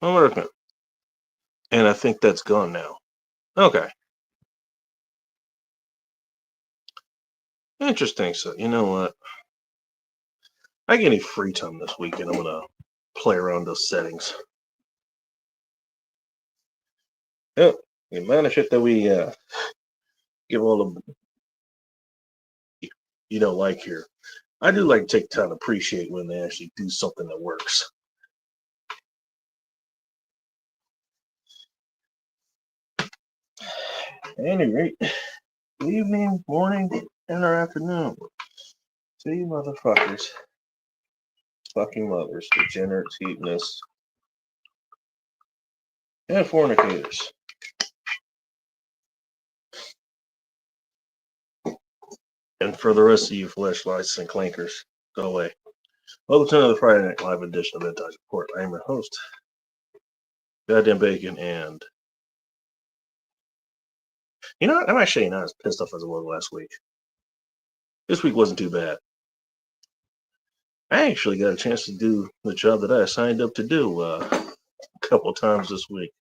American. And I think that's gone now. Okay. Interesting. So, you know what? I get any free time this weekend, I'm going to play around those settings. Yep. The amount of shit that we give all the, like here. I do like to take time to appreciate when they actually do something that works. At any rate, good evening, morning, and or afternoon to you motherfuckers. Fucking mothers, degenerates, heathenists, and fornicators. And for the rest of you fleshlights and clankers, go away. Welcome to another Friday Night Live edition of Vintage Report. I am your host, Goddamn Bacon, and I'm actually not as pissed off as I was last week. This week wasn't too bad. I actually got a chance to do the job that I signed up to do a couple times this week.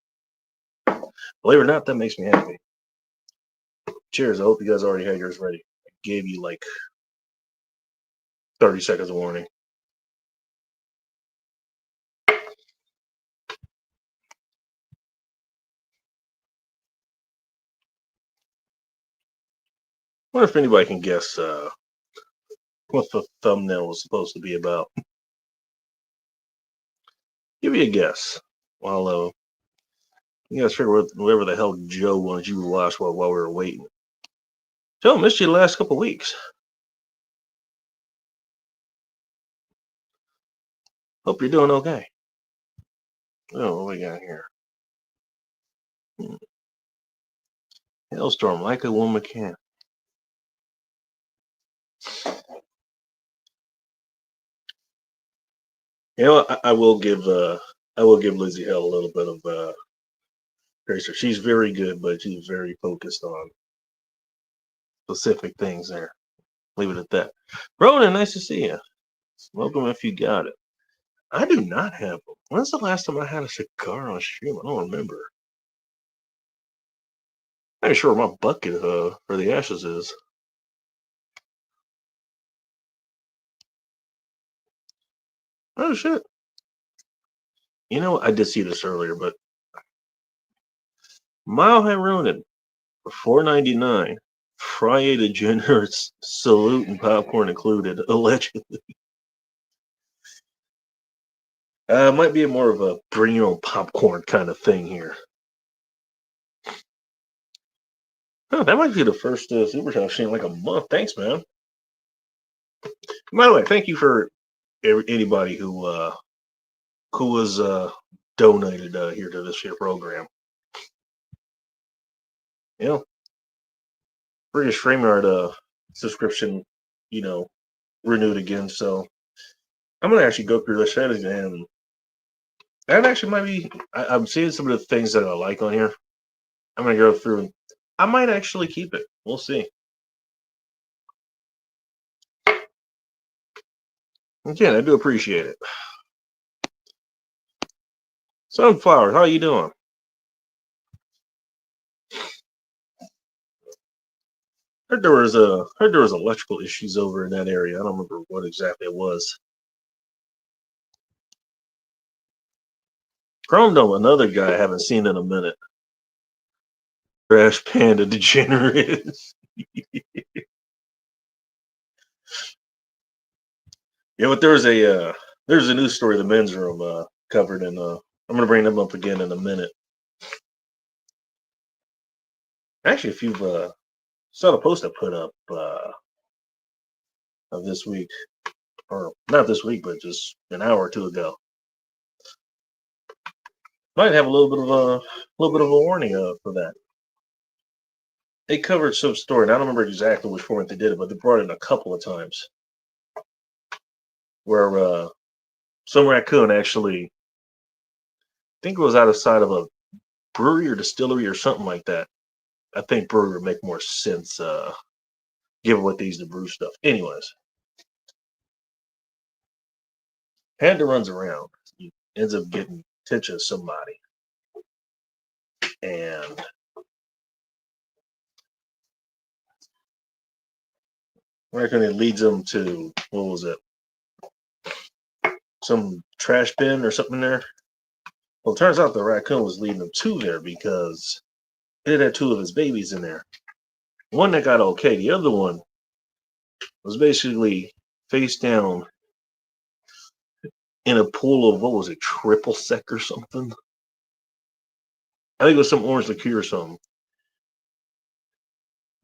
Believe it or not, that makes me happy. Cheers. I hope you guys already had yours ready. I gave you like 30 seconds of warning. I wonder if anybody can guess what the thumbnail was supposed to be about. Give me a guess. While you guys figure out whatever the hell Joe wanted you to watch while we were waiting. Joe, missed you the last couple weeks. Hope you're doing okay. Oh, what we got here? Hailstorm, like a woman can. I will give Lizzie Hell a little bit of grace. She's very good, but she's very focused on specific things there. Leave it at that. Ronan, nice to see you. Welcome if you got it. I do not have them. When's the last time I had a cigar on stream? I don't remember. I'm not sure where my bucket for the ashes is. Oh shit. I did see this earlier, but Mile High Ronin for $4.99. Friday Degenerates salute and popcorn included, allegedly. Might be more of a bring your own popcorn kind of thing here. Oh, that might be the first super chat I've seen in like a month. Thanks, man. By the way, thank you for anybody who was donated here to this here program. British StreamYard subscription, renewed again. So I'm gonna actually go through the settings, and that actually might be. I'm seeing some of the things that I like on here. I'm gonna go through. I might actually keep it. We'll see. Again, I do appreciate it. Sunflower, how you doing? Heard there was electrical issues over in that area. I don't remember what exactly it was. Chrome Dome, another guy I haven't seen in a minute. Trash Panda Degenerate. Yeah, but there's a news story the men's room covered, and I'm gonna bring them up again in a minute. Actually, if you've saw the post I put up of this week, or not this week, but just an hour or two ago, might have a little bit of a warning for that. They covered some story, and I don't remember exactly which format they did it, but they brought it in a couple of times where some raccoon actually, I think it was outside of a brewery or distillery or something like that. I think brewery would make more sense given what they use to brew stuff. Anyways, Panda runs around. He ends up getting attention to somebody, and I reckon it leads them to, what was it, some trash bin or something there. Well, it turns out the raccoon was leading them to there because it had two of his babies in there. One that got okay, the other one was basically face down in a pool of, what was it, triple sec or something. I think it was some orange liqueur or something.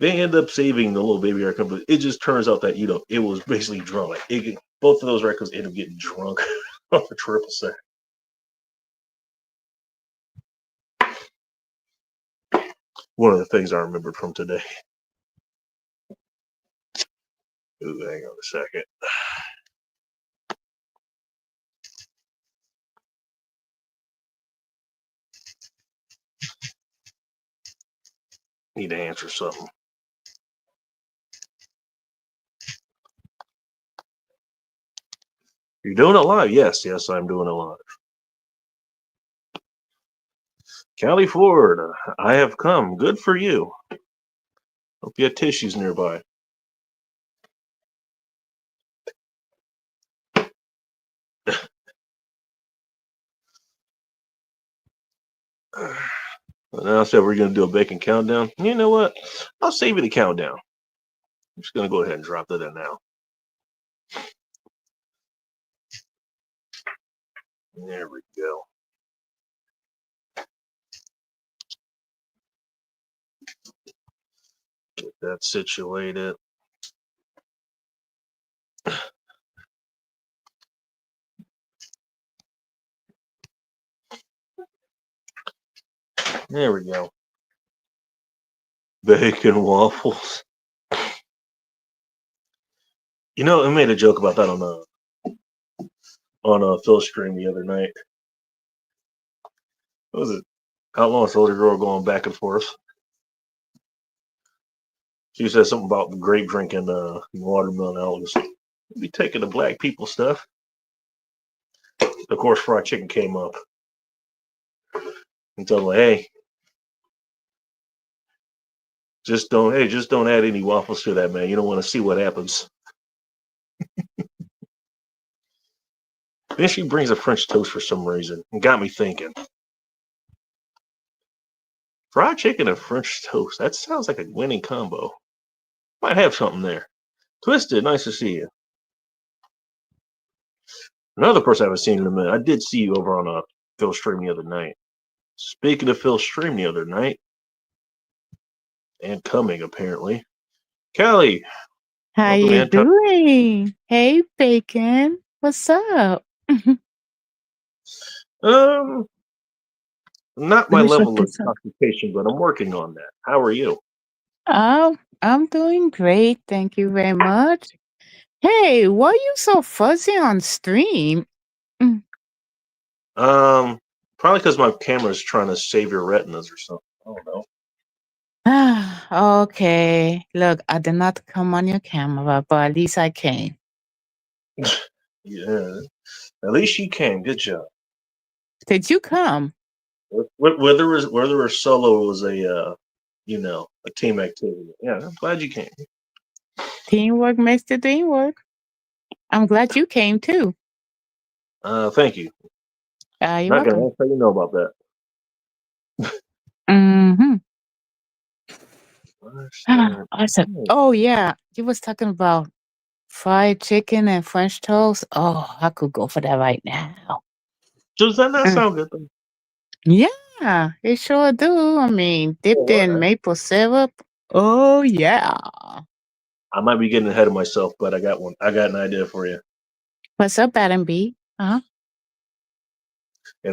They end up saving the little baby raccoon, but it just turns out that, it was basically drunk. Like both of those raccoons end up getting drunk off the triple sec. One of the things I remembered from today. Ooh, hang on a second. Need to answer something. You're doing it live? Yes, I'm doing it live. Callie Ford, I have come. Good for you. Hope you have tissues nearby. Now I said we're going to do a bacon countdown. You know what? I'll save you the countdown. I'm just going to go ahead and drop that in now. There we go. Get that situated. There we go. Bacon waffles. I made a joke about that on a Phil stream the other night. What was it? Outlaw and Soldier Girl going back and forth. She said something about grape drinking watermelon olives. Be taking the black people stuff. Of course, fried chicken came up. And told her, hey, just don't add any waffles to that, man. You don't want to see what happens. Then she brings a French toast for some reason and got me thinking. Fried chicken and French toast. That sounds like a winning combo. Might have something there. Twisted, nice to see you. Another person I haven't seen in a minute. I did see you over on a Phil stream the other night. Speaking of Phil stream the other night, and coming apparently, Callie. How you doing? Hey, Bacon. What's up? Not my level of intoxication, but I'm working on that. How are you? Oh, I'm doing great. Thank you very much. Hey, why are you so fuzzy on stream? Probably because my camera's trying to save your retinas or something. I don't know. Okay. Look, I did not come on your camera, but at least I came. Yeah. At least you came. Good job. Did you come? Whether it was solo, it was a team activity. Yeah, I'm glad you came. Teamwork makes the dream work. I'm glad you came too. Thank you. You're not welcome. Gonna ask how you know about that. Awesome. Oh yeah, you was talking about fried chicken and French toast. Oh, I could go for that right now. Does that not sound good though? Yeah, it sure do. I mean, dipped in maple syrup. Oh yeah. I might be getting ahead of myself, but I got one. I got an idea for you. What's up, Adam B? And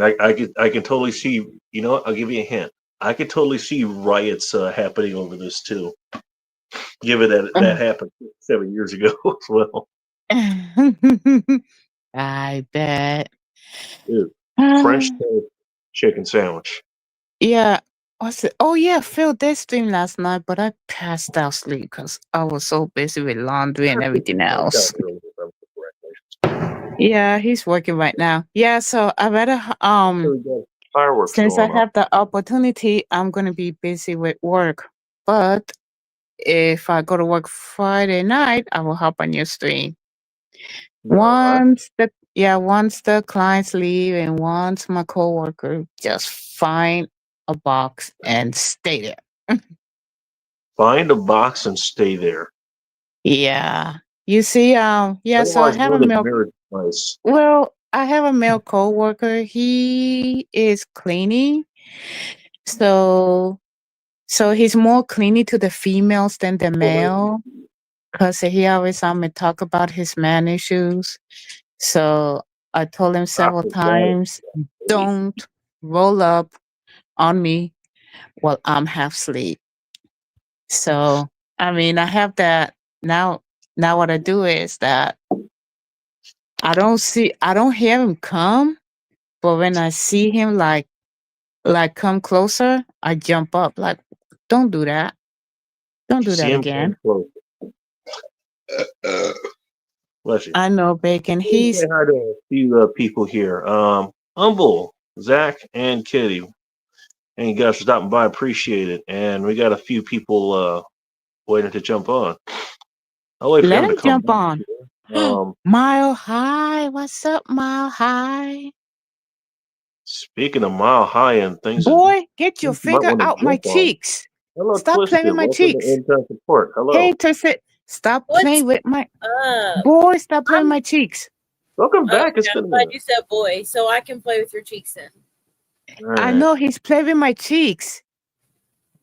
I can totally see. You know what? I'll give you a hint. I could totally see riots happening over this too. Given that happened 7 years ago as well. I bet. Dude, French toast chicken sandwich. Yeah. What's it? Oh yeah, Phil did stream last night, but I passed out sleep because I was so busy with laundry and everything else. Yeah, he's working right now. Yeah, so I better We got fireworks since I going off. have the opportunity, I'm gonna be busy with work. But if I go to work Friday night, I will hop on your stream. All right. Once the clients leave and once my coworker just find a box and stay there. Find a box and stay there. Yeah. You see, so I Otherwise, have go a to male marriage place. well, I have a male coworker. He is cleaning. So he's more clingy to the females than the male because he always me talk about his man issues. So I told him several Doctor, got times, don't roll up on me while I'm half asleep. So I mean, I have that now. Now what I do is that I don't hear him come, but when I see him come closer, I jump up like, don't do that. Don't do that See him again. come close. Bless you. I know, Bacon. Let me say hi to a few people here. Humble, Zach, and Kitty. And you guys for stopping by. Appreciate it. And we got a few people waiting to jump on. I'll wait for Let them to him come jump back on. here. Mile High. What's up, Mile High? Speaking of Mile High and things, Boy, get your you might finger want to out my jump on. cheeks. Hello, Stop Twisted. playing with my Welcome cheeks. to Intern Support. Hello. Hey, Twisted. Stop What's playing with my up? boy. Stop playing with my cheeks. Welcome back. It's Okay, been I'm a glad minute. you said boy, so I can play with your cheeks then. All right. I know he's playing with my cheeks.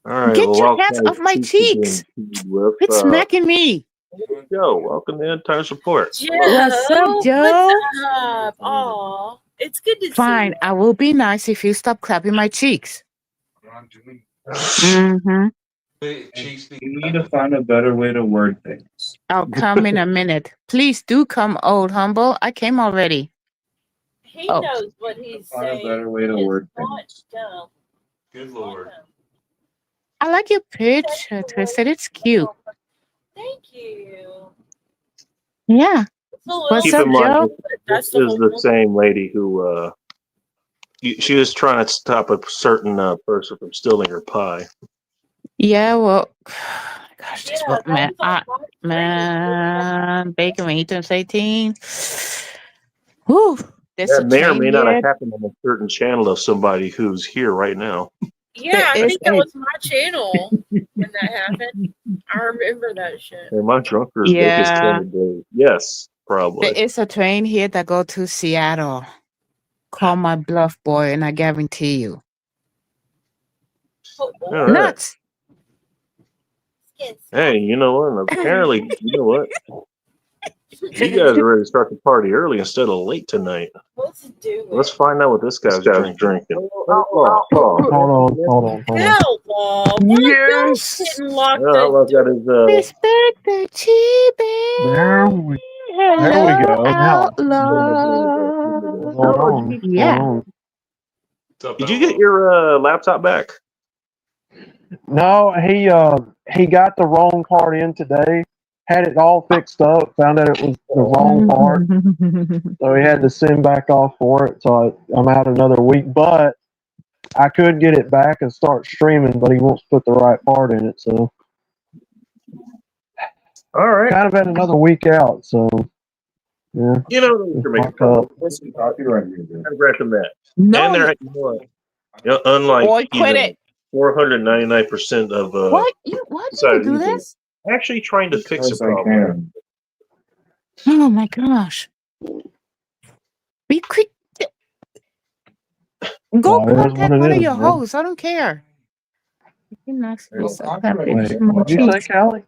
All right. Get well, your welcome hands to off my Cheeks cheeks. again, with, Quit smacking me. Joe. Welcome to Intern Support. Joe, What's up, Joe? What's up? Aw, it's good to Fine, see I will be nice if you stop clapping my cheeks. Mm-hmm. You need to find a better way to word things. I'll come in a minute. Please do come, old humble. I came already. you. He knows what he's Find a saying. better way to It's word not things. dumb. Good Lord. I like your picture, Twisted. It's cute. Thank you. Yeah. It's a little What's Keep up, in mind, Joe? that's this the is whole the same lady who she was trying to stop a certain person from stealing her pie. Yeah, well, gosh, this Yeah, book, man. that was on Man, Bacon, when he turns 18. Whew, there's That a may or may train not have here. happened on a certain channel of somebody who's here right now. Yeah, I There is think that a was my channel when that happened. I remember that shit. Am I drunk or is Vegas Yeah. killing days? Yes, probably. There is a train here that go to Seattle. Call my bluff, boy, and I guarantee you. Oh, All right. Nuts. Hey, you know what? Apparently, you know what? You guys are ready to start the party early instead of late tonight. Let's do it. Let's find out what this guy's drinking. Hold on. Hell, Bob. What Yes. is getting locked Yeah, in? look, got his Respect the chibi. There we Hello, go. Now, outlaw. hold on. Yeah. Hold on. Did you get your laptop back? No, he got the wrong part in today. Had it all fixed up. Found out it was the wrong part, so he had to send back off for it. So I'm out another week, but I could get it back and start streaming. But he wants to put the right part in it, so All right. kind of at another week out. So yeah, You know, those are making Congrats on that. No, And they're, unlike boy, quit even it. 499% of What? Why did you do this? actually trying to fix a problem. Oh my gosh. Be quick. Go Well, it is contact what it one of is, your man. hosts. I don't care. You can ask yourself that Wait, bitch from my what'd you say, cheeks. Callie?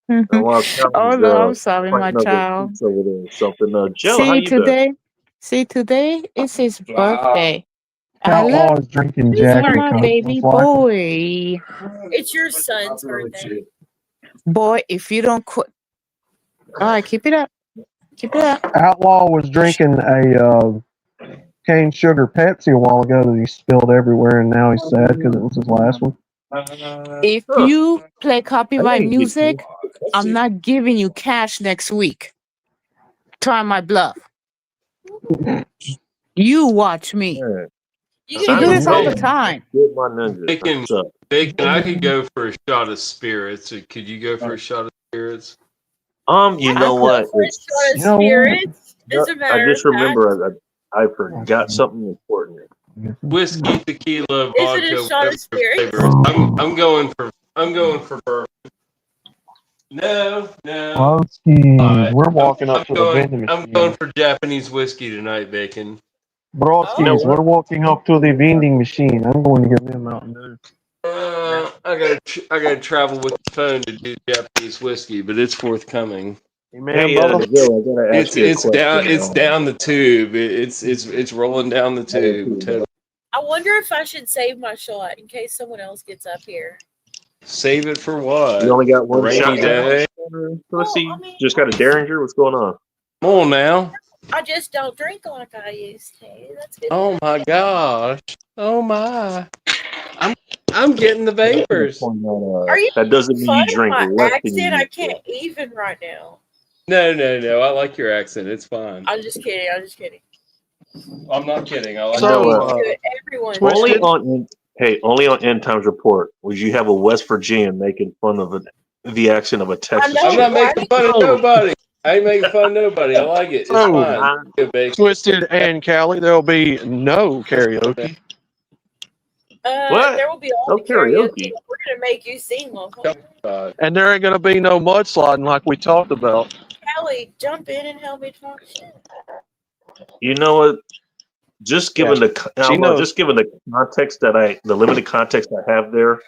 Oh no, I'm sorry, my child. Over there or something. Joe, how you doing? Today is his birthday. I Outlaw love is drinking you, Jack and my Coke. baby Most likely. boy. It's your son's birthday. Boy, if you don't quit. All right, keep it up. Keep it up. Outlaw was drinking a cane sugar Pepsi a while ago that he spilled everywhere, and now he's sad because it was his last one. If you play copyright music, I'm not. not giving you cash next week. Try my bluff. You watch me. All right. You She can do do this all the it. time. Get my ninja. Bacon. What's up? Bacon, I could go for a shot of spirits. Could you go for a shot of spirits? You know what? For a shot of You know what? spirits. As a I matter just of fact, remember I forgot something important. Whiskey, tequila, Is it a vodka, shot of whatever spirits? flavor. I'm going for bourbon. No. Broskies. We're walking up to the vending I'm machine. going for Japanese whiskey tonight, Bacon. Broskies, Oh. we're walking up to the vending machine. I'm going to get me a Mountain Dew. I gotta travel with the phone to do Japanese whiskey, but it's forthcoming. Amen, Hey, brother. Joe, I gotta ask you a It's question. down the tube. It's rolling down the tube. Totally. I wonder if I should save my shot in case someone else gets up here. Save it for what? You only got one Rainy shot day. Let's see. Well, I mean- Just got a Derringer. What's going on? Come on now. I just don't drink like I used to. That's good. Oh my gosh. Oh my. I'm getting the vapors. Are you That doesn't mean fun you drink my less than you accent? I used to. can't even right now. No. I like your accent. It's fine. I'm just kidding. I'm just kidding. I'm not kidding. I like So, your Do it, everyone. Only on End Times Report would you have a West Virginian making fun of the accent of a Texas. know. I'm not making fun of nobody. I ain't making fun of nobody. I like it. It's Oh. fine. Good, Bacon. Twisted and Callie, there'll be no karaoke. What? There will be all No the karaoke. karaoke. We're gonna make you sing, motherfucker. And there ain't going to be no mudsliding like we talked about. Callie, jump in and help me talk shit. You know what? Just given the context the limited context I have there,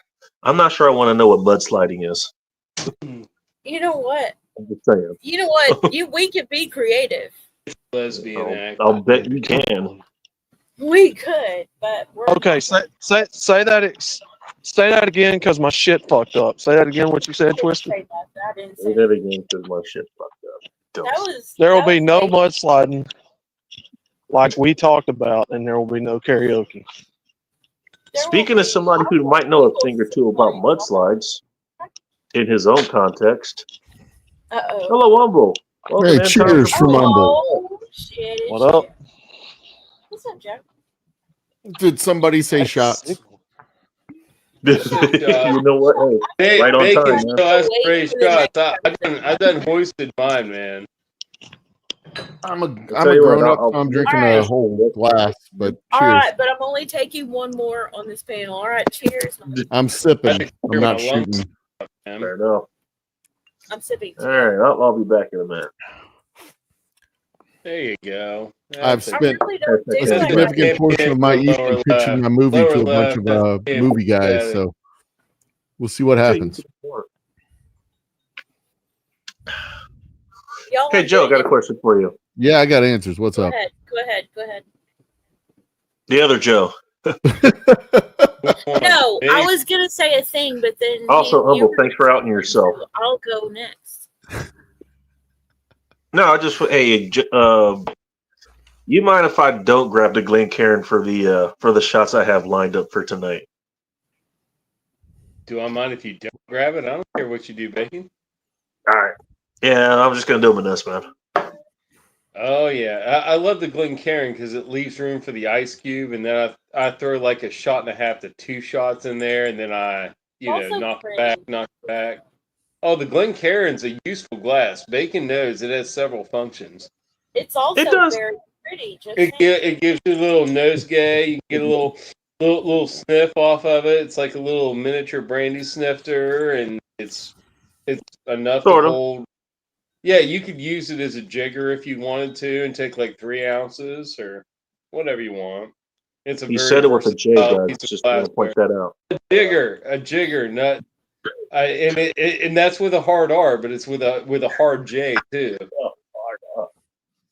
I'm not sure I want to know what mudsliding is. You know what? I'm just saying. You know what? We can be creative. Lesbian act. I'll bet you can. We could, but we're Okay, not. say that again because my shit fucked up. Say that again. What you said, Twisted. Say that. I didn't say Say that again because my shit fucked up. that was. There will that be was no basic. mudsliding, like we talked about, and there will be no karaoke. There Speaking will of be- somebody who might know a thing or two about mudslides in his own context, Uh-oh. hello, Umble. Welcome Hey, to End cheers Times from Report. Umble. Oh, shit. What up? What's up, Jack? Did somebody say shots? You know what? Hey, Hey, right on Bacon time, still man. has Wait great for the shots. next I done hoisted mine, man. I'm a tell you what, grown up, I'll- so I'm drinking All right. a whole glass, but All cheers. right, but I'm only taking one more on this panel. All right, cheers. I'm sipping. Hey, I'm not my lungs. shooting. Man. Fair enough. I'm sipping. All right, I'll be back in a minute. There you go. I've I spent really don't do a That's like significant that. portion of my Lower evening pitching my movie lower to a bunch left, of that's movie guys. it. So we'll see what happens. Y'all Okay, are Joe, I got a doing question for you. Yeah, I got answers. What's it. Go up? ahead. Go ahead. Go ahead. The other Joe. No, I was gonna say a thing, but then Also, you Humble, were- thanks for outing yourself. so I'll go next. No, I just you mind if I don't grab the Glencairn for the shots I have lined up for tonight? Do I mind if you don't grab it? I don't care what you do, Bacon. All right. Yeah, I'm just gonna do them in this, man. Oh yeah, I love the Glencairn because it leaves room for the ice cube, and then I throw like a shot and a half to 2 shots in there, and then I Also knock pretty. it back. Oh, the Glencairn's a useful glass. Bacon knows it has several functions. It's also It does. very pretty. Just It gives you a little nosegay. You can get a little sniff off of it. It's like a little miniature brandy snifter, and it's enough Sort to of. hold. Yeah, you could use it as a jigger if you wanted to, and take like 3 ounces or whatever you want. It's a You very said it with a J, versatile guys. piece of Just want to point that out. a jigger, not. And that's with a hard R, but it's with a hard J too.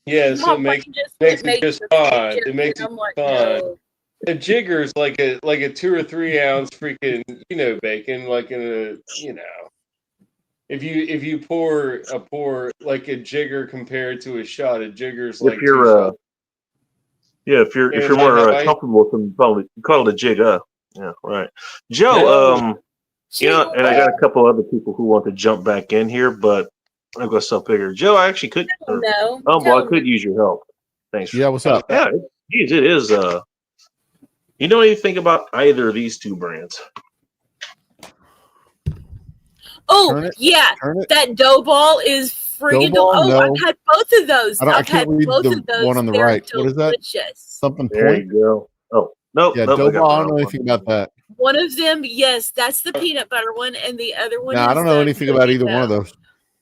Yeah, so it makes it just fine. It makes it fun. No. A jigger is like a 2 or 3 ounce freaking bacon, like in a if you pour like a jigger compared to a shot, a jigger's like If you're 2 shots. if you're And more I know I- comfortable with them, you call it a jig up. Yeah, right. Joe, and I got a couple other people who want to jump back in here, but I'm gonna stop bigger. Joe, I actually could. No. I could use your help. Thanks. Yeah, what's up? Yeah, it is. You know anything about either of these two brands? Oh, Turn it. yeah. Turn it. That dough ball is friggin' Dough ball? Oh, No. I've had both of those. I I've can't had read both the of those. one on the They're right. What is that? delicious. Something There point? you go. Oh, nope. Yeah, nope, dough got ball. the I don't wrong know anything one. about that. One of them, yes, that's the peanut butter one, and the other one No, is I don't know the anything about cookie either one of dough. those.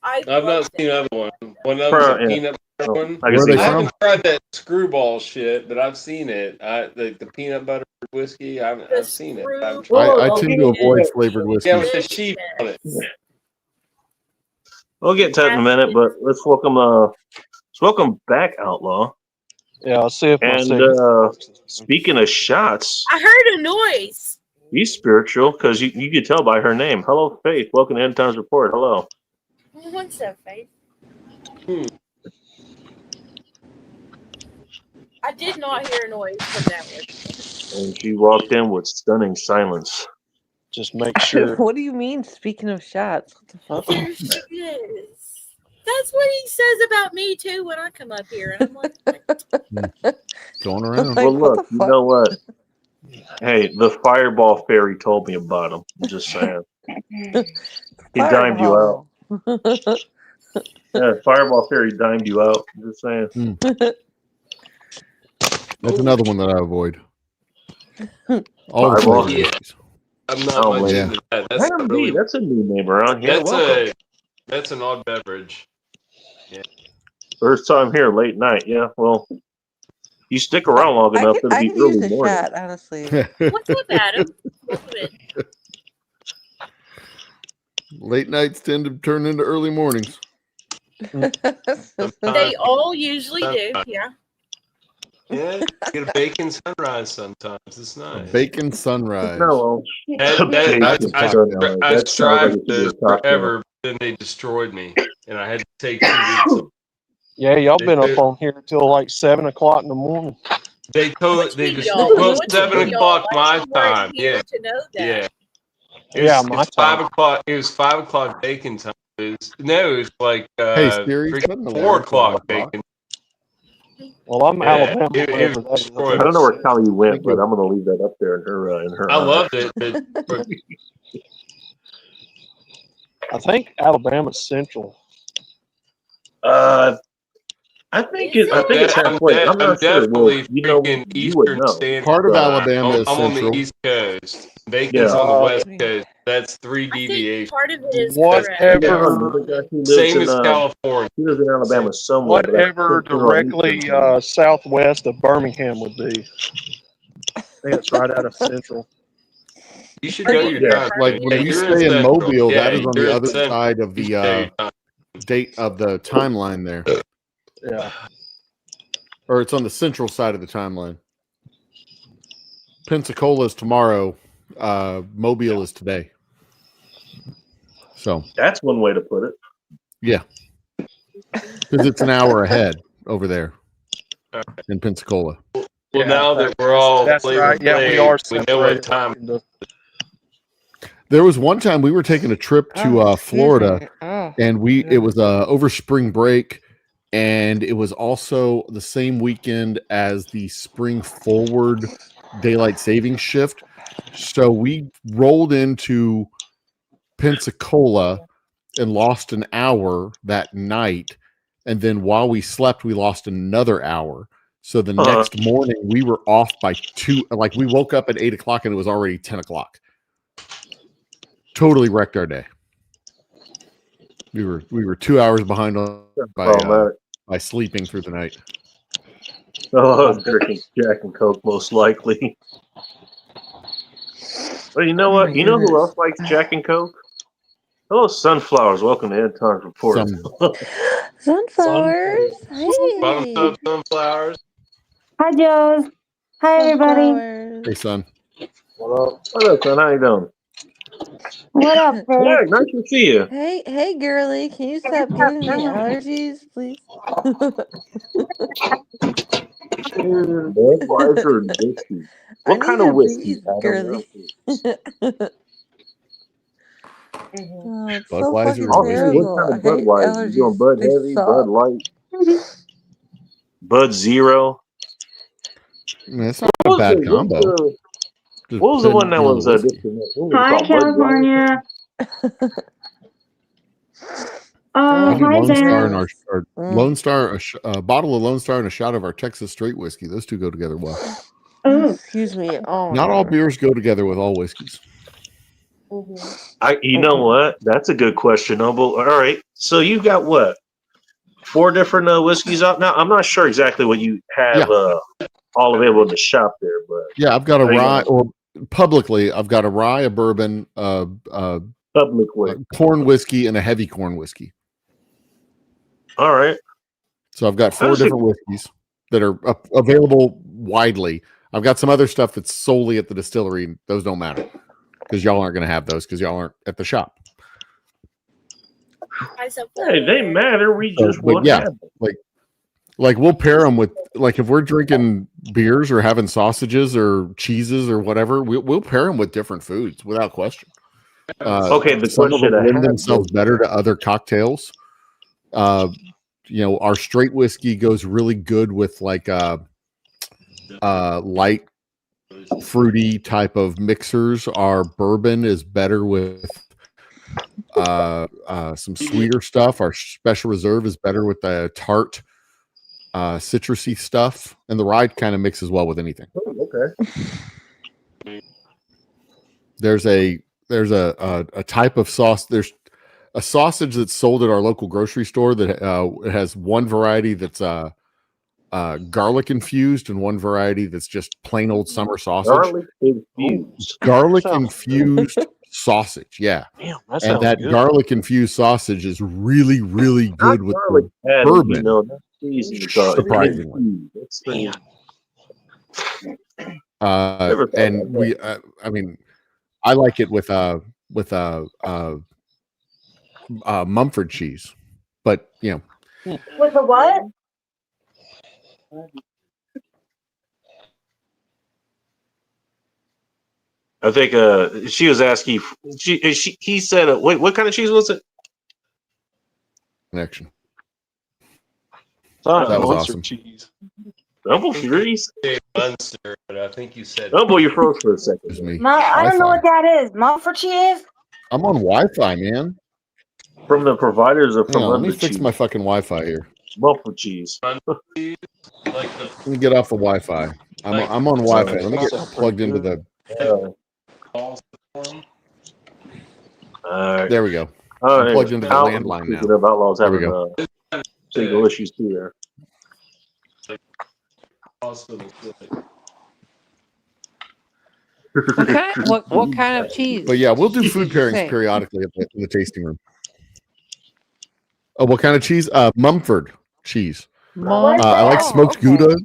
I I've love not seen them. the other one. One of them's a Yeah. peanut butter Oh, one. I Where can are see they I that. from? haven't tried that screwball shit, but I've seen it. The peanut butter whiskey. I've seen it. I haven't tried I it. I'll tend get to into avoid that. flavored Yeah, whiskeys. with the sheep on it. We'll get to that in a minute, but let's welcome back, Outlaw. Yeah, I'll see if my And signal. speaking of shots, I heard a noise. he's spiritual because you could tell by her name. Hello, Faith. Welcome to End Times Report. Hello. What's that, Faith? I did not hear a noise from that one. And she walked in with stunning silence. Just make sure. What do you mean? Speaking of shots, what the fuck? There she is. That's what he says about me too when I come up here, and I'm like, Going around. Like, Well, what look, the you fuck? know what? Hey, the Fireball Fairy told me about him. I'm just saying. He dimed you out. Yeah, Fireball Fairy dimed you out. I'm just saying. That's another one that I avoid. All the Fireball. flavored Yeah. whiskeys. I'm not Oh, much yeah. into that. That's Adam not B, really. that's a new name around here. Welcome. That's an odd beverage. First time here, late night. Yeah, well, you stick around long enough, it'll I be could use early a morning. shot, honestly. "What's up, Adam? Welcome in." Late nights tend to turn into early mornings. They all usually do. Yeah. Yeah, get a bacon sunrise sometimes. It's nice. Bacon sunrise. No, I That sounds strived like it should be to a cocktail. forever, then they destroyed me, and I had to take 2 weeks. off. Yeah, y'all They been up do. on here till like 7 o'clock in the morning. They Which they we just don't. well Which 7 we o'clock don't. my You weren't time. here Yeah, to know that. yeah. Yeah, my It's 5 time. o'clock. It was 5 o'clock bacon time. It was like Hey, Siri, freaking set an 4 alarm for 1 o'clock o'clock. bacon. Well, I'm Yeah, Alabama, it whatever was that is. destroyed. I don't know where Kelly went, Thank you. but I'm going to leave that up there in her. I loved it, but I think Alabama's Central. I think Is it's it? halfway. I'm not sure. Well, definitely you know, freaking you would Eastern know. Standard Part of So, Alabama is I'm on central. the East Coast. Bacon's Yeah. on the West Coast. That's 3 I think deviations. part of it is Whatever. correct. Yeah, another guy who lives Same in as California. he lives in Alabama somewhere. but I Whatever think they're on directly Eastern. southwest of Birmingham would be. I think it's right out of Central. You should Are know you- your Yeah. time. Like Yeah, when we you're stay in Central. Mobile, Yeah, that is on you're the in other Central. side of You should know your the time. date of the timeline there, Yeah. or it's on the central side of the timeline. Pensacola is tomorrow. Mobile is today. So That's one way to put it. yeah, because it's an hour ahead over there in Pensacola. Well, Yeah, now that we're all That's Flavor right. Yeah, we Flav, are we know what separated time. into- There was one time we were taking a trip to Oh, excuse Florida, me. Oh, and yeah. it was over spring break, and it was also the same weekend as the spring forward daylight savings shift. So we rolled into Pensacola and lost an hour that night, and then while we slept, we lost another hour. So the next morning we were off by 2. Like we woke up at 8 o'clock and it was already 10 o'clock. Totally wrecked our day. We were 2 hours behind by sleeping through the night. Oh, I was drinking Jack and Coke most likely. But you know Oh what? my You know who goodness. else likes Jack and Coke? Hello, Sunflowers. Welcome to End Times Report. Sunflowers. Bottom Hey. up sunflowers. Hi, Joes. Hi, everybody. Sunflowers. Hey, son. What up? What up, son? How you doing? What up, Yeah, Faith? nice to see you. Hey, girly. Can you stop giving me allergies, please? Budweiser and whiskey. I What kind need of a whiskey? breathe, I don't girly. know. Oh, it's so Budweiser fucking and whiskey? What terrible. kind I of hate Budweiser? You doing allergies. Bud They Heavy, Bud suck. Light, Bud Zero. It's not a bad combo. What was the one that was Hi, California. Oh, We do hi Lone Star there. and our Lone Star, a bottle of Lone Star and a shot of our Texas straight whiskey. Those two go together well. Ooh. Excuse me. Oh, Not all beers go together with all whiskeys. You know what? That's a good question, Noble. All right. So you got what? 4 different whiskeys out now. I'm not sure exactly what you have all available in the shop there, but Yeah, I've got a How you rye, going? or publicly, I've got a rye, a bourbon, public way. corn whiskey, and a heavy corn whiskey. All right. So I've got 4 Honestly- different whiskeys that are available widely. I've got some other stuff that's solely at the distillery. And those don't matter because y'all aren't going to have those because y'all aren't at the shop. Hey, they matter. We So, just but want yeah, to have them. like we'll pair them with, like, if we're drinking beers or having sausages or cheeses or whatever, we'll pair them with different foods without question. Okay, the some of question them I lend have themselves better to other cocktails. You know, our straight whiskey goes really good with like light fruity type of mixers. Our bourbon is better with some sweeter stuff. Our special reserve is better with the tart citrusy stuff, and the rye kind of mixes well with anything. Okay. There's a type of sauce. There's a sausage that's sold at our local grocery store that has one variety that's garlic infused and one variety that's just plain old summer sausage. Garlic infused. Garlic Sounds infused sausage, yeah. Damn, And that good. garlic infused sausage is really, really good with garlic the added, bourbon. You know, that's easy to call it. Surprisingly. That's pretty. And we, I mean, I like it with Mumford cheese, but you know, With a what? I think she was asking. He said, "Wait, what kind of cheese was it?" connection. That was awesome. Cheese. Double freeze. Munster, but I think you said Double, you froze for a second. Excuse me. I don't know Wi-Fi. what that is. Mumford cheese? I'm on Wi-Fi, man. From the providers or Hang from on, let me under fix cheese? my fucking Wi-Fi here. Muffled cheese. like the Let me get off the Wi-Fi. I'm on Wi-Fi. Let me get plugged into the. calls form. All right. There we go. All right. plugged into the landline now. Speaking of outlaws There we having signal issues too there. What kind of cheese? But yeah, we'll do food pairings Say. periodically in the tasting room. Oh, what kind of cheese? Mumford cheese. I like smoked okay. Gouda.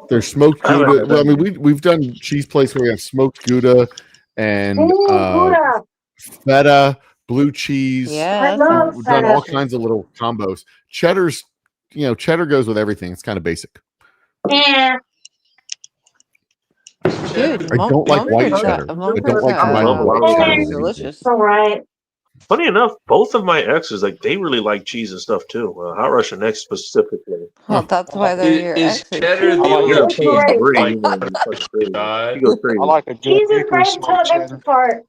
There's smoked I like Gouda. that. Well, I mean, we've done cheese plates where we have smoked Gouda and Ooh, Gouda. feta, blue cheese. Yeah, I that love sounds We've done feta. all kinds of little combos. Cheddar's, cheddar goes with everything. It's kind of basic. Yeah. Dude, I don't like white cheddar. I don't like combining white cheddar cheddar. with with delicious. anything. All right. Funny enough, both of my exes they really like cheese and stuff too. Hot Russian X specifically. Well, that's why they're your Is exes. cheddar the I like only it. cheese Great. you Free, like? you know, you fucking crazy. God. She goes crazy. I like a good Cheese is hickory great until smoked it makes cheddar. you fart.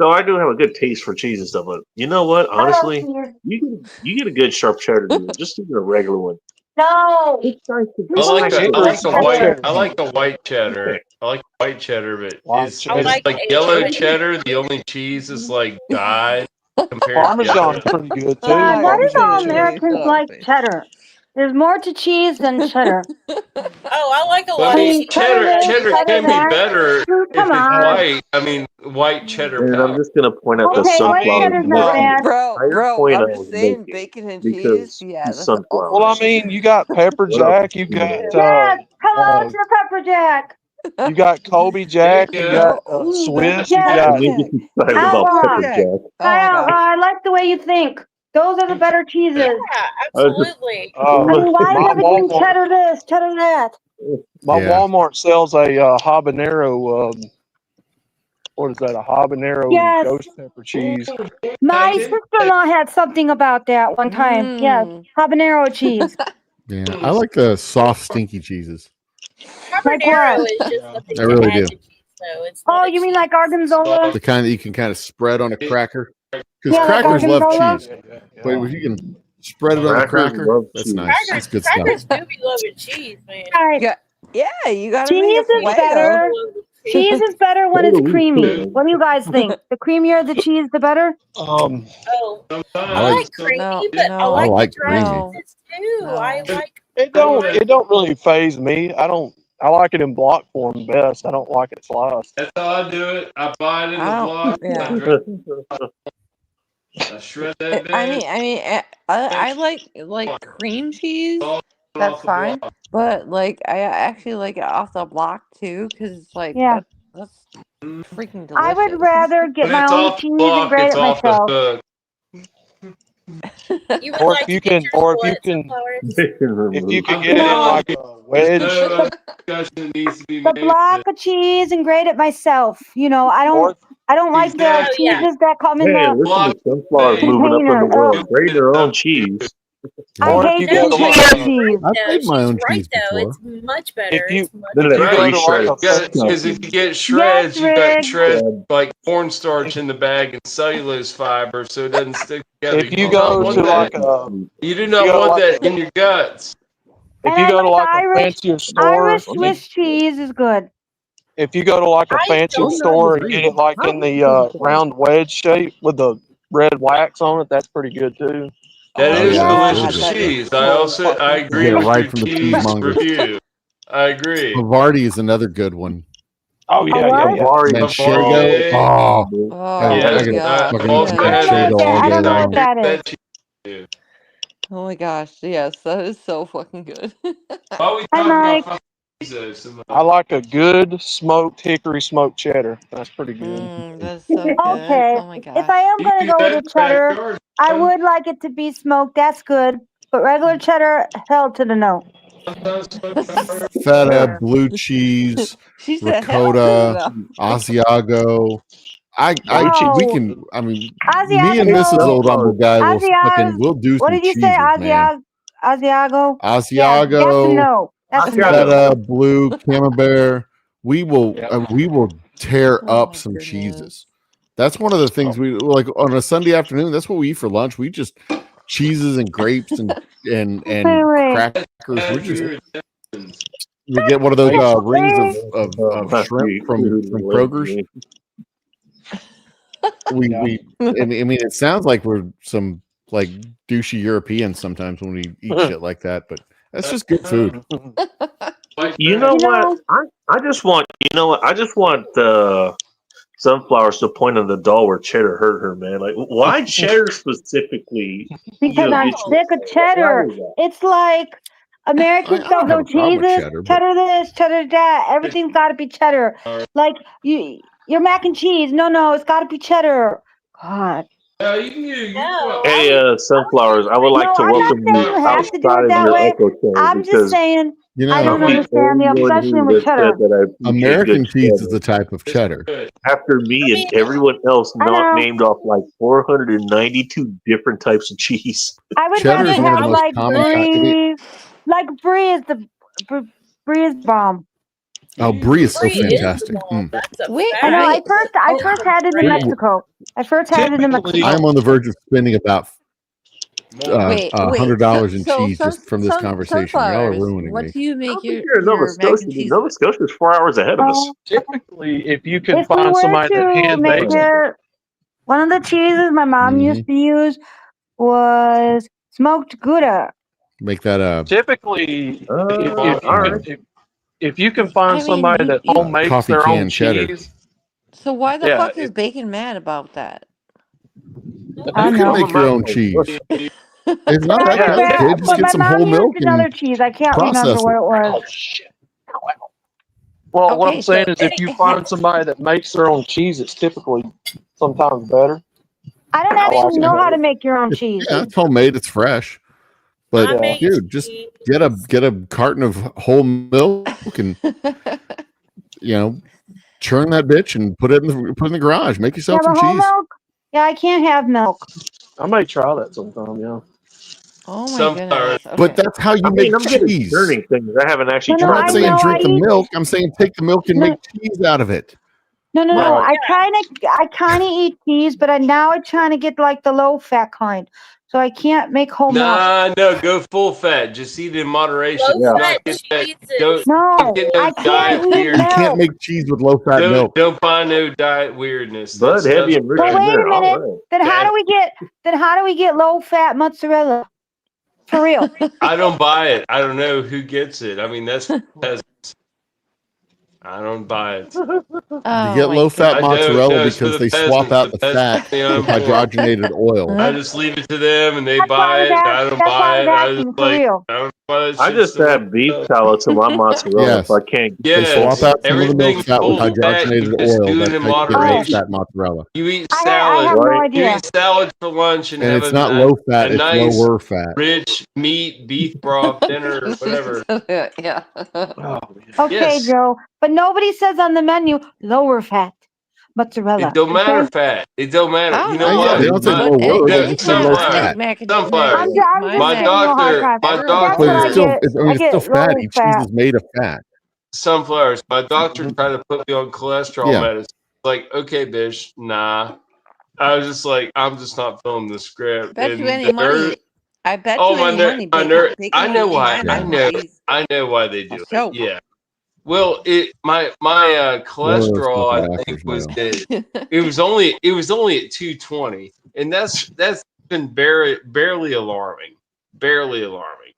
So I do have a good taste for cheese and stuff, but you know what? I love Honestly, cheese. you get a good sharp cheddar. Dude. Just even a regular one. No. It's nice to I like taste. the- I like the white cheddar. I like white cheddar, but White is cheddar. like I like yellow cheddar. cheddar the only cheese is like dyed compared Parmesan's to pretty good too. Yeah, Why do Parmesan all cheese. Americans like cheddar? There's more to cheese than cheddar. Oh, I like a Well, lot I of mean, cheese. cheddar cheddar can be that. better if it's Come on. white. I mean, white cheddar And I'm powder. just gonna point out the Okay, white sunflower. cheddar's not bad. Bro, Higher point I I'm was just saying making bacon and because cheese. Yeah, he's that's sunflower. Well, I mean, you got pepper What else? jack, you got Yes. Hello uh, to the pepper jack. you got Colby Jack, you got Ooh, Swiss, the you Yeah. got I'm just excited about Outlaw. pepper jack. Oh my gosh. I like the way you think. Those are the better cheeses. Yeah, absolutely. I mean, why is my everything Walmart, cheddar this, cheddar that? my Yeah. Walmart sells a habanero. What is that? A habanero Yes. ghost pepper cheese. My sister-in-law had something about that one time. Yes, habanero cheese. Yeah, I like the soft, stinky cheeses. Habanero what? is just something I really to add do. to cheese, though. It's Oh, not a you mean cheese. like Gorgonzola? The kind that you can kind of spread on a cracker. Because Yeah, like crackers love Gorgonzola? cheese. But if you can spread it on a Crackers cracker, love that's cheese. nice. That's good stuff. Crackers do be loving cheese, man. All right. Yeah, you gotta make Cheese it is fuego. better. Cheese is better when So it's do we, creamy. too. What do you guys think? The creamier the cheese, the better? Um, Oh, I I like- like creamy, No, but I no, like, I like the dry creamy. cheeses too. No. I like. it don't really phase me. I like it in block form best. I don't like it sliced. That's how I do it. I buy it in the I don't- block. yeah. I shred that bitch. I mean, I like cream cheese. off That's the fine. block. But like, I actually like it off the block too, because it's like Yeah. that's freaking delicious. I would rather get When my it's own off the cheese and block, grate it's it off the myself. hook. You would Or like if you to get can- or if your you can- sunflowers? If you can I'm get it in No. like a wedge, There's no discussion that needs to be The made. block of cheese and grate it myself. You know, I or don't like the Exactly. Oh, yeah. cheeses that come in Hey, the. listen to Sunflower's Hey. moving up in the Container, world. oh. Create their own cheese. I Or if hate you the go to container like a- cheese. I've No, made my she's own right cheese though. before. It's much better. If you- It's much Then if you that go free to shredded like a Because if you get shreds, you Rick. got shred like cornstarch in the bag and cellulose fiber, so it doesn't stick together. if you do not go want to that. like a You do not you go want like that in your guts. if And you I go to like like a Irish- fancier store, Irish Swiss cheese is good. if you go to like a I fancy don't store and get it like in the round wedge shape with the red wax on it, that's pretty good too. That Oh, is yeah, that's delicious really good. cheese. I agree Get it with right your from the cheese cheesemonger. review. I agree. Havarti is another good one. Oh yeah, what? yeah, yeah. Havarti. Manchego. Oh, Oh I Yes, could yeah. fucking I also eat I don't know had what Manchego that. all I day don't know long. what that is. that cheese too. Oh my gosh, yes, that is so fucking good. Why are we I talking like- about fucking cheese so much? I like a good smoked hickory smoked cheddar. That's pretty good. That's so good. Okay. Oh my If gosh. I am You gonna do go that with in a the cheddar, backyard, I son. would like it to be smoked. That's good. But regular cheddar, hell to the no. Sometimes smoke pepper. Feta, blue cheese, She said, "Hell ricotta, no." Asiago. We can. I mean, me and Asiago. Mrs. Old Humble Guy will Asiago. we'll do What some did you cheeses, say? man. Asiago? Yeah, that's a Asiago, no. That's a Asiago. no. feta, blue, camembert. We will tear Oh up my some goodness. cheeses. That's one of the things we like on a Sunday afternoon. That's what we eat for lunch. We just cheeses and grapes and Wait. crackers. We get one of those rings of shrimp from Kroger's. We I mean, it sounds like we're some like douchey Europeans sometimes when we eat shit like that, but that's just good food. You know what? I just want. You know what? I just want Sunflowers to point on the doll where cheddar hurt her, man. Like, why cheddar specifically? Because I'm sick of cheddar. It's like Americans I don't don't know have a problem with cheeses. cheddar, but- Cheddar this, cheddar that. Everything's got to be cheddar. Like your mac and cheese. No, it's got to be cheddar. God. Hey, Sunflowers, I would like No, to I'm not welcome saying you you have to do outside it of that your way. echo chamber I'm just because saying. You know, I don't I'm the understand the only one obsession who with said cheddar. that I appreciate American good cheese cheddar. is the type of cheddar. After me and everyone else I not know. named off like 492 different types of cheese. I would Cheddar is rather one of have the most like common brie. Like brie is brie is bomb. Oh, brie is so Brie is the fantastic. bomb. That's a Wait, fact. I know. Right. I first had it in Wait. Mexico. I first had it in Mexico. I'm on the verge of spending about wait, $100 in so cheese just from this conversation. Y'all are sunflowers, ruining what me. do you I make don't your, think you're in Nova your mac Scotia. and cheese Nova with? Scotia is 4 hours ahead of us. Oh, Typically, if you can if we find were somebody that to hand make makes it, one of the cheeses my mom Mhm. used to use was smoked Gouda. Make that typically Alright. if you can find I mean, somebody that you- home makes coffee their own can cheddar. cheese, So why the Yeah, fuck is Bacon mad about that? I you know. can make your own cheese. It's not But, that I complicated. but Just get my some mom whole milk used another and cheese. I can't process remember what it. it was. oh shit. Well, what Okay, I'm saying so- is, if you find somebody that makes their own cheese, it's typically sometimes better. I don't I like actually it know how better. to make your own cheese. Yeah, it's homemade. It's fresh. I But make dude, just cheese. get a carton of whole milk and churn that bitch and put it in the garage. Make Yeah, yourself some but whole cheese. milk? Yeah, I can't have milk. I may try that sometime. Yeah. Oh my Sunflower. goodness. But Okay. that's how you I make mean, I'm good at cheese. turning things. I haven't actually No, I'm no, tried not I to saying know, make I drink the eat- milk. I'm saying take the milk and No. make cheese out of it. No, Well, I kind of eat cheese, but now I'm trying to get like the low fat kind. So I can't make whole milk. Nah, no, go full fat. Just eat in moderation. Low Yeah. Do fat not get that. cheese Don't, is No, don't get no I diet can't eat weird. You can't milk. make cheese with low fat milk. Don't buy no diet weirdness. That Bud, heavy stuff's and rich Well, in bad. wait there. a minute. All right. Then how do we get low fat mozzarella? For real. I don't buy it. I don't know who gets it. I mean, that's peasants. I don't buy it. You Oh get my low fat I goodness. don't mozzarella know. It's for because the they swap peasants. out The the fat peasants, the with unborn. hydrogenated oil. I just leave it to them, and they That's why buy I was it. And asking. I don't That's why buy I it. was I asking just for like real. I don't buy that I shit just so add beef tallow to my mozzarella Yes. if I can't. They Yes, swap out some of the milk everything's fat with full fat. You hydrogenated just oil. do it That's in how you get low moderation. fat mozzarella. You eat I salad. have no Right. You idea. eat salad for lunch and And have it's a, not a, low fat, a it's nice lower fat. rich meat beef broth dinner or whatever. Yeah. Oh, Okay, Yes. Joe. But nobody says on the menu lower fat mozzarella. It don't matter Okay? fat. It don't matter. I don't You know know. Yeah, what? they don't say My, lower. They But just say anytime low I fat. make mac and Sunflower. I'm cheese, just my My giving you a hard doctor, time. my That's doctor, what But I it's still, get. it's, I I mean, it's still get low fatty. Cheese fat. is made of fat. sunflowers. My doctor Mhm. tried to put me on cholesterol Yeah. medicine. Like, okay, bitch, nah. I was just like, I'm just not filling the script. bet you And any the money. nurse, I bet oh you my any ner- money. my Bacon, ner- bacon I know would be why. my Yeah. mac and cheese. I know why they do So. it. Yeah. Well, it my One of those cholesterol stuff I the think doctors was know. it was only at 220, and that's been barely alarming. Barely alarming.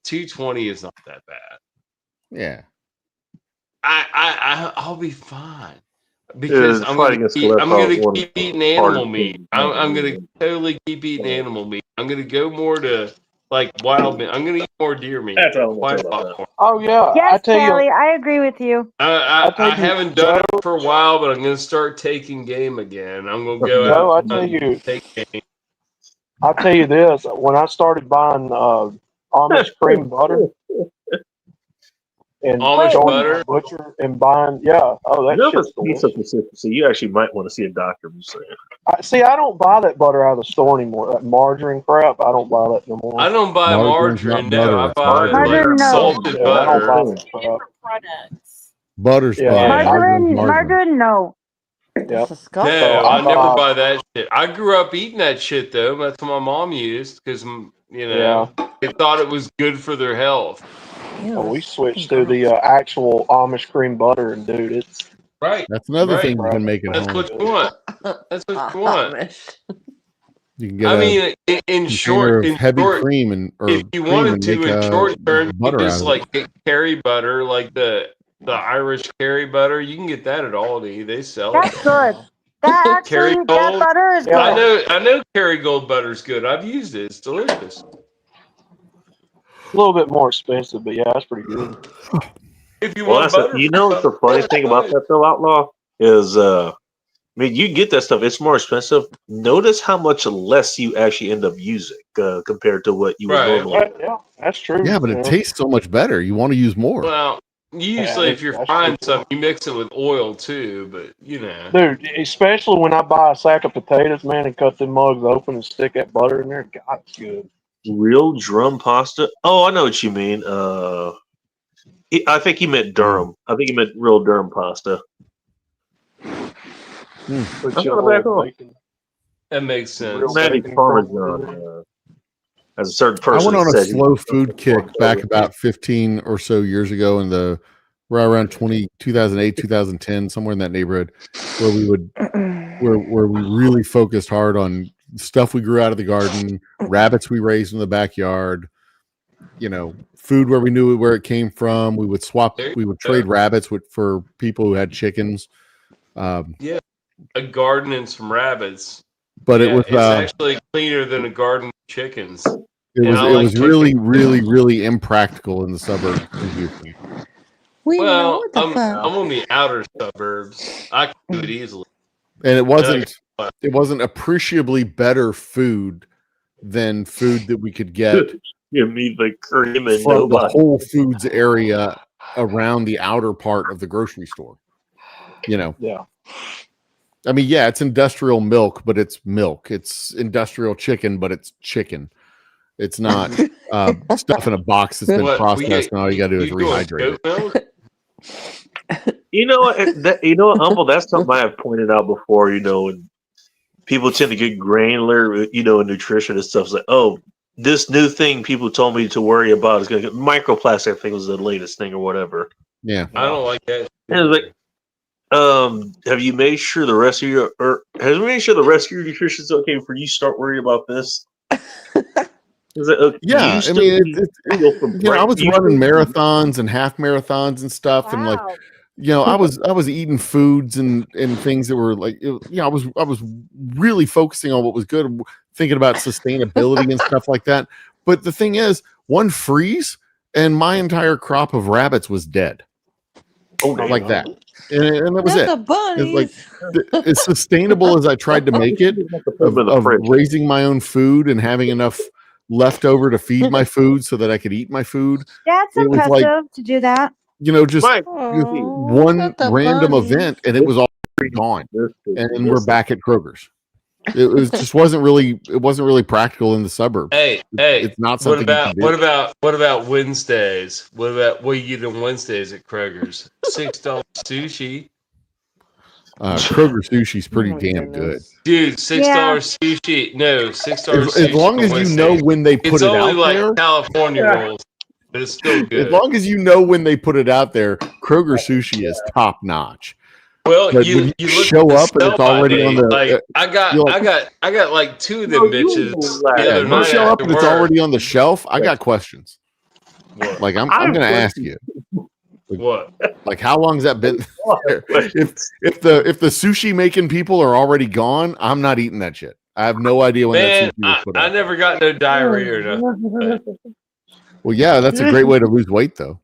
220 is not that bad. Yeah. I'll be fine because the fight against cholesterol is one of keep eating the animal hardest meat. things. I'm gonna totally keep eating animal meat. I'm gonna go more to like wild meat. I'm gonna eat more deer meat. That's all I'm Quite gonna a say lot about more. Oh yeah, I Yes, tell you, Sally, I agree with you. I haven't done it for a while, but I'm gonna start taking game again. I'm gonna go Joe, out I tell and you, take game. I'll tell you this. When I started buying Amish cream butter and Amish going butter? to the butcher and buying, oh, You that know, if shit's it's piece delicious. of consistency, you actually might want to see a doctor. I'm just saying. See, I don't buy that butter out of the store anymore. That margarine crap, I don't buy that no more. I don't buy Margarine's margarine. not No, butter, I it's buy like Margarine, no. salted Yeah, I don't butter. buy Two that crap. different products. Butter's Yeah. butter. Yeah. Margarine's Margarine, no. Yep. That's disgusting. No, So I I never buy- buy that shit. I grew up eating that shit though. That's what my mom used because they thought it was good for their health. Ew, We that's switched fucking to the actual Amish cream butter, and dude, it's Right. That's another Right. thing you can make at That's home. what you want. That's what you want. Amish. You can get I a mean, in container short, of heavy cream or if you cream wanted and to, make in short term, you butter could out just of like it. get curry butter, like the Irish curry butter. You can get that at Aldi. They sell That's it. good. That actually, that Kerrygold. butter is good. Yeah. I know Kerrygold butter's good. I've used it. It's delicious. a little bit more expensive, but yeah, it's pretty good. If you Well, want butter, you know the funny thing about that though, Outlaw, is I mean, you get that stuff. It's more expensive. Notice how much less you actually end up using compared to what you would Right. normally. Yeah, that's true. Yeah, but it tastes so much better. You want to use more. Well, usually Yeah, if you're that's frying true. something, you mix it with oil too. But Dude, especially when I buy a sack of potatoes, man, and cut them mugs open and stick that butter in there. God, it's good. Real drum pasta. Oh, I know what you mean. I think he meant Durham. I think he meant real Durham pasta. Put I'm your gonna back little off. bacon. that makes sense. Real Matty bacon crumble in Parmesan. As a certain I person went on a said, slow food kick back about 15 or so years ago in the around 2008, 2010, somewhere in that neighborhood, where we would where we really focused hard on stuff we grew out of the garden, rabbits we raised in the backyard, food where we knew where it came from. We would trade rabbits for people who had chickens. A garden and some rabbits. But it was it's actually cleaner than a garden with chickens. it and I was like really, chicken. really, really impractical in the suburbs of Houston. We know Well, what the I'm fuck. on the outer suburbs. I can do it easily. And it wasn't appreciably better food than food that we could get you need the cream and from the nobody. Whole Foods area around the outer part of the grocery store. Yeah. I mean, yeah, it's industrial milk, but it's milk. It's industrial chicken, but it's chicken. It's not stuff in a box that's been What, processed, and all you got to do is you doing rehydrate it. goat milk? You know what? Humble. That's something I have pointed out before. And people tend to get granular, in nutrition and stuff. It's like, oh, this new thing people told me to worry about is going to get microplastic. I think was the latest thing or whatever. Yeah. I don't like that. And it's like, have you made sure the rest of your nutrition is okay before you start worrying about this? Is it, okay? Yeah, You I mean, still from I was you- running marathons and half marathons and stuff, and like, I was eating foods and things that were like, I was really focusing on what was good, thinking about sustainability and stuff like that. But the thing is, one freeze and my entire crop of rabbits was dead, like that, and that was Not it. the bunnies. It's like as sustainable as I tried to make it, of raising my own food and having enough left over to feed my food so that I could eat my food. That's It was impressive like- to do that. Just Oh, one not the random bunnies. event, and it was all gone. And we're back at Kroger's. It wasn't really practical in the suburb. Hey, It's not what something. you about can do. what about Wednesdays? What you get on Wednesdays at Kroger's? $6 sushi. Kroger sushi's pretty Oh my damn good. goodness. Dude, $6 sushi. No, $6 sushi. As long as on you know Wednesdays. when they put It's it only out like there. California rolls, but it's still good. As long as you know when they put it out there, Kroger sushi is top notch. Well, But you when you look show at up and it's sell-by already date, on the- like I you're like- got like two of them No, you bitches laugh. the Yeah, other you night show up after and it's work. already on the shelf. I got questions. What? Like I'm I have going to ask questions. you. What? Like, how long's that been there? If the sushi making people are already gone, I'm not eating that shit. I have no idea when Man, that sushi was put I out. never got no diarrhea or nothing. Well, yeah, that's a great way to lose weight, though.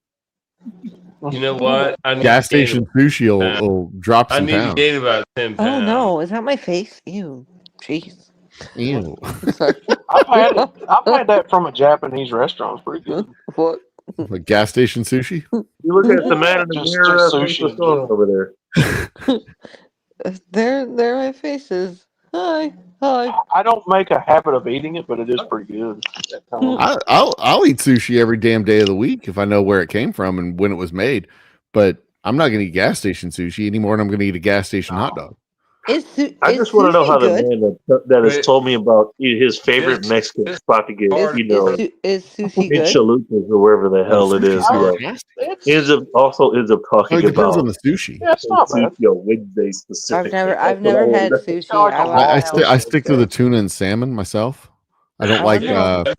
You know what? I need Gas to gain- station sushi will drop I some need to pounds. gain about 10 Oh pounds. no, is that my face? Ew. Jeez. Ew. Sorry. I've had that from a Japanese restaurant. It's pretty good. What? Like gas station sushi? You look at the man in the Just mirror. sushi. What's going on over there? There my face is. Hi. I don't make a habit of eating it, but it is pretty good. I'll eat sushi every damn day of the week if I know where it came from and when it was made. But I'm not going to eat gas station sushi anymore, and I'm going to eat a gas station hot dog. I just want to know how the good? man that has Wait. told me about his favorite This- Mexican this spot to get, part Is sushi in good? Chalupas or wherever the hell it is. Sushi's He ends up talking It depends about on the sushi. Yeah, it's not bad. sushi on Wednesday specific. I've never had sushi. I stick to the tuna and salmon myself. I don't like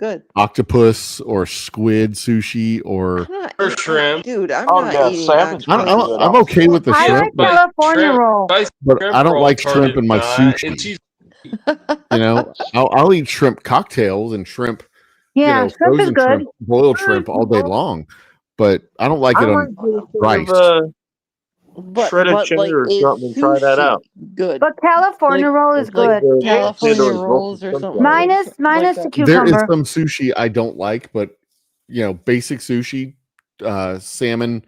good. octopus or squid sushi or. I'm not Or eating- shrimp. Dude, I'm Oh, not yeah, eating salmon's octopus. I'm okay with the I shrimp, like but California shrimp- roll. Spicy but shrimp I don't roll like hard shrimp to in my deny, sushi. and she's- You know, I'll eat shrimp cocktails and shrimp. Yeah, shrimp is frozen good. shrimp, boiled shrimp all day long, but I don't like it on rice. shredded cheddar or is something and try that sushi out. Good. But California Like- roll is like good. California rolls or something. Minus the Like that. There is cucumber. some sushi I don't like, but basic sushi, salmon.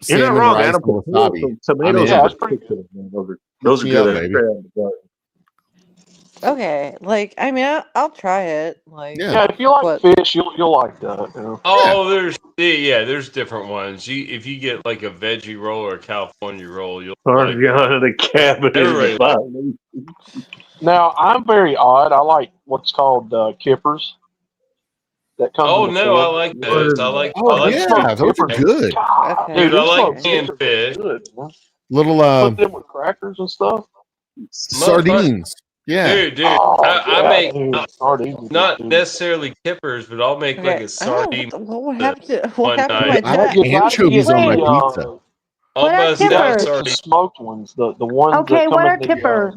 You're not salmon, wrong, rice, Adam. and wasabi. Tomatoes I'm are in. pretty good. Those are Yeah, good. baby. Okay, like I mean, I'll try it. Like, Yeah. Yeah, if you like What? fish, you'll like that. You know? Oh, there's different ones. If you get like a veggie roll or a California roll, you'll like, Parmesan in the cabinet. Everybody Fine. Now I'm very odd. I like what's called kippers. That comes. Oh in the no, I can. like those. I like Oh like yeah, those are good. God, Okay. Dude, I these like folks canned are fish. good, man. Little Put them with crackers and stuff. sardines. Yeah, dude. Oh, I yeah, make dude, sardines are not good. necessarily kippers, but I'll make like okay, a sardine. what happened to one what happened to my night. I like jack? anchovies on my Wait. pizza. I'll What are bust out kippers? The sardine. smoked ones, the ones. Okay, that come what in are the, kippers?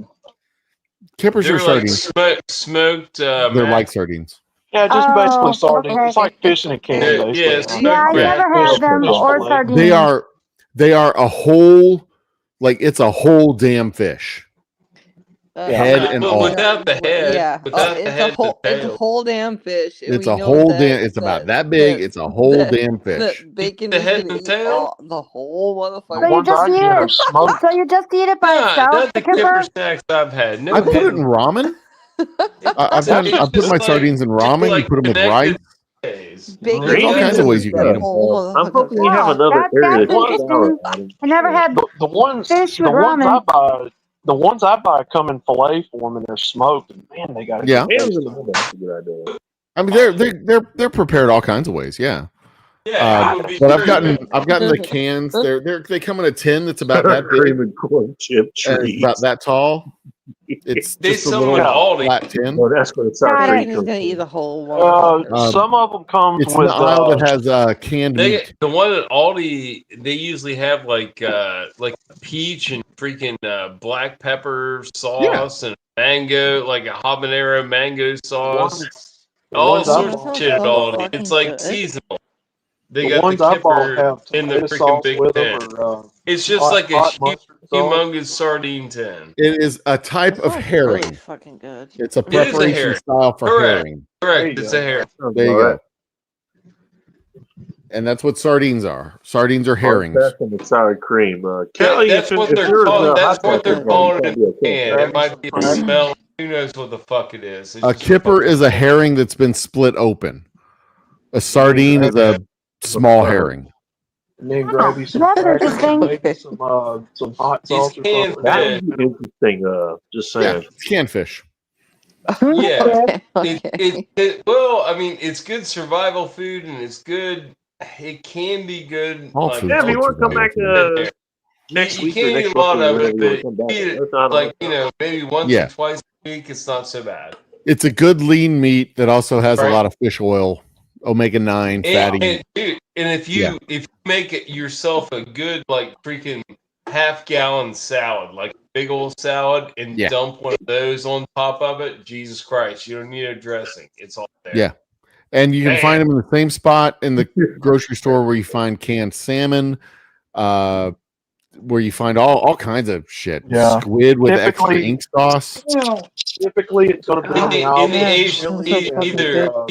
Kippers They're are like sardines. smoked. They're mac- like sardines. Yeah, just Oh, basically sardines. okay. It's like fish in a can, Yeah, basically. yeah, you it's know? Yeah, I Right. never had them Fish or fillet. sardines. They are a whole, like it's a whole damn fish. Head and But all. without the head. Yeah, Without the it's head, a whole the it's a tail. whole damn fish. and It's we a know whole that- damn. It's about that big. It's a whole damn fish. That bacon The is head gonna and eat tail? all- the whole The So motherfucker. you ones just I eat get are it. smoked. So you just eat it by Nah, itself, not the the kipper kipper? snacks I've had. No I put head. it in ramen. I've put my sardines in ramen. You put them with rice. Days. Bacon There's all kinds of ways you can eat them. I'm hoping you have Wow, another that- area. that's interesting. I never had The ones fish with I ramen. buy, the ones I buy come in fillet form and they're smoked. And man, they got Yeah. That's a good idea. I mean, they're prepared all kinds of ways. Yeah. Yeah, it would be But I've true. gotten the cans. They come in a tin that's about that Cream big, and corn chip and trees. about that tall. It's They just a sell little them at Aldi. flat tin. Well, that's what it's our Got free it. He's gonna eat cooking. a whole one. some of them come It's in with the aisle that has canned meat. The one at Aldi, they usually have like peach and freaking black pepper sauce and mango, like a habanero mango sauce. All ones I sorts bought- of shit at That sounds Aldi. fucking It's like good. seasonal. They the got ones the I bought kipper have in the tomato freaking sauce big with tin. them, or It's just hot- like a hot mustard sauce. humongous sardine tin. It is a type That of sounds herring. really fucking good. It's a It is a preparation herring. style for Correct. herring. Correct. you It's go. a hair. There you go. And that's what sardines are. Sardines are herrings. That's in the sour cream. Kelly, That's if what if they're you're calling. a That's hot what they're dog, you calling can't it be a in kid. can. It might be a smell. Who knows what the fuck it is? It's A just kipper fucking- is a herring that's been split open. A sardine is a small herring. And then grab you some That's crackers, interesting. maybe some hot sauce or canned something. That fish. would be interesting. Just Yeah, saying. it's canned fish. Yeah. Okay. Well, I mean, it's good survival food, and it's good. It can be good. All like, food's Yeah, if you good want to come back survival next you week or can't next eat a lot month, of it, whenever you but want to come back, eat it that's not like maybe once Yeah. or twice a week. It's not so bad. It's a good lean meat that also has a Right. lot of fish oil, omega-9, fatty. And dude, and if you make it yourself a good like freaking half-gallon salad, like a big old salad, and Yeah. dump one of those on top of it, Jesus Christ, you don't need a dressing. It's all there. Yeah. And you can Man. find them in the same spot in the grocery store where you find canned salmon, where you find all kinds of shit. Yeah. Squid with extra Typically- ink sauce. Typically, it's going to be In on the, the in olive the Asian, Sounds chili so and fucking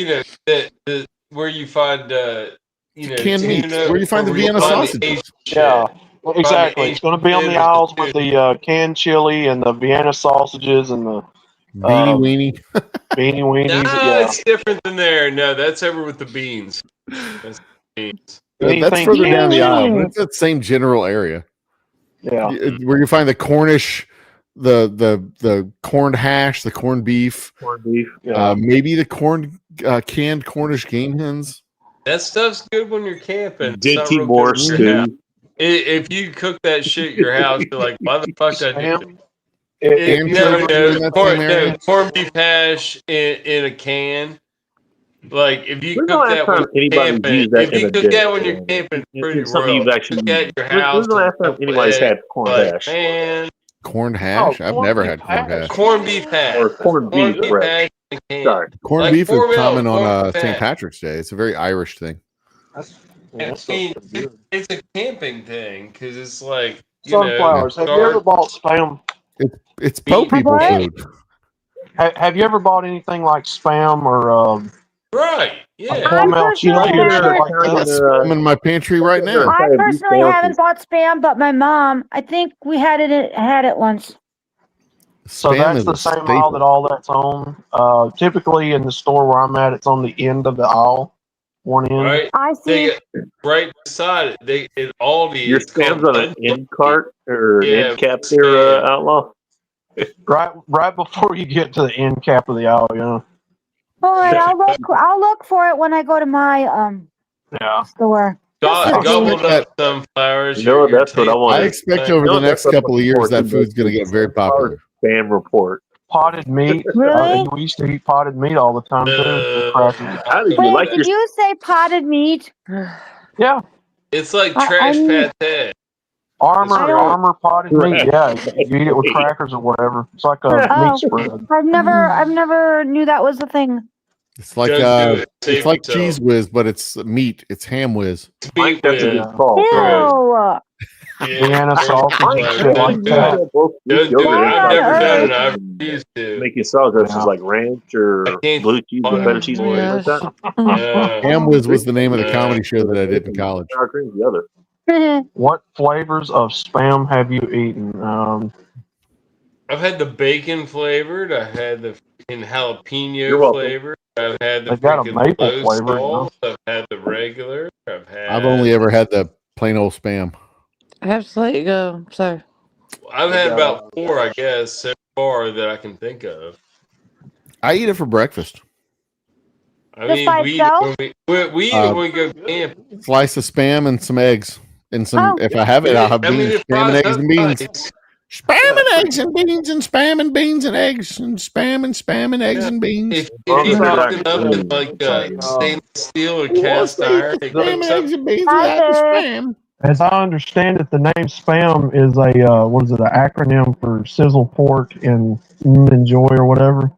either the, the where you find Canned meats, tuna, where you find or the Vienna find the sausages. Asian shit. yeah, exactly. It's going to be on the Asian aisles food. with the canned chili and the Vienna sausages and the Beanie weenie. beanie weenies. No, Yeah, it's different than there. No, that's over with the beans. That's the beans. That's anything further down the Beanie aisle, but weenies. it's that same general area. yeah. Where you find the Cornish, the corned hash, the corned beef, corned beef. maybe the canned Cornish game hens. That stuff's good when you're camping. It's not Dinty real Moore good when you're out. stew. If you cook that shit at your house, you're like, why the fuck did I do that? Spam. If Ham you chili ever- in that same area? corned beef hash in a can. Like if you When's the cook last that time when anybody's you're camping, used that if in you a cook dish? that when you're camping, it's pretty It's something rough. you've actually Cook that at your house. When's the last time anybody's had corned like, hash? man, Corned hash? I've corned never beef had corned hash. hash. corned beef hash. Or corned beef, hash right. in a can. Sorry. Corned Like beef is 4 mil common on corned St. hash. Patrick's Day. It's a very Irish thing. That's, I that stuff's mean, pretty good. it's a camping thing because it's like Sunflowers. Have you ever bought Spam? It's po Beef. people What? food. Have you ever bought anything like Spam or right? Yeah. I Hormel personally chili or shit haven't. like that? I'm in my pantry right now. I personally haven't bought Spam, but my mom, I think we had it once. So Spam that's is the a same aisle staple. that all that's on. Typically in the store where I'm at, it's on the end of the aisle, one end. Right. I see. They right beside it. They in Aldi. Your it's called Spam's on an end cart or an Yeah, end cap there, Outlaw? Right before you get to the end cap of the aisle, yeah. All right, I'll look for it when I go to my Yeah. store. Gobbled up sunflowers. You know, that's what I want. I expect over the next couple of years that food's going to get very popular. Spam report. Potted meat. Really? We used to eat potted meat all the time too. with crackers. How did you Wait, like did your you say potted meat? Yeah. It's like I trash need- pate. Armor potted meat. Yeah. You eat it with crackers or whatever. It's like a Oh. meat spread. I've never knew that was a thing. It's like Don't do it. Save it's like yourself. cheese whiz, but it's meat. It's ham whiz. Mike? That's a Yeah. good call. Ew. Vienna sausage and shit like that. Don't do it. Why I've on never done it. earth? I've refused to. Making sauce Yeah. like ranch or I can't blue cheese or find feta it. cheese or anything like that. Yeah. Ham whiz was the name of the comedy show that I did in college. Sour cream's the other. What flavors of Spam have you eaten? I've had the bacon flavored. I've had the freaking You're jalapeno welcome. flavored. I've had the They got a freaking maple low flavor, you know. salt. I've had the regular. I've only ever had the plain old spam. I have to let you go, sir. I've had about 4, I guess, so far that I can think of. I eat it for breakfast. I Just mean, by we eat it itself? we eat it when we go camping. Slice of spam and some eggs. And some, Oh. if I have it, I'll have I mean, beans. it's Spam and fried eggs and beans. nice. Spam and eggs and beans and spam and beans and eggs and spam and eggs Yeah. and beans. If you It's cook not- it up in like stainless steel or cast iron, it Spam and cooks eggs up. and beans Hi without the there. spam. As I understand it, the name spam is a what is it? An acronym for sizzle pork and enjoy or whatever.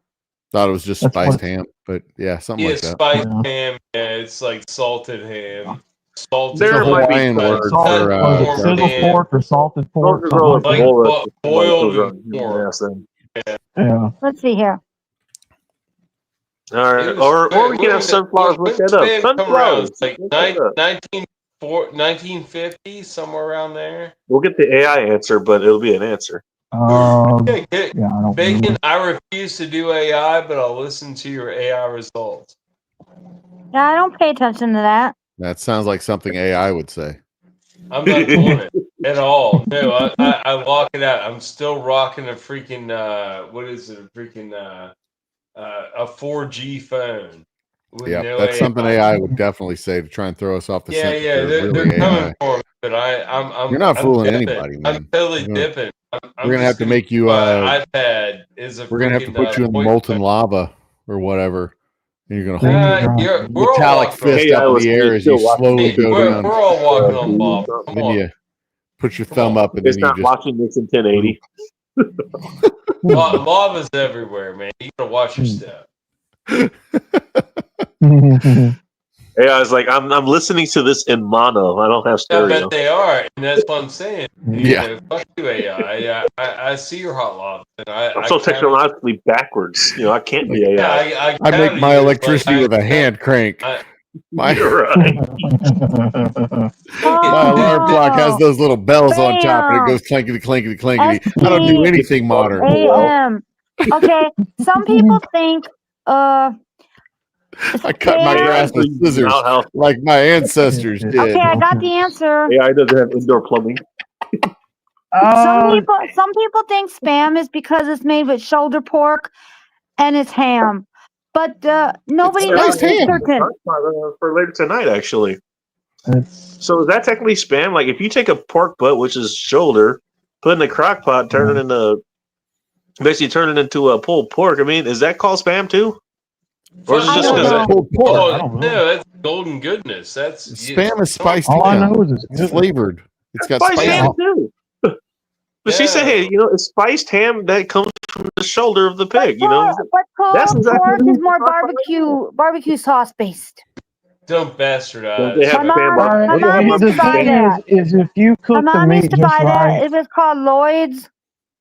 Thought it was just That's spiced what- ham, but yeah, something Yeah, like that. spiced Yeah. ham. Yeah, it's like salted ham. Salted There It's a might be Hawaiian some- word Salt, for was it warm sizzle ham. pork or salted pork? Don't something go like with Like that. walrus. boiled Those and are- warm. yes, then. Yeah. Let's see here. All right, It was- or we can have when- sunflowers. when Look that up. spam come around, Sunflowers. it's like Look that up. 1950, somewhere around there. We'll get the AI answer, but it'll be an answer. Yeah, get- Yeah, I don't Bacon, remember. I refuse to do AI, but I'll listen to your AI results. Yeah, I don't pay attention to that. That sounds like something AI would say. I'm not doing it at all. No, I lock it out. I'm still rocking a freaking what is it? A freaking a 4G phone. with Yeah, no that's something AI. AI would definitely say to try and throw us off the Yeah, scent. yeah, They're they're really coming AI. for me, but I'm You're not I'm fooling dipping. anybody, man. I'm totally We're gonna- dipping. I'm we're gonna have just to make you, my iPad is a We're gonna have to freaking, put you in the voice molten phone. lava or whatever, and you're gonna hold We're all metallic walking on fist AI up in was the air as still you watching slowly it. go we're, down. we're all walking on lava. Come Then on. you put your thumb up, and It's then you not just watching this in 1080. Lava's everywhere, man. You gotta watch your step. AI is like, I'm listening to this in mono. I don't have I stereo. bet they are, and that's what I'm saying. Yeah. You know, fuck you, AI. I see your hot lava, and I'm so technologically backwards. You know, I can't be Yeah, AI. I make counted my you, electricity like, with a hand crank. My You're right. my alarm clock has those little bells on top, and it Bam. goes clankety clankety clankety. I don't do anything modern. AM. Okay, some people think I cut my spam- grass with scissors Outhouse. like my ancestors did. Okay, I got the answer. AI doesn't have indoor plumbing. Some people think spam is because it's made with shoulder pork and it's ham, but nobody It's knows spiced for ham. certain. For later tonight, actually. So is that technically spam? Like, if you take a pork butt, which is shoulder, put it in a crock pot, turn it into a pulled pork. I mean, is that called spam too? Or is it I just don't because know. Pulled pork. Oh, I don't know. no, that's golden goodness. That's Spam is spiced All I ham. know is it's It's good. flavored. It's got spiced spice. ham too? But she said, "Hey, you know, it's spiced ham that comes from the shoulder of the pig." You know, But That's pulled exactly pork what is more I'm talking barbecue sauce based. Don't bastardize. Don't they have My spam mom- barbecue? my mom used The to buy thing that. is if you My cook the mom used meat to just buy that. right, It was called Lloyd's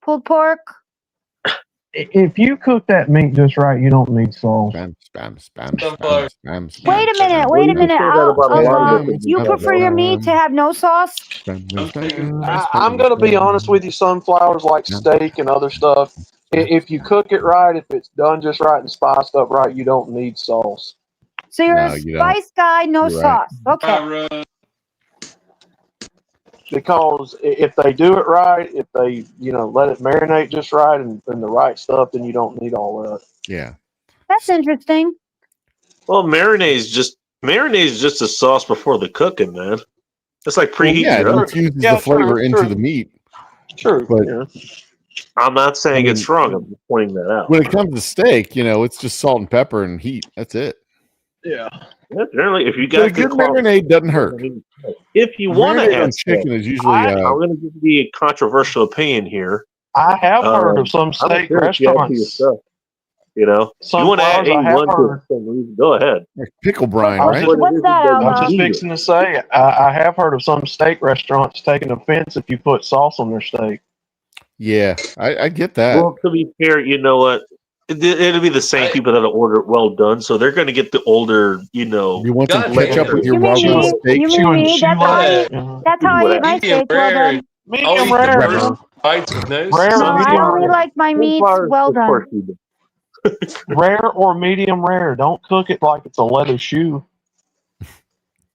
pulled pork. if you cook that meat just right, you don't need sauce. Spam. Wait a minute. Well, you can say that about a lot of different You meat, prefer your meat to have no sauce? I'm gonna be honest with you. Sunflowers like steak and other stuff. If you cook it right, if it's done just right and spiced up right, you don't need sauce. So you're No, a you don't. spice guy, no You're right. sauce. Okay. Because if they do it right, if they let it marinate just right and the right stuff, then you don't need all that. Yeah. That's interesting. Well, marinade is just a sauce before the cooking, man. It's like preheating Yeah, it your oven. infuses Yeah, the flavor true, into true. the meat. True. But I'm not saying I mean, it's wrong. I'm just pointing that out. when it comes to steak, it's just salt and pepper and heat. That's it. Yeah. Yeah, generally, if you But a got good marinade doesn't hurt. if you want to Marinade on add chicken is usually I'm going to give you a controversial opinion here. I have heard of some I don't steak care if you add to your restaurants. stuff. You know, you want to add Sunflowers, I have A1 to heard. some reason, go ahead. like pickle brine, I was right? just- What's that, I was Outlaw? just fixing to say, I have heard of some steak restaurants taking offense if you put sauce on their steak. Yeah, I get that. Well, to be fair, you know what? It'll be the same people that'll order it well done, so they're going to get the older, You want some God, ketchup with your You mean wild me? steak? You mean me? That's how I eat my Medium steak. Well rare. done. Medium I'll eat the rare. first- Bites with no Rare No, or I medium only rare? like my meats Sunflowers, well of course done. you do. Rare or medium rare? Don't cook it like it's a leather shoe.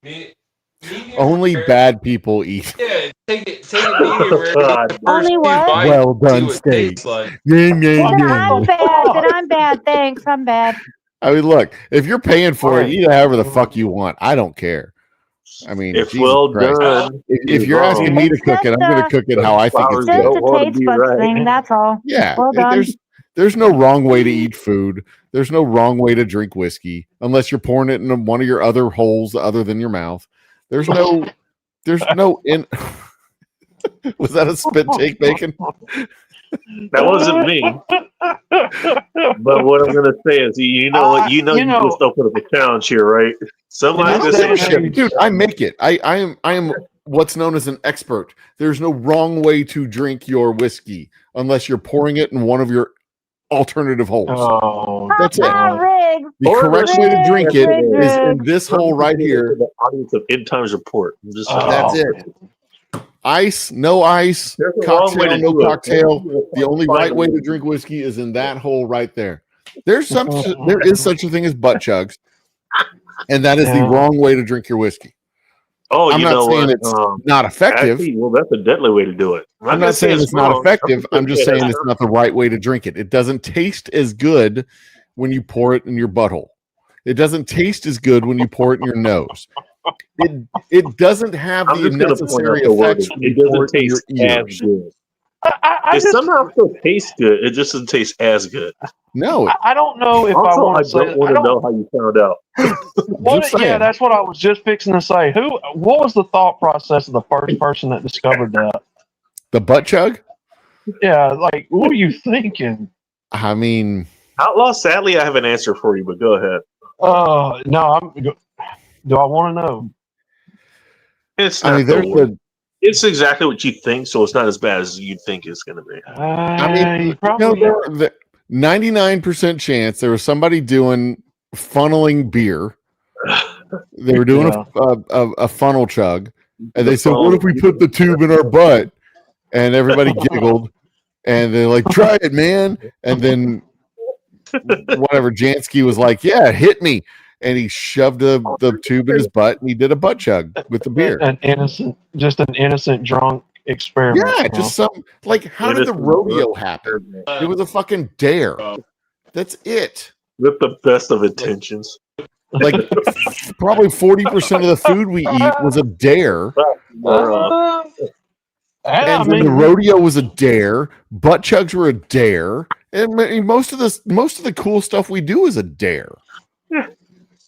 Me- medium Only rare. bad people eat. Yeah, take it medium rare. God. First Only few what? bites, Well see done what it steak. tastes like. Yeah, yeah, Then yeah. I'm bad. Then I'm bad. Thanks. I'm bad. I mean, look, if you're paying for it, Right. eat it however the fuck you want. I don't care. I mean, If Jesus well Christ. done, If is you're asking wrong. me to It's cook it, just I'm going to cook it how I think it's Flowers It's good. just don't a want to taste be bud right. thing. That's all. Yeah, Well done. there's no wrong way to eat food. There's no wrong way to drink whiskey unless you're pouring it in one of your other holes other than your mouth. There's no in. Was that a spit take, Bacon? That wasn't me. But what I'm gonna say is, you just opened up a challenge here, right? Somebody's In gonna this say, day and "Shit, age- Dude, I make it. I am what's known as an expert. There's no wrong way to drink your whiskey unless you're pouring it in one of your alternative holes. Oh, That's it. Riggs. The Or correct there's- way to drink it Riggs. is in this hole right here. The audience of End Times Report. I'm just saying. That's it. Ice, no ice, There's a wrong way cocktail, to no do it. cocktail. The only right Find way a to drink whiskey is in that hole right there. There is such a thing as butt chugs, and that is the Yeah. wrong way to drink your whiskey. Oh, I'm you not know saying what? it's not effective. Actually, well, that's a deadly way to do it. I'm not saying it's not effective. I'm just saying it's not the right way to drink it. It doesn't taste as good when you pour it in your butthole. It doesn't taste as good when you pour it in your nose. It doesn't have I'm the just gonna point out necessary the word. effects when It you pour doesn't it in your taste as ears. good. I It just, somehow still tastes good. It just doesn't taste as good. No, I don't know if I Also, want I to say. don't want to know how you found out. What, Just yeah, saying. that's what I was just fixing to say. What was the thought process of the first person that discovered that? the butt chug. Yeah, like what are you thinking? I mean, Outlaw, sadly, I have an answer for you, but go ahead. No, do I want to know? It's I not mean, the there's word. the. It's exactly what you think, so it's not as bad as you think it's going to be. I mean, You probably. the 99% chance there was somebody doing funneling beer. They were doing a funnel chug, and they said, "What if we put the tube in our butt?" And everybody giggled, and they're like, "Try it, man!" And then whatever Jansky was like, "Yeah, hit me," and he shoved the tube in his butt, and he did a butt chug with the beer. an innocent drunk experiment. Yeah, huh? just some like, how did the rodeo happen? It was a fucking dare. That's it. With the best of intentions. Like probably 40% of the food we eat was a dare. And then the rodeo was a dare. Butt chugs were a dare. And most of the cool stuff we do is a dare. You're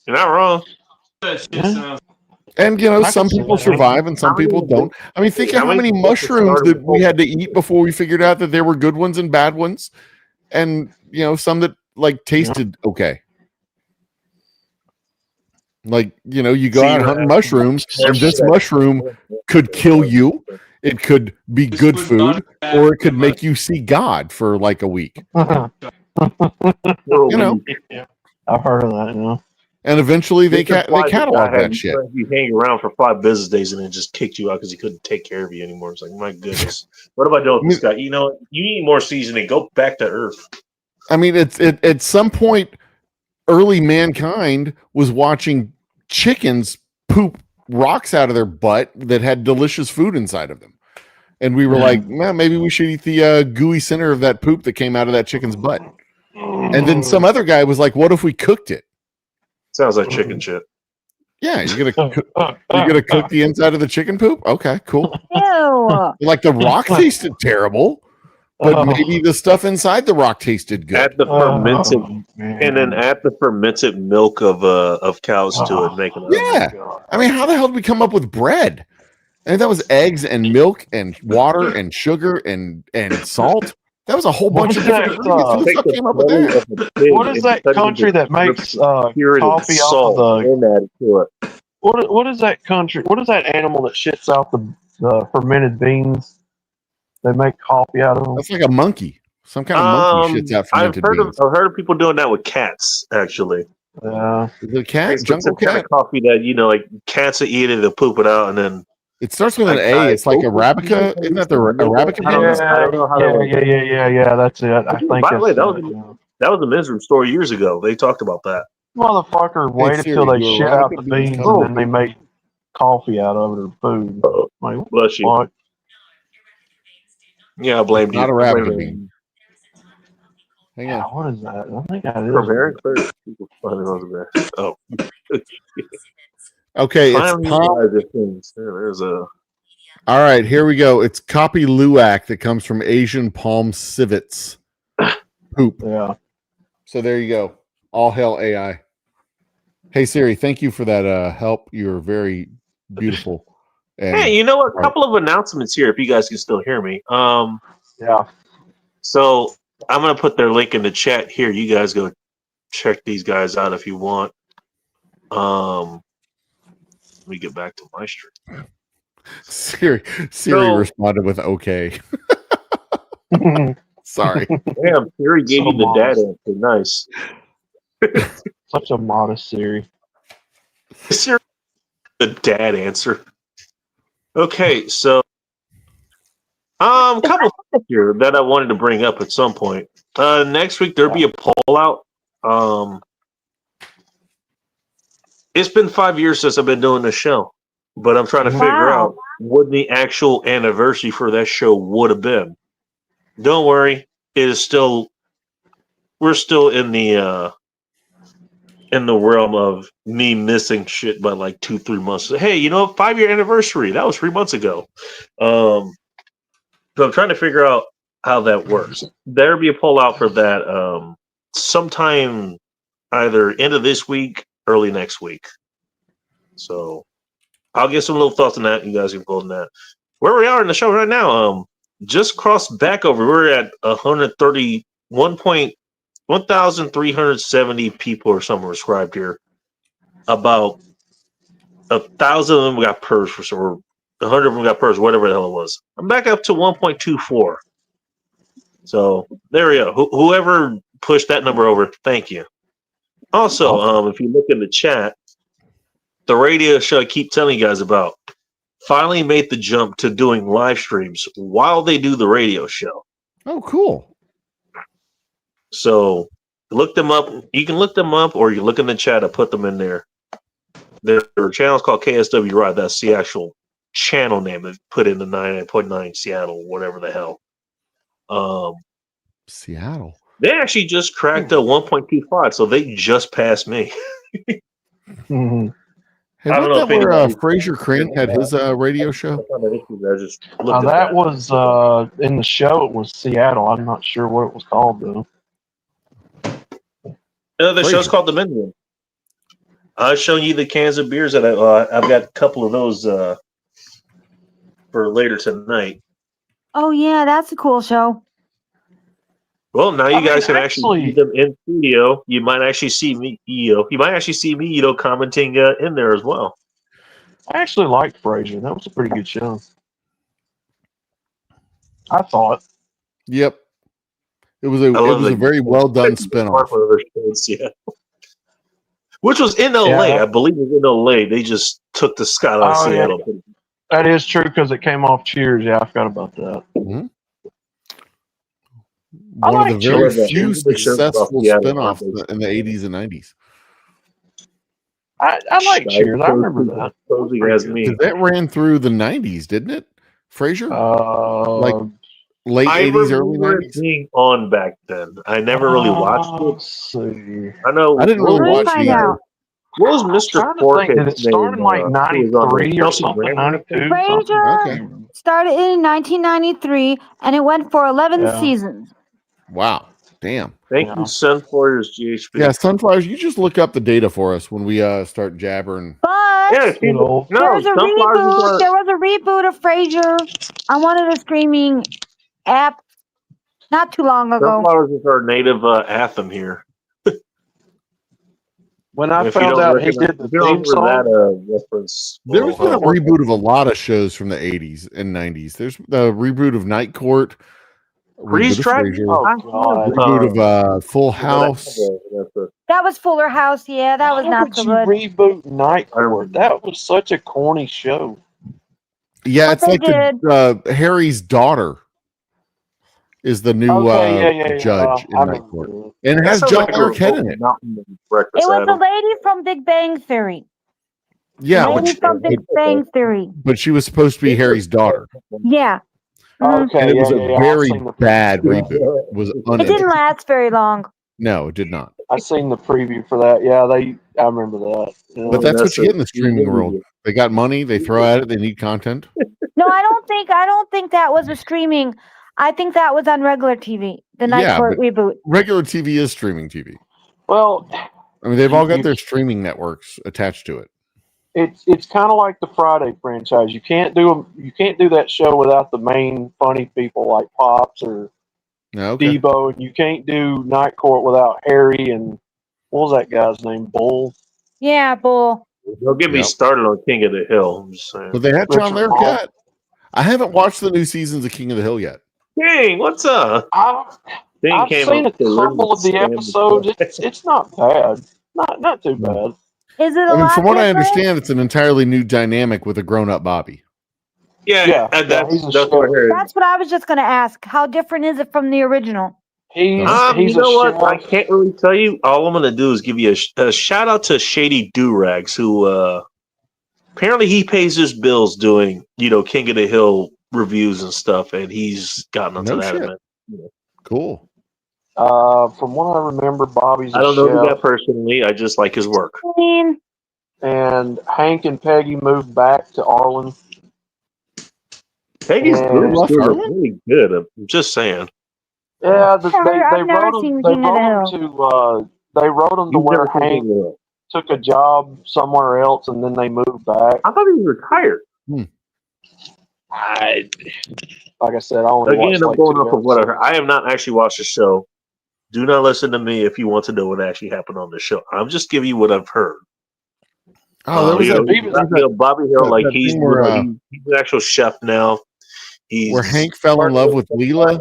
not wrong. That shit sounds And you know, I some can see people that. survive and some people don't. I mean, think of how many mushrooms that we had to eat before we figured out that there were good ones and bad ones, and you know, some that like tasted okay. Like, you know, you go out hunting mushrooms, and this mushroom could kill you. It could be good food, or it could make you see God for like a week. You know, I've heard of that. You know, and eventually they catalog that shit. You hang around for 5 business days and then just kicked you out because he couldn't take care of you anymore. It's like, my goodness, what am I doing with this guy? You know, you need more seasoning. Go back to Earth. I mean, it's at some point, early mankind was watching chickens poop rocks out of their butt that had delicious food inside of them, and we were like, man, maybe we should eat the gooey center of that poop that came out of that chicken's butt. And then some other guy was like, what if we cooked it? Sounds like chicken shit. Yeah, you're gonna cook the inside of the chicken poop? Okay, cool. Ew. Like the rock tasted terrible, but maybe the stuff inside the rock tasted good. Add the fermented, and then add the fermented milk of cows to it, making it. Yeah, I mean, how the hell did we come up with bread? And that was eggs and milk and water and sugar and salt. That was a whole bunch of different ingredients. Who the fuck came up with that? What is that country that makes coffee off of the? What is that country? What is that animal that shits out the fermented beans? They make coffee out of them. That's like a monkey. Some kind of monkey shits out fermented beans. I've heard of people doing that with cats, actually. The cat, It's jungle some kind cat. of coffee that, you know, like cats will eat it, they'll poop it out, and then It starts with an A. It's like Arabica. Isn't that the Arabica? I don't know how that went. Yeah. That's it. I think. By the way, that's that was a Misery story years ago. They talked about that. Motherfucker waited till Siri, they do shit out Arabica the beans beans come- and then they made coffee out of it or food. Like, Bless you. what? Yeah, I blamed you. Not I Arabica blamed bean. Hang Yeah, on. what is that? I think that is. From Eric first. Oh, Okay, it's finally Palm. realized it things. There's a. All right, here we go. It's Copy Luwak that comes from Asian palm civets. Poop. Yeah. So there you go. All hell AI. Hey Siri, thank you for that help. You're very beautiful. And Hey, you know what? A couple of announcements here, if you guys can still hear me. Yeah. So I'm gonna put their link in the chat here. You guys go check these guys out if you want. Let me get back to my stream. Siri So- responded with okay. Sorry. Damn, Siri gave So you the modest. data answer. Nice. Such a modest Siri. Siri, the dad answer. Okay, so couple things here that I wanted to bring up at some point. Next week there'll be a poll out. It's been 5 years since I've been doing this show, but I'm trying to figure Wow. out what the actual anniversary for that show would have been. Don't worry, it is still. We're still in the realm of me missing shit by like 2-3 months. Hey, you know, 5-year anniversary. That was 3 months ago. So I'm trying to figure out how that works. There'll be a poll out for that sometime either end of this week, early next week. So I'll get some little thoughts on that. You guys can vote on that. Where we are in the show right now, just crossed back over. We're at 1,370 people or something subscribed here. About 1,000 of them got purged for some, or 100 of them got purged, whatever the hell it was. I'm back up to 1.24. So there we go. Whoever pushed that number over, thank you. Also, if you look in the chat, the radio show I keep telling you guys about finally made the jump to doing live streams while they do the radio show. Oh, cool. So look them up. You can look them up, or you look in the chat. I put them in there. Their channel is called KSW Ride. That's the actual channel name. They put in the 99.9 Seattle, whatever the hell. Seattle. They actually just cracked a 1.25, so they just passed me. Mhm. Hey, I don't wasn't know that if where anybody- Fraser Crane had his radio show? I just looked at That was in the show. It was Seattle. I'm not sure what it was called though. The Fraser. show's called Dominion. I've shown you the cans of beers that I've got a couple of those for later tonight. Oh yeah, that's a cool show. Well, now you I mean, guys can actually see them in studio. You might actually see me, you might actually see me, commenting in there as well. I actually liked Frasier. That was a pretty good show. I thought. Yep. It was a very well done spinoff. Which was in LA. Yeah. I believe it was in LA. They just took the Scott out of Oh, yeah. Seattle. That is true because it came off Cheers. Yeah, I forgot about that. I One of like the very Cheers. few The show's successful about Seattle, spinoffs aren't in the 80s and 90s. I like Cheers. I remember that. Posing as me. Because that ran through the 90s, didn't it? Frasier? Like late I 80s, early remember it 90s? being on back then. I never really watched it. Let's see. I know. I didn't really Let me watch find it. out. What was Mr. Trying to think, did it Porkhead's start in name, like who was on there? 93 or Kelsey something? Grammer? 92? Frasier Okay. started in 1993 and it went for 11 Yeah. seasons. Wow. Damn. Thank Yeah. you, Sunflower's GHP. Yeah, Sunflowers, you just look up the data for us when we start jabbering. But Yeah, Good old. no, there's a Sunflowers is reboot. our- There was a reboot of Frasier on one of the streaming apps not too long ago. Sunflowers is our native anthem here. When I If you found don't out he recognize- did the if you don't theme song, remember that reference. There's been a well, reboot of a lot of shows from the 80s and 90s. There's the reboot of Night Court, Freeze reboot of Drive? Frasier, oh god, reboot of Full House. That was Fuller House. Yeah, that was why not would so you good. reboot Night Court? That was such a corny show. Yeah, But it's they like Harry's daughter is the new judge in I Night remember Court, that. and it That has sounds John like a Arquette in it. Mountain It breakfast, was the Adam. lady from Big Bang Theory. Yeah, Lady from Big Bang Theory. but she was supposed to be Harry's daughter, Yeah. Mhm. Okay, and it was a I've very seen the bad preview. reboot. It was It didn't uninteresting. last very long. No, it did not. I seen the preview for that. Yeah, I remember that. Yeah. But that's what That's you get a in the streaming world. movie. They got money, they throw at it, they need content. No, I don't think that was a streaming. I think that was on regular TV. The Night Yeah, Court but reboot. regular TV is streaming TV. Well, I mean, they've all got You- their streaming networks attached to it. it's kind of like the Friday franchise. You can't do that show without the main funny people like Pops or Okay. Debo, and you can't do Night Court without Harry and what was that guy's name? Bull. Yeah, Bull. Don't get me Yep. started on King of the Hill. I'm just saying. But they have John Richard Larroquette. I haven't watched the new seasons of King of the Hill yet. King, what's up? I've Thing came seen a up to couple of the Stand- episodes. It's not bad. Not too bad. Is it a I mean, lot from what I different? understand, it's an entirely new dynamic with a grown-up Bobby. Yeah, Yeah, that's he's a what I heard. That's what I was just going to ask. How different is it from the original? He's You know a what? I sheriff. can't really tell you. All I'm going to do is give you a shout out to Shady Durags, who apparently he pays his bills doing, King of the Hill reviews and stuff, and he's gotten onto No that. shit. Man. Cool. From what I remember, Bobby's a I don't know who chef, that personally. I just like his work. I mean, and Hank and Peggy moved back to Arlen. Peggy's Yeah. boobs Left do look Harlan? really good. I'm just saying. Yeah, I've never seen King of the Hill. They wrote him to You've where never seen Hank King of the Hill. took a job somewhere else, and then they moved back. I thought he was retired. Like I said, I only Again, watched I'm like going 2 off of what I heard. episodes. I have not actually watched the show. Do not listen to me if you want to know what actually happened on the show. I'm just giving you what I've heard. Oh, there was Bobby Hill, like that he's thing where, he's an actual chef now. He's where Hank fell in love with Leela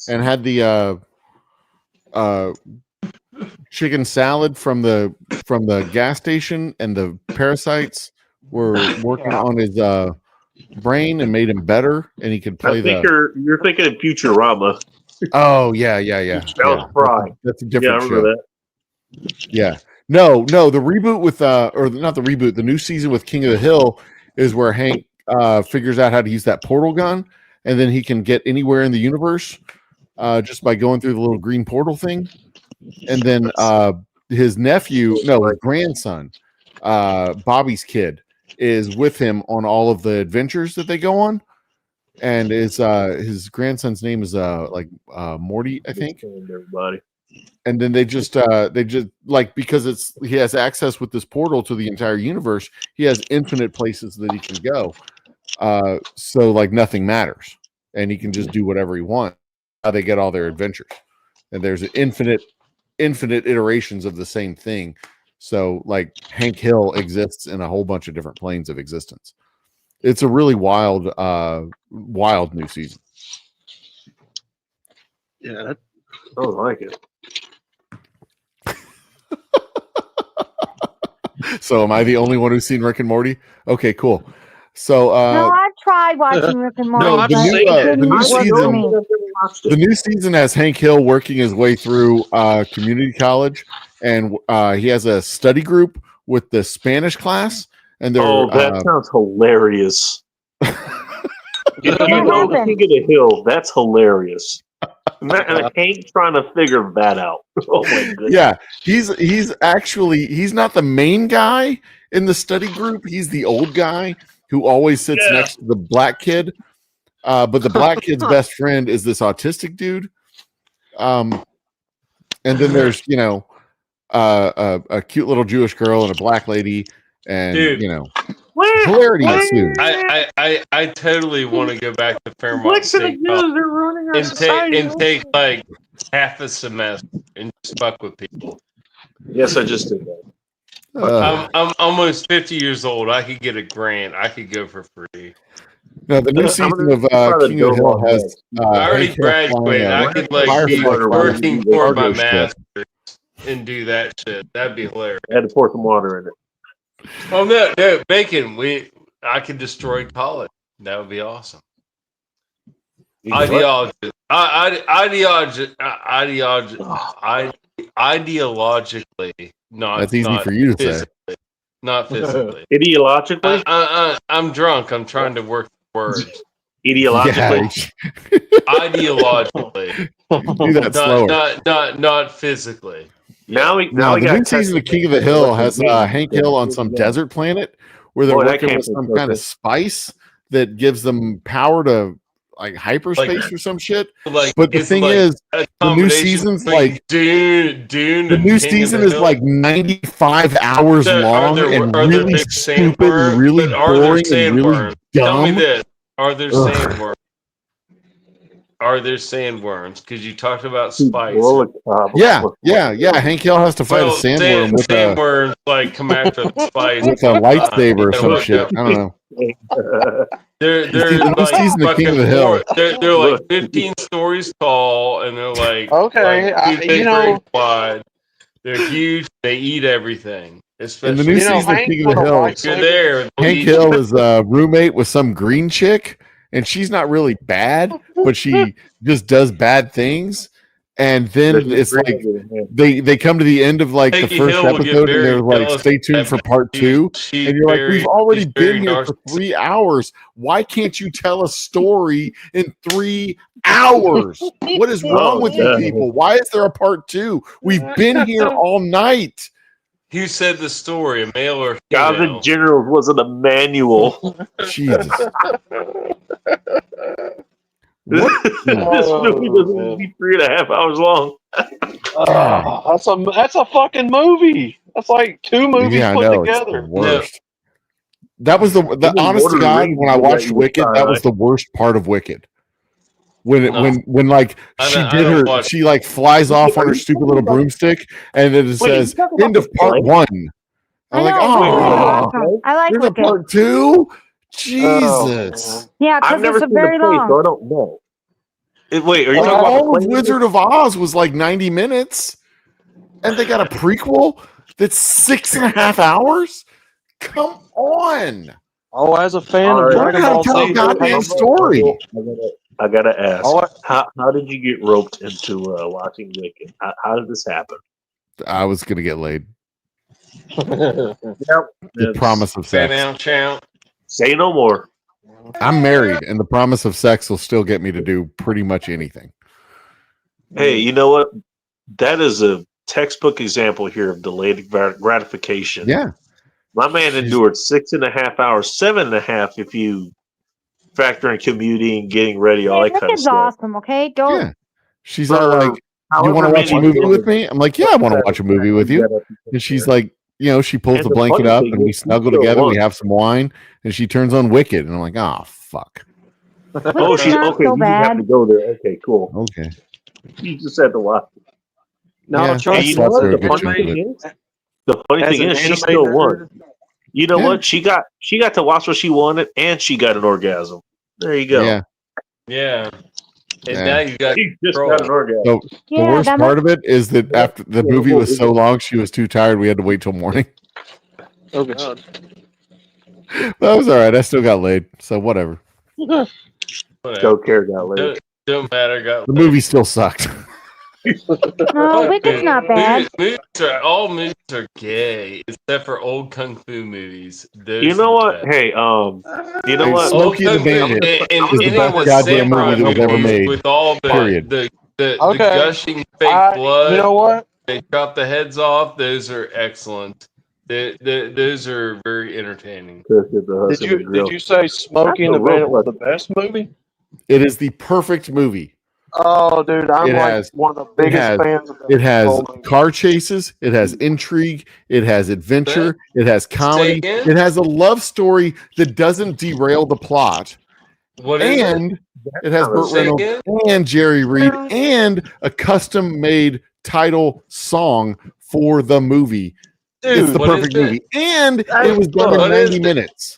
and had the chicken salad from the gas station, and the parasites were working on his brain and made him better, and he could play I think you're thinking of Futurama. Oh yeah. Charles Fry. That's a different I show. remember that. Yeah. No, the reboot with or not the reboot, the new season with King of the Hill is where Hank figures out how to use that portal gun, and then he can get anywhere in the universe just by going through the little green portal thing. And then his grandson, Bobby's kid, is with him on all of the adventures that they go on. And his grandson's name is Morty, I think. Everybody. And then they just like, because he has access with this portal to the entire universe, he has infinite places that he can go. So like nothing matters, and he can just do whatever he wants. How they get all their adventures, and there's infinite iterations of the same thing. So like Hank Hill exists in a whole bunch of different planes of existence. It's a really wild new season. Yeah, I don't like it. So am I the only one who's seen Rick and Morty? Okay, cool. So no, I've tried watching Rick and Morty. no, but the new, it didn't work for season, me. the new season has Hank Hill working his way through community college, and he has a study group with the Spanish class. And they're that sounds hilarious. If you know happened? King of the Hill, that's hilarious. And Hank trying to figure that out. Oh my goodness. yeah, he's not the main guy in the study group. He's the old guy who always sits next to the black kid. But the black kid's best friend is this autistic dude. And then there's a cute little Jewish girl and a black lady, and Dude. hilarity ensues. I totally want to go back to Fairmont State College and take like half a semester and just fuck with people. Yes, I just did that. I'm almost 50 years old. I could get a grant. I could go for free. No, the new season of King of the Hill has. I already Hank Hill graduated. flying, I could like be Firefly working flying for my cargo ship. master's and do that shit. That'd be hilarious. I had to pour some water in it. Oh no, Bacon. I could destroy college. That would be awesome. You know what? Ideologically, not That's easy not for you to say. physically, not physically. Ideologically? I'm drunk. I'm trying to work the words. Ideologically? Ideologically, Do that slower. not physically. Now we No, the got new season of King of the Hill has Hank Hill on some desert planet where they're Boy, that working can't with be some so kind of good. spice that gives them power to like hyperspace or some shit. Like, But the it's thing like is, a the new combination season's between like Dune the and new King season of the is Hill. like 95 hours long and are there really big stupid sandworms? and really But are there boring and really sandworms? Tell me dumb. this: are there Ugh. sandworms? Are there sandworms? Because you talked about spice. Yeah. Hank Hill has to fight a sandworm with a sandworms like come after the spice with a lightsaber or some shit. I don't know. They're the new like season of King of the fucking Hill. they're like 15 stories tall, and they're like Okay, like 2 feet know, wide. They're huge. They eat everything. Especially In the new season of Hank King of the with a Hill, if you're there. they'll Hank eat Hill is a roommate with some green chick, and she's not really bad, but she just does bad things. And then it's like they come to the end of like the Peggy first Hill will get episode, and very they're like, jealous "Stay of tuned that for because part 2." she's And you're like, very- "We've already she's very been here for narcissistic. 3 hours. Why can't you tell a story in 3 hours? What is wrong with you God. people? Why is there a part 2? We've been here all night." Who said the story? A male or God female? in general wasn't a manual. Jesus. This movie doesn't need to be 3.5 hours long. that's a fucking movie. That's like 2 movies Yeah, I put know. It's together. the worst. That was the honest to God, when I watched Wicked, that was the worst part of Wicked. When like she did her, she like flies off on her stupid little broomstick, and then it says end of part 1. I'm like, oh, I like there's a Wicked. part 2. Jesus. Yeah, I've because never it's seen very the play, so I long. don't know. Wait, are you talking about All the of play? Wizard of Oz was like 90 minutes, and they got a prequel that's 6.5 hours. Come on. Oh, as a fan All of right. Dragon Ball Tell a Z, goddamn story. I gotta ask. Oh, How did you get roped into watching Wicked? How did this happen? I was gonna get laid. Yep. The promise of sex. Say no more. I'm married, and the promise of sex will still get me to do pretty much anything. Hey, you know what? That is a textbook example here of delayed gratification. Yeah. My man endured 6.5 hours, 7.5 if you factor in commuting, getting ready, all that kind of Wicked's stuff. awesome, okay? Don't. Yeah. She's all like, "You want to watch a movie with me?" I'm like, "Yeah, I want to watch a movie with you." And she's like, she pulls And the the blanket funny up thing and we is, snuggle she still together. We won. have some wine, and she turns on Wicked, and I'm like, "Oh fuck." Oh, she's not okay. so You just have bad. to go there. Okay, cool. Okay. You just had to watch. No, Yeah, trust And you me, know what? a The good funny chunk of thing it. is, the funny as thing an is, she anime still nerd, won. You know Yeah. what? She got to watch what she wanted, and she got an orgasm. There you go. Yeah. Yeah. And Yeah. now you got She just control. got an orgasm. So the Yeah, worst that part of it is that after the movie was so long, she was too tired. We had to wait till morning. Oh god. That was all right. I still got laid, so whatever. Whatever. Don't care got laid. Don't matter. Got The movie still sucked. No, Wicked's not bad. All movies are gay except for old kung fu movies. Those You know are what? the best. Hey, you know Hey, what? Smokey and the Bandit and is the anything best with goddamn samurai movie that was ever movies made. with all Period. the Okay. gushing fake blood. You know what? They chop the heads off. Those are excellent. Those are very entertaining. Did you say Smokey and the Bandit was the best movie? It is the perfect movie. Oh, dude, I'm It like has- one of the biggest fans of that. It has whole movie. car chases. It has intrigue. It has adventure. It has comedy. again? It has a love story that doesn't derail the plot. What is And it has Burt Say Reynolds again? and Jerry Reed and a custom-made title song for the movie. Dude, It's the what is perfect it? movie. And it was done in What is 90 it? minutes.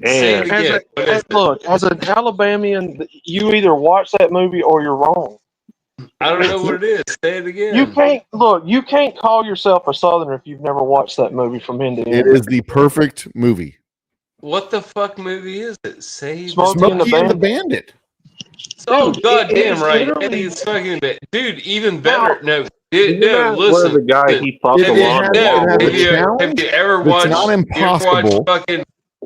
Say it And again. What is it? Look, as an Alabamian, you either watch that movie or you're wrong. I don't know what it is. Say it again. You can't call yourself a Southerner if you've never watched that movie from end to end. It is the perfect movie. What the fuck movie is it? Save Smokey and the Smokey and the Bandit. Bandit. Oh Dude, god it damn is right. literally- It's fucking bad. Dude, even better. No, Isn't no, that where listen. the guy he fought It- the it law? has- No, it has a have you challenge ever that's watched? not You ever impossible. watched fucking?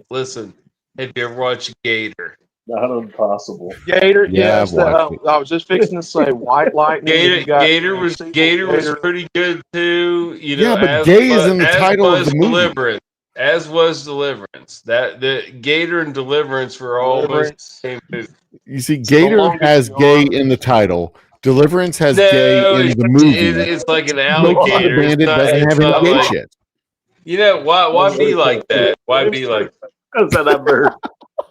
Listen, have you ever watched Gator? Not impossible. Gator, Yeah, yes. I've watched it. I was just fixing to say White Lightning. you got- Gator was pretty good too. You know, Yeah, but as gay is wa- in the as title of was the movie. Deliverance. As was Deliverance. That the Gator and Deliverance were almost Deliverance. the same movie. You see, the Gator longest has yard. gay in the title. Deliverance has No, gay in the movie. it's like an Smokey alligator. the Bandit It's not- doesn't it's have any not gay like- shit. You know why be like that? Why be like? Because of that bird.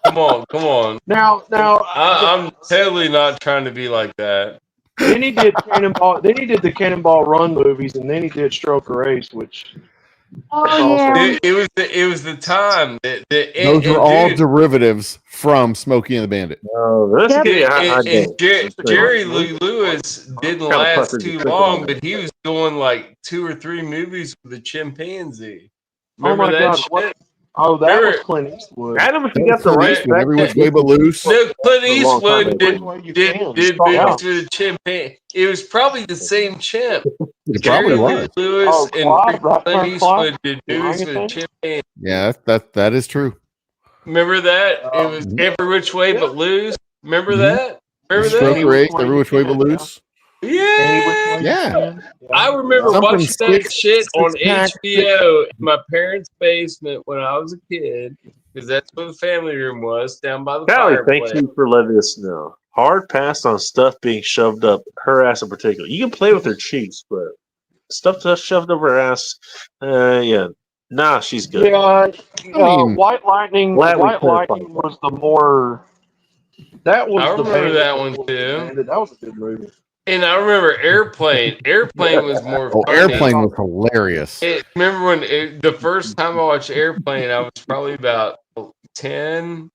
Come on. Now, I'm totally not trying to be like that. then he did Cannonball. Then he did the Cannonball Run movies, and then he did Stroker Ace, which Oh yeah. It was the time that Those are all derivatives from Smokey and the Bandit. Oh, that's Yep. good. I Jerry Lee Lewis didn't Kinda last fuckers too you cooking long, on but he was doing like 2 or 3 movies with a chimpanzee. Oh Remember my that God, shit? what- that Remember- was Clint Eastwood. Adam, if you got the right Eastwood, Every Which Way But Loose. No, Clint A long time Eastwood ago. did Way You did Can. did Yeah. movies with a chimpanzee. It was probably the same chimp. It probably Jerry was. Lee Lewis Oh, and Clive, right, Clint Clive? Eastwood did The movies with a orangutan? chimpanzee. Yeah, that is true. Remember that? It was Every Which Way But Loose. Remember Mhm. that? Remember that? Stroker Ace, Every Which Way But Loose. Yeah. Yeah. I remember Something watching that six- shit on six-pack, HBO in my parents' basement when I was a kid, because that's where the family room was, down by the Callie, fireplace. thank you for letting us know. Hard pass on stuff being shoved up her ass in particular. You can play with her cheeks, but stuff that's shoved up her ass, yeah. Nah, she's good. Yeah, mean, White Lightning. glad we White clarified Lightning was the more. That was I the remember Bandit. that one too. That was a good movie. And I remember Airplane. Airplane was more Oh, funny. Airplane was hilarious. Remember when the first time I watched Airplane, I was probably about 10,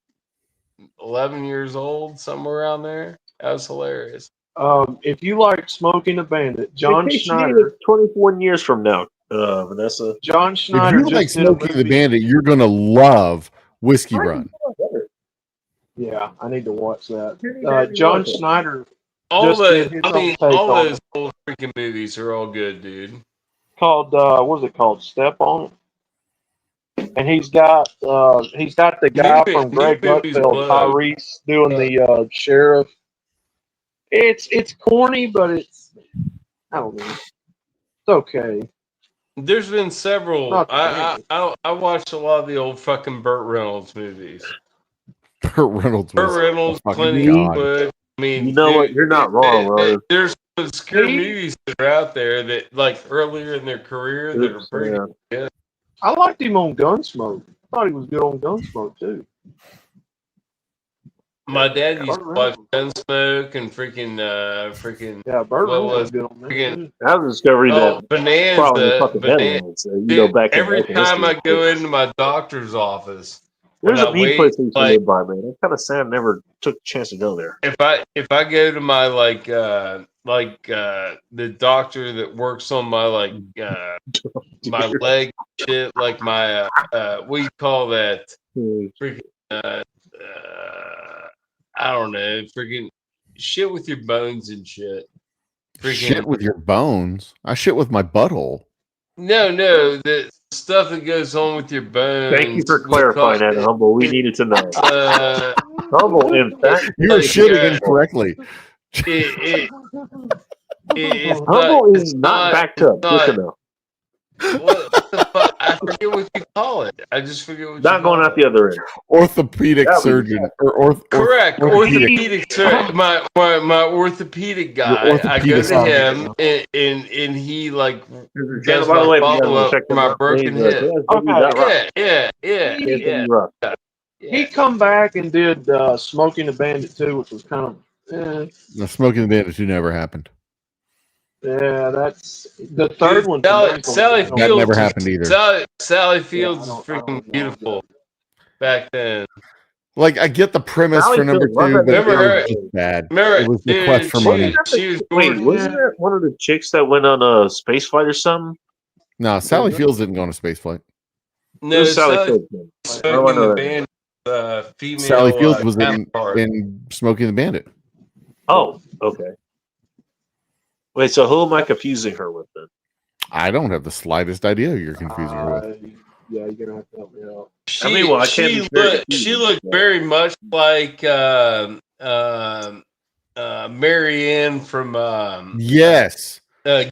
11 years old, somewhere around there. That was hilarious. If you like Smoking a Bandit, John In case you Schneider. need it 21 years from now, Vanessa. John If Schneider you just like did a Smokey the movie- Bandit, you're gonna love Whiskey Run. Yeah, I need to watch that. John John Schneider All Just did his own take all on those old freaking movies are all good, dude. called what was it called? Step on it. And he's got the guy New from Greg movies Gutfeld, blow. Tyrese, doing the sheriff. It's corny, but I don't know. It's okay. There's been several. Not I watched a lot of the old fucking Burt Reynolds movies. Burt Reynolds. Burt Was Reynolds, a Clint fucking god. Eastwood. I mean, You know what? You're not wrong, Robert. There's some obscure He- movies that are out there that, like, earlier in their career that are pretty. Yeah. I liked him on Gunsmoke. I thought he was good on Gunsmoke too. My dad used to Burt watch Reynolds. Gunsmoke and freaking. Yeah, Burt What Reynolds was was good on that friggin- too. I was discovering Oh, that probably Bonanza. fucking headlines. You go Dude, back to every American time I history. go into my doctor's office, There's and a I meat wait, place we used to like- live by, man. I'm kind of sad I never took a chance to go there. if I go to my the doctor that works on my my leg shit, like my what do you call that? Freaking I don't know, freaking shit with your bones and shit. Freaking Shit with your bones. I shit with my butthole. no, the stuff that goes on with your bones. Thank you for we clarifying call that, it- Humble. We needed to know. Uh, Humble, in fact, You're Like, shitting incorrectly. it's Humble it's is not backed up. not- Good to know. what the fuck? I forget what you call it. I just forget what Not you going call out the other end. Orthopedic That was- surgeon. Or Correct. orthopedic. Orthopedic surgeon. My orthopedic guy. Your I go orthopedic to him and he like does By the my way, we gotta follow up check for them my out. broken He's, hip. Yeah. Anthony Ruff. He come back and did Smoking the Bandit too, which was kind of The Smoking the Bandit 2 never happened. yeah. That's the third one. Sally That Fields never is- happened either. Sally Fields Yeah, I is don't freaking know. beautiful back then. Like, I get the premise Sally for number Field, love 2, that but it Remember her- was just bad. Remember, It was the dude, quest for money. she was Wait, gorgeous. wasn't that one of the chicks that went on a space flight or something? No, Sally Fields didn't go on a space flight. No, Who's Sally Sally Fields? Smoking I wanna know the that. Bandit, female. Sally Fields was counterpart. in Smoking the Bandit. Oh, okay. Wait, so who am I confusing her with then? I don't have the slightest idea who you're confusing her with. Yeah, you're gonna have to help me out. She, I mean, well, I can't she be very looked. She confused, looked but- very much like Marianne from Yes.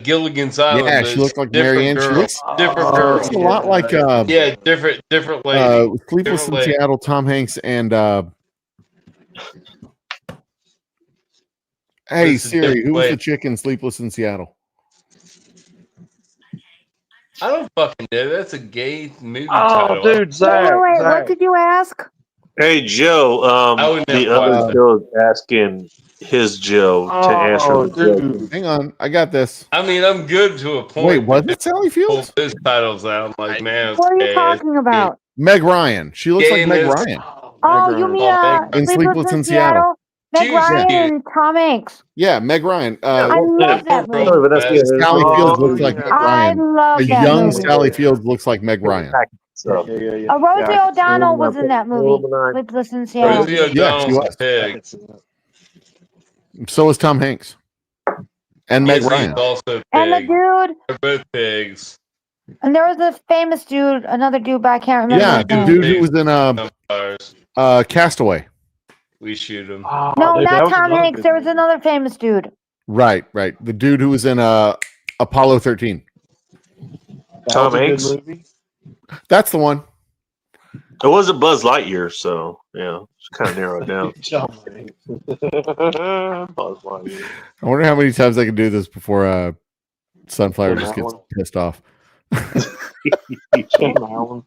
Gilligan's Island. Yeah, but she it's looked like different Marianne. She girl. looks different Oh, girl. looks a lot like Yeah, different lady. Sleepless in Different lady. Seattle, Tom Hanks, and hey It's a Siri, different who was lady. the chick in Sleepless in Seattle? I don't fucking know. That's a gay movie Oh, title. dude, Wait, Zach. wait, Zach. what did you ask? Hey, Joe. I would The never watch other that. Joe is asking his Joe to answer Oh, the question. dude. Hang on, I got this. I mean, I'm good to a point. Wait, was it Sally Pull Fields? those titles out. I'm like, man, What are you okay, talking about? Meg Ryan. She looks like Meg Gayness. Ryan. Oh, you mean In Sleepless in Seattle? Meg She was Ryan cute. and Tom Hanks. Yeah, Meg Ryan. I love that Bro, movie. But that's Best. Sally Oh, Fields looks like yeah. Meg I Ryan. love A that young movie. Sally Fields looks like Meg Ryan. So, Yeah. Rosie Yeah. O'Donnell was in that movie. Illuminati. Sleepless in Seattle. Rosie Yeah, she O'Donnell's was. a pig. So is Tom Hanks. And Meg Izzy's Ryan. also a And the pig. dude, They're both pigs. and there was a famous dude, another dude, but I can't remember. Yeah, his the name. dude who was in Vampires. Castaway. We shoot them. Oh, No, dude, that not was Tom another Hanks. good There was movie. another famous dude. Right. The dude who was in Apollo 13. That Tom was a good Hanks? movie. That's the one. It wasn't Buzz Lightyear, so yeah, it's kind of narrowed down. Tom Hanks. Buzz Lightyear. I wonder how many times I can do this before Sunflower Tim just gets Allen. pissed off. Tim Allen.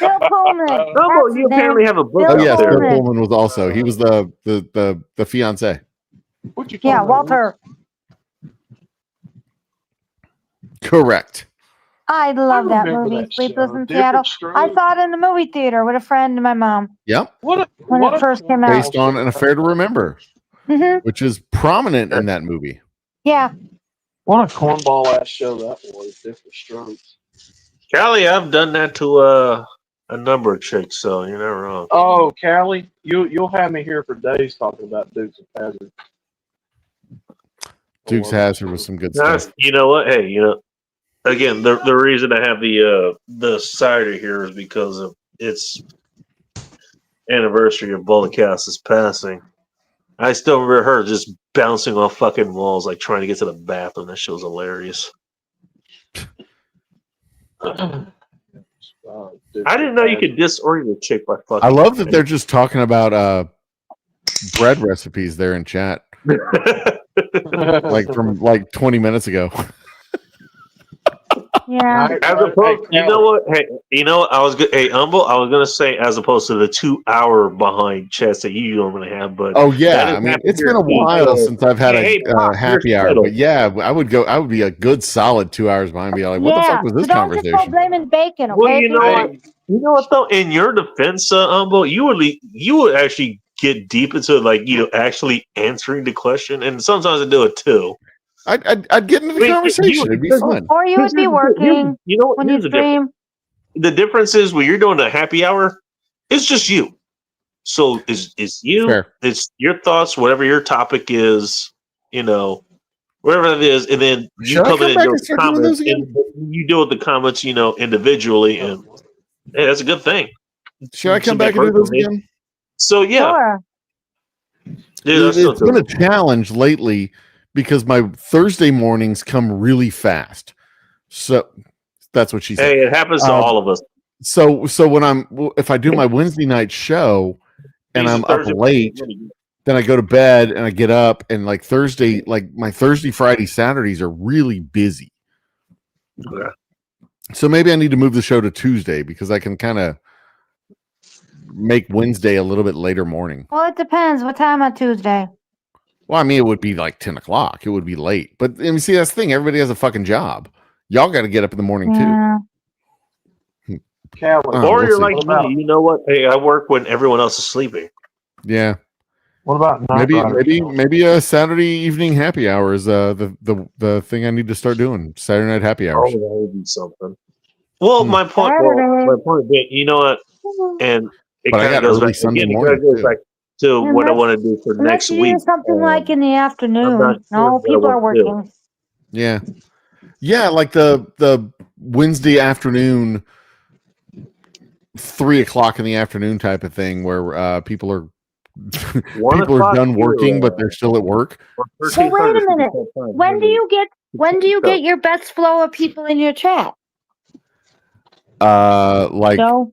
Bill Pullman. Oh, That's well, his you apparently name. have a book Bill Oh out yes, there. Bill Pullman. Pullman was also. He was the fiance. What you Yeah, talking about? Walter. Correct. I love that remember movie, that Sleepless show. in Different Seattle. I Strokes. saw it in the movie theater with a friend and my mom Yep. What when it first came out. Based on An Affair to Remember, hmm which is prominent in that movie. Yeah. What a cornball ass show that was. Different Strokes. Callie, I've done that to a number of chicks, so you're not wrong. Oh, Callie, you'll have me here for days talking about Dukes of Hazzard. Dukes Hazzard was some good Nah, stuff. you know what? Hey, again, the reason I have the cider here is because of its anniversary of Bullicast's passing. I still remember her just bouncing off fucking walls, like trying to get to the bathroom. That shit was hilarious. I didn't know you could disorient a chick by fucking. I love that they're just talking about bread recipes there in chat, like from like 20 minutes ago. Yeah. As opposed, you know what? Hey, I was good. Hey, Humble, I was gonna say as opposed to the 2 hour behind chats that you normally have, but Oh that yeah, is I mean happy it's been a here. while since I've had Hey, a Pop, happy you're hour, settled. but yeah, I would be a good solid 2 hours behind. Be like, what the fuck was this so don't just go conversation? blaming bacon, okay? Well, you know people? what? You know what though? In your defense, Humble, you would actually get deep into actually answering the question, and sometimes I do it too. I'd get into the conversation. It'd be fun. Or you would be working You know what? when you Here's the difference. stream. The difference is when you're doing a happy hour, it's just you. So it's you. Fair. It's your thoughts, whatever your topic is, whatever it is, and then you Should I come come in and back do and the start doing comments, those again? and you deal with the comments, individually, and hey, that's a good thing. Should I come back and do those again? So yeah, Sure. dude, that's It's still been a challenge lately because my Thursday mornings come really fast. So that's what she said. Hey, it happens to all of us. So when if I do my Wednesday night show and I'm up late, then I go to bed and I get up and like Thursday, like my Thursday, Friday, Saturdays are really busy. Yeah. So maybe I need to move the show to Tuesday because I can kind of make Wednesday a little bit later morning. Well, it depends. What time on Tuesday? Well, I mean, it would be like 10 o'clock. It would be late. But I mean, see, that's the thing. Everybody has a fucking job. Y'all got to get up in the morning too. Yeah. Callie, Or we'll you're see. like me. You know what? Hey, I work when everyone else is sleeping. Yeah. what about Knight Rider? Maybe a Saturday evening happy hour is the thing I need to start doing. Saturday night happy Oh, hours. that would be something. Well, my point. Saturday. My point being, you know what? And it But I kind of got goes early back Sunday again. It morning, kind of goes too. back to what I Unless- want to do for Unless next you week. do something like in the I'm not afternoon. sure No, what I people are want to do. working. Yeah. Yeah, like the Wednesday afternoon, 3 o'clock in the afternoon type of thing where people are 1 people are o'clock done here, working, but they're still at work. or Well, wait a 1300 minute. Central Time. When do you get your best flow of people in your chat? Like No.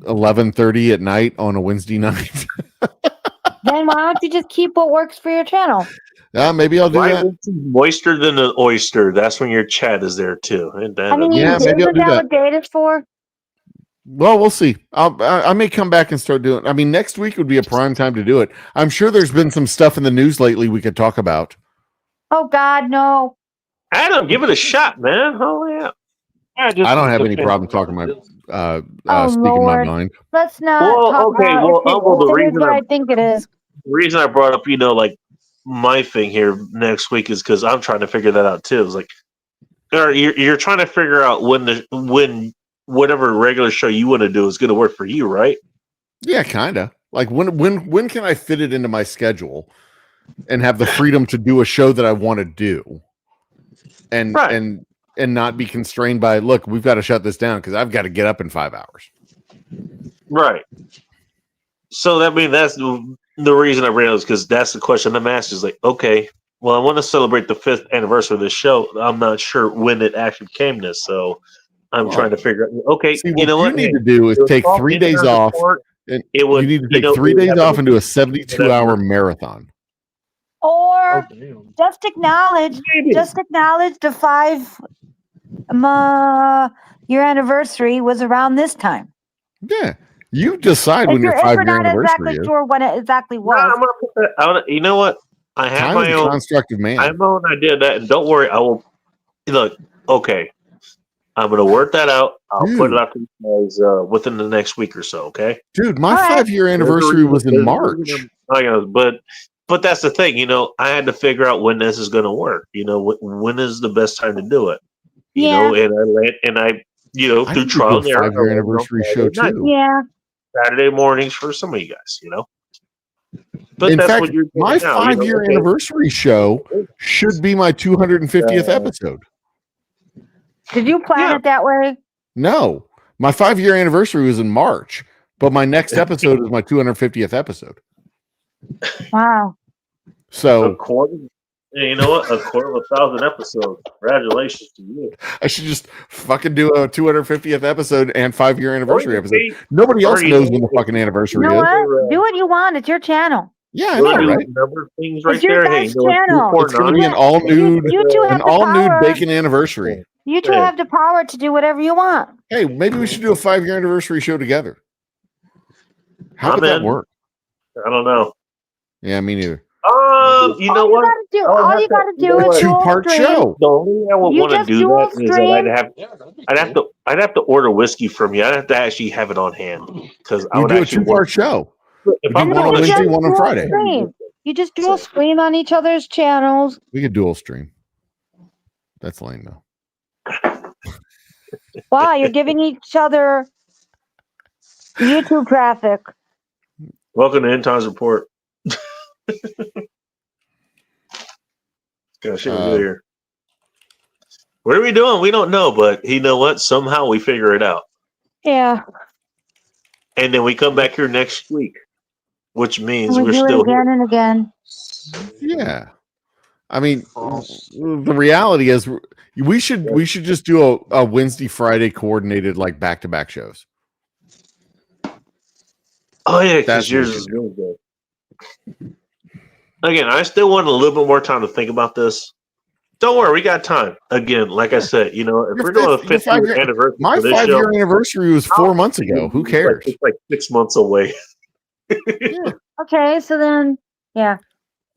11:30 at night on a Wednesday night. Then why don't you just keep what works for your channel? Maybe I'll do Why that. is it moister than an oyster? That's when your chat is there too. Ain't that I mean, Yeah, maybe I'll isn't do that that. what data's for? Well, we'll see. I may come back and start doing. I mean, next week would be a prime time to do it. I'm sure there's been some stuff in the news lately we could talk about. Oh God, no. Adam, give it a shot, man. Oh yeah. I don't have any problem talking my Oh, speaking my Lord. mind. Let's not Well, talk okay, about well, if Uncle, the it is reason what I- I think it is. The reason I brought up, like my thing here next week is because I'm trying to figure that out too. It's like, or you're trying to figure out when whatever regular show you want to do is going to work for you, right? Yeah, kind of. Like when can I fit it into my schedule and have the freedom to do a show that I want to do, and Right. and not be constrained by, look, we've got to shut this down because I've got to get up in 5 hours. Right. So that's the reason I ran it, because that's the question I'm asked is like, okay, well, I want to celebrate the 5th anniversary of this show. I'm not sure when it actually came this, so I'm Well, trying to figure out. Okay, See, you know what? need to do is It was take called 3 days Internet off. Report. And It would, you need to you take know, 3 it would days have off to and do be a 72-hour marathon. Or just acknowledge the 5-year anniversary was around this time. Yeah, you decide when your If 5-year you're not anniversary exactly is. sure when it exactly No, was. I'm gonna put that out. You know what? I have Time is my a own. construct of man. I have my own idea of that, and don't worry. I will look. Okay, I'm gonna work that out. I'll put it out to you guys within the next week or so. Okay. Dude, my All right. 5-year anniversary was in March. But that's the thing. I had to figure out when this is gonna work. When is the best time to do it. Yeah. And I I through need to trial do and a error. 5-year I anniversary went on show Friday night, too. Yeah. Saturday mornings for some of you guys. But In that's fact, what you're doing my now. 5-year Okay. anniversary show should be my 250th episode. Did you plan it that way? No, my 5-year anniversary was in March, but my next episode is my 250th episode. Wow. A So quarter. You know what? A quarter of 1,000 episodes. Congratulations to you. I should just fucking do a 250th episode and 5-year anniversary Or episode. you Nobody else or you- knows when the fucking anniversary You know is. what? Do what you want. It's your channel. Yeah, I We'll know, do right? a number of things right It's your there. Hey, guys' channel. It's going to be an You- all nude, You two have an the all nude power. bacon anniversary. You two have the power to do whatever you want. Hey, maybe we should do a 5-year anniversary show together. How would that in. work? I don't know. Yeah, me neither. You know what? All you gotta do is A dual 2-part stream. show. The only way I would You want to just do dual that is that stream. I'd have to order whiskey from you. I'd have to actually have it on hand because I We would do a actually 2-part show. If We I'm do And one on then going you Wednesday, just one on dual Friday. stream. You just dual stream on each other's channels. We could dual stream. That's lame though. Wow, you're giving each other YouTube traffic. welcome to End Times Report. Gosh, shit we do here. What are we doing? We don't know, but you know what? Somehow we figure it out. Yeah. And then we come back here next week, which means And we we're do still it again and again. Yeah. I mean, the reality is we should just do a Wednesday, Friday coordinated like back-to-back shows. Oh yeah, That's because yours is really good. Again, I still want a little bit more time to think about this. Don't worry, we got time. Again, like I said, if we're doing a 5th anniversary, My for this 5-year show, anniversary was 4 months ago. Who cares? It's like 6 months away. Okay, so then, yeah.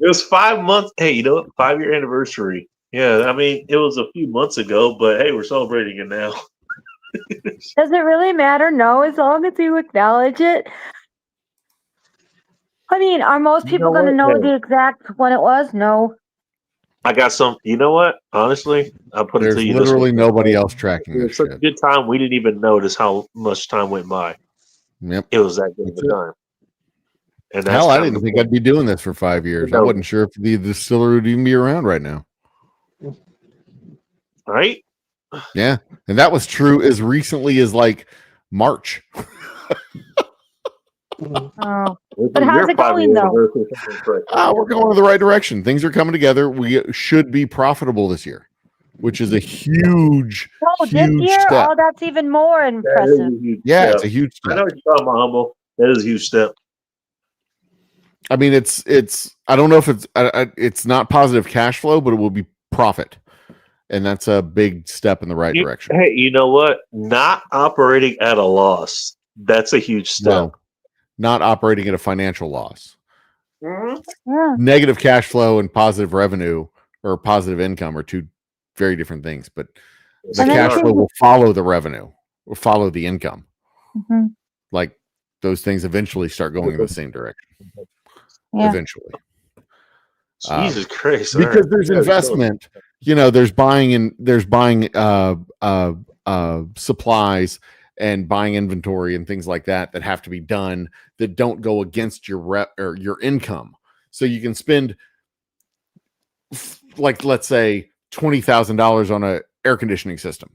It was 5 months. Hey, you know what? 5-year anniversary. Yeah, I mean, it was a few months ago, but hey, we're celebrating it now. Does it really matter? No, as long as you acknowledge it. I mean, are most You people know going to what? know Hey. the exact when it was? No. I got some. You know what? Honestly, I'll put it There's to you. this literally way. nobody else tracking It this was such a shit. good time. We didn't even notice how much time went by. Yep. It was that good That's of a it. time. And that's Hell, I kind of didn't the think point. I'd be doing this for 5 years. I No. wasn't sure if the distillery would even be around right now. Right? Yeah. And that was true as recently as like March. Oh, This But is how's your it going, 5-year though? anniversary, something correct. We're going in the right direction. Things are coming together. We should be profitable this year, which is a huge, oh, this huge year? step. Oh, that's even more That is impressive. a huge Yeah, step. it's a huge I know step. what you're talking about, Humble. That is a huge step. I mean, it's. I don't know if it's not positive cash flow, but it will be profit, and that's a big step in the right direction. Hey, you know what? Not operating at a loss. That's a huge step. No, not operating at a financial loss. Mhm. Yeah. Negative cash flow and positive revenue or positive income are two very different things, but the And then cash too- flow will follow the revenue or follow the income. Mhm. Like those things eventually start going in the same direction. Yeah. Eventually. Jesus Christ. Because all right. there's You guys are investment, there's buying supplies and buying inventory and things like that have to be done that don't go against your or your income. So you can spend like, let's say $20,000 on a air conditioning system,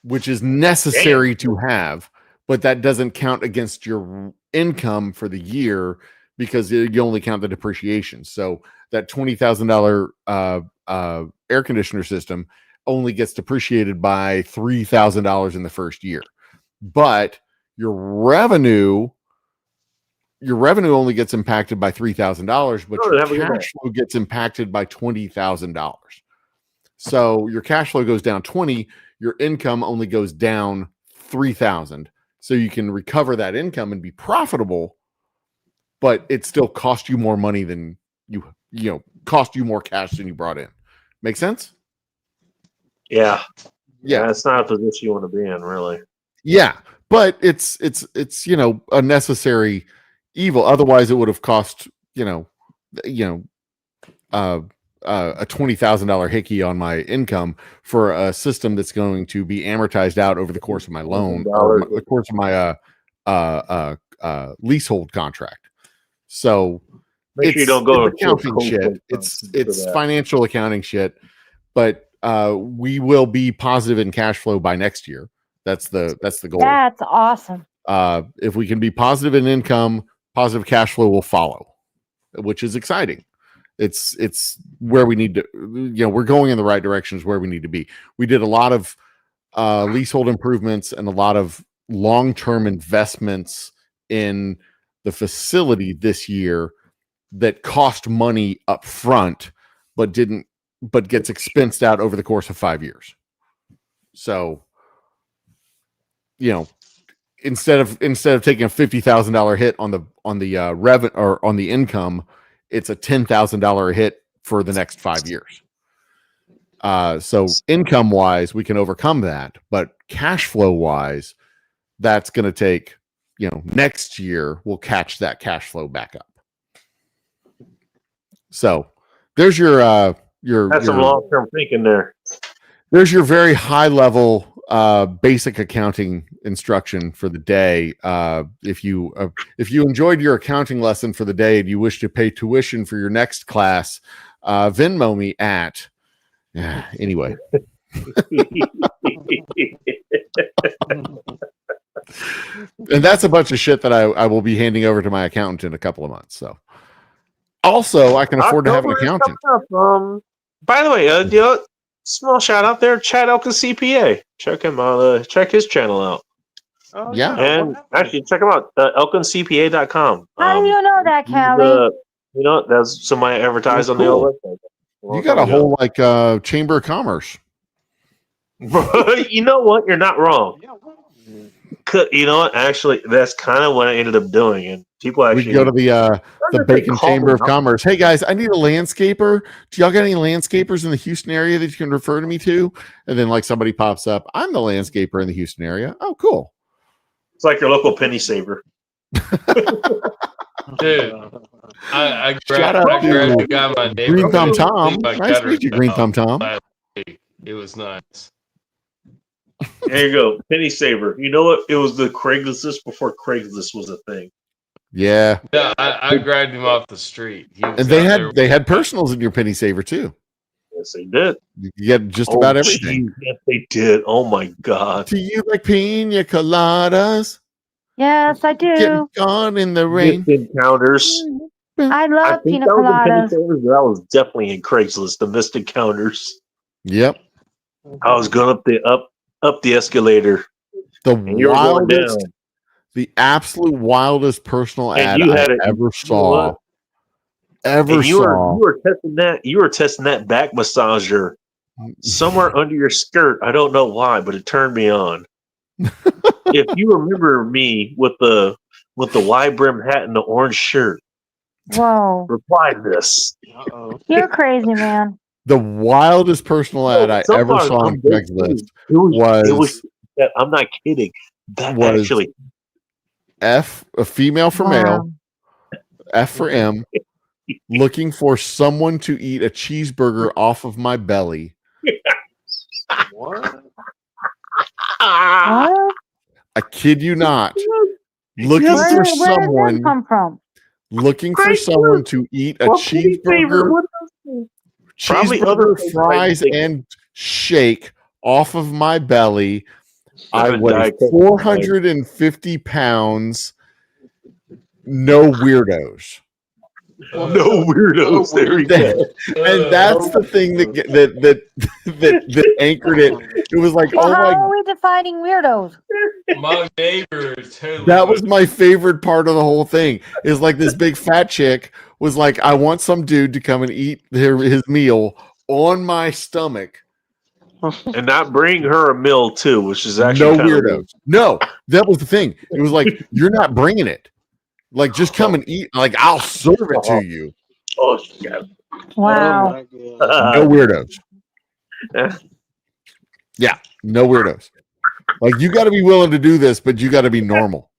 which is necessary to have, but that doesn't count against your income for the year because you only count the depreciation. So that $20,000 air conditioner system only gets depreciated by $3,000 in the first year, but your revenue only gets impacted by $3,000, but Oh, your have a good cash flow gets impacted by $20,000. So your cash flow goes down 20, your income only goes down 3,000. So you can recover that income and be profitable, but it still cost you more money than cost you more cash than you brought in. Make sense? Yeah. Yeah. That's not a position you want to be in, really. Yeah, but it's a necessary evil. Otherwise, it would have cost a $20,000 hickey on my income for a system that's going to be amortized out over the course of my loan or the course of my leasehold contract. So Make sure you don't go it's accounting shit. It's financial accounting shit, but we will be positive in cash flow by next year. That's the goal. That's awesome. If we can be positive in income, positive cash flow will follow, which is exciting. It's where we need to, we're going in the right directions where we need to be. We did a lot of leasehold improvements and a lot of long-term investments in the facility this year that cost money up front, but gets expensed out over the course of 5 years. So, instead of taking a $50,000 hit on the revenue or on the income, it's a $10,000 hit for the next 5 years. So income wise, we can overcome that, but cash flow wise, that's going to take, next year we'll catch that cash flow back up. So there's your That's some long-term thinking there. There's your very high level basic accounting instruction for the day. If you enjoyed your accounting lesson for the day and you wish to pay tuition for your next class, Venmo me at anyway. And that's a bunch of shit that I will be handing over to my accountant in a couple of months. So also I can afford to have an accountant. By the way, small shout out there, Chad Elkins CPA. Check him out. Check his channel out. Oh, Yeah. And actually, check him out. ElkinsCPA.com. How do you know that, Callie? That's somebody advertised on the old website. You got a whole Chamber of Commerce. You know what? You're not wrong. You know what? Actually, that's kind of what I ended up doing, and people actually We go to the Bacon Chamber of Commerce. Hey guys, I need a landscaper. Do y'all got any landscapers in the Houston area that you can refer to me to? And then somebody pops up. I'm the landscaper in the Houston area. Oh, cool. It's like your local penny saver. Dude, I Shout grabbed out the to guy my neighbor. Green Thumb did Tom. my Nice to gutter meet you, Green job Thumb Tom. last week. It was nice. There you go, penny saver. You know what? It was the Craigslist before Craigslist was a thing. Yeah, No, I grabbed him off the street. He was and they out had personals in your penny saver too. Yes, they did. You get just about everything. geez, yes, they did. Oh my god. Do you like pina coladas? Yes, I Getting do. gone in the rain. Mystic Encounters. I I love think pina that was in penny coladas. savers. That was definitely in Craigslist. The Mystic Counters. Yep. I was going up the escalator, The and you were going wildest, down. the absolute wildest personal And ad you I had it- ever you know saw. what? Ever And you saw. were testing that. You were testing that back massager somewhere under your skirt. I don't know why, but it turned me on. If you remember me with the wide brim hat and the orange shirt, Whoa. reply to this. Uh-oh. You're crazy, man. The wildest personal ad I ever Sometimes saw on I'm dead Craigslist serious. It was was. I'm not kidding. That was actually. a female for male, Wow. F for M, looking for someone to eat a cheeseburger off of my belly. What? What? I kid you not. Looking Yes, for Where does someone that come from? looking for Craigslist. someone to eat a Well, penny saver, cheeseburger, what else? Probably other cheeseburger, things fries, like- and shake off of my belly. I Seven weigh Diet Coke. 450 pounds. No weirdos. No weirdos. There you go. And that's the thing that anchored it. It was like, Well, oh how my, are we defining weirdos? My neighbor totally. that was my favorite part of the whole thing. Is like this big fat chick was like, I want some dude to come and eat his meal on my stomach. And not bring her a meal too, which is No actually kind of weirdos. No, that was the thing. It was like, you're not bringing it. Like, just come and eat. Like, I'll serve it to you. Oh yeah. Wow. Oh my God. No weirdos. Yeah, no weirdos. Like, you got to be willing to do this, but you got to be normal.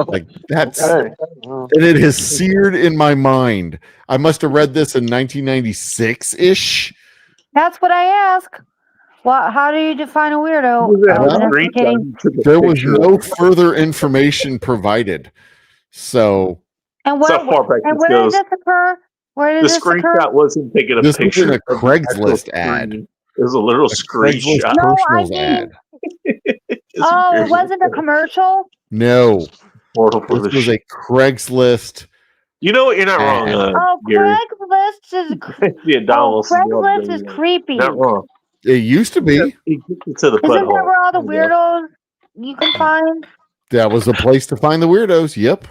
Like, that's, Hey. Well, and it has seared in my mind. I must have read this in 1996 ish. That's what I ask. Well, how do you define a weirdo? Well, I'm kidding. There was no further information provided. So, And That's how far back and this where goes. does this occur? Where The does this occur? screenshot wasn't taking a this was picture. in a of the Craigslist actual ad. screen. It was a literal A Craigslist screenshot. No, I personals didn't. ad. Oh, it wasn't a commercial? No, Portal for this the was a shit. Craigslist. You know what? You're not wrong, Oh, Gary. Craigslist is Yeah, Don oh, Wilson's Craigslist is love, creepy. Not wrong. It used to be. He gets it to the Isn't that butthole. where all the There you go. weirdos you can find? That was a place to find the weirdos. Yep.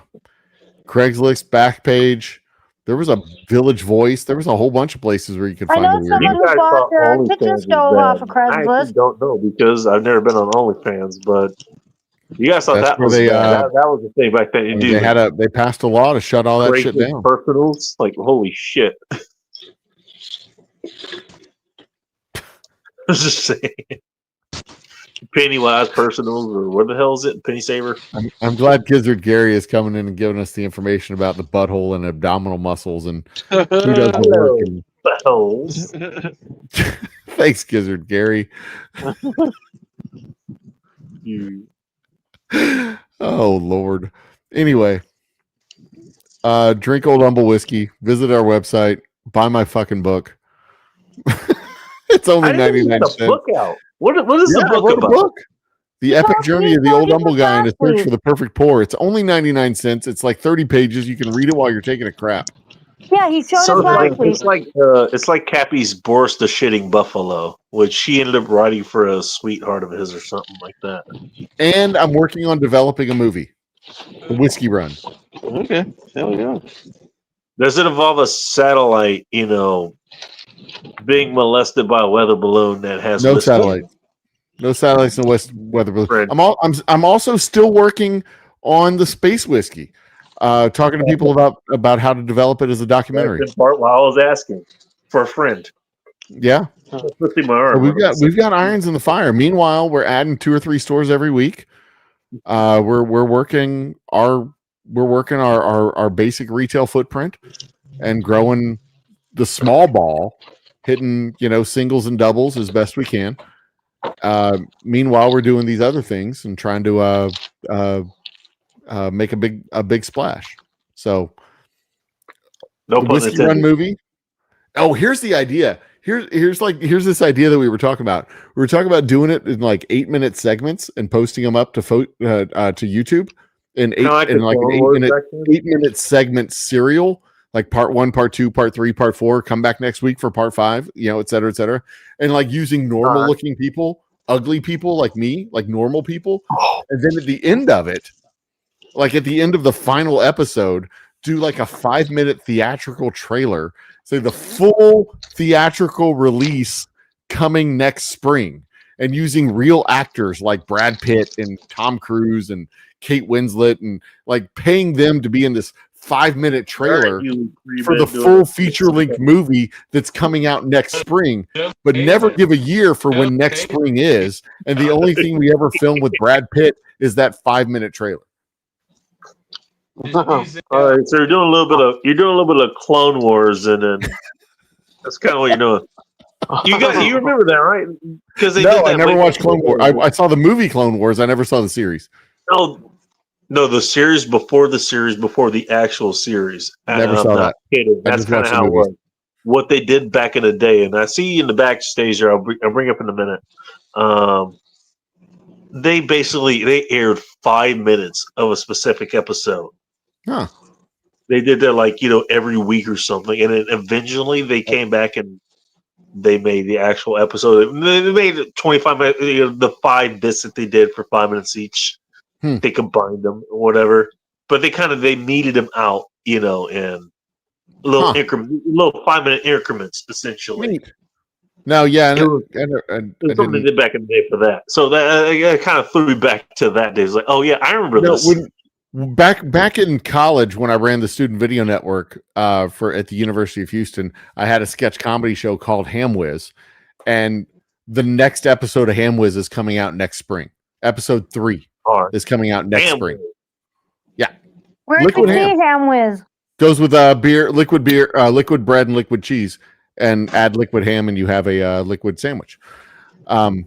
Craigslist back page. There was a Village Voice. There was a whole bunch of places where you could I find know the someone weirdos. You guys who bought thought their OnlyFans kitchen was stove bad. off of I actually Craigslist. don't know because I've never been on OnlyFans, but you guys thought That's that where was they, bad. That was the thing back then. Dude, They passed a law to shut all that shit Craigslist down. personals, like holy shit. I was just saying. Pennywise personals, or what the hell is it? Penny Saver? I'm glad Gizzard Gary is coming in and giving us the information about the butthole and abdominal muscles and who does the work. And Holes. thanks, Gizzard Gary. You. Oh Lord. Anyway, drink Old Humble whiskey. Visit our website. Buy my fucking book. It's only I didn't even 99 get the cents. book out. What is the Yeah, book what a about? book. The epic journey of the told old you humble this guy in a last search week. for the perfect pour. It's only 99 cents. It's like 30 pages. You can read it while you're taking a crap. Yeah, he showed So us last week. it's like Cappy's Boris the Shitting Buffalo, which she ended up writing for a sweetheart of his or something like that. And I'm working on developing a movie, The Whiskey Run. Okay. There we go. Does it involve a satellite, being molested by a weather balloon that has No whiskey? satellites. No satellites in the West weather balloon. Right. I'm also still working on the space whiskey. Talking to people about how to develop it as a documentary. That's the part while I was asking for a friend. Yeah. Twisting my So arm. we've got irons in the fire. Meanwhile, we're adding 2 or 3 stores every week. We're working our we're working our basic retail footprint and growing the small ball, hitting singles and doubles as best we can. Meanwhile, we're doing these other things and trying to make a big splash. So No the pun Whiskey Run intended. movie. Oh, here's the idea. Here's this idea that we were talking about. We were talking about doing it in like 8-minute segments and posting them up to YouTube in Kinda like in the like an Clone Wars 8-minute segment serial, like part 1, part 2, part 3, part 4. Come back next week for part 5. Et cetera, et cetera. And like using normal looking people, ugly people like me, like normal people, and then at the end of it, like at the end of the final episode, do like a 5-minute theatrical trailer. Say the full theatrical release coming next spring, and using real actors like Brad Pitt and Tom Cruise and Kate Winslet, and like paying them to be in this 5-minute trailer for the full feature-length movie that's coming out next spring, but never give a year for when next spring is. And the only thing we ever film with Brad Pitt is that 5-minute trailer. All right, so you're doing a little bit of Clone Wars, and then that's kind of what you're doing. You remember that, right? Because I never watched Clone Wars. I saw the movie Clone Wars. I never saw the series. No, the series before the actual series. Never saw that. Kidding. That's kind of how it was. What they did back in the day, and I see in the backstage there. I'll bring up in a minute. They aired 5 minutes of a specific episode. Huh. They did that like every week or something, and then eventually they came back and they made the actual episode. They made it 25 minutes. The 5 bits that they did for 5 minutes each. They combined them or whatever, but they meted them out, in little little 5-minute increments, essentially. Neat. No, yeah, something they did back in the day for that. So that kind of threw me back to that day. It's like, oh yeah, I remember this. Back in college, when I ran the Student Video Network at the University of Houston, I had a sketch comedy show called Ham Whiz, and the next episode of Ham Whiz is coming out next spring. Episode 3 is coming out next spring. Yeah, Where can we see Ham Whiz? Goes with liquid bread, and liquid cheese, and add liquid ham, and you have a liquid sandwich. But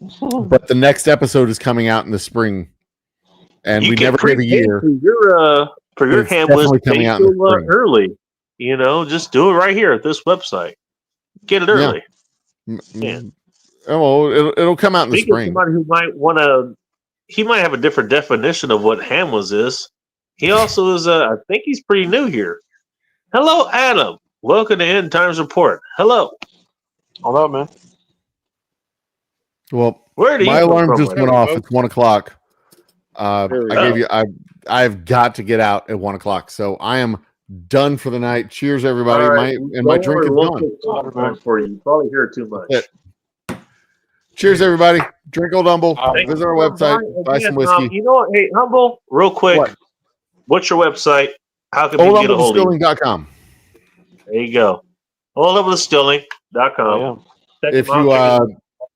the next episode is coming out in the spring, and we never gave a year. For your Ham Whiz, coming out early. Just do it right here at this website. Get it early. Yeah. Oh, well, it'll come out in the spring. Somebody who might he might have a different definition of what Ham Whiz is. He also is. I think he's pretty new here. Hello, Adam. Welcome to End Times Report. Hello. Hello, man. Well, my alarm just went off. It's 1 o'clock. I've got to get out at 1 o'clock, so I am done for the night. Cheers, everybody. Right. My drink is gone. For you. Probably hear too much. Cheers, everybody. Drink Old Humble. Visit our website. Buy some whiskey. You know what? Hey, Humble, real quick. What's your website? How can we get a hold of you? OldHumbleDistilling.com. There you go. OldHumbleDistilling.com.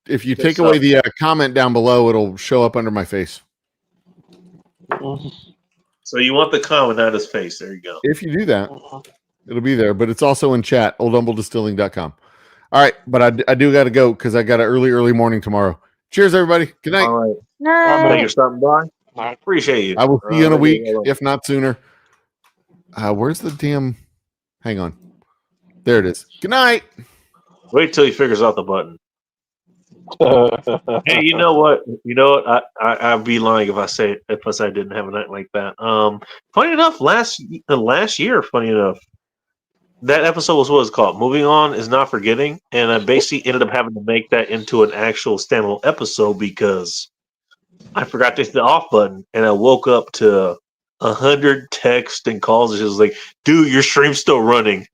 If you take away the comment down below, it'll show up under my face. So you want the comment on his face. There you go. If you do that, it'll be there. But it's also in chat, OldHumbleDistilling.com. All right, but I do got to go because I got an early morning tomorrow. Cheers, everybody. Good night. All right. Thank you for stopping by. I appreciate you. I will see you in a week, if not sooner. Where's the damn... Hang on. There it is. Good night. Wait till he figures out the button. Hey, you know what? I'd be lying if I didn't have a night like that. Funny enough, last year, that episode was what it's called. Moving On is Not Forgetting, and I basically ended up having to make that into an actual standalone episode because I forgot to hit the off button, and I woke up to 100 texts and calls. And it was like, "Dude, your stream's still running."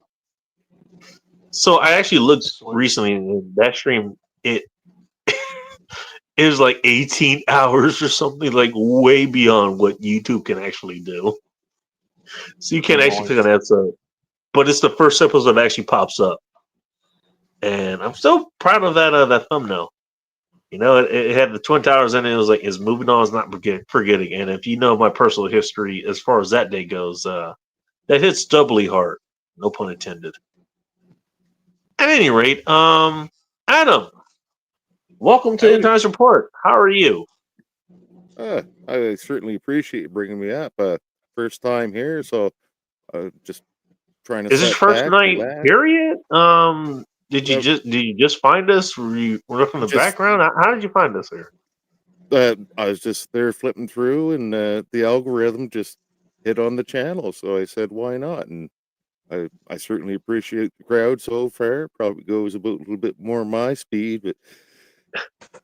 So I actually looked recently, and that stream it was like 18 hours or something, like way beyond what YouTube can actually do. So you can't actually click on that episode. But it's the first episode that actually pops up. And I'm so proud of that thumbnail. You know, it had the Twin Towers in it. It was like, is moving on is not forgetting. And if you know my personal history as far as that day goes, that hits doubly hard. No pun intended. At any rate, Adam, welcome to Howdy. End Times Report. How are you? I certainly appreciate you bringing me up. First time here, so just trying to Is this set first back, night relax. period? Did you just find us? Were you from the Just- background? How did you find us here? I was just there flipping through, and the algorithm just hit on the channel, so I said, "Why not?" And I certainly appreciate the crowd so far. Probably goes about a little bit more my speed, but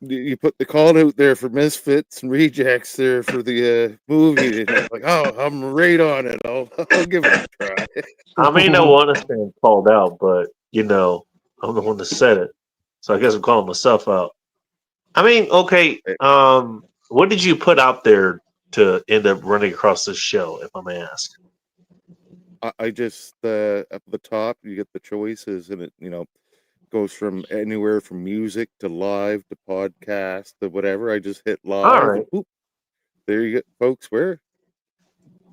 you put the call out there for Misfits and Rejects there for the movie, and I'm like, "Oh, I'm right on it. I'll give it a try." I may not want to stand called out, but you know, I'm the one that said it, so I guess I'm calling myself out. I mean, okay. What did you put out there to end up running across this show, if I may ask? I just up at the top you get the choices, and it goes from anywhere from music to live to podcast to whatever. I just hit live. All right. And, whoop, there you go, folks. Where?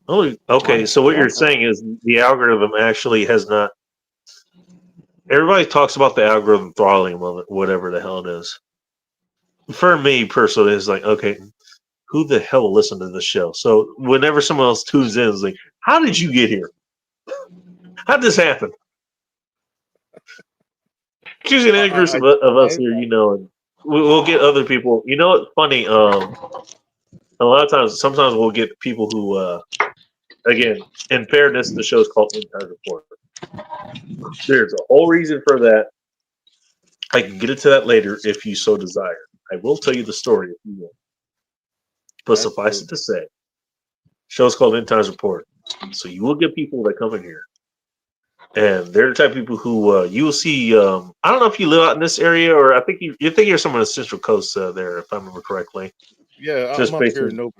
Oh, okay. So what you're saying is the algorithm actually has not. Everybody talks about the algorithm throttling of it, whatever the hell it is. For me personally, it's like, okay, who the hell will listen to this show? So whenever someone else tunes in, it's like, how did you get here? How did this happen? It's usually an interest of us here, you know, and we'll get other people. You know what's funny? A lot of times, sometimes we'll get people who, again, in fairness, the show's called End Times Report. There's a whole reason for that. I can get into that later if you so desire. I will tell you the story if you want. But suffice it to say, show's called End Times Report. So you will get people that come in here. And they're the type of people who you will see. I don't know if you live out in this area, or I think you think you're somewhere on the Central Coast there, if I remember correctly. Yeah, Just I'm up here basically- in Nova.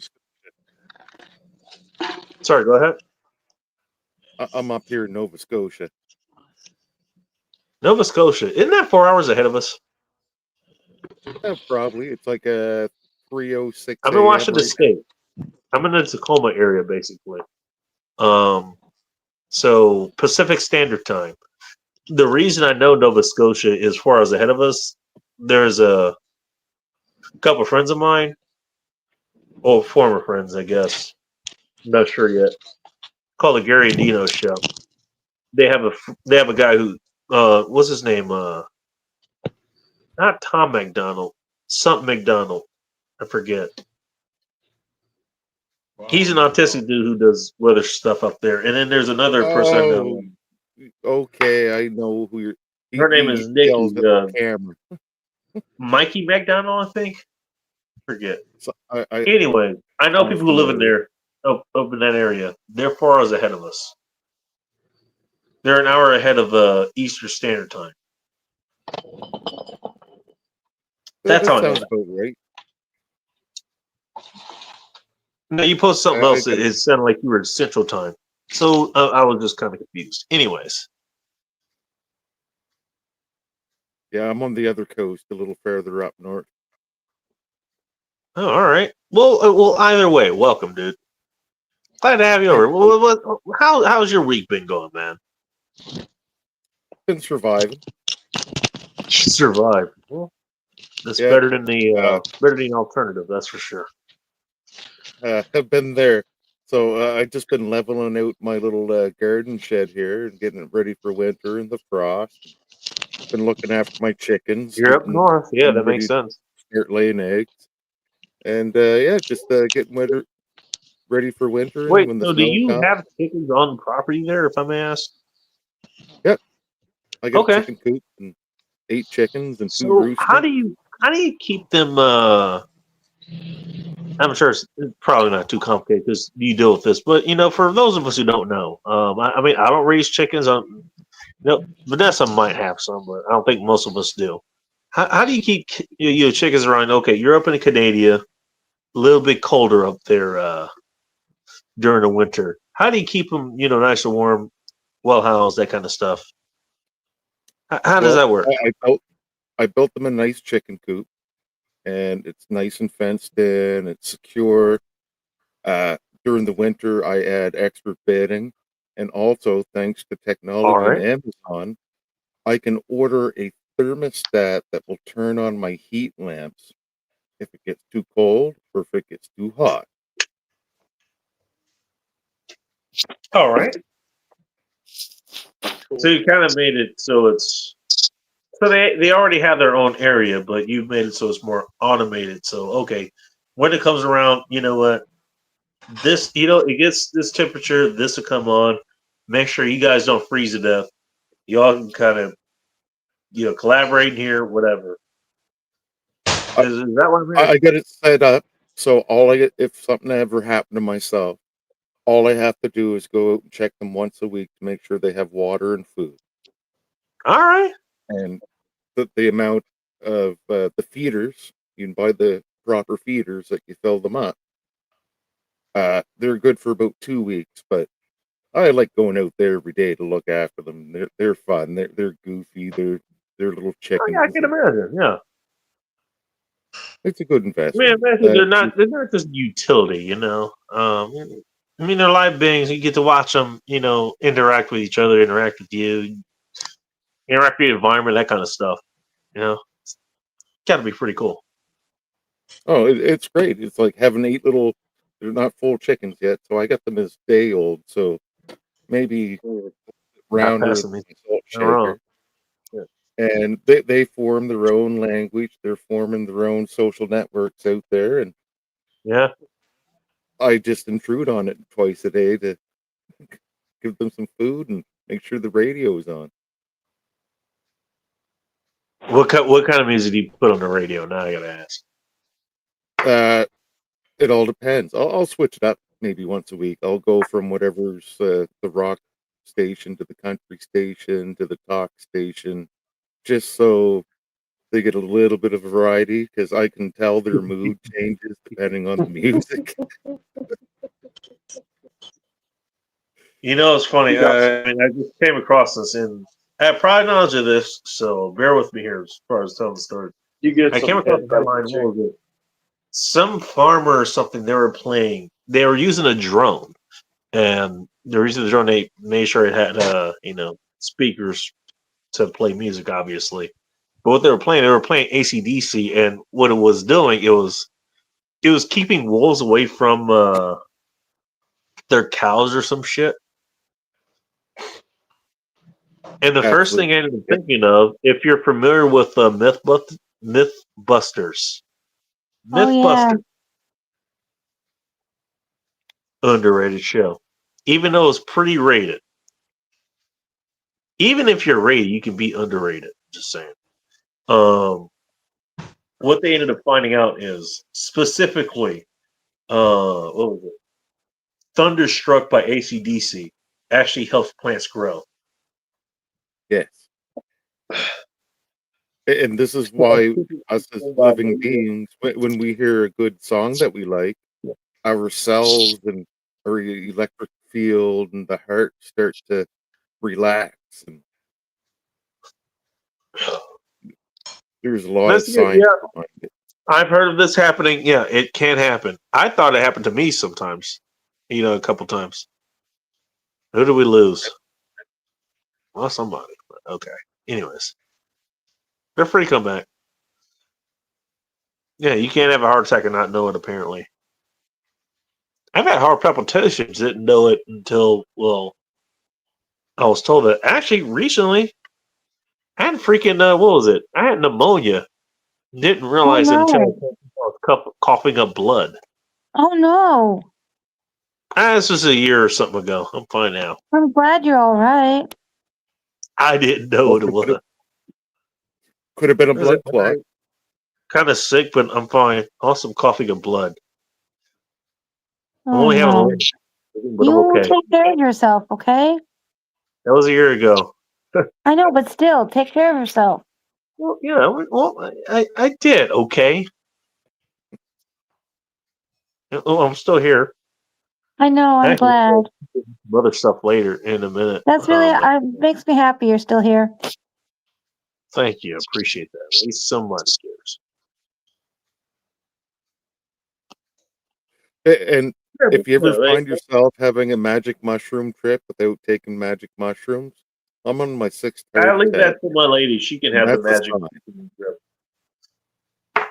Sorry, go ahead. I'm up here in Nova Scotia. Nova Scotia, isn't that 4 hours ahead of us? Probably it's like a 3:06. I've been watching the state. I'm in the Tacoma area, basically. So Pacific Standard Time. The reason I know Nova Scotia is 4 hours ahead of us, there's a couple of friends of mine, or former friends, I guess. I'm not sure yet. Called the Gary Dino Show. They have a guy who what's his name? Not Tom McDonald, something McDonald. I forget. He's an autistic dude who does weather stuff up there. And then there's another person I know. Okay, I know who you're. Her name is Nikki. yells at the camera. Mikey McDonald, I think. Forget. So, Anyway, I know people who live in there, up in that area. They're 4 hours ahead of us. They're an hour ahead of Eastern Standard Time. That's all I know. sounds about right. No, you posted something else. It sounded like you were in Central Time. So I was just kind of confused. Anyways. Yeah, I'm on the other coast, a little further up north. Oh, all right. Well, either way, welcome, dude. Glad to have you over. How's your week been going, man? Been surviving. Survive. Well, that's better than the alternative. That's for sure. I've been there. So I've just been leveling out my little garden shed here and getting it ready for winter and the frost. Been looking after my chickens. You're up north. Yeah, that makes sense. Start laying eggs. And just getting ready for winter. Wait, when so the do you comes. have chickens on property there, if I may ask? Yep. I got Okay. a chicken coop and 8 chickens and 2 So roosters. how do you keep them? I'm sure it's probably not too complicated because you deal with this, but for those of us who don't know, I mean, I don't raise chickens. Vanessa might have some, but I don't think most of us do. How do you keep your chickens around? Okay, you're up in Canada, a little bit colder up there during the winter. How do you keep them, nice and warm, well housed, that kind of stuff? How does that work? I built them a nice chicken coop, and it's nice and fenced in. It's secure. During the winter, I add expert bedding, and also thanks to technology and right. Amazon, I can order a thermostat that will turn on my heat lamps if it gets too cold or if it gets too hot. All right. So you kind of made it so it's so they already have their own area, but you've made it so it's more automated. So okay, when it comes around, you know what? This it gets this temperature. This will come on. Make sure you guys don't freeze to death. Y'all can kind of collaborate here, whatever. I, Is that what I'm hearing? I get it set up so if something ever happened to myself, all I have to do is go out and check them once a week to make sure they have water and food. All right. And the amount of the feeders, you can buy the proper feeders that you fill them up. They're good for about 2 weeks, but I like going out there every day to look after them. They're fun. They're goofy. They're little Oh, chickens. yeah, I can imagine. Yeah. It's a good I mean, investment. imagine they're not just utility, you know. I mean, they're live beings. You get to watch them, interact with each other, interact with you, interact with the environment, that kind of stuff. You know, it's got to be pretty cool. Oh, it's great. It's like having 8 little. They're not full chickens yet, so I got them as day old. So maybe Not rounder passing than me a salt around. shaker. Yeah. And they form their own language. They're forming their own social networks out there, and Yeah. I just intrude on it twice a day to give them some food and make sure the radio is on. What kind of music do you put on the radio? Now I gotta ask. It all depends. I'll switch it up maybe once a week. I'll go from whatever's the rock station to the country station to the talk station, just so they get a little bit of variety because I can tell their mood changes depending on the music. It's funny. You got I mean, I just came across this, and I have prior knowledge of this, so bear with me here as far as telling the story. you get I some came across head that line. chicken. What was it? Some farmer or something. They were playing. They were using a drone, and the reason the drone they made sure it had speakers to play music, obviously. But what they were playing AC/DC, and what it was doing, it was keeping wolves away from their cows or some shit. And the first thing I ended up thinking of, if you're familiar with Mythbusters, Oh, yeah. underrated show, even though it's pretty rated. Even if you're rated, you can be underrated. Just saying. What they ended up finding out is specifically, what was it? Thunderstruck by AC/DC actually helps plants grow. Yes. And this is why us as living beings, when we hear a good song that we like, our cells and our electric field and the heart start to relax. And there's a lot of science behind it. I've heard of this happening. Yeah, it can happen. I thought it happened to me sometimes, a couple times. Who do we lose? Well, somebody. Okay. Anyways, they're free to come back. Yeah, you can't have a heart attack and not know it, apparently. I've had heart palpitations, didn't know it until, well, I was told that. Actually, recently, I had freaking, what was it? I had pneumonia. Didn't realize it until I was coughing up blood. Oh no. This was a year or something ago. I'm fine now. I'm glad you're all right. I didn't know what it was. Could have been a blood clot. Kind of sick, but I'm fine. Also coughing up blood. I'm Oh, only having a no. little, but You I'm okay. take care of yourself, okay? That was a year ago. I know, but still, take care of yourself. Well, yeah. Well, I did okay. Oh, I'm still here. I know, I'm Actually, glad. some other stuff later in a minute. That's really, makes me happy you're still here. Thank you. I appreciate that. Thanks so much, dears. And Yeah, if you ever yeah, find yourself having a magic mushroom trip without taking magic mushrooms, I'm on my 6th I target leave tag, that to my lady. She can and have the that's a magic. sign.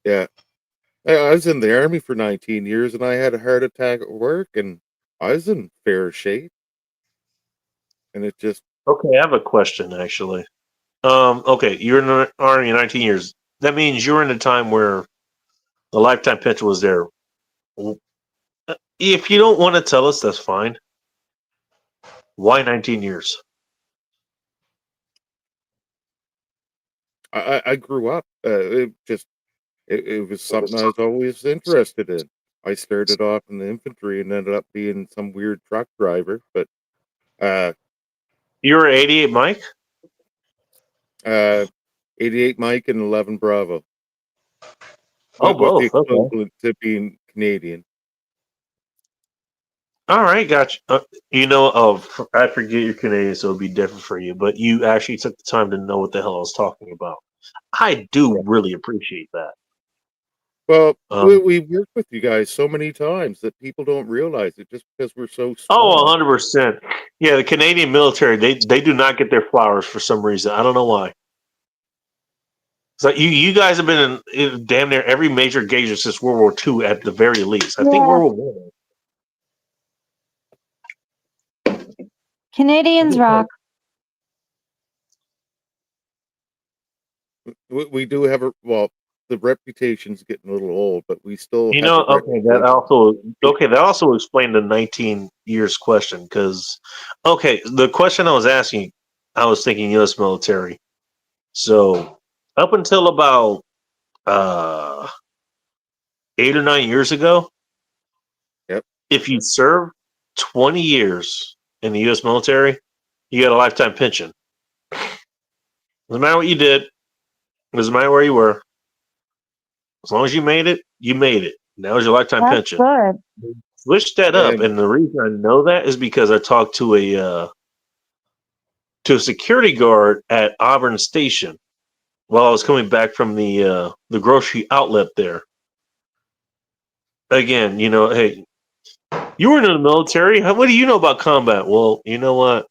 Yeah. I was in the army for 19 years, and I had a heart attack at work, and I was in fair shape. And it just Okay, I have a question actually. Okay, you're in the army 19 years. That means you're in a time where the lifetime pension was there. If you don't want to tell us, that's fine. Why 19 years? I grew up. It was something I was always interested in. I started off in the infantry and ended up being some weird truck driver, but You were 88 Mike? 88 Mike and 11 Bravo. Oh, What the both. Okay. equivalent to being Canadian. All right, gotcha. I forget you're Canadian, so it'll be different for you. But you actually took the time to know what the hell I was talking about. I do really appreciate that. Well, Um, we've worked with you guys so many times that people don't realize it just because we're so Oh, small. 100%. Yeah, the Canadian military, they do not get their flowers for some reason. I don't know why. So you guys have been in damn near every major engagement since World War II at the very least. I think Yeah. World War Canadians rock. We do have the reputation's getting a little old, but we still You have know, a reputation. that also explained the 19 years question because the question I was asking, I was thinking U.S. military. So up until about 8 or 9 years ago, Yep. if you served 20 years in the U.S. military, you got a lifetime pension. Doesn't matter what you did. Doesn't matter where you were. As long as you made it, you made it. That was your lifetime That's pension. good. Switch that up, And and the reason I know that is because I talked to a security guard at Auburn Station while I was coming back from the grocery outlet there. Again, hey, you were in the military. What do you know about combat? Well, you know what?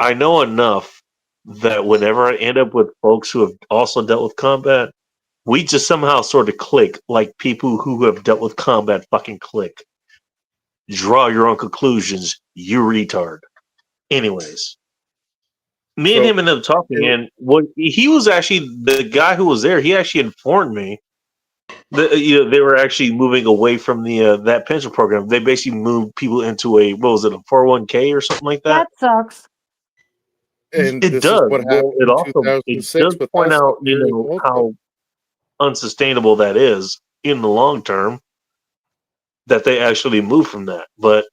I know enough that whenever I end up with folks who have also dealt with combat, we just somehow sort of click like people who have dealt with combat fucking click. Draw your own conclusions, you retard. Anyways, me and so him ended up talking, and he was actually the guy who was there. He actually informed me that they were actually moving away from the that pension program. They basically moved people into a 401k or something like that. That sucks. and It this is does. what Well, happened in it 2006 does with point us out here in Oakville. how unsustainable that is in the long term. That they actually move from that, but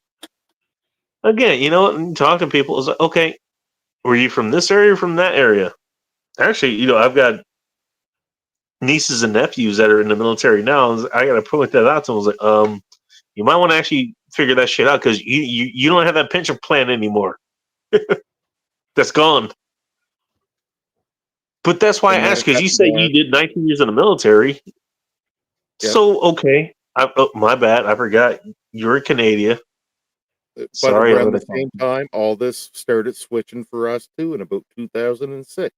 again, talk to people is like, okay, were you from this area or from that area? Actually, I've got nieces and nephews that are in the military now. And I got to point that out to them. I was like, you might want to actually figure that shit out because you don't have that pension plan anymore. That's gone. But that's why I And that asked because you happened said you did 19 years in the military. Yep. So okay, my bad. I forgot you're in Canada. But Sorry, around the same time, all this started switching for us too in about 2006.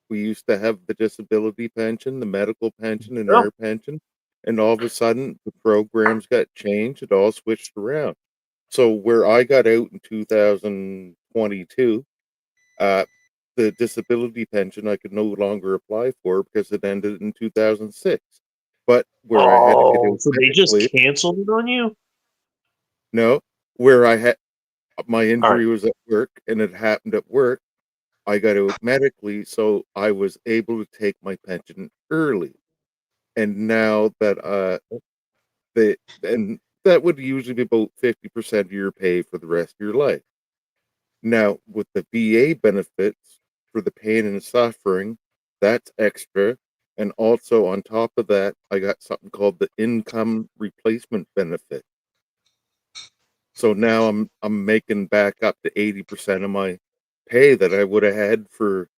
We used to have the disability pension, the medical pension, and our pension. And all of a sudden, the programs got changed. It all switched around. So where I got out in 2022, the disability pension I could no longer apply for because it ended in 2006. But where I had to get out so they just medically, canceled it on you? no, where I had my injury was at work and it happened at work. I got out medically, so I was able to take my pension early. And now that that would usually be about 50% of your pay for the rest of your life. Now with the VA benefits for the pain and suffering, that's extra. And also on top of that, I got something called the income replacement benefit. So now I'm making back up to 80% of my pay that I would have had for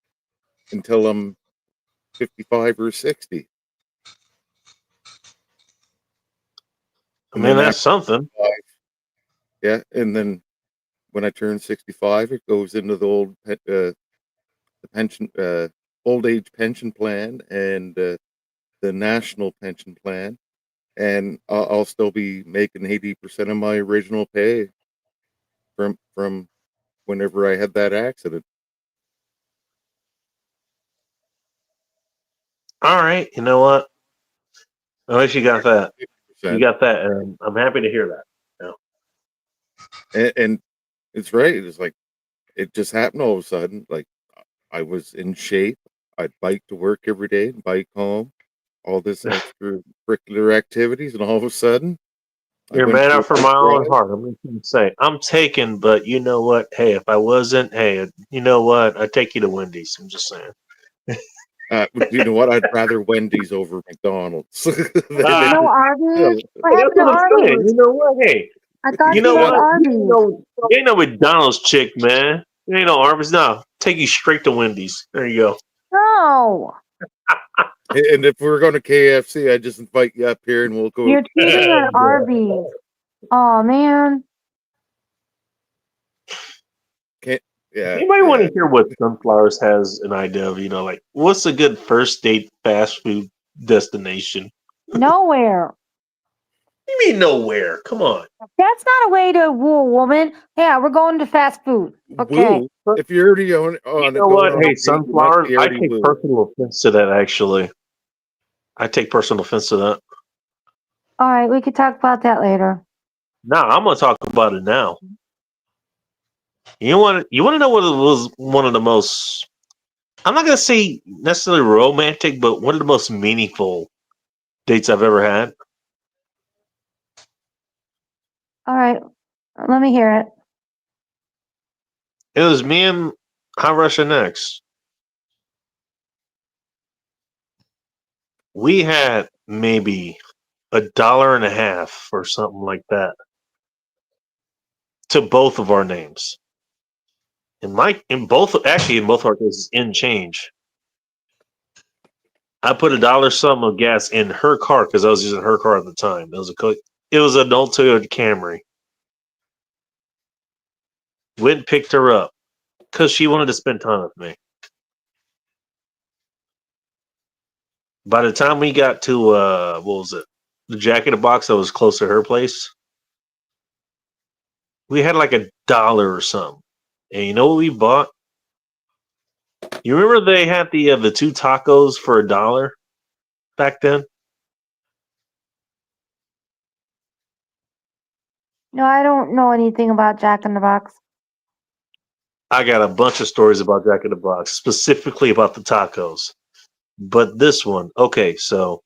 until I'm 55 or 60. I mean, that's something. Yeah, and then when I turn 65, it goes into the the pension, old age pension plan, and the national pension plan, and I'll still be making 80% of my original pay from whenever I had that accident. All right, you know what? At least you got that. You 50%. got that, and I'm happy to hear that. And it's right. It's like it just happened all of a sudden. Like I was in shape. I'd bike to work every day, bike home, all this extracurricular activities, and all of a sudden, I You're a went man for a after big my own drive. heart. I'm just gonna say I'm taken, but you know what? Hey, if I wasn't, hey, you know what? I'd take you to Wendy's. I'm just saying. You know what? I'd rather Wendy's over McDonald's. Ah, No, Arby's. What that's happened to what I'm saying. Arby's? You know what? Hey, I thought you you know loved what? Arby's. You ain't no McDonald's chick, man. You ain't no Arby's. No, take you straight to Wendy's. There you go. No, And if we're going to KFC, I just invite you up here, and we'll go. you're cheating at Arby's. Oh man. Yeah, You might want yeah. to hear what Sunflowers has an idea of. You know, like what's a good first date fast food destination? Nowhere. You mean nowhere? Come on. That's not a way to woo a woman. Yeah, we're going to fast food. Okay. Woo. If you're already on You it, know going what? on a Hey, date, you must Sunflowers, be I already take wooed. personal offense to that, actually. I take personal offense to that. All right, we could talk about that later. Now, I'm going to talk about it now. You want to know what it was one of the most, I'm not going to say necessarily romantic, but one of the most meaningful dates I've ever had? All right, let me hear it. It was me and Hot Russian X. We had maybe $1.50 or something like that to both of our names. In both of our cases, in change. I put $1 sum of gas in her car because I was using her car at the time. It was an old Toyota Camry. Went and picked her up because she wanted to spend time with me. By the time we got to what was it? The Jack in the Box that was close to her place. We had like $1 or something. And you know what we bought? You remember they had the 2 tacos for $1 back then? No, I don't know anything about Jack in the Box. I got a bunch of stories about Jack in the Box, specifically about the tacos. But this one, okay, so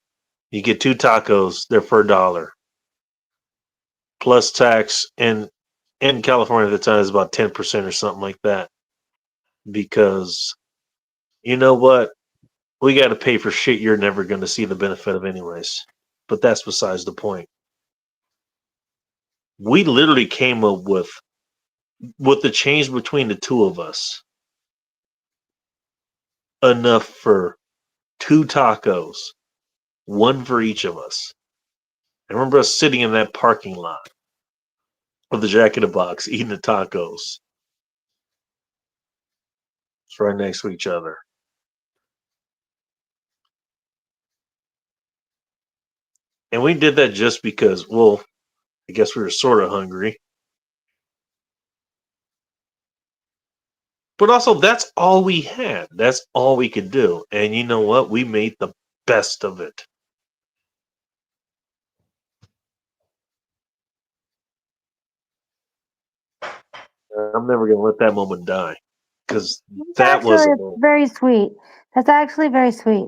you get 2 tacos, they're for $1. Plus tax, and in California at the time is about 10% or something like that. Because you know what? We got to pay for shit you're never going to see the benefit of anyways. But that's besides the point. We literally came up with the change between the two of us enough for 2 tacos, one for each of us. I remember us sitting in that parking lot of the Jack in the Box eating the tacos. It's right next to each other. And we did that just because, well, I guess we were sort of hungry. But also, that's all we had. That's all we could do. And you know what? We made the best of it. I'm never going to let that moment die. Because that was a moment. Very sweet. That's actually very sweet.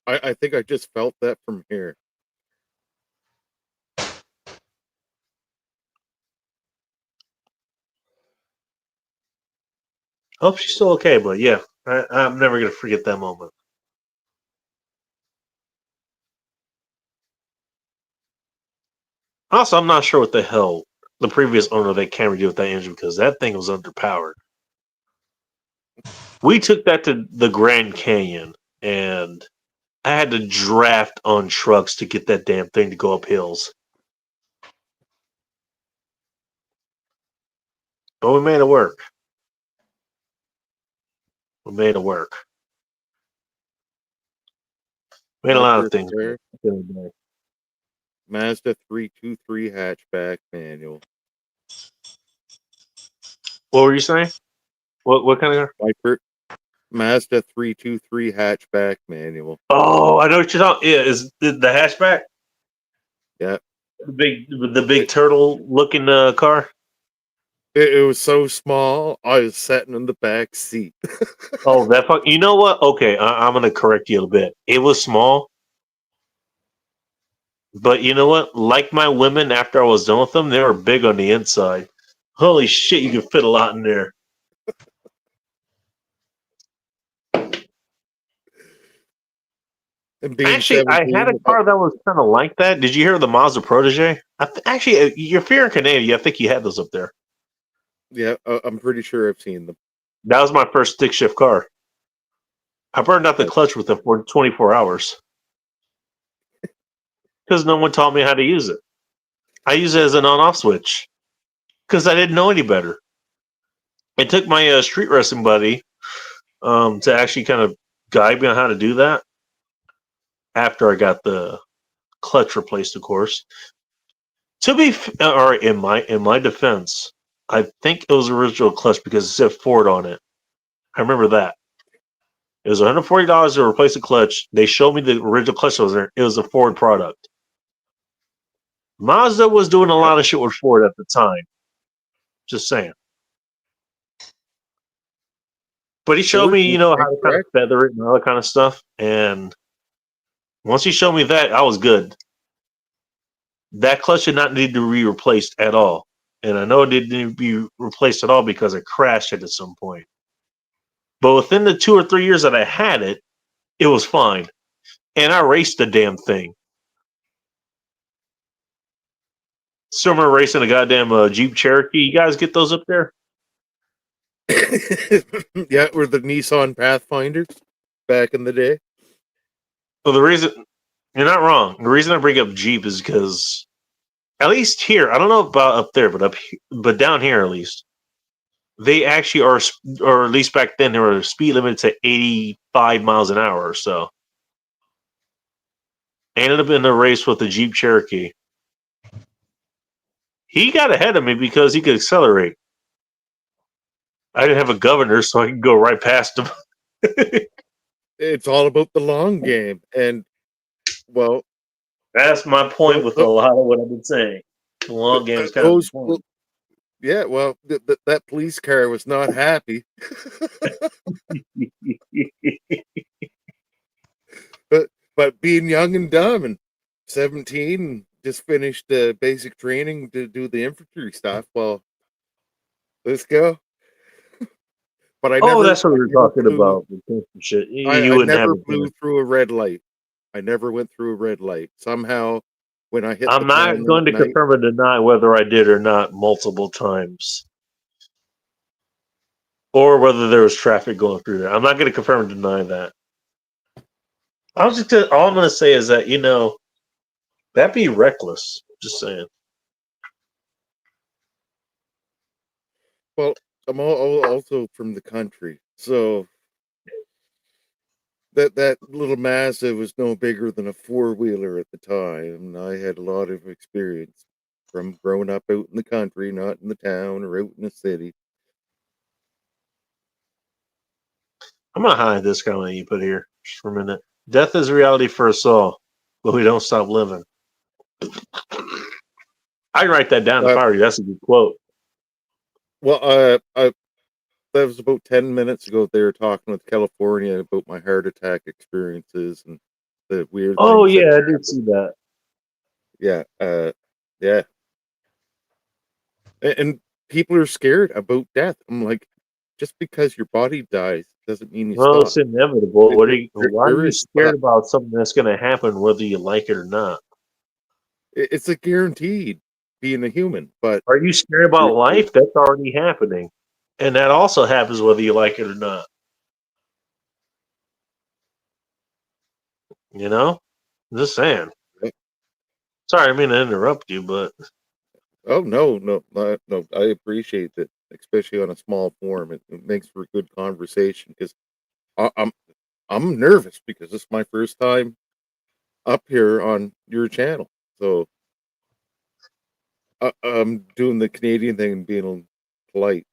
I think I just felt that from here. Hope she's still okay, but yeah, I'm never going to forget that moment. Also, I'm not sure what the hell the previous owner of that Camry did with that engine because that thing was underpowered. We took that to the Grand Canyon, and I had to draft on trucks to get that damn thing to go up hills. But we made it work. We made it work. Made a lot of things. There, Work. Mazda 323 hatchback manual. What were you saying? What kind of car? Viper Mazda 323 hatchback manual. Oh, I know what you're talking. Yeah, is the hatchback? Yeah. The big turtle looking car. It was so small, I was sitting in the back seat. Oh, that fuck. You know what? Okay, I'm gonna correct you a bit. It was small, but you know what? Like my women, after I was done with them, they were big on the inside. Holy shit, you can fit a lot in there. And being Actually, I had 17, a car that was kind of like that. Did you hear the Mazda Protege? Actually, if you're in Canada, I think you had those up there. Yeah, I'm pretty sure I've seen them. That was my first stick shift car. I burned out the clutch with it for 24 hours because no one taught me how to use it. I use it as an on-off switch because I didn't know any better. I took my street racing buddy to actually kind of guide me on how to do that after I got the clutch replaced, of course. To be or in my defense, I think it was original clutch because it said Ford on it. I remember that. It was $140 to replace the clutch. They showed me the original clutch that was there. It was a Ford product. Mazda was doing a lot of shit with Ford at the time. Just saying. But he showed Ford me, was how to kind of incorrect. feather it and all that kind of stuff. And once he showed me that, I was good. That clutch did not need to be replaced at all. And I know it didn't need to be replaced at all because it crashed at some point. But within the 2 or 3 years that I had it, it was fine. And I raced the damn thing. Still remember racing a goddamn Jeep Cherokee. You guys get those up there? Yeah, were the Nissan Pathfinders back in the day. Well, the reason you're not wrong. The reason I bring up Jeep is because at least here, I don't know about up there, but down here at least, they actually are, or at least back then, they were speed limited to 85 miles an hour or so. I ended up in a race with the Jeep Cherokee. He got ahead of me because he could accelerate. I didn't have a governor, so I could go right past him. It's all about the long game, and well, That's my point with a lot of what I've been saying. The long game is kind of important. Yeah, well, that police car was not happy. but being young and dumb and 17, just finished basic training to do the infantry stuff. Well, let's go. But That's what we were talking about. Shit. I wouldn't never have flew through a red light. I never went through a red light. Somehow, when I hit, I'm not going to confirm or deny whether I did or not multiple times, or whether there was traffic going through there. I'm not going to confirm or deny that. All I'm going to say is that that'd be reckless. Just saying. Well, I'm also from the country, so that little Mazda was no bigger than a 4-wheeler at the time, and I had a lot of experience from growing up out in the country, not in the town or out in the city. I'm going to hide this comment you put here just for a minute. Death is reality for us all, but we don't stop living. I write that down if I were you. That's a good quote. Well, that was about 10 minutes ago. They were talking with California about my heart attack experiences and the weird. Oh yeah, I did see that. Yeah, yeah. And people are scared about death. I'm like, just because your body dies doesn't mean you stop. It's inevitable. Why are you scared about something that's going to happen whether you like it or not? It's a guaranteed being a human. But are you scared about life? That's already happening, and that also happens whether you like it or not. I'm just saying. Sorry, I mean to interrupt you, but oh no, I appreciate it. especially on a small forum. It makes for good conversation because I'm nervous because it's my first time up here on your channel. So I'm doing the Canadian thing and being polite.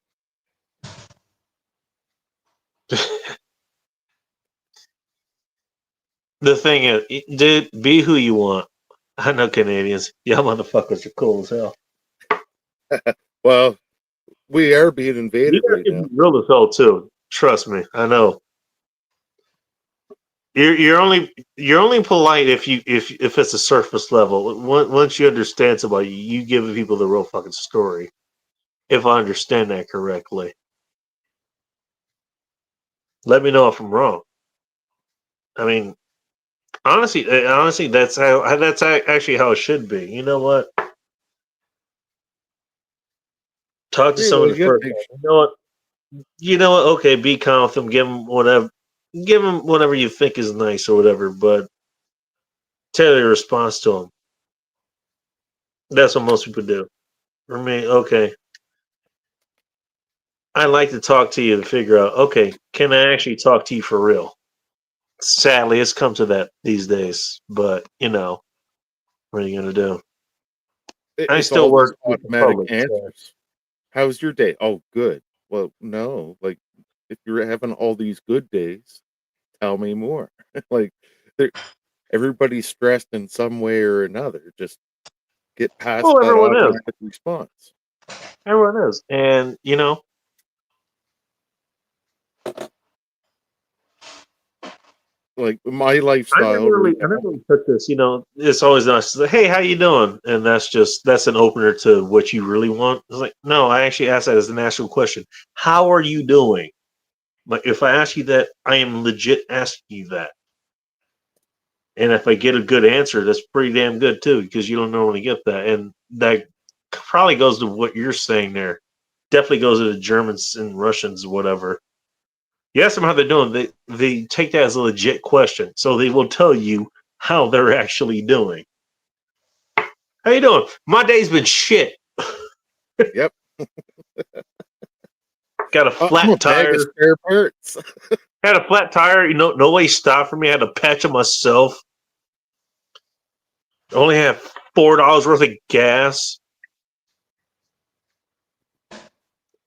The thing is, dude, be who you want. I know Canadians. Y'all motherfuckers are cool as hell. Well, we are being invaded You guys right can now. be real as hell too. Trust me, I know. You're only polite if it's a surface level. Once you understand somebody, you give people the real fucking story. If I understand that correctly, let me know if I'm wrong. I mean, honestly, that's actually how it should be. You know what? Talk to Yeah, someone well, the you first gotta time. You know what? You know what? Okay, be calm with them. Give them whatever you think is nice or whatever. But tell your response to them. That's what most people do. For me, okay. I like to talk to you to figure out, okay, can I actually talk to you for real? Sadly, it's come to that these days, but what are you gonna do? I it's still all these work with the automatic public, so answers. How's your day? Oh, good. Well, no, like if you're having all these good days, tell me more. Like there- everybody's stressed in some way or another. Just get past well, that everyone is. automatic response. Everyone is, and Like my I lifestyle right I now. never really took this. It's always nice to say, "Hey, how you doing?" And that's an opener to what you really want. It's like, no, I actually asked that as an actual question. How are you doing? Like, if I ask you that, I am legit asking you that. And if I get a good answer, that's pretty damn good too, because you don't normally get that. And that probably goes to what you're saying there. Definitely goes to the Germans and Russians, whatever. You ask them how they're doing, they take that as a legit question. So they will tell you how they're actually doing. How you doing? My day's been shit. Yep. Got a I'm a flat bag of tire. spare parts. Had a flat tire. Nobody stopped for me. I had to patch it myself. Only have $4 worth of gas.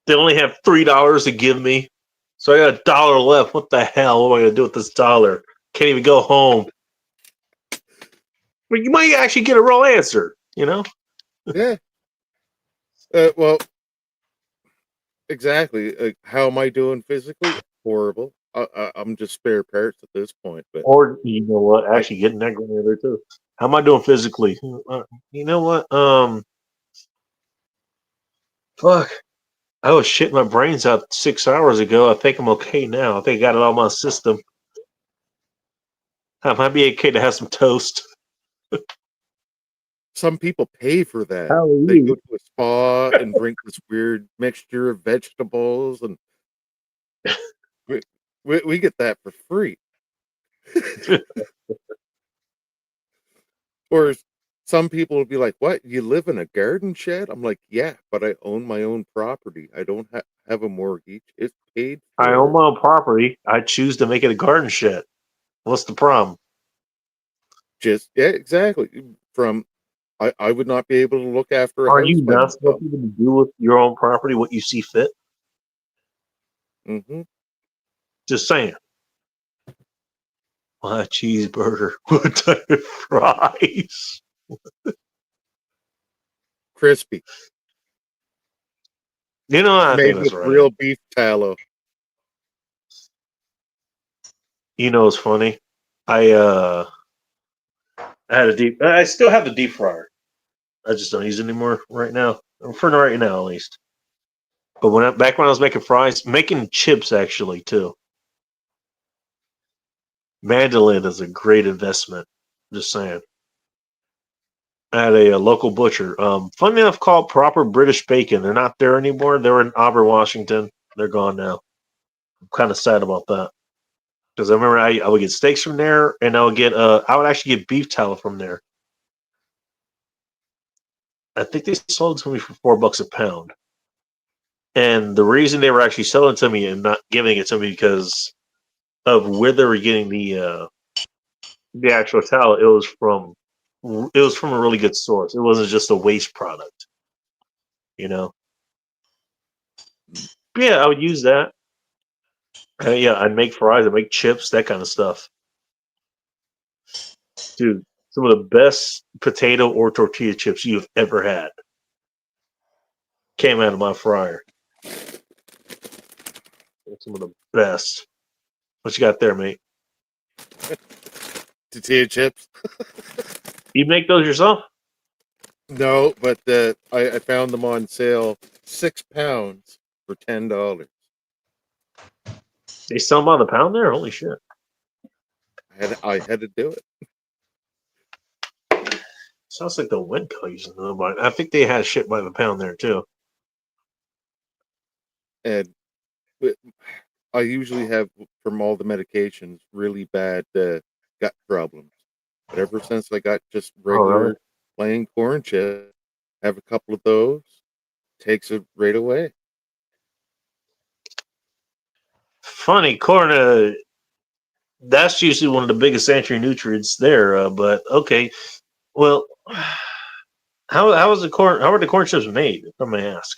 They only have $3 to give me. So I got $1 left. What the hell? What am I gonna do with this dollar? Can't even go home. But you might actually get a real answer, Yeah. Well, exactly. How am I doing physically? Horrible. I'm just spare parts at this point. But Or you know what? I, Actually getting that going there too. How am I doing physically? You know what? Fuck. I was shitting my brains out 6 hours ago. I think I'm okay now. I think I got it all in my system. I might be okay to have some toast. some people pay for that. How are They go you? to a spa and drink this weird mixture of vegetables, and we get that for free. Or some people will be like, "What? You live in a garden shed?" I'm like, "Yeah, but I own my own property. I don't have a mortgage. It's paid I own for." my own property. I choose to make it a garden shed. What's the problem? Just yeah, exactly. From I would not be able to look after a Are house you by not myself. supposed to even do with your own property what you see fit? Hmm. Just saying. My cheeseburger. What type of fries? Crispy, I think made that's with right. real beef tallow. It's funny. I had a deep. I still have the deep fryer. I just don't use it anymore right now. For right now, at least. But back when I was making fries, making chips actually too. Mandolin is a great investment. Just saying. I had a local butcher. Funny enough, called Proper British Bacon. They're not there anymore. They were in Auburn, Washington. They're gone now. I'm kind of sad about that because I remember I would get steaks from there, and I would actually get beef tallow from there. I think they sold it to me for $4 a pound. And the reason they were actually selling to me and not giving it to me because of where they were getting the actual towel, it was from a really good source. It wasn't just a waste product, you know. Yeah, I would use that. Yeah, I'd make fries, I'd make chips, that kind of stuff. Dude, some of the best potato or tortilla chips you've ever had came out of my fryer. Some of the best. What you got there, mate? Tortilla chips. You make those yourself? No, but I found them on sale, 6 pounds for $10. They sell them on the pound there? Holy shit. I had to do it. Sounds like the Winco using them, but I think they had shit by the pound there too. And I usually have, from all the medications, really bad gut problems. But ever since I got just regular really? plain corn chips, have a couple of those, takes it right away. Funny, corn, that's usually one of the biggest anti-nutrients there, but okay. Well, how is the corn? How are the corn chips made? If I may ask.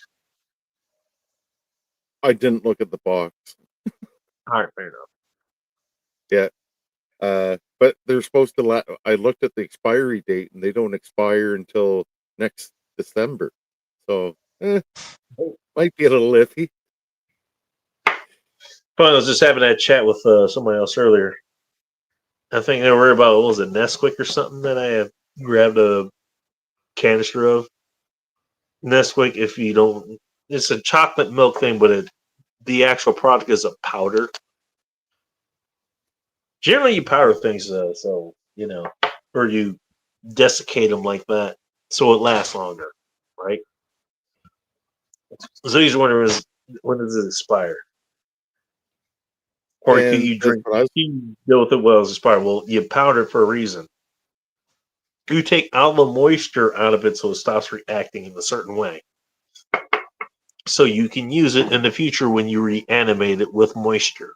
I didn't look at the box. All right, fair enough. Yeah. But they're supposed to I looked at the expiry date and they don't expire until next December. So, might be a little iffy. Well, I was just having that chat with somebody else earlier. I think they were about, what was it, Nesquik or something that I had grabbed a canister of. Nesquik, if you don't, it's a chocolate milk thing, but the actual product is a powder. Generally, you powder things, so you know, or you desiccate them like that, so it lasts longer, right? So he's wondering, when does it expire? Or And you that's drink, what I was you deal with it well as expired. Well, you powder it for a reason. You take all the moisture out of it so it stops reacting in a certain way. So you can use it in the future when you reanimate it with moisture.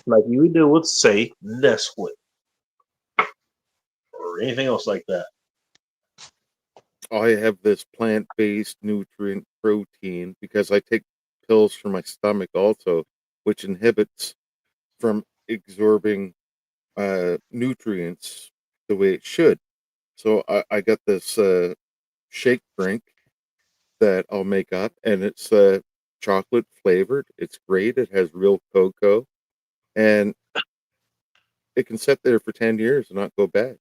Like you would do with, say, Nesquik. Or anything else like that. I have this plant-based nutrient protein because I take pills for my stomach also, which inhibits from absorbing nutrients the way it should. So I got this shake drink that I'll make up, and it's chocolate flavored. It's great. It has real cocoa, and it can sit there for 10 years and not go bad.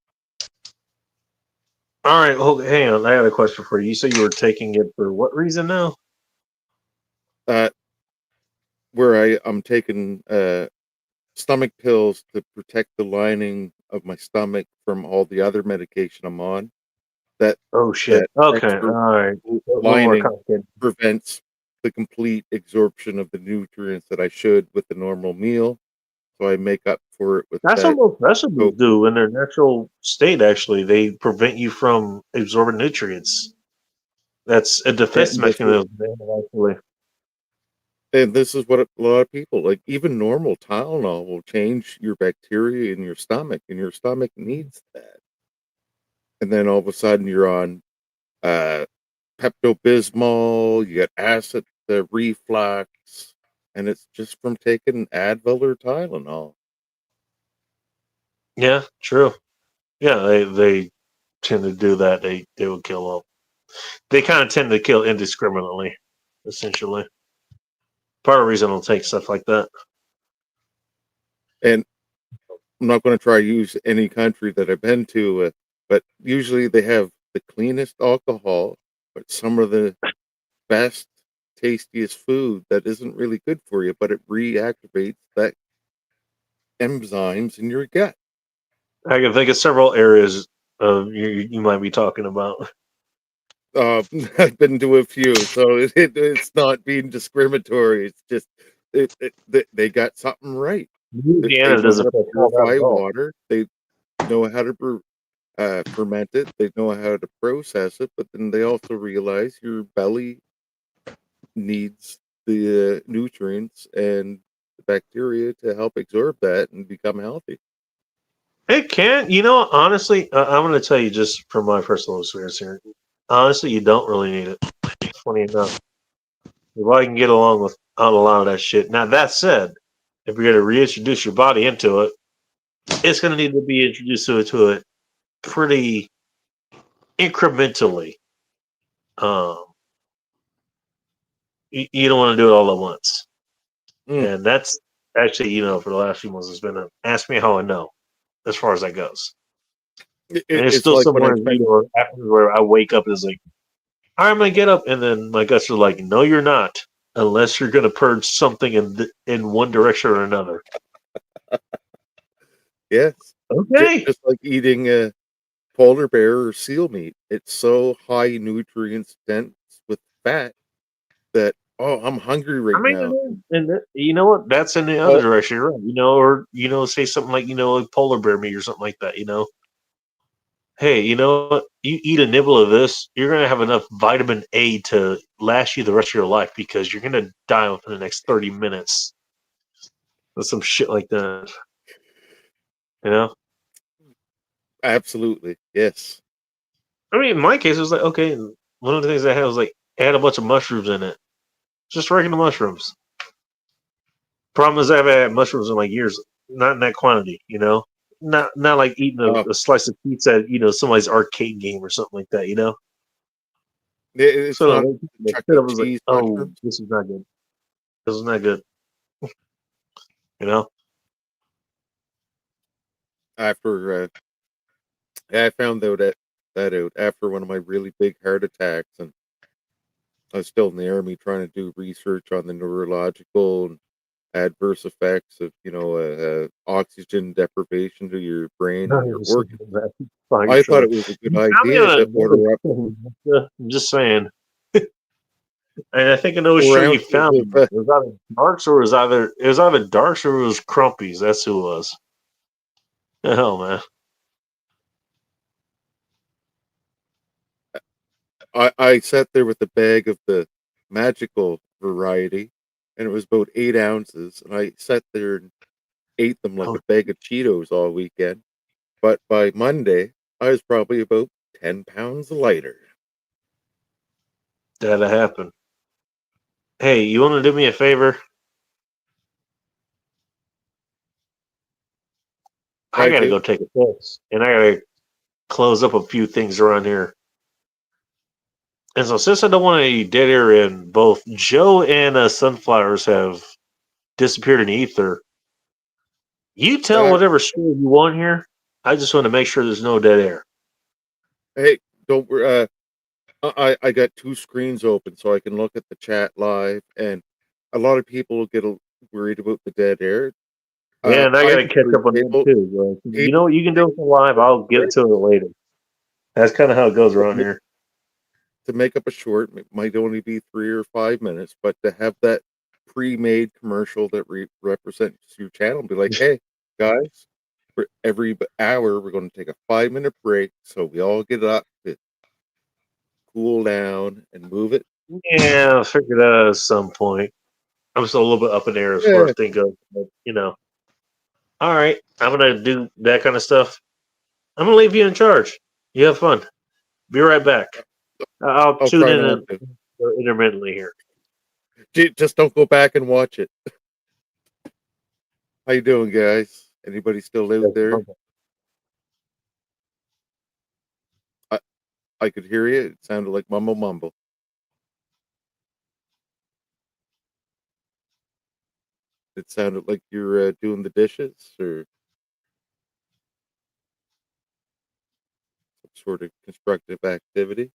All right, hold, hang on. I got a question for you. You said you were taking it for what reason now? Where I'm taking stomach pills to protect the lining of my stomach from all the other medication I'm on. That Oh shit. that Okay. extra All right. A little more lining complicated. prevents the complete absorption of the nutrients that I should with the normal meal. So I make up for it with That's that. what most vegetables do in their natural state. Actually, they prevent you from absorbing nutrients. That's a defense And this is, mechanism. Actually, and this is what a lot of people like. Even normal Tylenol will change your bacteria in your stomach, and your stomach needs that. And then all of a sudden, you're on Pepto Bismol. You got acid reflux, and it's just from taking Advil or Tylenol. yeah, true. Yeah, they tend to do that. They will kill them. They kind of tend to kill indiscriminately, essentially. Part of the reason I'll take stuff like that. And I'm not going to try to use any country that I've been to, but usually they have the cleanest alcohol, but some of the best, tastiest food that isn't really good for you, but it reactivates that enzymes in your gut. I can think of several areas you might be talking about. I've been to a few, so it's not being discriminatory. It's just they got something right. They Louisiana know doesn't how to fit all that purify at all. water. They know how to ferment it. They know how to process it, but then they also realize your belly needs the nutrients and the bacteria to help absorb that and become healthy. It can, honestly, I'm going to tell you just from my personal experience here. Honestly, you don't really need it. Funny enough, your body can get along without a lot of that shit. Now, that said, if you're going to reintroduce your body into it, it's going to need to be introduced to it pretty incrementally. You don't want to do it all at once. And that's actually, for the last few months, it's been ask me how I know, as far as that goes. And it's still like when somewhere, I'm trying, after where I wake up and it's like, all right, I'm gonna get up, and then my guts are like, no, you're not, unless you're gonna purge something in one direction or another. yes, Okay. just like eating a polar bear or seal meat. It's so high nutrients dense with fat that I'm hungry I right mean, now. you know what? That's in the other direction, you're right? Or say something like like polar bear meat or something like that. Hey, you know what? You eat a nibble of this, you're gonna have enough vitamin A to last you the rest of your life because you're gonna die within the next 30 minutes with some shit like that. You know? Absolutely, yes. I mean, in my case, it was like, okay, one of the things I had was like, it had a bunch of mushrooms in it. Just regular mushrooms. Problem is, I haven't had mushrooms in like years, not in that quantity, Not like eating a slice of pizza at, somebody's arcade game or something like that, It's So not no, Chuck I E. was like, Cheese oh, mushrooms. this is not good. This is not good. You know? After I found out that out after one of my really big heart attacks, and I was still in the army trying to do research on the neurological and adverse effects of oxygen deprivation to your brain and your organs. Fine, I thought sure. it was a good I'm idea to order up I'm just saying. And I think I know what 4 shirt you ounces found. of. It was either darks or it was either darks or it was crumpies. That's who it was. The hell, man. I sat there with a bag of the magical variety, and it was about 8 ounces, and I sat there and ate them like Oh, a bag of Cheetos all weekend. But by Monday, I was probably about 10 pounds lighter. that'll happen. Hey, you want to do me a favor? I Try gotta to. go take a piss, and I gotta close up a few things around here. And so, since I don't want any dead air in, both Joe and Sunflowers have disappeared in the ether. You tell Uh, whatever story you want here. I just want to make sure there's no dead air. hey, don't worry. I got two screens open so I can look at the chat live, and a lot of people get worried about the dead air. Yeah, and I I gotta catch encourage up on them people, too. Bro. You know people what you can do with the live? I'll get to it later. That's kind of how it goes around here. to make up a short. It might only be 3 or 5 minutes, but to have that pre-made commercial that represents your channel and be like, hey guys, for every hour we're going to take a 5-minute break so we all get up to cool down and move it. Yeah, I'll figure that out at some point. I'm still a little bit up in the air as far Yeah. as things go. But, all right, I'm gonna do that kind of stuff. I'm gonna leave you in charge. You have fun. Be right back. I'll I'll tune try in not to. intermittently here. Just don't go back and watch it. How you doing, guys? Anybody still out there? I could hear you. It sounded like mumble. It sounded like you're doing the dishes or some sort of constructive activity.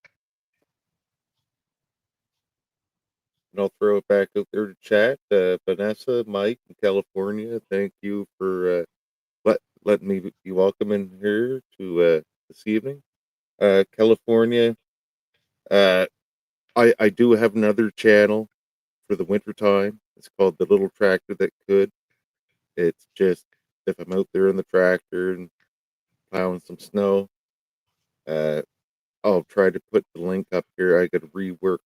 And I'll throw it back out there to chat. Vanessa, Mike in California, thank you for letting me be welcome in here to this evening. California, I do have another channel for the winter time. It's called The Little Tractor That Could. It's just if I'm out there in the tractor and plowing some snow, I'll try to put the link up here. I got to rework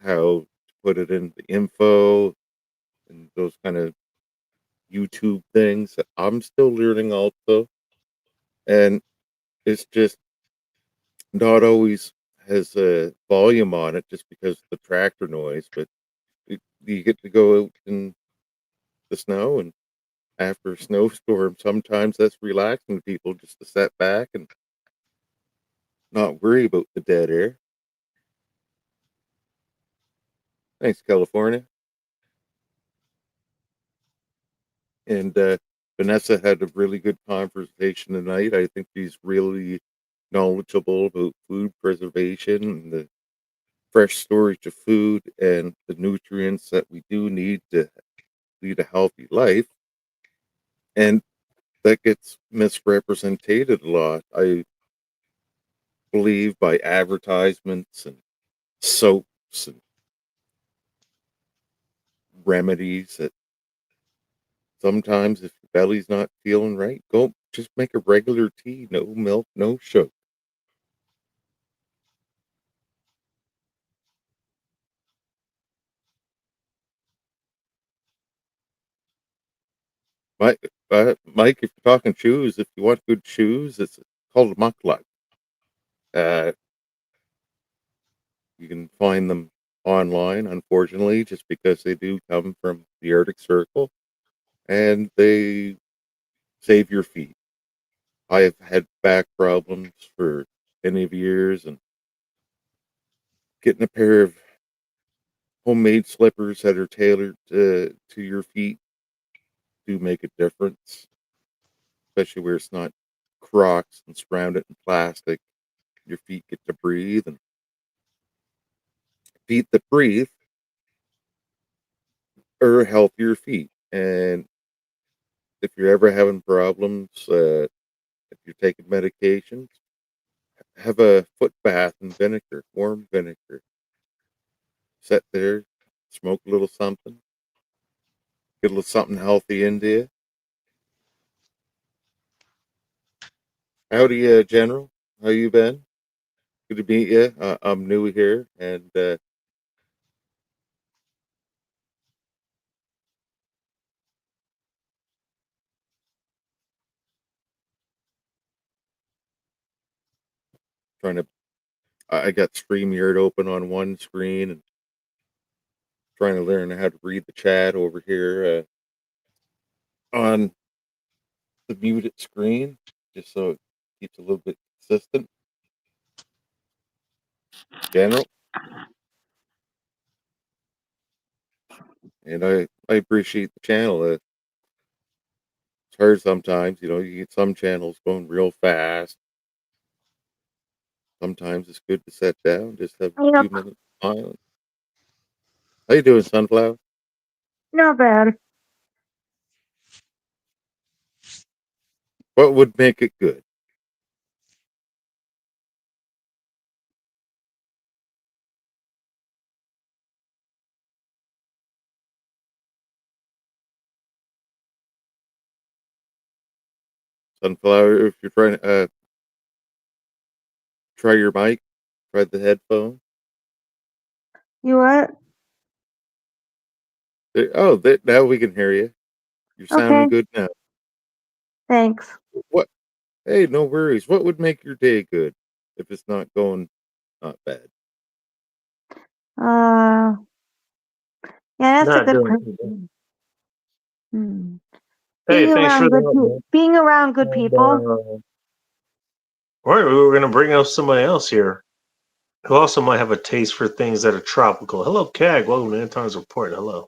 how to put it in the info and those kind of YouTube things. I'm still learning also, and it's just not always has a volume on it just because of the tractor noise. But you get to go out in the snow, and after a snowstorm, sometimes that's relaxing to people just to sit back and not worry about the dead air. Thanks, California. And Vanessa had a really good conversation tonight. I think she's really knowledgeable about food preservation and the fresh storage of food and the nutrients that we do need to lead a healthy life. And that gets misrepresented a lot, I believe, by advertisements and soaps and remedies that sometimes if your belly's not feeling right, go just make a regular tea, no milk, no sugar. Mike, if you're talking shoes, if you want good shoes, it's called a mukluk. You can find them online, unfortunately, just because they do come from the Arctic Circle, and they save your feet. I have had back problems for many of years, and getting a pair of homemade slippers that are tailored to your feet do make a difference, especially where it's not Crocs and surrounded in plastic. Your feet get to breathe, and feet that breathe are healthier feet. And if you're ever having problems, if you're taking medications, have a foot bath in vinegar, warm vinegar. Sit there, smoke a little something, get a little something healthy into you. Howdy, General. How you been? Good to meet you. I'm new here, and trying to. I got StreamYard open on one screen, and trying to learn how to read the chat over here on the muted screen, just so it keeps a little bit consistent. General, and I appreciate the channel. It's hard sometimes, you get some channels going real fast. Sometimes it's good to sit down, just have a Yep. few minutes of silence. How you doing, Sunflower? Not bad. What would make it good? Sunflower, if you're trying to try your mic, try the headphone. You what? Now we can hear you. You're sounding Okay. good now. Thanks. What? Hey, no worries. What would make your day good if it's not going not bad? Yeah, that's a Not good doing question. Hmm. Hey, Being thanks for around the good help, man. being around good people. All right, we were going to bring up somebody else here who also might have a taste for things that are tropical. Hello, Cag. Welcome to Anton's Report. Hello.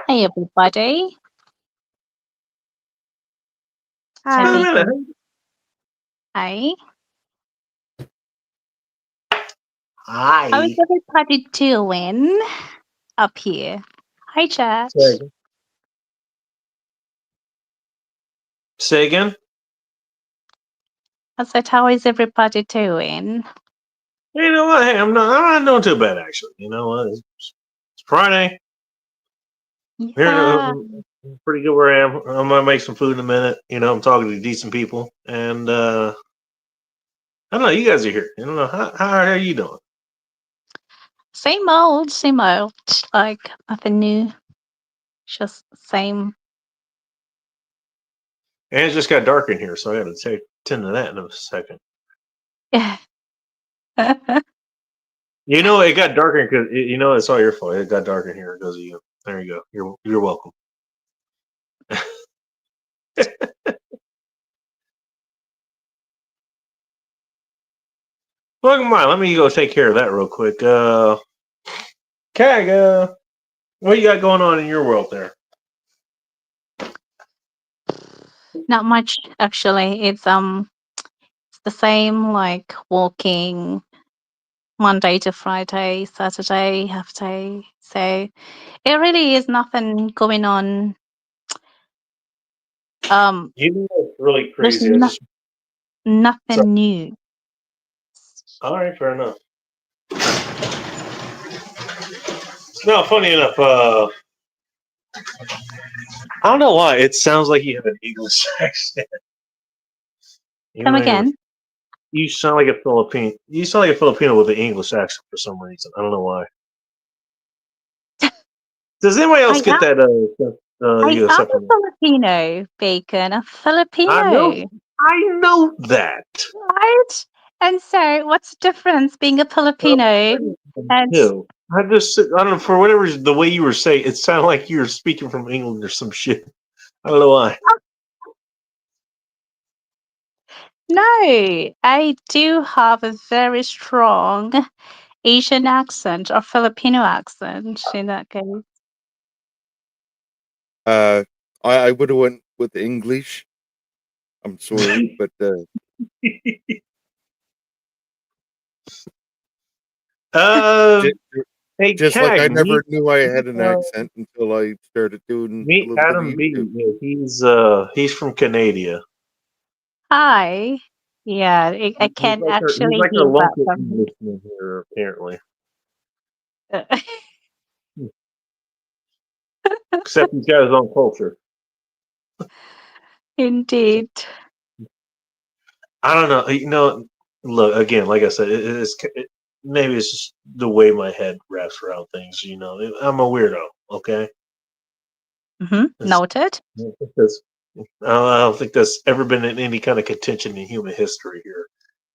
Hey everybody. Hi. Wait a Happy minute. Hi. Hi. How is everybody doing up here? Hi chat. Say again? I said, how is everybody doing? You know what? Hey, I'm not doing too bad, actually. You know what? It's Friday. Yeah. Pretty good where I am. I'm going to make some food in a minute. I'm talking to decent people. And I don't know. You guys are here. I don't know. How are you doing? same old, same old. Like nothing new. Just same. And it just got dark in here, so I got to tend to that in a second. Yeah. You know, it got darker because you know it's all your fault. It got dark in here because of you. There you go. You're welcome. Welcome on. Let me go take care of that real quick. Kag, what you got going on in your world there? Not much actually. It's the same, like walking Monday to Friday, Saturday, half day. So it really is nothing going on. You know what's really There's crazy? nothing new. All right, fair enough. No, funny enough, I don't know why. It sounds like you have an English accent. Come again? You sound like a Filipino. You sound like a Filipino with an English accent for some reason. I don't know why. Does anybody else get that? I You am a Filipino, Bacon. A Filipino. I know that. Right? And so, what's the difference being a Filipino and Ew. I don't know, for whatever reason, the way you were saying, it sounded like you were speaking from England or some shit. I don't know why. no, I do have a very strong Asian accent or Filipino accent in that case. I would have went with English. I'm sorry, but Hey, just like I Kag, never knew I had an accent until I started doing a meet little bit of Adam B. YouTube. He's from Canada. Hi. Yeah, I can He's actually like a hear that local from him. Englishman here, apparently. Except he's got his own culture. Indeed. I don't know. You know, look again. Like I said, maybe it's just the way my head wraps around things. You know, I'm a weirdo. Okay. Noted. I don't think that's ever been in any kind of contention in human history here.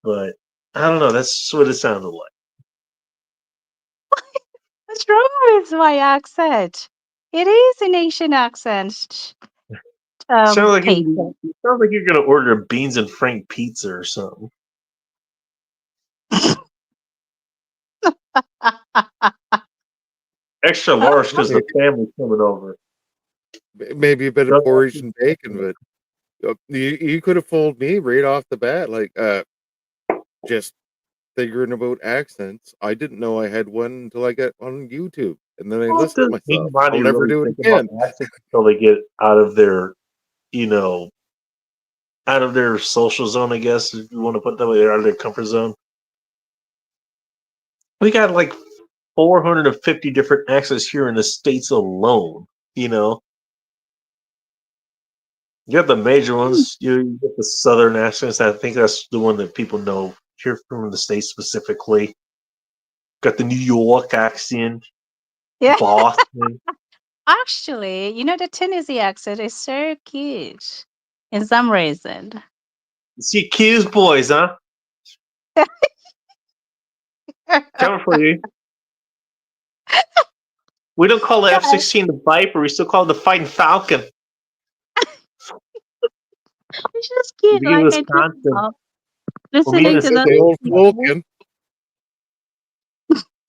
But I don't know. That's what it sounded like. What's wrong with my accent? It is an Asian accent. Sounds like Bacon. you're gonna order a beans and frank pizza or something. Extra large because the family's coming over. Maybe a bit of porridge and bacon, but you could have fooled me right off the bat. Like, just figuring about accents. I didn't know I had one until I got on YouTube, and then I listened to myself. I'll never do it again. Until they get out of their, you know, out of their social zone. I guess if you want to put it that way, they're out of their comfort zone. We got like 450 different accents here in the States alone. You know, you got the major ones. You get the Southern accents. I think that's the one that people know here from the States specifically. Got the New York accent. Yeah. Boston. Actually, you know, the Tennessee accent is so cute in some reason. See, Q's boys, huh? Coming for you. We don't call the F-16 the Viper. We still call it the Fighting Falcon. It's just cute. We'll be Like, I just love listening to the old Falcon.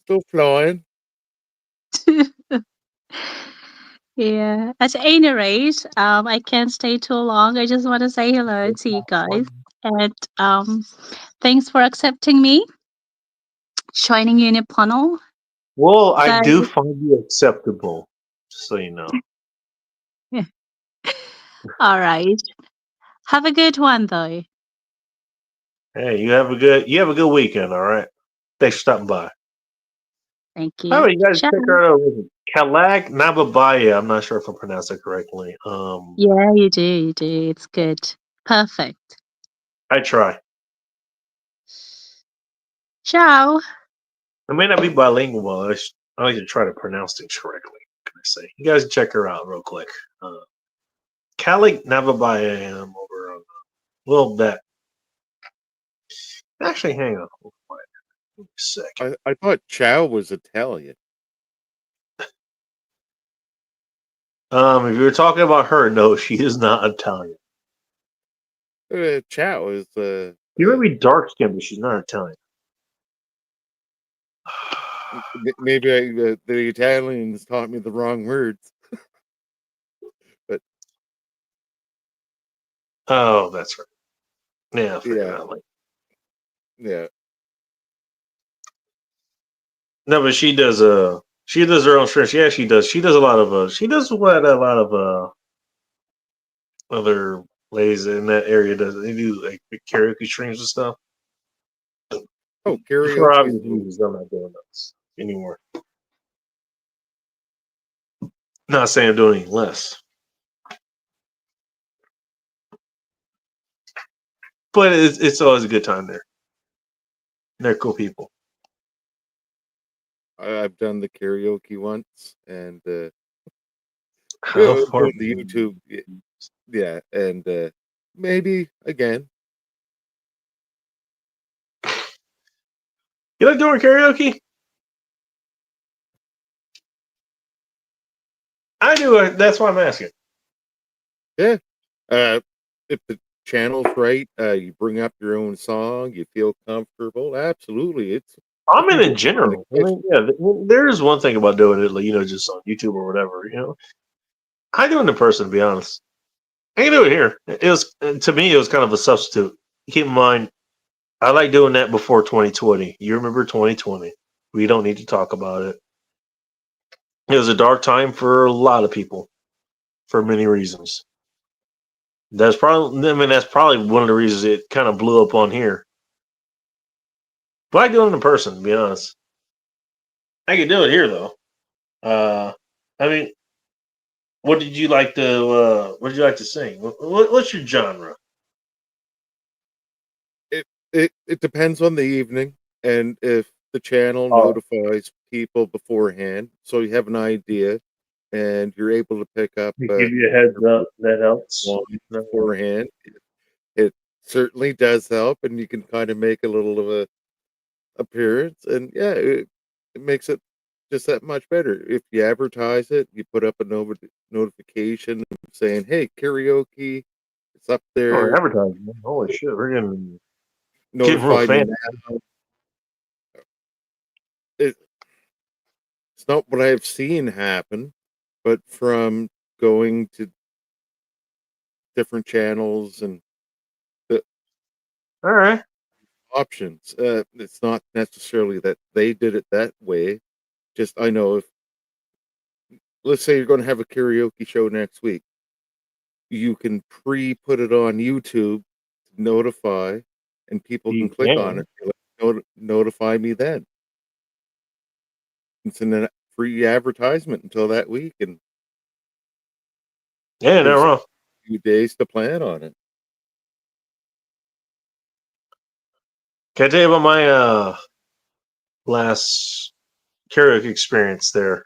Still flying. Yeah. At any rate, I can't stay too long. I just want to say hello to you guys. And thanks for accepting me, joining you in a panel. Well, I do find you acceptable, just so you know. All right. Have a good one, though. Hey, you have a good weekend, all right? Thanks for stopping by. Thank you. Oh, you guys Ciao. check her out. Kalag Nababaya. I'm not sure if I pronounced it correctly. Yeah, you do. You do. It's good. Perfect. I try. Ciao. I may not be bilingual. I like to try to pronounce things correctly. What can I say? You guys check her out real quick. Kalik Navabayam over on Little Bet. Actually, hang on. Hold on. Give me a sec. I thought Chow was Italian. If you were talking about her, no, she is not Italian. Chow is You may be dark skinned, but she's not Italian. maybe the Italians taught me the wrong words. But Oh, that's right. Yeah, I forgot. yeah, Like, yeah. no, but she does her own streams. Yeah, she does. She does a lot of she does what a lot of other ladies in that area does. They do like karaoke streams and stuff. Oh, For karaoke. obvious reasons, I'm not doing those anymore. Not saying I'm doing any less. But it's always a good time there. They're cool people. I've done the karaoke once, and How far? on the YouTube, yeah, and maybe again. You like doing karaoke? I do. That's why I'm asking. Yeah, if the channel's right, you bring up your own song, you feel comfortable. Absolutely, it's. I'm in general. I mean, yeah, there is one thing about doing it, like, just on YouTube or whatever. I do it in person, to be honest. I can do it here. It was, to me, it was kind of a substitute. Keep in mind, I like doing that before 2020. You remember 2020? We don't need to talk about it. It was a dark time for a lot of people, for many reasons. That's probably one of the reasons it kind of blew up on here. But I do it in person, to be honest. I could do it here though. I mean, what did you like to sing? What's your genre? It depends on the evening, and if the channel notifies people beforehand, so you have an idea, and you're able to pick up. Give you a heads up. That helps. Beforehand, it certainly does help, and you can kind of make a little of a appearance, and yeah, it makes it just that much better. If you advertise it, you put up a notification saying, "Hey, karaoke, it's up there." Advertising. Holy shit, we're getting Notified real you now. It's not what I've seen happen, but from going to different channels and the all right options, it's not necessarily that they did it that way. Just I know if, let's say you're going to have a karaoke show next week, you can put it on YouTube, notify, and people can click on it. Notify me then. It's a free advertisement until that week, and yeah, no wrong. A few days to plan on it. Can I tell you about my last karaoke experience there?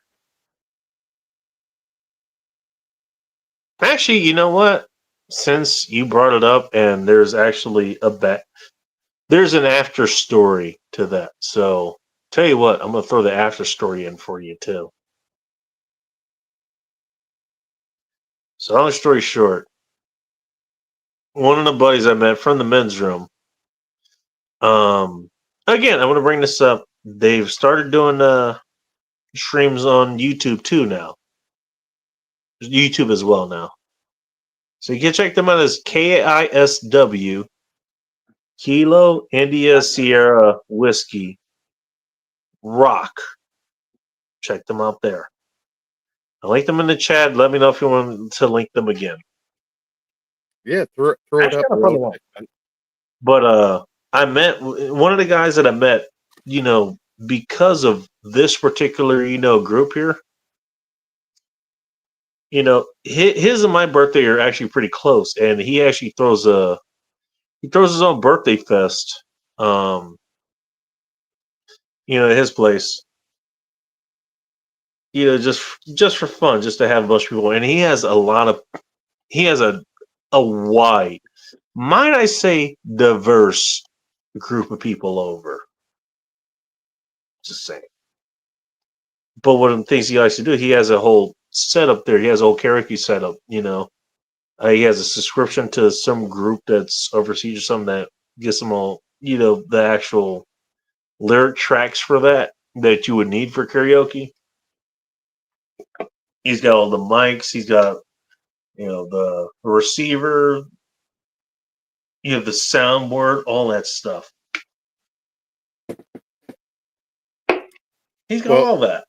Actually, you know what? Since you brought it up, and there's actually there's an after story to that. So, tell you what, I'm gonna throw the after story in for you too. So, long story short, one of the buddies I met from the men's room. Again, I'm gonna bring this up. They've started doing streams on YouTube too now. YouTube as well now. So you can check them out as KISW Kilo India Sierra Whiskey Rock. Check them out there. I'll link them in the chat. Let me know if you want to link them again. Yeah, throw it up. But I met one of the guys that I met, because of this particular, group here. His and my birthday are actually pretty close, and he actually throws his own birthday fest at his place. Just for fun, just to have a bunch of people. And he has a wide, might I say, diverse group of people over. Just saying. But one of the things he likes to do, he has a whole setup there. He has a whole karaoke setup. He has a subscription to some group that's overseas or something that gets them all, the actual lyric tracks for that you would need for karaoke. He's got all the mics. He's got, the receiver. The soundboard, all that stuff. He's got Well, all that.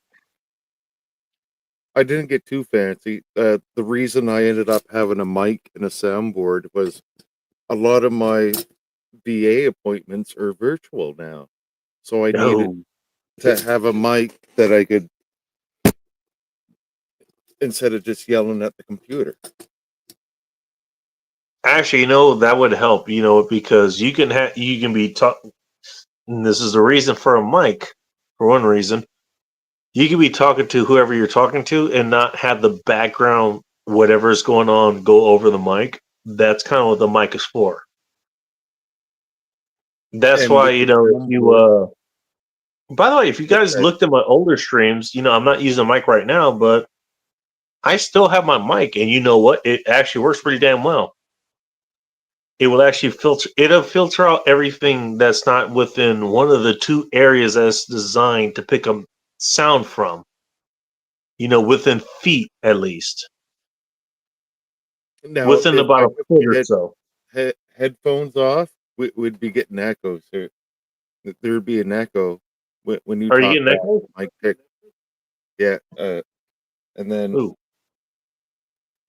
I didn't get too fancy. The reason I ended up having a mic and a soundboard was a lot of my VA appointments are virtual now. So I needed to have a mic that I could, instead of just yelling at the computer. Actually, that would help. Because you can be talking. This is the reason for a mic. For one reason, you can be talking to whoever you're talking to and not have the background, whatever is going on, go over the mic. That's kind of what the mic is for. That's And why, with the if you. By the way, if you guys looked at my older streams, I'm not using a mic right now, but I still have my mic, and you know what? It actually works pretty damn well. It will actually it'll filter out everything that's not within one of the two areas that's designed to pick up sound from. Within feet at least. Now, Within if about I a took foot my or so. headphones off, we'd be getting echoes. There'd be an echo when you Are you talk getting back. echoes? Mic pick. Yeah, and then Ooh.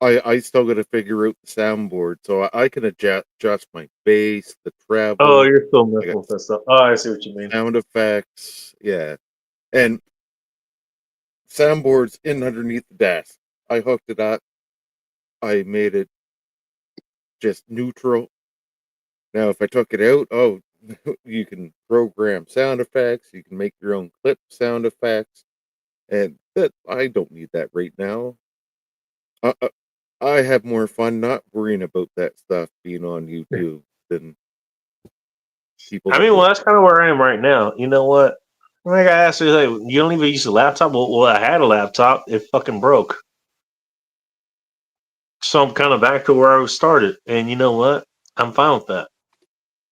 I still got to figure out the soundboard, so I can adjust my bass, the treble. Oh, you're still I messing got with that stuff. Oh, I see what you mean. sound effects, yeah, and soundboard's in underneath the desk. I hooked it up. I made it just neutral. Now, if I took it out, you can program sound effects. You can make your own clip sound effects, and that I don't need that right now. I have more fun not worrying about that stuff being on YouTube than people. I mean, well, that's kind of where I am right now. You know what? Like I asked you, like, you don't even use a laptop. Well, I had a laptop. It fucking broke. So I'm kind of back to where I started. And you know what? I'm fine with that.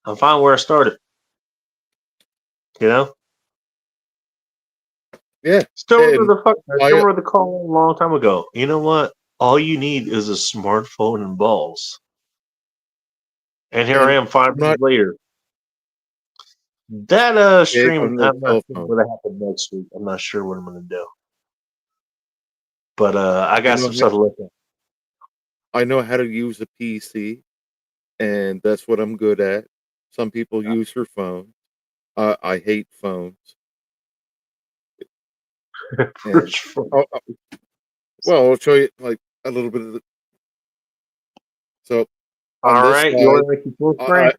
I'm fine where I started. Yeah. Still remember the call a long time ago. You know what? All you need is a smartphone and balls. And here I am 5 years later. That stream, I'm not sure what'll happen next week. I'm not sure what I'm gonna do. But I got some stuff to look at. I know how to use a PC, and that's what I'm good at. Some people use their phones. I hate phones. And, well, I'll show you like a little bit of the. So, on All this right, side, you want to make your full screen?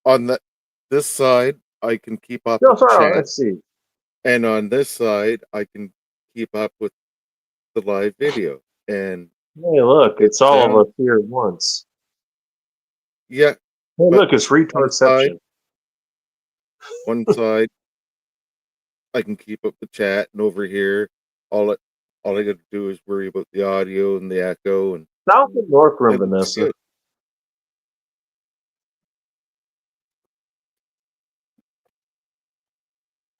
on this side, I can keep up No, with the sorry, chat. let's see. And on this side, I can keep up with the live video. And Hey, look, it's all of us here at once. Yeah. Hey, look, it's retardception. One side, I can keep up the chat, and over here, all I got to do is worry about the audio and the echo. And South and North Room, it looks Vanessa. good.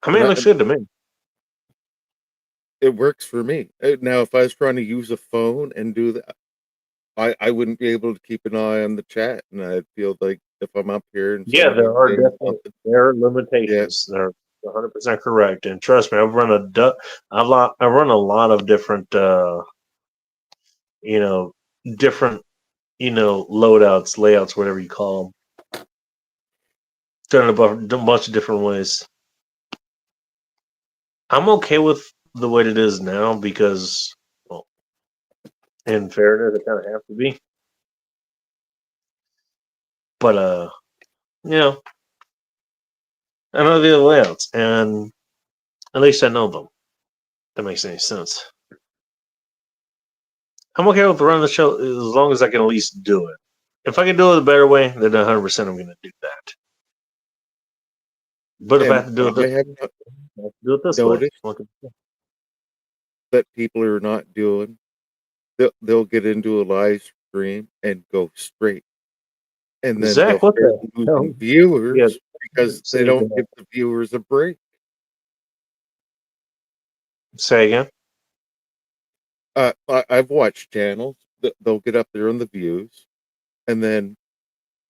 I mean, it looks good to me. It works for me. Now, if I was trying to use a phone and do that, I wouldn't be able to keep an eye on the chat, and I'd feel like if I'm up here and Yeah, there are definitely there are Yeah. limitations. They're 100% correct, and trust me, I've run I run a lot of different, different, loadouts, layouts, whatever you call them. Done it a bunch of different ways. I'm okay with the way it is now because, well, in fairness, it kind of have to be. But I know the other layouts, and at least I know them. If that makes any sense. I'm okay with running the show as long as I can at least do it. If I can do it a better way, then 100% I'm going to do that. But if I have to do it I this, have I have to do it this way. noticed that people are not doing. They'll get into a live stream and go straight, and then Zach, they'll what start the losing hell? viewers because they Say don't that. give the viewers a break. Say again. I've watched channels that they'll get up there on the views, and then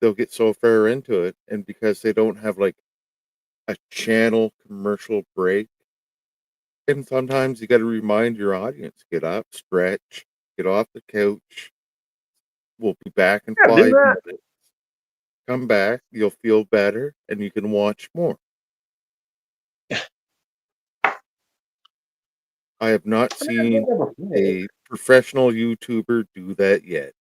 they'll get so far into it, and because they don't have like a channel commercial break, and sometimes you got to remind your audience: get up, stretch, get off the couch. We'll be back in Yeah, do 5 that. minutes. Come back, you'll feel better, and you can watch more. I have not seen a professional YouTuber do that yet.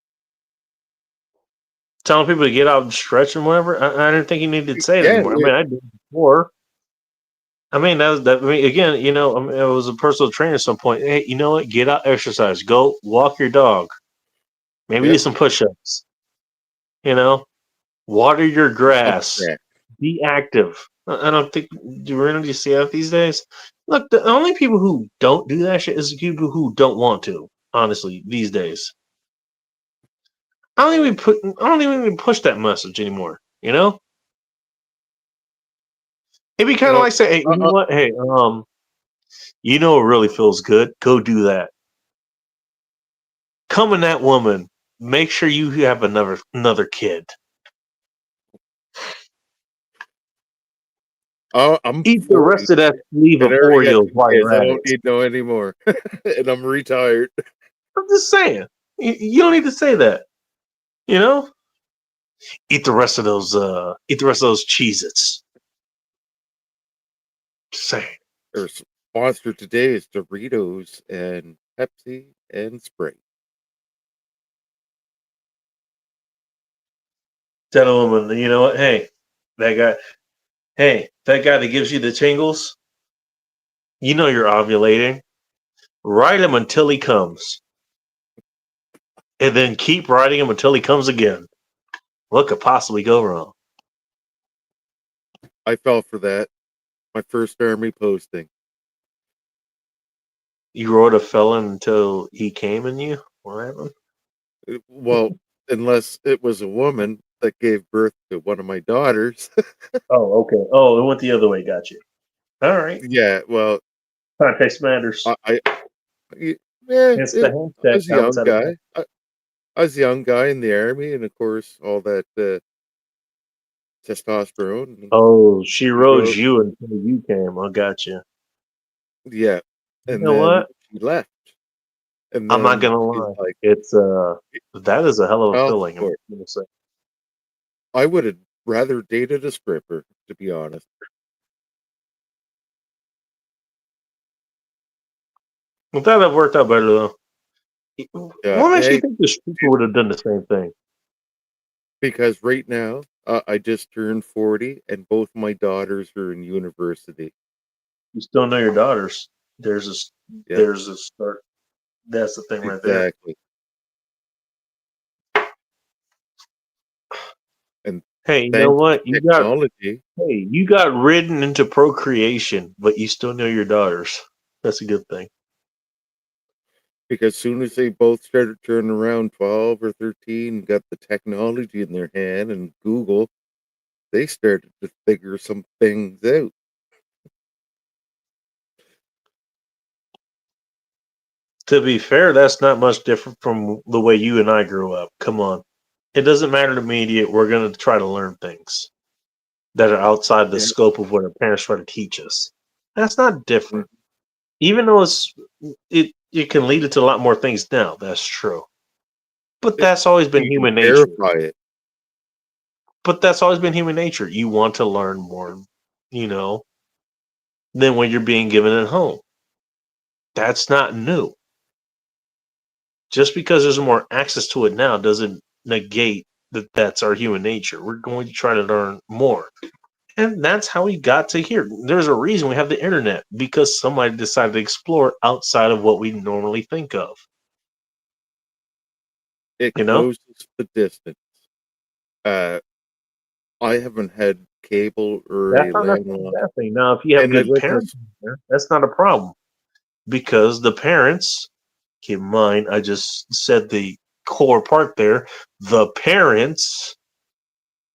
Telling people to get out and stretch and whatever. I didn't think you needed to say it Yeah, anymore. I mean, I did before. I mean, that was that. I mean, again, you know, I mean, I was a personal trainer at some point. Hey, you know what? Get out, exercise. Go walk your dog. Maybe do Yep. some push-ups. You know, water your grass. Yeah. Be active. I don't think do you really see that these days. Look, the only people who don't do that shit is the people who don't want to. Honestly, these days, I don't even push that message anymore. You know, it'd be kind of Well, like saying, "Hey, you know what? Hey, you know what really feels good? Go do that. Come in that woman. Make sure you have another kid. I'm Eat the 40, rest of that sleeve and of I already got Oreos 2 while kids. you're I at don't it." need no anymore, and I'm retired. I'm just saying. You don't need to say that. You know? Eat the rest of those Cheez-Its. Just saying. Our sponsor today is Doritos and Pepsi and Sprite. Tell a woman, you know what? Hey, that guy that gives you the tingles, you know you're ovulating. Ride him until he comes. And then keep riding him until he comes again. What could possibly go wrong? I fell for that. My first army posting. You rode a felon until he came in you? What happened? Well, unless it was a woman that gave birth to one of my daughters. Oh, okay. Oh, it went the other way. Got you. All right. Yeah, well, Context matters. yeah, It's the I hashtag was a counts young out of guy. I was a young guy in the army, and of course, all that testosterone. And Oh, she rode ego. you until you came. I got you. Yeah, You and know then what? she left, and I'm not then gonna she's lie. like, It's that is a hell of a child feeling. I'm support. gonna say. I would have rather dated a stripper, to be honest. Well, that have worked out better though. What makes you Hey, think the stripper would have done the same thing? because right now I just turned 40, and both my daughters are in university. You still know your daughters. There's Yep, there's a start. That's the thing right there. exactly. And Hey, you know thanks to what? technology, You got ridden into procreation, but you still know your daughters. That's a good thing. because soon as they both started turning around 12 or 13, got the technology in their hand and Google, they started to figure some things out. To be fair, that's not much different from the way you and I grew up. Come on. It doesn't matter to me. We're going to try to learn things that are outside the Yeah. scope of what our parents try to teach us. That's not Mm. different. Even though it can lead to a lot more things now. That's true. But that's always been You can human nature. verify it. But that's always been human nature. You want to learn more, you know, than when you're being given at home. That's not new. Just because there's more access to it now doesn't negate that that's our human nature. We're going to try to learn more. And that's how we got to here. There's a reason we have the internet, because somebody decided to explore outside of what we normally think of. It You know? closes the distance. I haven't had cable or That's a not necessarily a landline, bad thing. Now, if you have and I've good lived parents this. in there, that's not a problem. Because the parents, keep in mind, I just said the core part there, the parents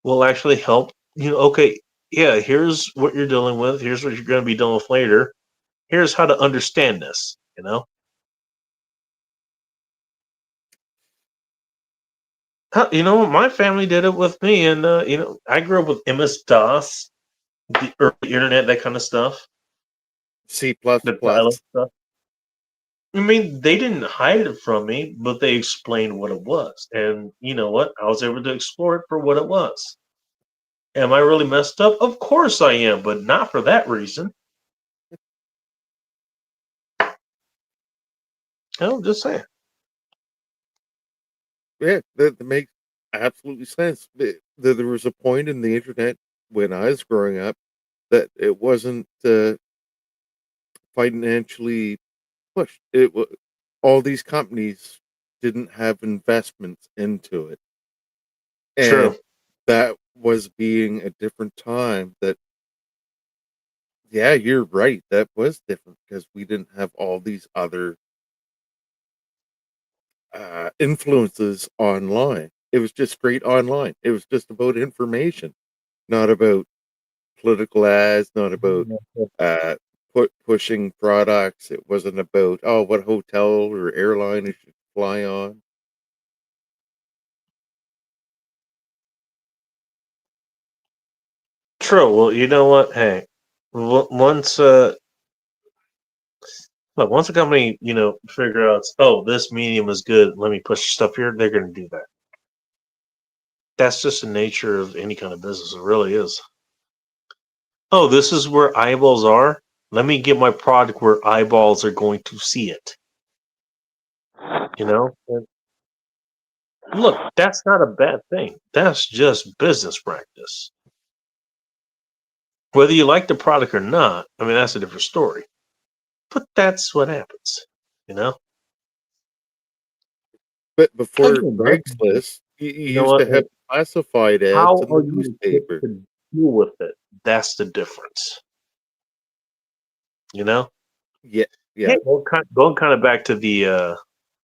will actually help. Okay, yeah, here's what you're dealing with. Here's what you're going to be dealing with later. Here's how to understand this, my family did it with me, and I grew up with MS-DOS, the early internet, that kind of stuff, C++. the dial-up stuff. I mean, they didn't hide it from me, but they explained what it was, and you know what? I was able to explore it for what it was. Am I really messed up? Of course I am, but not for that reason. I'm just saying. Yeah, that makes absolutely sense. There was a point in the internet when I was growing up that it wasn't financially pushed. All these companies didn't have investments into it, and True. that was being a different time. That, yeah, you're right. That was different because we didn't have all these other influences online. It was just straight online. It was just about information, not about political ads, not about uh, pushing products. It wasn't about, oh, what hotel or airline you should fly on. True. Well, you know what? Hey, once look, once a company figure out, oh, this medium is good, let me push stuff here, they're going to do that. That's just the nature of any kind of business. It really is. Oh, this is where eyeballs are. Let me get my product where eyeballs are going to see it. And look, that's not a bad thing. That's just business practice. Whether you like the product or not, I mean, that's a different story. But that's what happens, you know? But before Again, bro, Craigslist, you you know used what? to have classified ads How in are the you equipped newspaper. to deal with it? That's the difference, you know? Yeah, Hey, yeah. going kind of back to the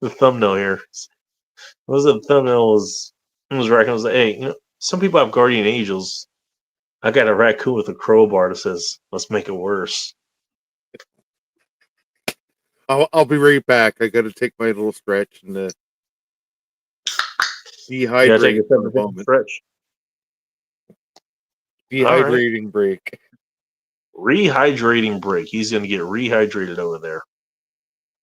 thumbnail here. What was the thumbnail was right. I was like, hey, some people have guardian angels. I got a raccoon with a crowbar that says, "Let's make it worse." I'll be right back. I got to take my little stretch and You gotta take dehydrate a for a 7-50 moment. stretch. All right. Dehydrating break. Rehydrating break. He's gonna get rehydrated over there.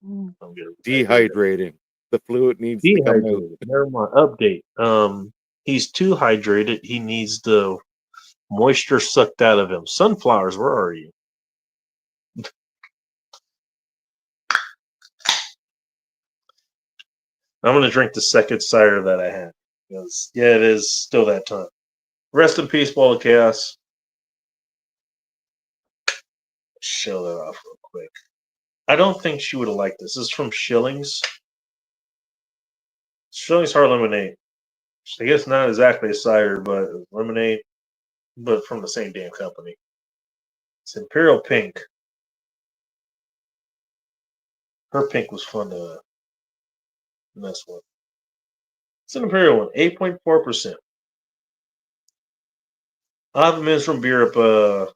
Mm. I'm gonna Dehydrating. The fluid needs to come out. dehydrated. Never mind. Update. He's too hydrated. He needs the moisture sucked out of him. Sunflowers, where are you? I'm gonna drink the second cider that I had. Because it is still that time. Rest in peace, Ball of Chaos. Show that off real quick. I don't think she would have liked this. This is from Schillings. Schillings Hard Lemonade. I guess not exactly a cider, but lemonade, but from the same damn company. It's Imperial Pink. Her pink was fun to mess with. It's an Imperial one, 8.4%. I'll have a Men's from Beer up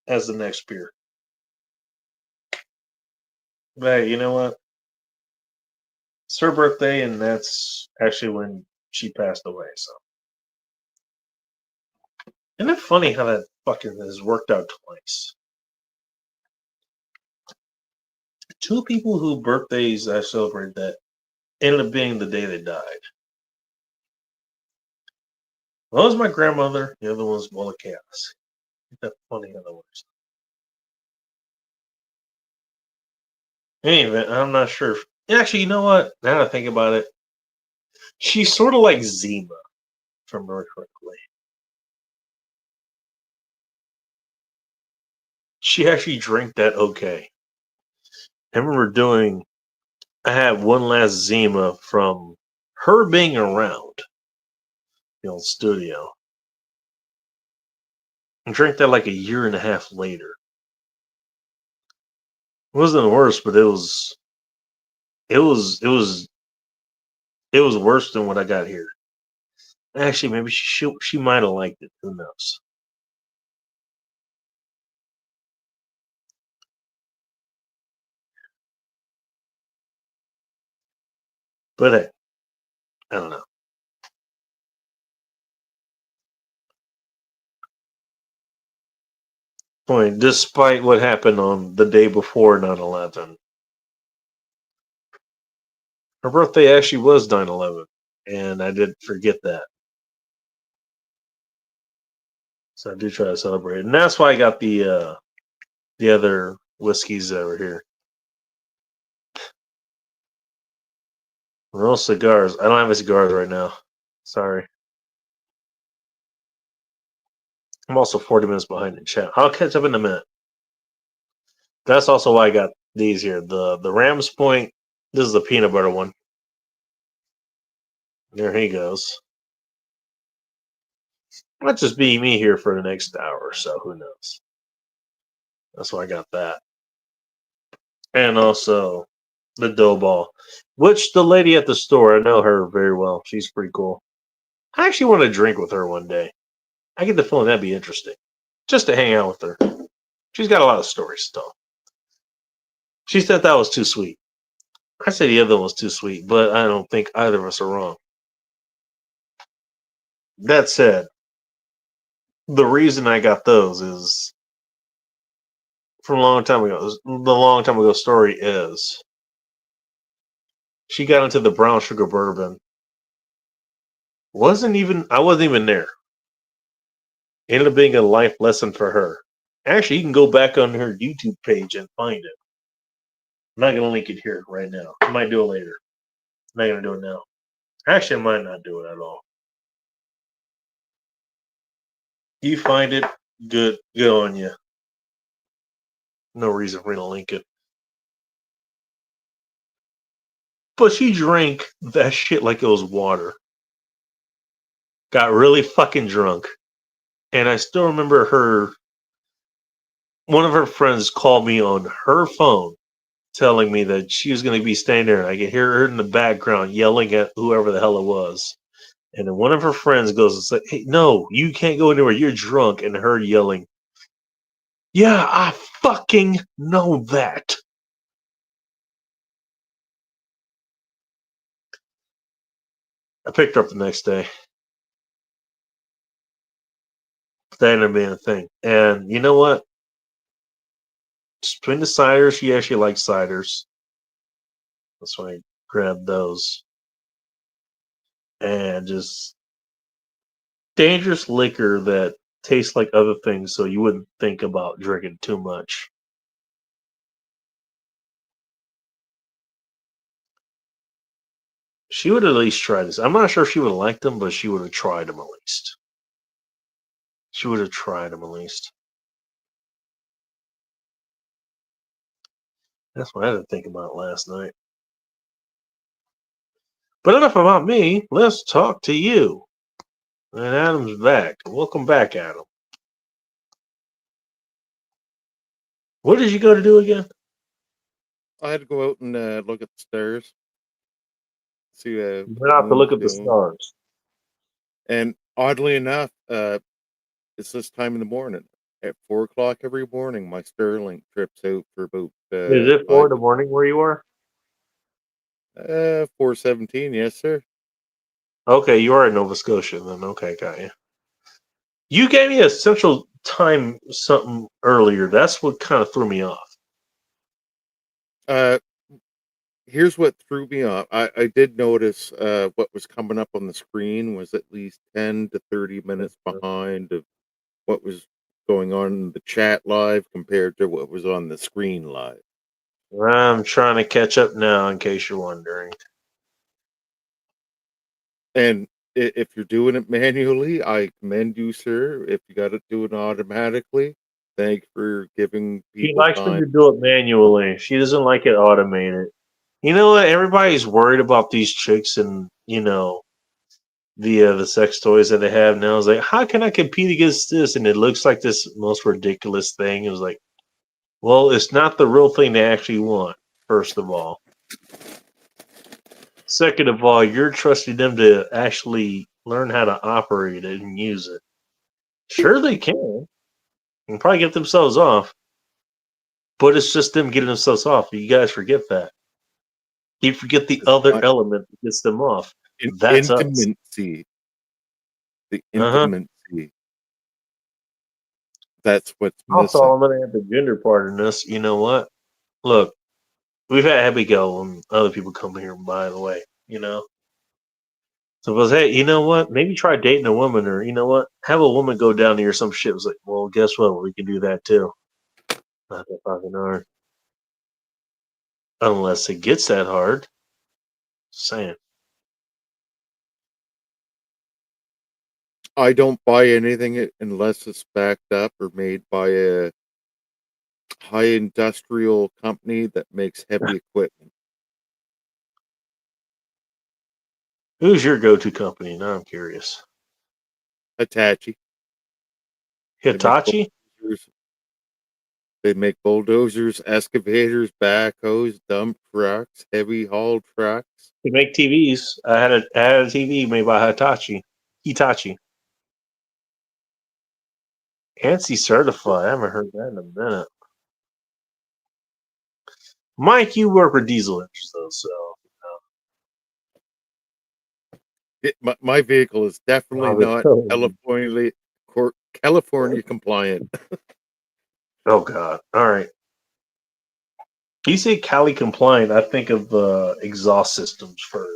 as the next beer. But hey, you know what? It's her birthday, and that's actually when she passed away. So, isn't it funny how that fucking has worked out twice? Two people whose birthdays I celebrated that ended up being the day they died. One was my grandmother, the other one's Bola Chaos. Isn't that funny how that works? Anyway, I'm not sure. Actually, you know what? Now that I think about it, she's sort of like Zima from Earthquake Lane. she actually drank that okay. I remember I had one last Zima from her being around the old studio. I drank that like a year and a half later. It wasn't worse, but it was worse than what I got here. Actually, maybe she might have liked it. Who knows? But hey, I don't know. Point, despite what happened on the day before 9/11, her birthday actually was 9/11, and I did forget that. So I do try to celebrate it. And that's why I got the other whiskeys over here. No cigars. I don't have any cigars right now. Sorry. I'm also 40 minutes behind in chat. I'll catch up in a minute. That's also why I got these here. The Rams Point. This is the peanut butter one. There he goes. Might just be me here for the next hour or so. Who knows? That's why I got that. And also the dough ball, which the lady at the store, I know her very well. She's pretty cool. I actually want to drink with her one day. I get the feeling that'd be interesting. Just to hang out with her. She's got a lot of stories to tell. She said that was too sweet. I said the other one was too sweet, but I don't think either of us are wrong. That said, the reason I got those is from a long time ago. The long time ago story is she got into the brown sugar bourbon. I wasn't even there. Ended up being a life lesson for her. Actually, you can go back on her YouTube page and find it. I'm not gonna link it here right now. I might do it later. I'm not gonna do it now. Actually, I might not do it at all. You find it, good on you. No reason for me to link it. But she drank that shit like it was water. Got really fucking drunk. And I still remember one of her friends called me on her phone telling me that she was going to be staying there. I could hear her in the background yelling at whoever the hell it was. And then one of her friends goes and said, "Hey, no, you can't go anywhere. You're drunk." And her yelling, "Yeah, I fucking know that." I picked her up the next day. That ended up being a thing. And you know what? Between the ciders, she actually likes ciders. That's why I grabbed those. And just dangerous liquor that tastes like other things, so you wouldn't think about drinking too much. She would at least try this. I'm not sure if she would have liked them, but she would have tried them at least. She would have tried them at least. That's what I had to think about last night. But enough about me. Let's talk to you. And Adam's back. Welcome back, Adam. What did you go to do again? I had to go out and look at the stars. See, you went out to look at the stars. And oddly enough, it's this time in the morning. At 4 o'clock every morning, my Starlink trips out for about. Is it 4 in the morning where you are? 4:17, yes, sir. Okay, you are in Nova Scotia then. Okay, got you. You gave me a central time something earlier. That's what kind of threw me off. Here's what threw me off. I did notice what was coming up on the screen was at least 10 to 30 minutes behind of what was going on in the chat live compared to what was on the screen live. I'm trying to catch up now, in case you're wondering. And if you're doing it manually, I commend you, sir. If you got to do it automatically, thanks for giving She people likes when time. you do it manually. She doesn't like it automated. You know what? Everybody's worried about these chicks and the sex toys that they have now. It's like, how can I compete against this? And it looks like this most ridiculous thing. It was like, well, it's not the real thing they actually want. First of all, second of all, you're trusting them to actually learn how to operate it and use it. Sure, they can. And probably get themselves off, but it's just them getting themselves off. You guys forget that. You forget the other element that gets them off. That's us. Intimacy. The Uh-huh. intimacy. That's what's Also, missing. I'm going to add the gender part in this. You know what? Look, we've had Abigail and other people come here, by the way, So it was, hey, you know what? Maybe try dating a woman, or you know what? Have a woman go down here or some shit. It was like, well, guess what? We can do that too. Not that fucking hard. Unless it gets that hard. Saying. I don't buy anything unless it's backed up or made by a high industrial company that makes heavy equipment. Who's your go-to company? Now I'm curious. Hitachi. Hitachi? They make bulldozers, excavators, backhoes, dump trucks, heavy haul trucks. They make TVs. I had a TV made by Hitachi. ANSI certified. I haven't heard that in a minute. Mike, you work with diesel engines though, so My vehicle is definitely not California compliant. Oh God! All right. You say Cali compliant? I think of exhaust systems for.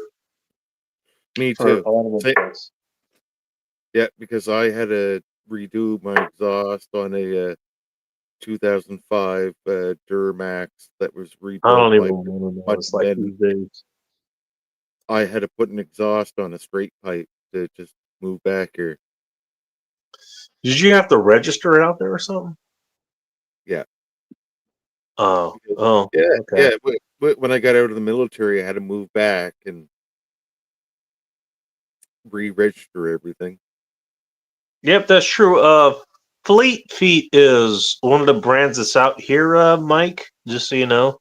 Me for too. automobiles. Yeah, because I had to redo my exhaust on a 2005 Duramax that was I rebuilt don't by even know what it's Bunch like Men. these days. I had to put an exhaust on a straight pipe to just move back here. Did you have to register it out there or something? Yeah. Oh, Yeah, okay. yeah. When I got out of the military, I had to move back and re-register everything. Yep, that's true. Fleet Feet is one of the brands that's out here, Mike. Just so you know,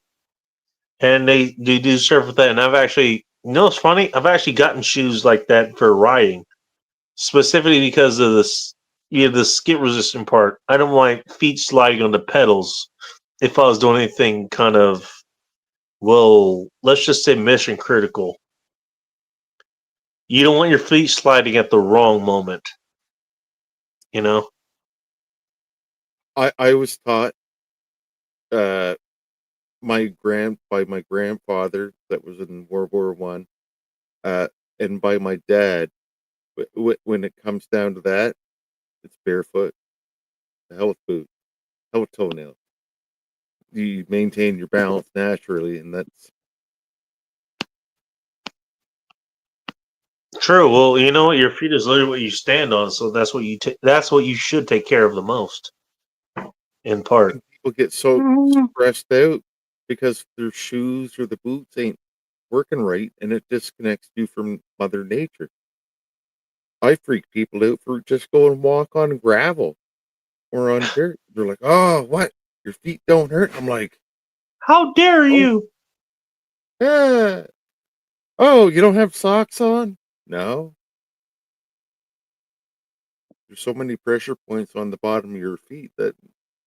and they do serve with that. And I've actually, it's funny. I've actually gotten shoes like that for riding, specifically because of this. The skid resistant part. I don't want my feet sliding on the pedals if I was doing anything kind of, well, let's just say mission critical. You don't want your feet sliding at the wrong moment. I was taught by my grandfather that was in World War One, and by my dad. When it comes down to that, it's barefoot. The hell with boots, hell with toenails. You maintain your balance naturally, and that's True. Well, you know what? Your feet is literally what you stand on, so that's what that's what you should take care of the most. In part, people get so stressed out because their shoes or the boots ain't working right, and it disconnects you from Mother Nature. I freak people out for just go and walk on gravel or on dirt. They're like, "Oh, what? Your feet don't hurt?" I'm like, how dare you? "Yeah. Oh, you don't have socks on?" No. There's so many pressure points on the bottom of your feet that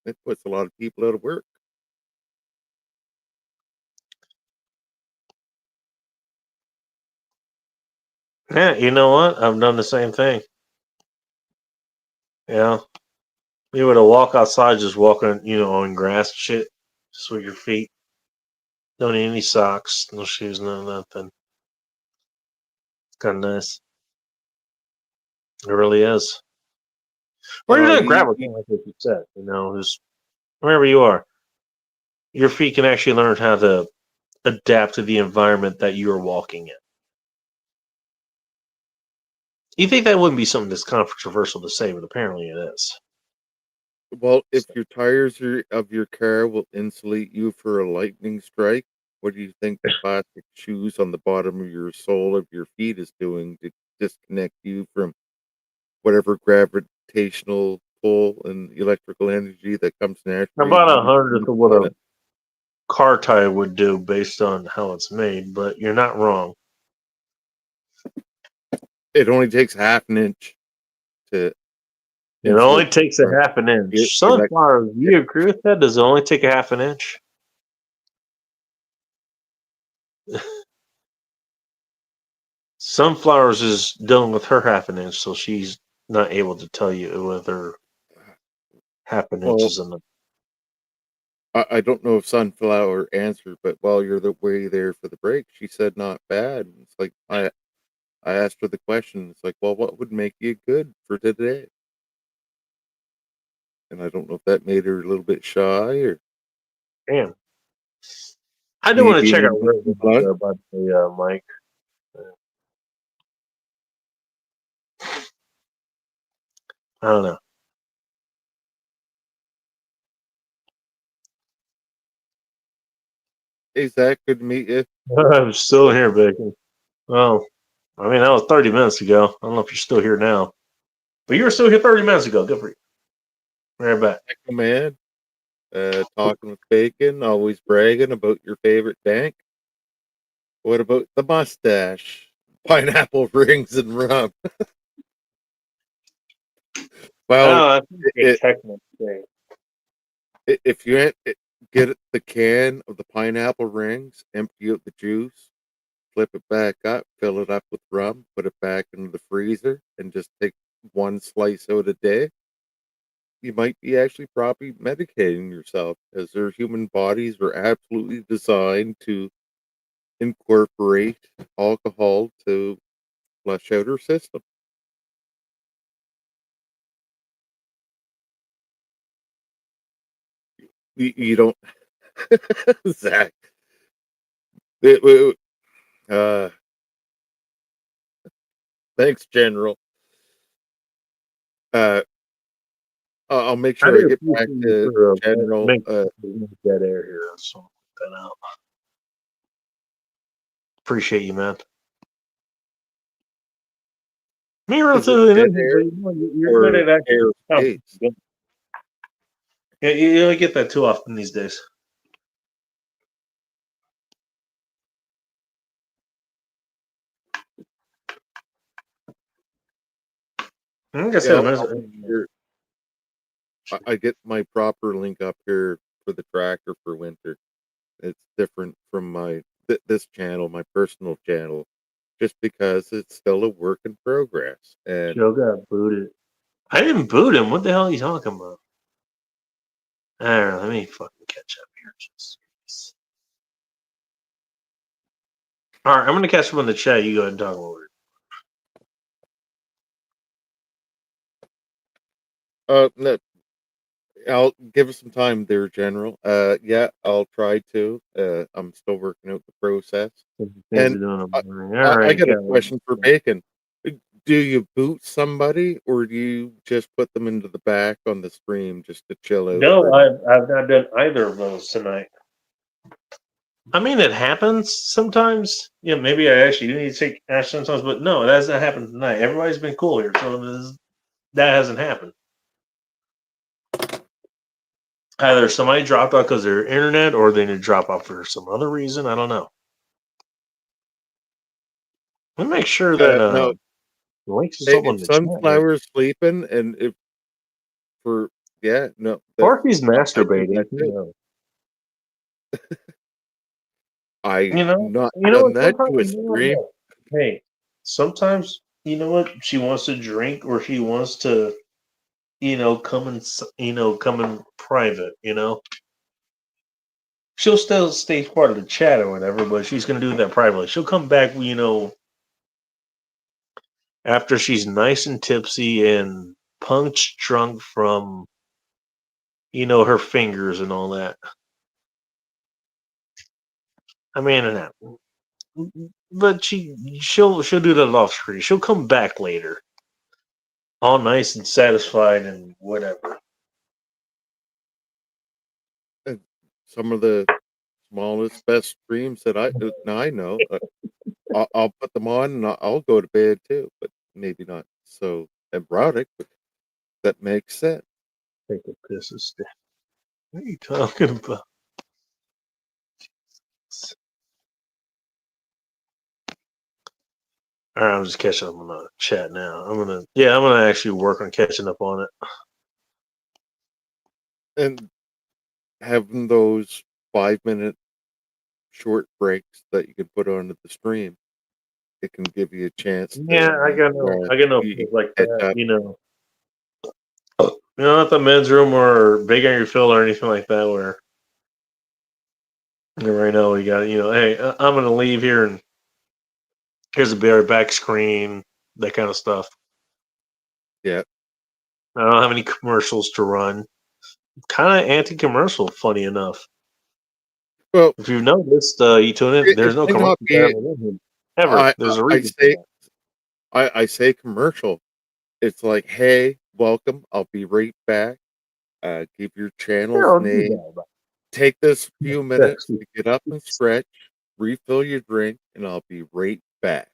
it puts a lot of people out of work. Yeah, you know what? I've done the same thing. Yeah. You would have walk outside just walking, on grass and shit. Just with your feet. Don't need any socks, no shoes, no nothing. It's kind of nice. It really is. Or you're not gravel, like you said, just wherever you are. Your feet can actually learn how to adapt to the environment that you are walking in. You think that wouldn't be something that's controversial to say, but apparently it is. Well, if your tires of your car will insulate you for a lightning strike, what do you think the plastic shoes on the bottom of your sole of your feet is doing to disconnect you from whatever gravitational pull and electrical energy that comes naturally About from a hundredth the of what a planet? car tire would do based on how it's made, but you're not wrong. It only takes half an inch to It only insulate takes a from half an inch. electric. Sunflowers, you agree with that? Does it only take a half an inch? Sunflowers is dealing with her half an inch, so she's not able to tell you whether half an inch Well, is enough. I don't know if Sunflower answered, but while you're the way there for the break, she said not bad. It's like I asked her the question. It's like, well, what would make you good for today? And I don't know if that made her a little bit shy or Damn. I do want to maybe check a out little where too blunt. about the Mike. I don't know. Hey, Zach, good to meet you. I'm still here, Bacon. Well, I mean, that was 30 minutes ago. I don't know if you're still here now, but you were still here 30 minutes ago. Good for you. Right back. Echo man, talking with Bacon, always bragging about your favorite dank. What about the mustache, pineapple rings, and rum? Well, Oh, I think it's a technical thing. if you get the can of the pineapple rings, empty out the juice, flip it back up, fill it up with rum, put it back into the freezer, and just take one slice out a day, you might be actually properly medicating yourself, as their human bodies are absolutely designed to incorporate alcohol to flush out our system. You don't, Zach. Uh, thanks, General. Uh, I'll make I sure I do get back appreciate to you for General. making dead air here. So that out. Appreciate you, man. Me Is it relatively dead new, air but you're good or at actually. airspace? Yeah, you don't get that too often these days. Like I said, Yeah, a minute- I'll make sure I get my proper link up here for the tractor for winter. It's different from my this channel, my personal channel, just because it's still a work in progress. And Joe got booted. I didn't boot him. What the hell are you talking about? I don't know. Let me fucking catch up here. All right, I'm gonna catch up on the chat. You go ahead and talk over it. no, I'll give us some time there, General. Yeah, I'll try to. I'm still working out the process. Things And are doing I, all right. I got a got it. question for Bacon. Do you boot somebody, or do you just put them into the back on the stream just to chill out? No, I've not done either of those tonight. I mean, it happens sometimes. Yeah, maybe I actually do need to take action sometimes, but no, that hasn't happened tonight. Everybody's been cool here, so that hasn't happened. Either somebody dropped off because of their internet, or they didn't drop off for some other reason. I don't know. Let me make sure that No, the links is up on if the chat. Sunflower's sleeping, and if for no, Or if he's I do masturbating. that You too. know. I not You know done what? that Sometimes, to a you know what? stream. Hey, sometimes you know what? She wants to drink, or she wants to, come in private. She'll still stay part of the chat or whatever, but she's gonna do that privately. She'll come back, after she's nice and tipsy and punch drunk from, her fingers and all that. I mean, but she'll do that off screen. She'll come back later, all nice and satisfied and whatever. some of the smallest, best streams that I know. I'll put them on and I'll go to bed too, but maybe not so erotic, but that makes sense. Take a piss and stuff. What are you talking about? All right, I'm just catching up on the chat now. I'm gonna actually work on catching up on it. And having those 5-minute short breaks that you can put onto the stream, it can give you a chance. Yeah, I got no you things like catch that. up. Not the men's room or Big on Your Fill or anything like that. Where right now we got hey, I'm gonna leave here and here's a bare back screen, that kind of stuff. Yeah. I don't have any commercials to run. Kind of anti-commercial, funny enough. Well, if you've noticed, you tune in. There's no may not commercials be- ever. There's a reason. I say commercial. It's like, hey, welcome. I'll be right back. Give your channel's I'll do name. that, but- Take this few minutes Sexy. to get up and stretch, refill your drink, and I'll be right back.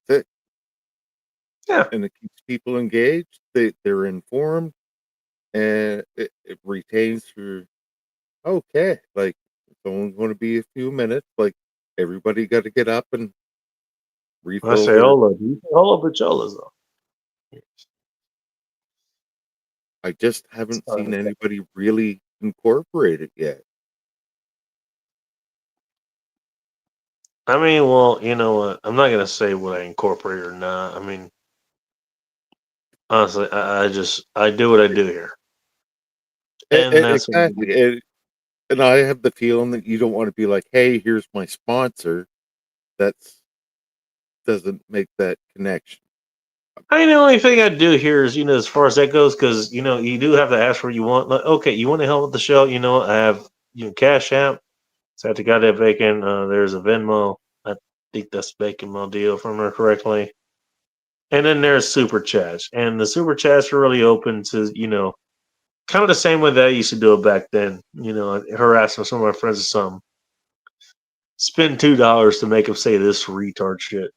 That's it. Yeah. And it keeps people engaged. They're informed, and it retains your okay. Like it's only going to be a few minutes. Like everybody got to get up and refill. I say their- hola. Do you say hola bacholas though? I just haven't seen anybody really incorporate it yet. I mean, well, you know what? I'm not gonna say what I incorporate or not. I mean, honestly, I do what I do here, and that's what I do. Exactly. And I have the feeling that you don't want to be like, "Hey, here's my sponsor." Doesn't make that connection. I mean, the only thing I do here is, as far as that goes, because you do have to ask what you want. Like, okay, you want to help with the show? I have Cash App. So I have to got that bacon. There's a Venmo. I think that's Bacon deal, if I remember correctly. And then there's super chats, and the super chats are really open to kind of the same way that I used to do it back then. Harassing some of my friends or something. Spend $2 to make them say this retard shit.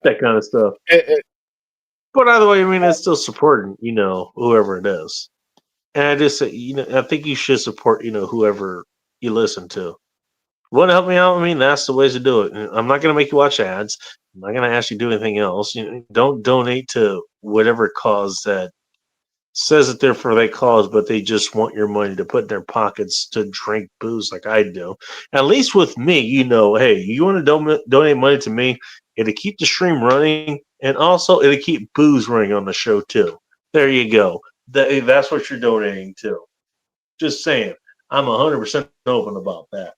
That kind of stuff. But either way, I mean, it's still supporting, whoever it is. And I just say, I think you should support, whoever you listen to. Want to help me out? I mean, that's the ways to do it. I'm not going to make you watch ads. I'm not going to ask you to do anything else. Don't donate to whatever cause that says that they're for that cause, but they just want your money to put in their pockets to drink booze like I do. At least with me, hey, you want to donate money to me, it'll keep the stream running, and also it'll keep booze running on the show too. There you go. That's what you're donating to. Just saying. I'm 100% open about that.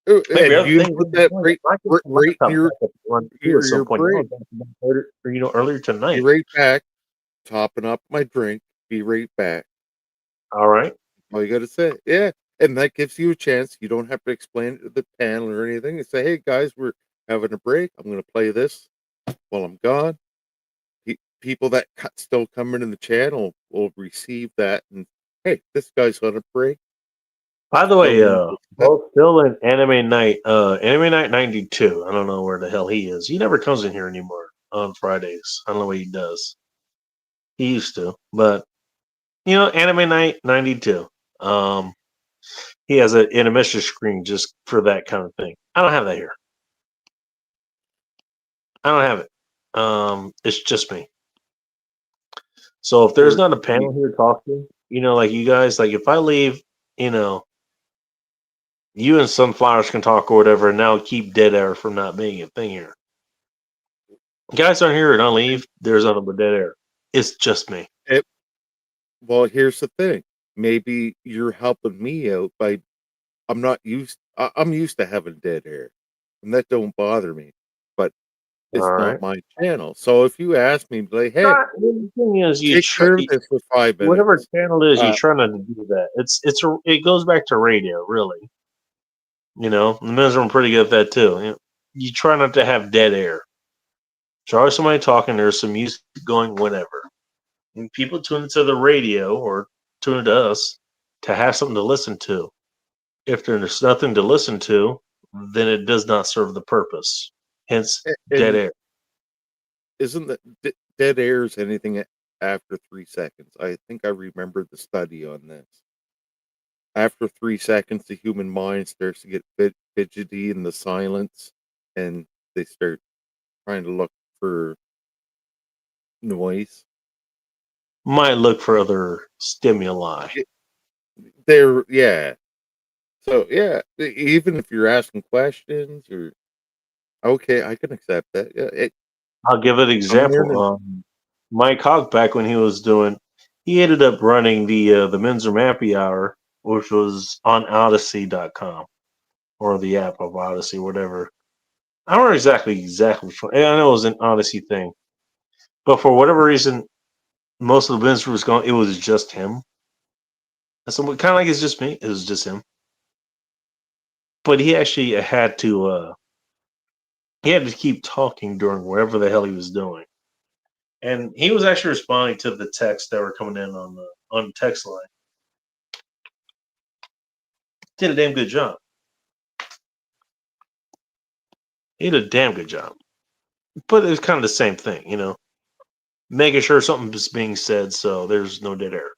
Maybe And other you things put that right in your brain. earlier tonight. Be right back. Topping up my drink. Be right back. All right. All you got to say, yeah, and that gives you a chance. You don't have to explain it to the panel or anything. You say, "Hey guys, we're having a break. I'm going to play this while I'm gone." People that still come into the channel will receive that, and hey, this guy's on a break. By the way, both Phil and Anime Night 92. I don't know where the hell he is. He never comes in here anymore on Fridays. I don't know what he does. He used to, but Anime Night 92. He has an intermission screen just for that kind of thing. I don't have that here. I don't have it. It's just me. So if there's not a panel here talking, like you guys, like if I leave, you and Sunflowers can talk or whatever, and now keep dead air from not being a thing here. Guys aren't here and I leave, there's nothing but dead air. It's just me. Well, here's the thing. Maybe you're helping me out by I'm used to having dead air, and that don't bother me. But it's not my channel. So if you ask me, like, hey, the thing is, take care of this for 5 minutes. Whatever channel it is, you try not to do that. It goes back to radio, really. The men's room pretty good at that too. You try not to have dead air. There's always somebody talking. There's some music going whenever. And people tune into the radio or tune into us to have something to listen to. If there's nothing to listen to, then it does not serve the purpose. Hence, dead And air. isn't that dead air is anything after 3 seconds? I think I remember the study on this. After 3 seconds, the human mind starts to get fidgety in the silence, and they start trying to look for noise. Might look for other stimuli. Yeah. So yeah, even if you're asking questions or okay, I can accept that. Yeah, I'll give an example. learning. Mike Hogg, back when he was doing, he ended up running the Menzer Happy Hour, which was on Odyssey.com or the app of Odyssey, whatever. I don't know exactly. I know it was an Odyssey thing, but for whatever reason, most of the Menzer was gone. It was just him. And so kind of like it's just me. It was just him. But he actually had to. He had to keep talking during whatever the hell he was doing. And he was actually responding to the texts that were coming in on the text line. Did a damn good job. He did a damn good job. But it was kind of the same thing, you know. Making sure something is being said so there's no dead air.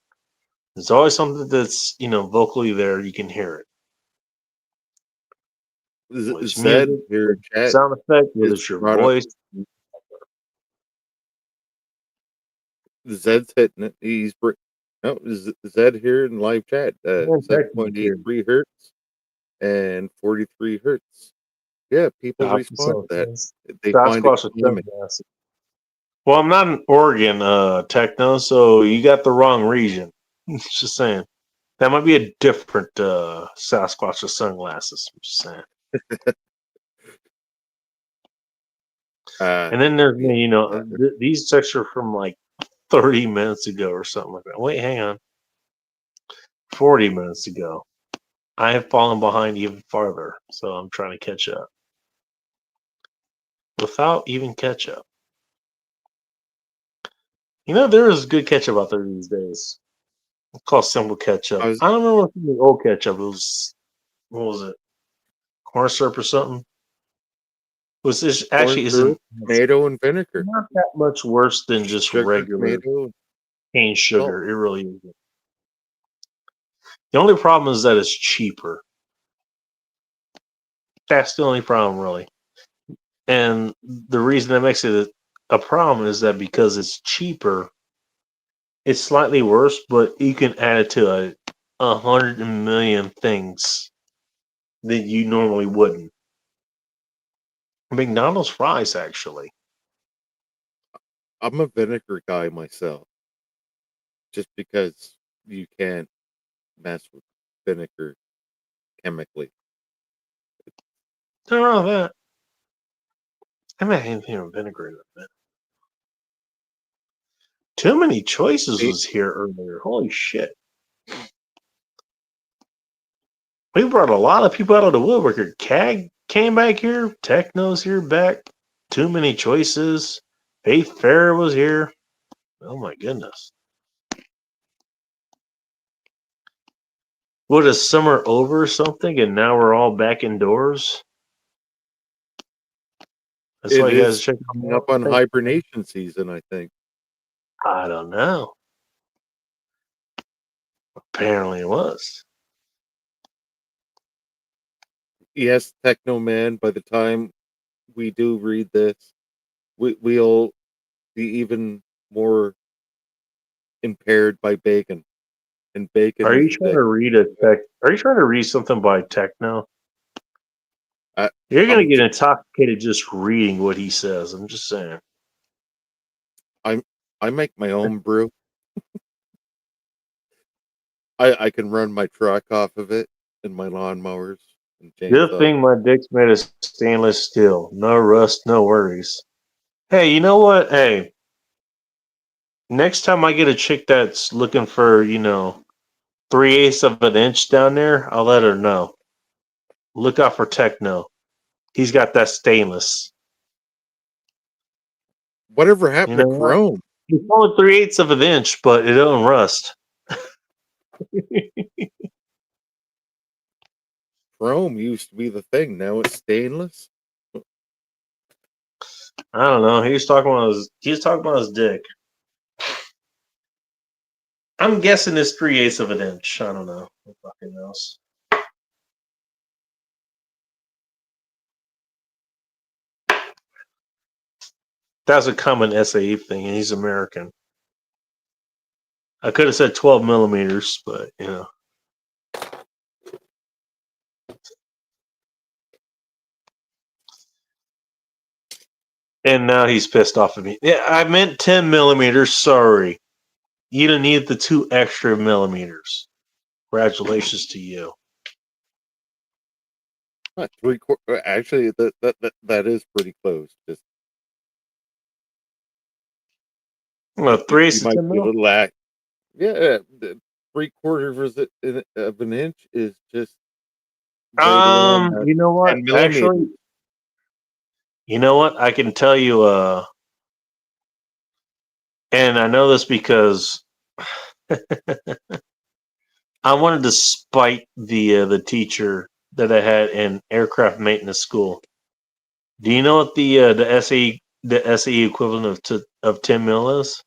There's always something that's, vocally there, you can hear it. Whether it's Zed music, here in chat sound effect, whether is it's your brought up. voice. Zed's hitting it. No, Zed here in live chat. 7.83 hertz and 43 hertz. Yeah, people respond to that. They find it calming. Well, I'm not in Oregon, Techno, so you got the wrong region. Just saying. That might be a different Sasquatch with sunglasses. I'm just saying. And then there's me, these texts are from like 30 minutes ago or something like that. Wait, hang on. 40 minutes ago. I have fallen behind even farther, so I'm trying to catch up. Without even catch up. There is good catch up out there these days. It's called simple catch up. I don't remember if it was the old catch up. It was, what was it? Corn syrup or something? Was this actually isn't tomato and vinegar? Not that much worse than just Sugar, regular tomato. cane sugar. It really isn't. The only problem is that it's cheaper. That's the only problem, really. And the reason that makes it a problem is that because it's cheaper, it's slightly worse, but you can add it to 100 million things that you normally wouldn't. McDonald's fries, actually. I'm a vinegar guy myself. Just because you can't mess with vinegar chemically. Nothing wrong with that. I haven't had anything with vinegar in it. Too many choices was here earlier. Holy shit. We brought a lot of people out of the woodwork. CAG came back here. Techno's here back. Too many choices. Faith Fair was here. Oh my goodness. What, is summer over or something and now we're all back indoors? That's why you guys check coming up on hibernation season, I think. I don't know. Apparently it was. Yes, Techno Man, by the time we do read this, we'll be even more impaired by bacon. And bacon. Are you trying to read Are you trying to read something by Techno? You're gonna get intoxicated just reading what he says. I'm just saying. I make my own brew. I can run my truck off of it and my lawnmowers. Good thing my dick's made of stainless steel. No rust, no worries. Hey, you know what? Hey, next time I get a chick that's looking for, 3/8 of an inch down there, I'll let her know. Look out for Techno. He's got that stainless. Whatever happened to chrome? It's only 3/8 of an inch, but it don't rust. Chrome used to be the thing. Now it's stainless. I don't know. He was talking about his dick. I'm guessing it's 3/8 of an inch. I don't know. Who fucking knows? That's a common SAE thing, and he's American. I could have said 12 millimeters, but you know. And now he's pissed off at me. Yeah, I meant 10 millimeters. Sorry. You don't need the 2 extra millimeters. Congratulations to you. Actually, that is pretty close. Just Well, 3/8 you of might 10 be a mil? little lack. Yeah, 3/4 of an inch is just right around You know what? 10 millimeters. Actually, you know what? I can tell you, and I know this because I wanted to spite the teacher that I had in aircraft maintenance school. Do you know what the SAE equivalent of 10 mil is?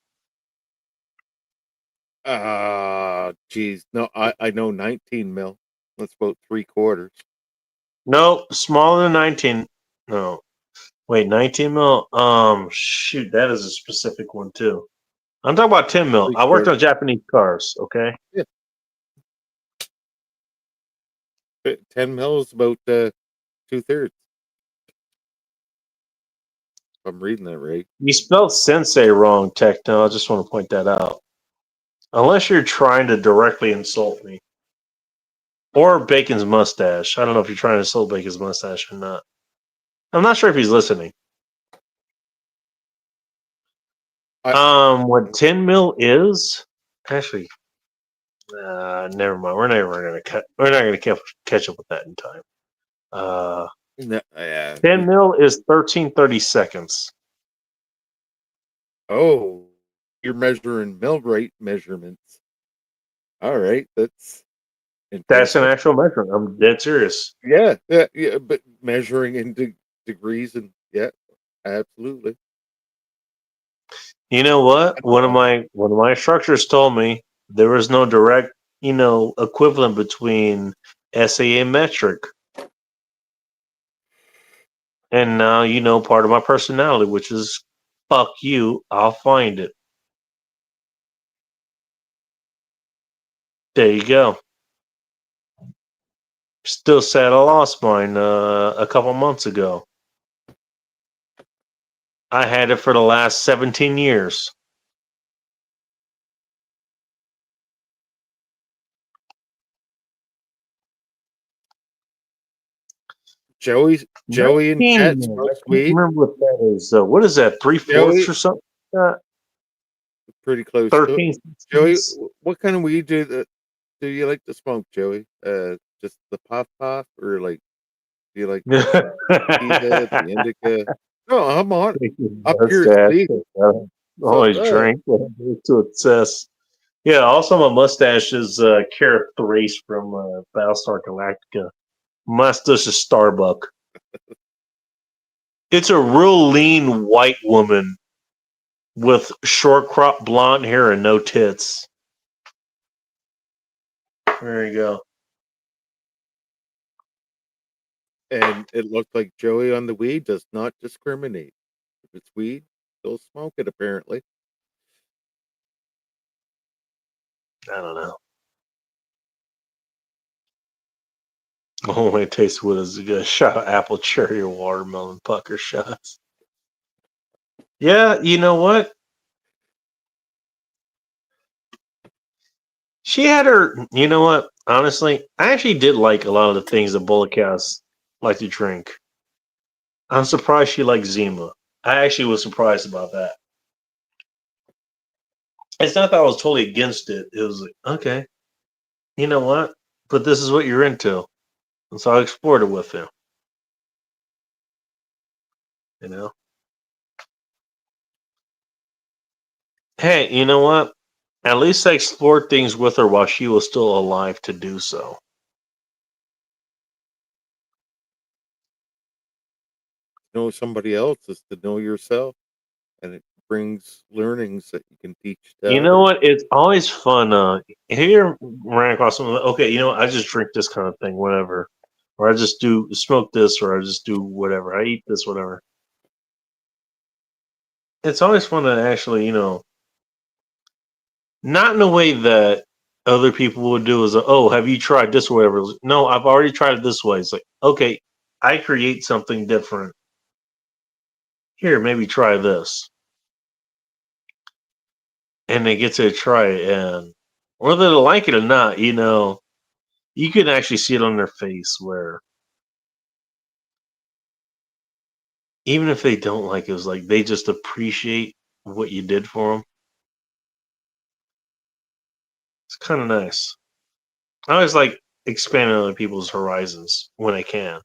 Geez, no, I know 19 mil. That's about 3/4. No, smaller than 19. No, wait, 19 mil. Shoot, that is a specific one too. I'm talking about 10 mil. I worked 3/4. on Japanese cars. Okay. Yeah. 10 mil is about 2/3. I'm reading that right. You spelled sensei wrong, Techno. I just want to point that out. Unless you're trying to directly insult me. Or Bacon's mustache. I don't know if you're trying to insult Bacon's mustache or not. I'm not sure if he's listening. What 10 mil is? Actually, never mind. We're not gonna catch up with that in time. Yeah. 10 mil is 1330 seconds. Oh, you're measuring mil rate measurements. All right, that's That's an interesting. actual measurement. I'm dead serious. Yeah, but measuring in degrees and yeah, absolutely. You know what? One of my instructors told me there was no direct, equivalent between SAE and metric. And now you know part of my personality, which is fuck you, I'll find it. There you go. Still sad I lost mine a couple months ago. I had it for the last 17 years. Joey and 19 Chet mil. smoke I can't weed. remember what that is. What is that? 3/4 Joey, or something like pretty close. that? 13. Joey, what kind of weed do you like to smoke, Joey? Just the puff or like do you like the sativa, the indica? No, I'm on. I'm curious. Always drink to excess. Yeah, also my mustache is Carrot Thrace from Battlestar Galactica. Mustache is Starbuck. It's a real lean white woman with short crop blonde hair and no tits. There you go. And it looked like Joey on the weed does not discriminate. If it's weed, they'll smoke it apparently. I don't know. The only way it tastes good is a good shot of apple, cherry, or watermelon pucker shots. Yeah, you know what? She had her. You know what? Honestly, I actually did like a lot of the things that Bullet Cast like to drink. I'm surprised she liked Zima. I actually was surprised about that. It's not that I was totally against it. It was like, okay, you know what? But this is what you're into. And so I explored it with him. You know? Hey, you know what? At least I explored things with her while she was still alive to do so. Know somebody else is to know yourself, and it brings learnings that you can teach to You know others. what? It's always fun. Here ran across something. Okay, you know what? I just drink this kind of thing, whatever, or I just do smoke this, or I just do whatever. I eat this, whatever. It's always fun to actually, not in a way that other people would do. Is oh, have you tried this or whatever? No, I've already tried it this way. It's like okay, I create something different. Here, maybe try this, and they get to try it, and whether they like it or not, you can actually see it on their face where even if they don't like it, it's like they just appreciate what you did for them. It's kind of nice. I always like expanding other people's horizons when I can,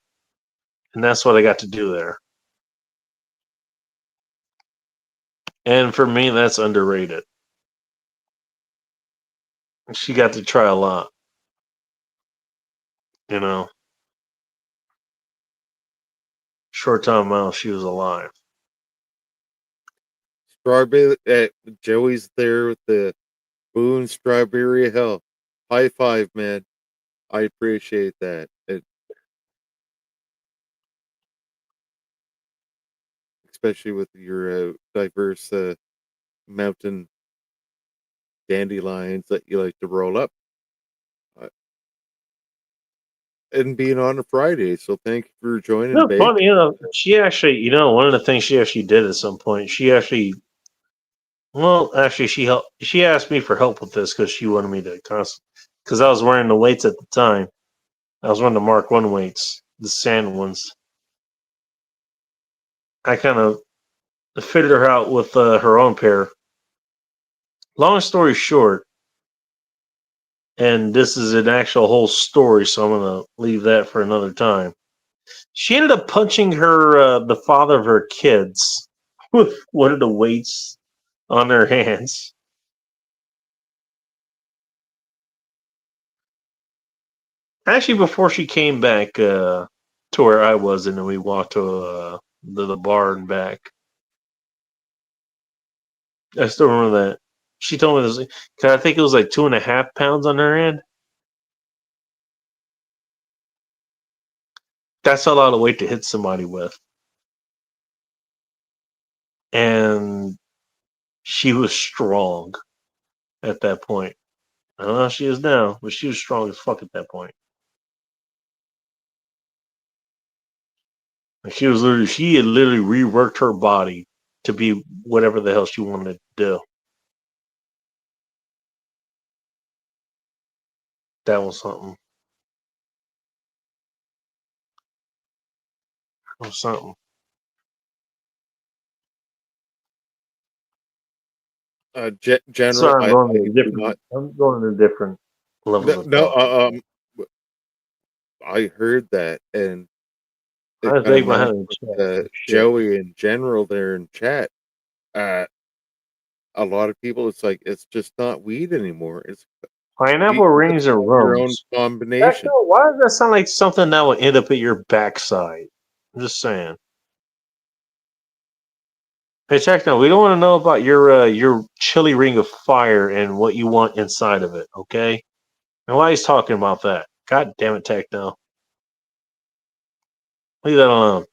and that's what I got to do there. And for me, that's underrated. She got to try a lot, you know. Short time while she was alive. Strawberry, Joey's there with the Boone Strawberry Hell. High five, man. I appreciate that. Especially with your diverse mountain dandelions that you like to roll up. And being on a Friday, so thank you for joining, No, babe. funny, she actually, one of the things she actually did at some point, she actually, well, actually, she asked me for help with this because she wanted me to because I was wearing the weights at the time. I was wearing the Mark 1 weights, the sand ones. I kind of fitted her out with her own pair. Long story short, and this is an actual whole story, so I'm going to leave that for another time. She ended up punching the father of her kids with one of the weights on her hands. Actually, before she came back to where I was, and then we walked to the bar and back. I still remember that. She told me this, cause I think it was like 2.5 pounds on her hand. That's a lot of weight to hit somebody with. And she was strong at that point. I don't know how she is now, but she was strong as fuck at that point. And she had literally reworked her body to be whatever the hell she wanted to do. That was something. That was something. General, Sorry, I'm going to do different. not. I'm going to different levels of thought. I heard that, and it I kind of think my matched head with Joey in general there in chat. A lot of people, it's like it's just not weed anymore. It's pineapple rings and your own rums. combination. Why does that sound like something that would end up at your backside? I'm just saying. Hey, Techno, we don't want to know about your chili ring of fire and what you want inside of it, okay? And why he's talking about that? God damn it, Techno. Leave that alone.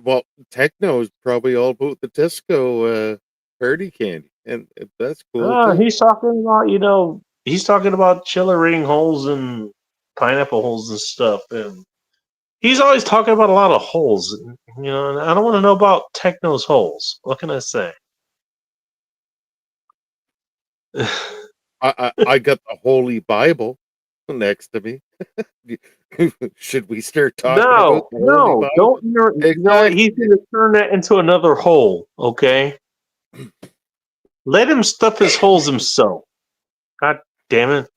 Well, Techno is probably all about the Tesco party candy, and that's cool too. He's talking about, he's talking about chili ring holes and pineapple holes and stuff, and he's always talking about a lot of holes, and I don't want to know about Techno's holes. What can I say? I got the Holy Bible next to me. Should we start talking about the Holy Bible? Don't. You know what? He's going to turn that into another hole. Okay, let him stuff his holes himself. God damn it!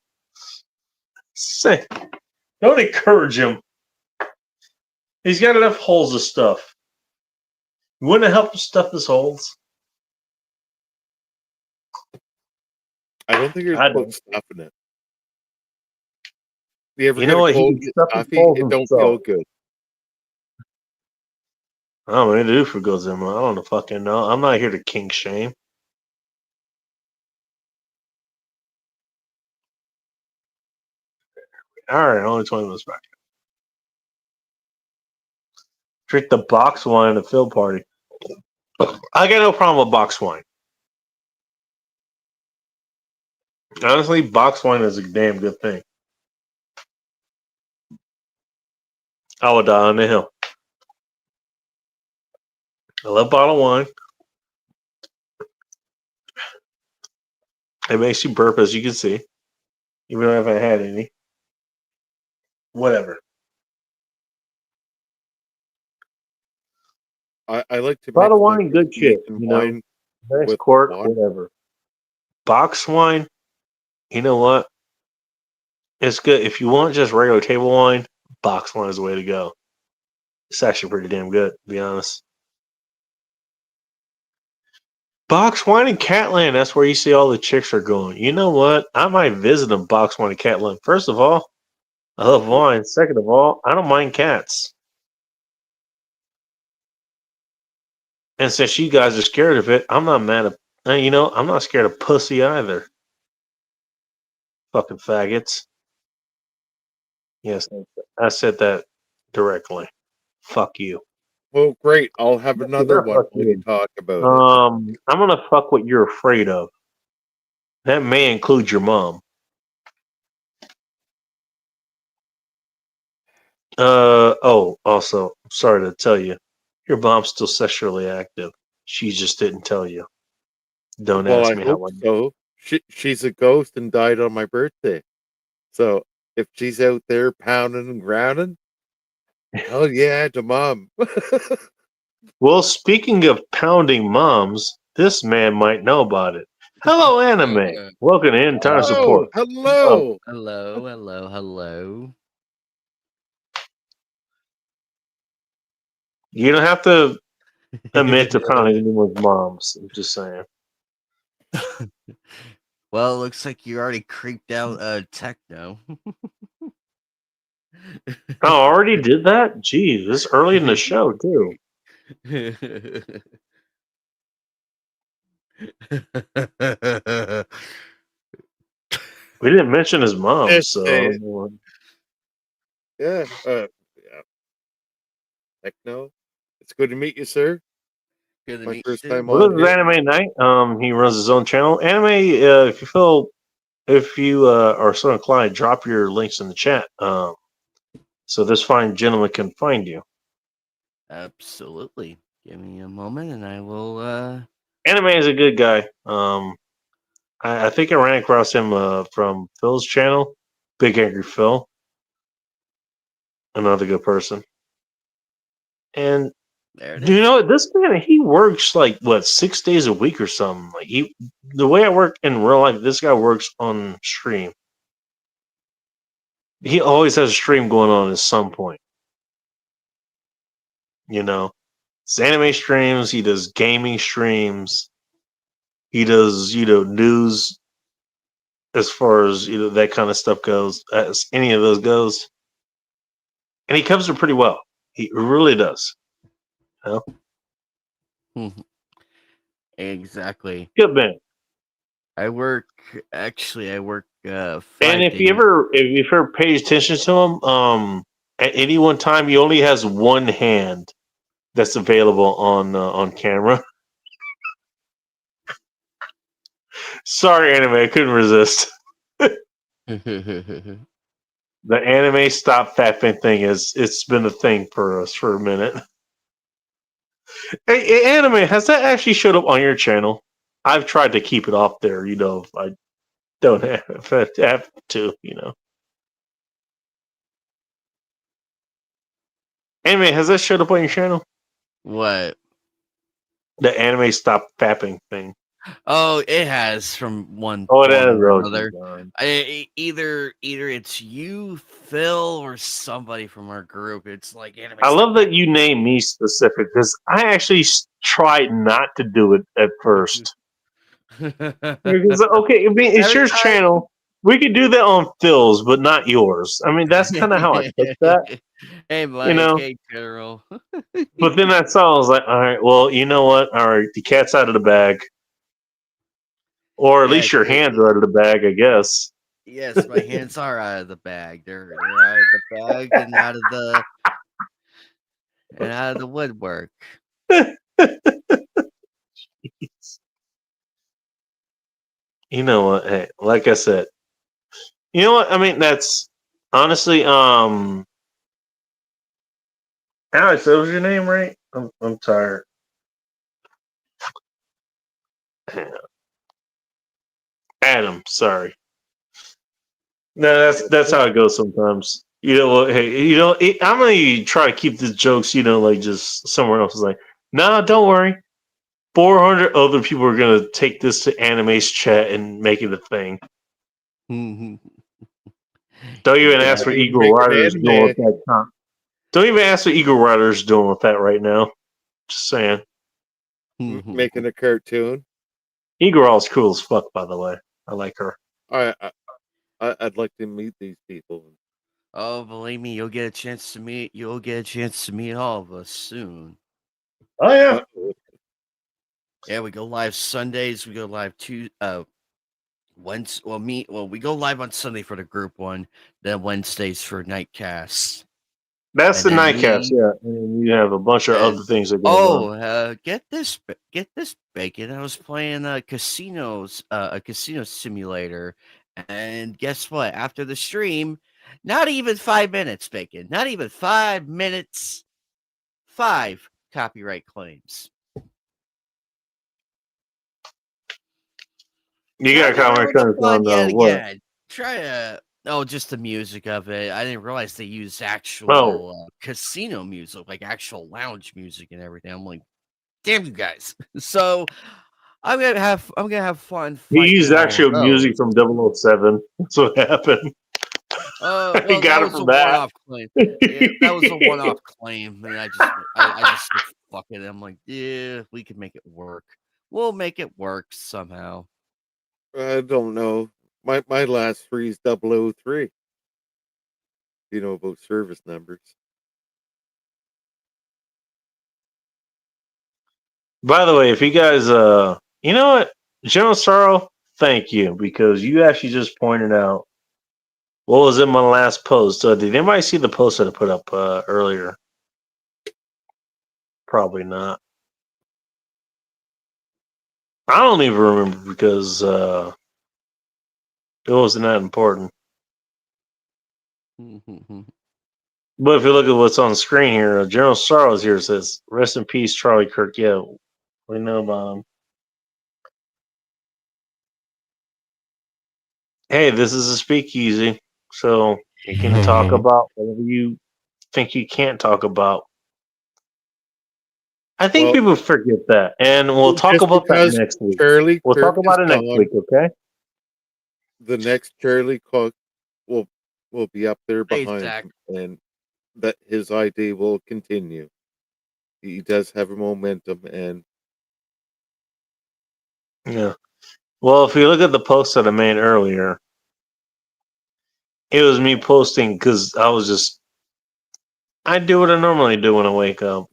Say, don't encourage him. He's got enough holes of stuff. Wouldn't it help to stuff his holes? I don't think you're I supposed don't. to stuffing it. You ever You get know a what? He cold, can get stuff his stuffy? holes It don't feel himself. good. I don't know what to do for Godzilla. I don't know fucking know. I'm not here to kink shame. All right, only 20 minutes back. Drink the box wine at the field party. I got no problem with box wine. Honestly, box wine is a damn good thing. I would die on the hill. I love bottled wine. It makes you burp, as you can see, even though I haven't had any. Whatever. I like to mix Bottled my wine, good shit. Venetian You know, wine nice with cork, water. whatever. Box wine, you know what? It's good. If you want just regular table wine, box wine is the way to go. It's actually pretty damn good, to be honest. Box wine in Catland, that's where you see all the chicks are going. You know what? I might visit a box wine in Catland. First of all, I love wine. Second of all, I don't mind cats. And since you guys are scared of it, I'm not mad at. I'm not scared of pussy either. Fucking faggots. Yes, I said that directly. Fuck you. Well, great. I'll have another Yeah, one fuck when you you. talk about it. I'm gonna fuck what you're afraid of. That may include your mom. Also, I'm sorry to tell you, your mom's still sexually active. She just didn't tell you. Don't Well, ask I me hope how I. so. She's a ghost and died on my birthday. So if she's out there pounding and grounding, hell yeah, to mom. Well, speaking of pounding moms, this man might know about it. Hello, anime. Welcome to Entire Support. Hello. Hello, hello, hello. You don't have to admit to pounding anyone's moms. I'm just saying. Well, it looks like you already creeped out Techno. I already did that? Geez, this early in the show, too. We didn't mention his mom, Yes, so. yeah. Yeah. Techno. It's good to meet you, sir. Good to My meet first you. time Well, on this is here. Anime Night. He runs his own channel. Anime, if you are so inclined, drop your links in the chat. So this fine gentleman can find you. Absolutely. Give me a moment and I will Anime is a good guy. I think I ran across him from Phil's channel, Big Angry Phil. Another good person. And there it do you is. know what? This man, he works like 6 days a week or something. Like the way I work in real life, this guy works on stream. He always has a stream going on at some point. It's anime streams. He does gaming streams. He does, news as far as that kind of stuff goes. As any of those goes, and he covers it pretty well. He really does. Exactly. Good man. I work 5 And if you ever pay attention to him, at any one time he only has one hand that's available on camera. Sorry, anime, I couldn't resist. The anime stop fapping thing it's been a thing for us for a minute. Hey, anime, has that actually showed up on your channel? I've tried to keep it off there, if I don't have to, Anime, has that showed up on your channel? What? The anime stop fapping thing. Oh, it has from one Oh, it form has. or Oh, another. God. Either it's you, Phil, or somebody from our group. It's like anime I stuff. love that you name me specific because I actually tried not to do it at first. Because, okay, I mean, it's Every your time. channel. We could do that on Phil's, but not yours. I mean, that's kind of how I took that, Hey, you Mike. know. Hey, General. But then I saw, I was like, all right, well, you know what? All right, the cat's out of the bag, or at Yes, least your hands are out of the bag, I guess. yes, my hands are out of the bag. They're out of the bag and out of the woodwork. You know what? Hey, like I said, you know what? I mean, that's honestly, Alex, that was your name, right? I'm tired. Adam, sorry. No, that's how it goes sometimes. You know what? Hey, you know, I'm gonna try to keep the jokes, you know, like just somewhere else. Is like, nah, don't worry. 400 other people are gonna take this to Anime's chat and make it a thing. Don't even Yeah. ask what You Eagle make an Rider's doing with anime. that. Don't even ask what Eagle Rider's doing with that right now. Just saying. Making a cartoon. Eagle cool as fuck, by the way. I like her. I'd like to meet these people. Oh, believe me, you'll get a chance to meet. You'll get a chance to meet all of us soon. Oh yeah. Yeah, we go live Sundays. We go live we go live on Sunday for the group one, then Wednesdays for Nightcasts. That's And the then Nightcast, yeah. And you have a bunch of other things that go on. get this bacon. I was playing a casino simulator, and guess what? After the stream, not even 5 minutes, bacon. Not even 5 minutes. 5 copyright claims. You got comment terms on yet what? again. Try to just the music of it. I didn't realize they use Oh. actual casino music, like actual lounge music and everything. I'm like, damn you guys. So I'm gonna have fun He fighting used all actual music those. from 007. That's what happened. Well, got that it was a from that. one-off claim. Yeah, that was a one-off claim, and I just said, fuck it. I'm like, yeah, we can make it work. We'll make it work somehow. I don't know. My last three is 003. You know about service numbers. By the way, if you guys you know what? General Sorrow, thank you, because you actually just pointed out what was in my last post. Did anybody see the post that I put up earlier? Probably not. I don't even remember because it wasn't that important. But if you look at what's on the screen here, General Sorrows here says, "Rest in peace, Charlie Kirk." Yeah, we know about him. Hey, this is a speakeasy, so you can talk about whatever you think you can't talk about. I think Well, people forget that, and we'll talk just about that because next week. Charlie We'll Kirk talk about is it next gone, week, okay? the next Charlie Cook will be up there Hey, behind Zach. him, and that his ID will continue. He does have a momentum, and Yeah. Well, if you look at the post that I made earlier, it was me posting because I do what I normally do when I wake up.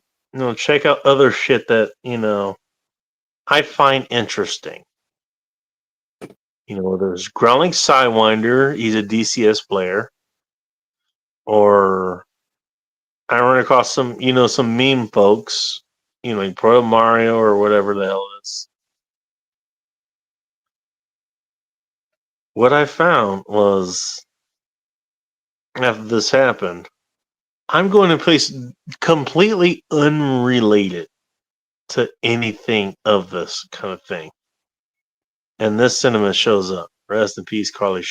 Check out other shit that, I find interesting. There's Growling Sidewinder, he's a DCS player. Or I run across some meme folks, like Pro Mario or whatever the hell it is. What I found was after this happened, I'm going to place completely unrelated to anything of this kind of thing. And this sentiment shows up. Rest in peace, Charlie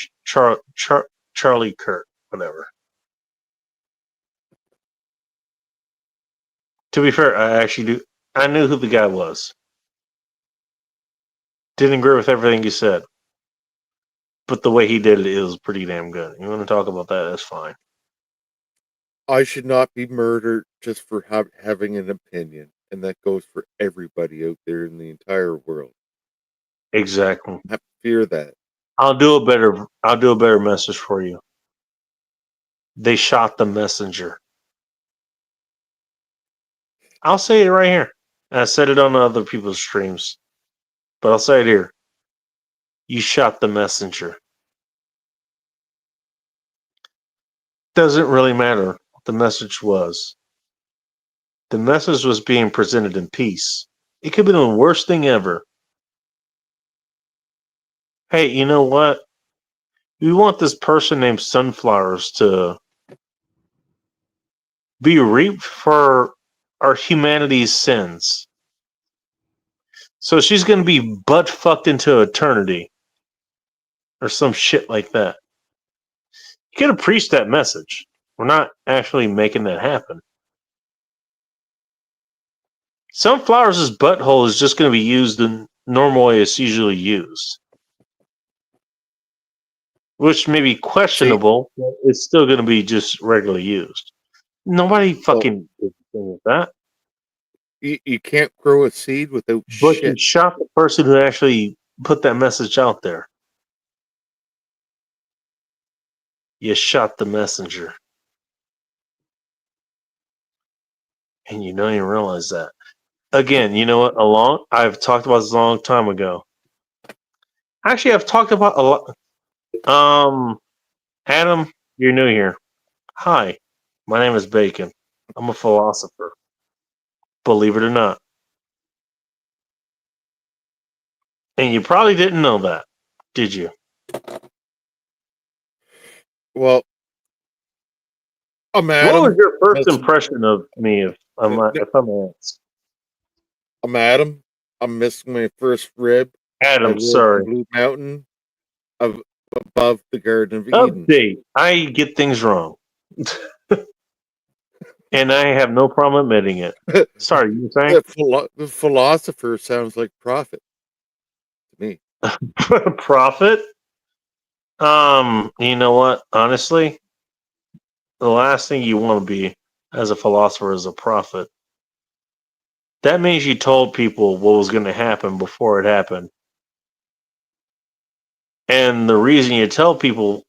Kirk, whatever. To be fair, I actually do. I knew who the guy was. Didn't agree with everything you said. But the way he did it was pretty damn good. You want to talk about that? That's fine. I should not be murdered just for having an opinion, and that goes for everybody out there in the entire world. Exactly. I fear that. I'll do a better message for you. They shot the messenger. I'll say it right here. I said it on other people's streams, but I'll say it here. You shot the messenger. Doesn't really matter what the message was. The message was being presented in peace. It could be the worst thing ever. Hey, you know what? We want this person named Sunflowers to be reaped for our humanity's sins. So she's going to be butt fucked into eternity. Or some shit like that. You could have preached that message. We're not actually making that happen. Sunflowers' butthole is just going to be used the normal way it's usually used. Which may be questionable, but it's still going to be just regularly used. Nobody fucking did anything with that. You can't grow a seed without But shit. you shot the person who actually put that message out there. You shot the messenger. And you don't even realize that. Again, you know what? I've talked about this a long time ago. Actually, I've talked about a lot. Adam, you're new here. Hi, my name is Bacon. I'm a philosopher. Believe it or not. And you probably didn't know that, did you? Well, I'm Adam. What was your first That's- impression of me, if I'm asked? I'm Adam. I'm missing my first rib. I Adam, live in sorry. Blue Mountain above the Garden of Eden. Update. I get things wrong. And I have no problem admitting it. Sorry, you were saying? The philosopher sounds like prophet to me. Prophet? You know what? Honestly, the last thing you want to be as a philosopher is a prophet. That means you told people what was going to happen before it happened. And the reason you tell people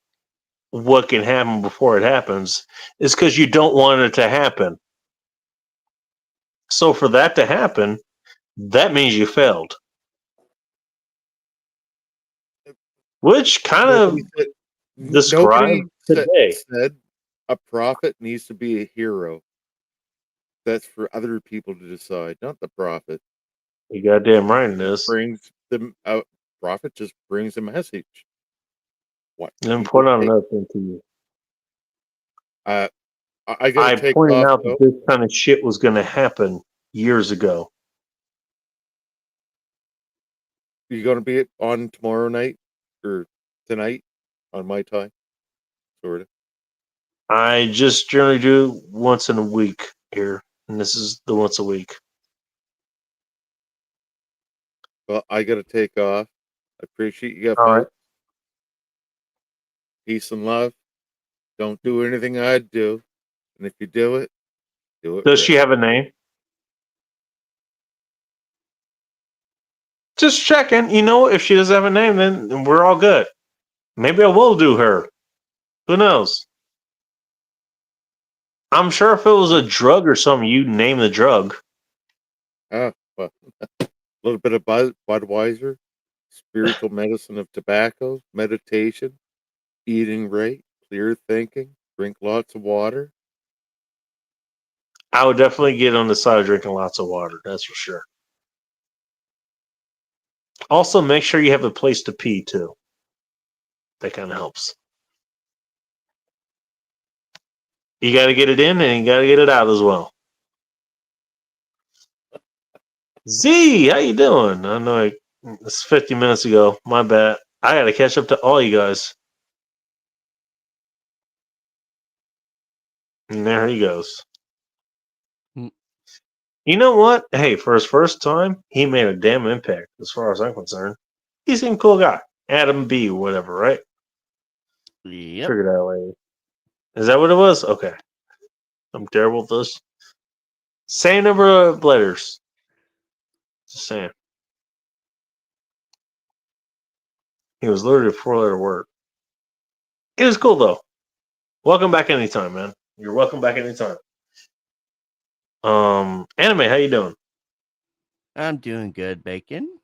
what can happen before it happens is because you don't want it to happen. So for that to happen, that means you failed. Which kind of describes today. Said a prophet needs to be a hero. That's for other people to decide, not the prophet. You goddamn right it is. Brings them out. Prophet just brings a message. What? Let me point out another thing to you. I gotta take pointed off, out that this kind of shit was going to happen years ago. You gonna be on tomorrow night or tonight on my time? Sort of. I just generally do once in a week here, and this is the once a week. Well, I gotta take off. I appreciate you. All right. Peace and love. Don't do anything I'd do, and if you do it, do it. Does right. she have a name? Just checking. You know, if she doesn't have a name, then we're all good. Maybe I will do her. Who knows? I'm sure if it was a drug or something, you'd name the drug. Well, a little bit of Budweiser, spiritual medicine of tobacco, meditation, eating right, clear thinking, drink lots of water. I would definitely get on the side of drinking lots of water. That's for sure. Also, make sure you have a place to pee too. That kind of helps. You got to get it in and you got to get it out as well. Z, how you doing? I know it's 50 minutes ago. My bad. I got to catch up to all you guys. And there he goes. You know what? Hey, for his first time, he made a damn impact as far as I'm concerned. He seemed cool guy. Adam B. or whatever, right? Yep. Figured out later. Is that what it was? Okay. I'm terrible at this. Same number of letters. Just saying. He was literally a 4-letter word. It was cool though. Welcome back anytime, man. You're welcome back anytime. Anime, how you doing? I'm doing good, Bacon.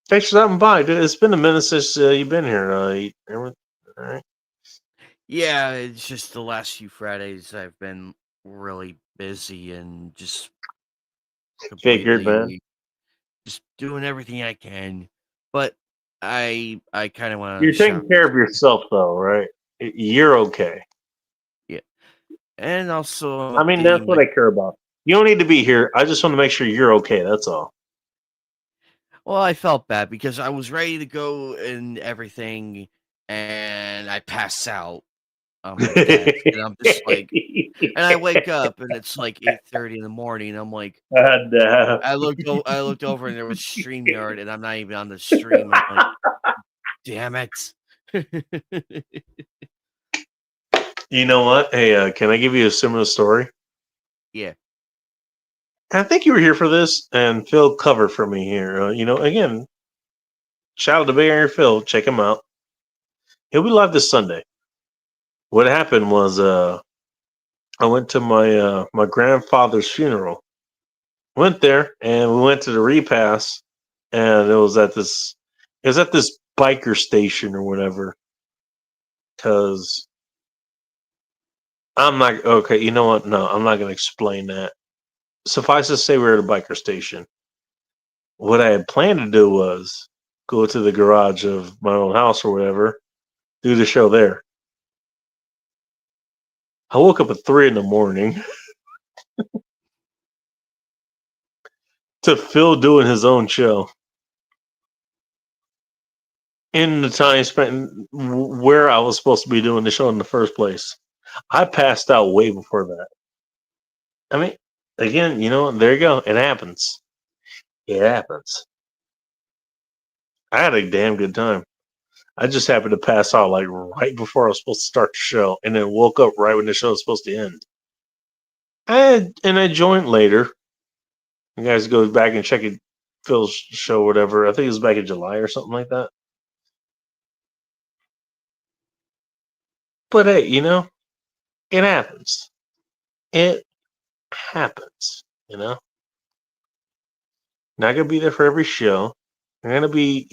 Thanks for stopping by, dude. It's been a minute since you've been here. All right. Yeah, it's just the last few Fridays I've been really busy and just Figured, man. completely just doing everything I can. But I kind of want to. You're taking care of yourself, though, right? You're okay. Yeah, and also I mean, that's what I care about. You don't need to be here. I just want to make sure you're okay. That's all. Well, I felt bad because I was ready to go and everything, and I pass out on my desk, and I'm just like, and I wake up and it's like 8:30 in the morning. I'm like, I looked over and there was StreamYard, and I'm not even on the stream. I'm like, damn it. You know what? Hey, can I give you a similar story? Yeah. I think you were here for this, and Phil covered for me here. Again, shout out to Bay Area Phil. Check him out. He'll be live this Sunday. What happened was, I went to my grandfather's funeral. Went there, and we went to the repast, and it was at this biker station or whatever. Because I'm not okay. You know what? No, I'm not going to explain that. Suffice to say, we were at a biker station. What I had planned to do was go to the garage of my old house or whatever, do the show there. I woke up at 3 a.m. to Phil doing his own show. In the time spent where I was supposed to be doing the show in the first place. I passed out way before that. I mean, again, there you go. It happens. It happens. I had a damn good time. I just happened to pass out like right before I was supposed to start the show, and then woke up right when the show was supposed to end. I joined later. You guys go back and check it, Phil's show, whatever. I think it was back in July or something like that. But hey, it happens. It happens. Not gonna be there for every show. I'm gonna be,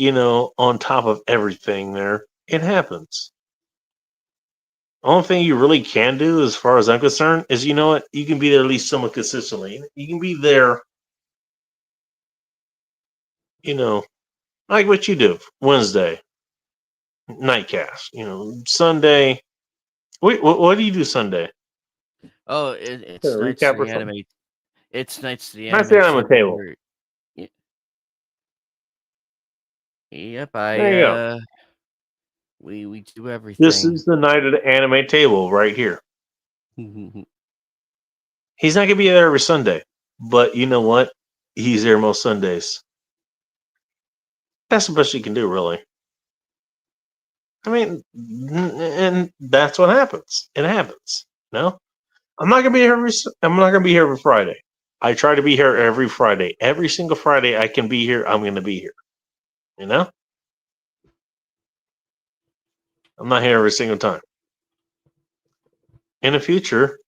on top of everything there. It happens. Only thing you really can do, as far as I'm concerned, is you can be there at least somewhat consistently. You can be there, like what you do Wednesday, nightcast. Sunday. Wait, what do you do Sunday? Oh, it's A nights recap to or the something? anime. It's nights to the Nights to the anime anime table. simulator. Yep, There you go. we do everything. This is the night of the anime table right here. He's not gonna be there every Sunday, but you know what? He's there most Sundays. That's the best you can do, really. I mean, and that's what happens. It happens. No, I'm not gonna be here. I'm not gonna be here every Friday. I try to be here every Friday. Every single Friday I can be here, I'm gonna be here. I'm not here every single time. In the future,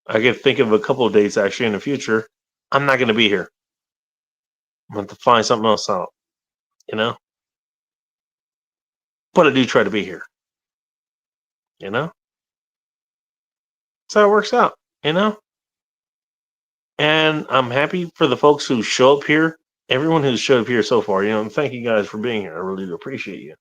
I could think of a couple of dates actually in the future. I'm not gonna be here. I'm going to find something else out. But I do try to be here. That's how it works out, And I'm happy for the folks who show up here. Everyone who's showed up here so far, thank you guys for being here. I really do appreciate you.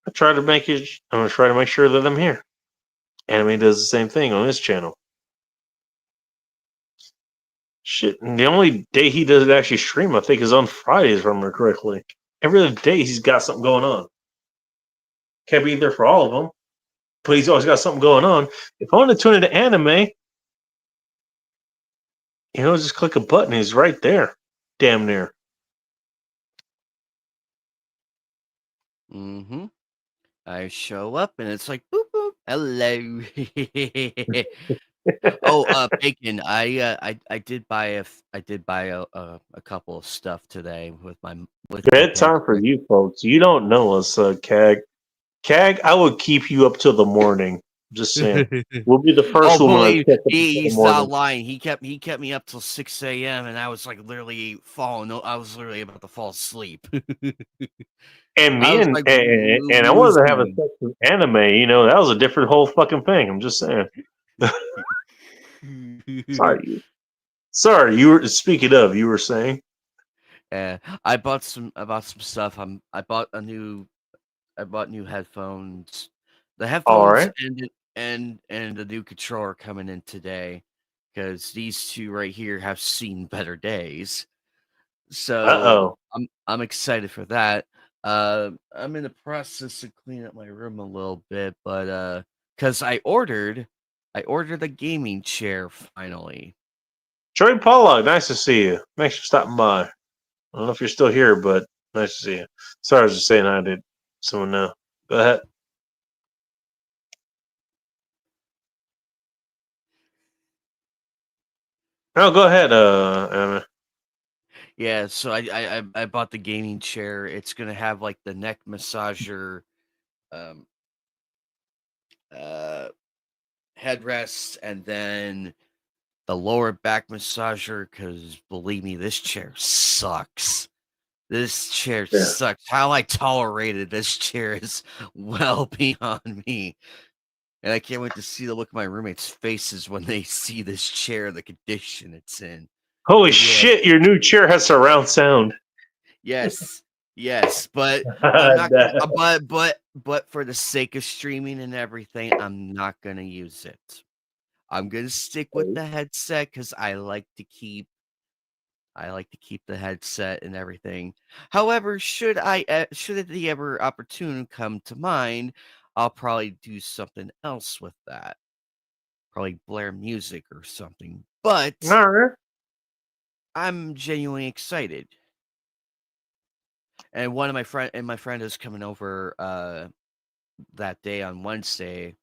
I try to make it. I'm gonna try to make sure that I'm here. Anime does the same thing on his channel. Shit, the only day he doesn't actually stream, I think, is on Fridays, if I remember correctly. Every other day he's got something going on. Can't be there for all of them, but he's always got something going on. If I want to tune into anime, Just click a button. He's right there, damn near. Mm-hmm. I show up and it's like boop boop. Hello. Bacon. I did buy a couple of stuff today with Bedtime for you folks. You don't know us, Cag. Cag, I would keep you up till the morning. Just saying. We'll be the first one I believe check up until the he's morning. not lying. He kept me up till 6 a.m. and I was like literally falling. I was literally about to fall asleep. And me I was and, like and I wasn't having sex with anime. That was a different whole fucking thing. I'm just saying. Sorry. You were speaking of. You were saying. I bought some stuff. I bought new headphones. The headphones right. and the new controller coming in today because these two right here have seen better days. So I'm excited for that. I'm in the process of cleaning up my room a little bit, but because I ordered a gaming chair finally. Joey Pollock, nice to see you. Thanks for stopping by. I don't know if you're still here, but nice to see you. Sorry, I was just saying hi to someone now. Go ahead. No, go ahead, Anna. Yeah, so I bought the gaming chair. It's gonna have like the neck massager, headrest, and then the lower back massager. Because believe me, this chair sucks. This chair sucks. How I tolerated this chair is well beyond me. And I can't wait to see the look of my roommates' faces when they see this chair, the condition it's in. Holy shit! Your new chair has surround sound. Yes, but I'm not. But for the sake of streaming and everything, I'm not gonna use it. I'm gonna stick with the headset because I like to keep the headset and everything. However, should the ever opportune come to mind, I'll probably do something else with that. Probably blare music or something. But I'm genuinely excited. And my friend is coming over that day on Wednesday,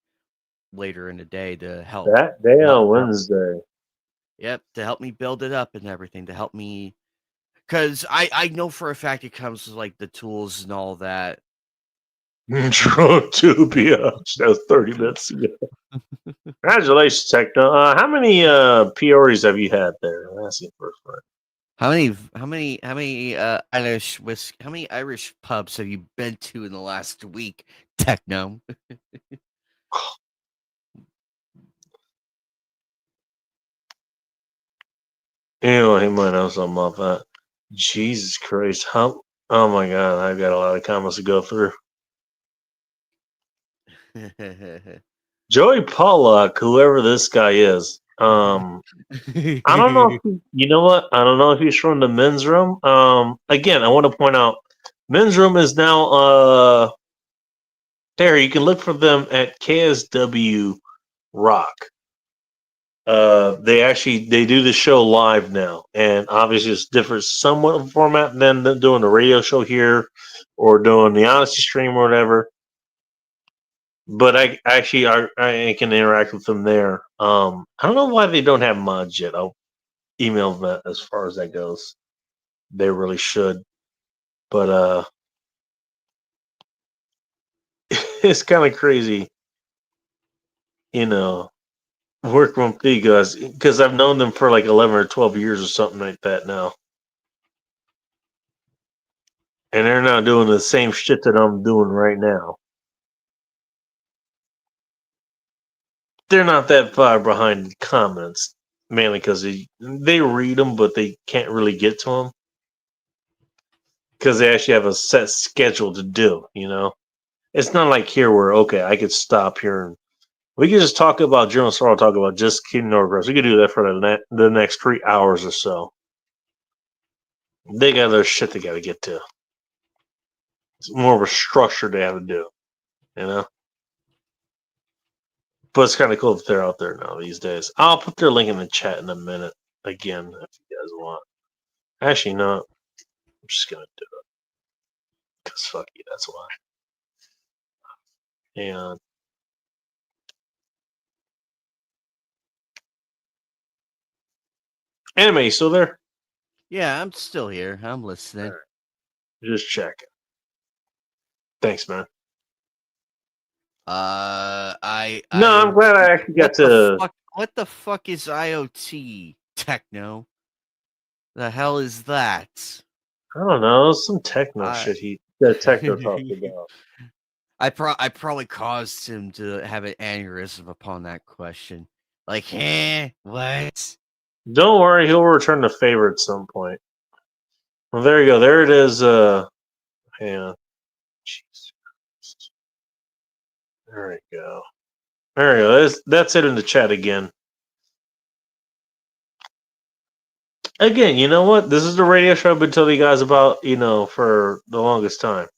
later in the day to help. That day on Wednesday. Yep, to help me build it up and everything, to help me, because I know for a fact it comes with like the tools and all that. Drone-tubia. That was 30 minutes ago. Congratulations, Techno. How many Peoris have you had there? I'm asking first. How many Irish whiskey? How many Irish pubs have you been to in the last week, Techno? He might know something about that. Jesus Christ. Oh my God. I've got a lot of comments to go through. Joey Pollock, whoever this guy is. I don't know. You know what? I don't know if he's from the men's room. Again, I want to point out men's room is now there. You can look for them at KSW Rock. They do the show live now, and obviously it's different somewhat of a format than doing the radio show here or doing the Honesty stream or whatever. But I can interact with them there. I don't know why they don't have mods yet. I'll email them as far as that goes. They really should, but it's kind of crazy, work with these guys because I've known them for like 11 or 12 years or something like that now. And they're not doing the same shit that I'm doing right now. They're not that far behind the comments, mainly because they read them, but they can't really get to them because they actually have a set schedule to do. It's not like here where I could stop here and we could just talk about General Sorrow, talk about just Kingdom Northwest. We could do that for the next 3 hours or so. They got their shit they got to get to. It's more of a structure they have to do, But it's kind of cool if they're out there now these days. I'll put their link in the chat in a minute. again if you guys want. Actually, no. I'm just gonna do it because fuck you. That's why. And Anime, you still there? Yeah, I'm still here. I'm listening. Just checking. Thanks, man. No, I'm glad I actually got to. What the fuck is IoT techno? The hell is that? I don't know, some techno shit that techno talked about. I probably caused him to have an aneurysm upon that question. Like, what? Don't worry, he'll return the favor at some point. Well, there you go. There it is. Hang on. Jesus Christ. There we go. There we go. That's it in the chat again. Again, you know what? This is the radio show I've been telling you guys about, for the longest time.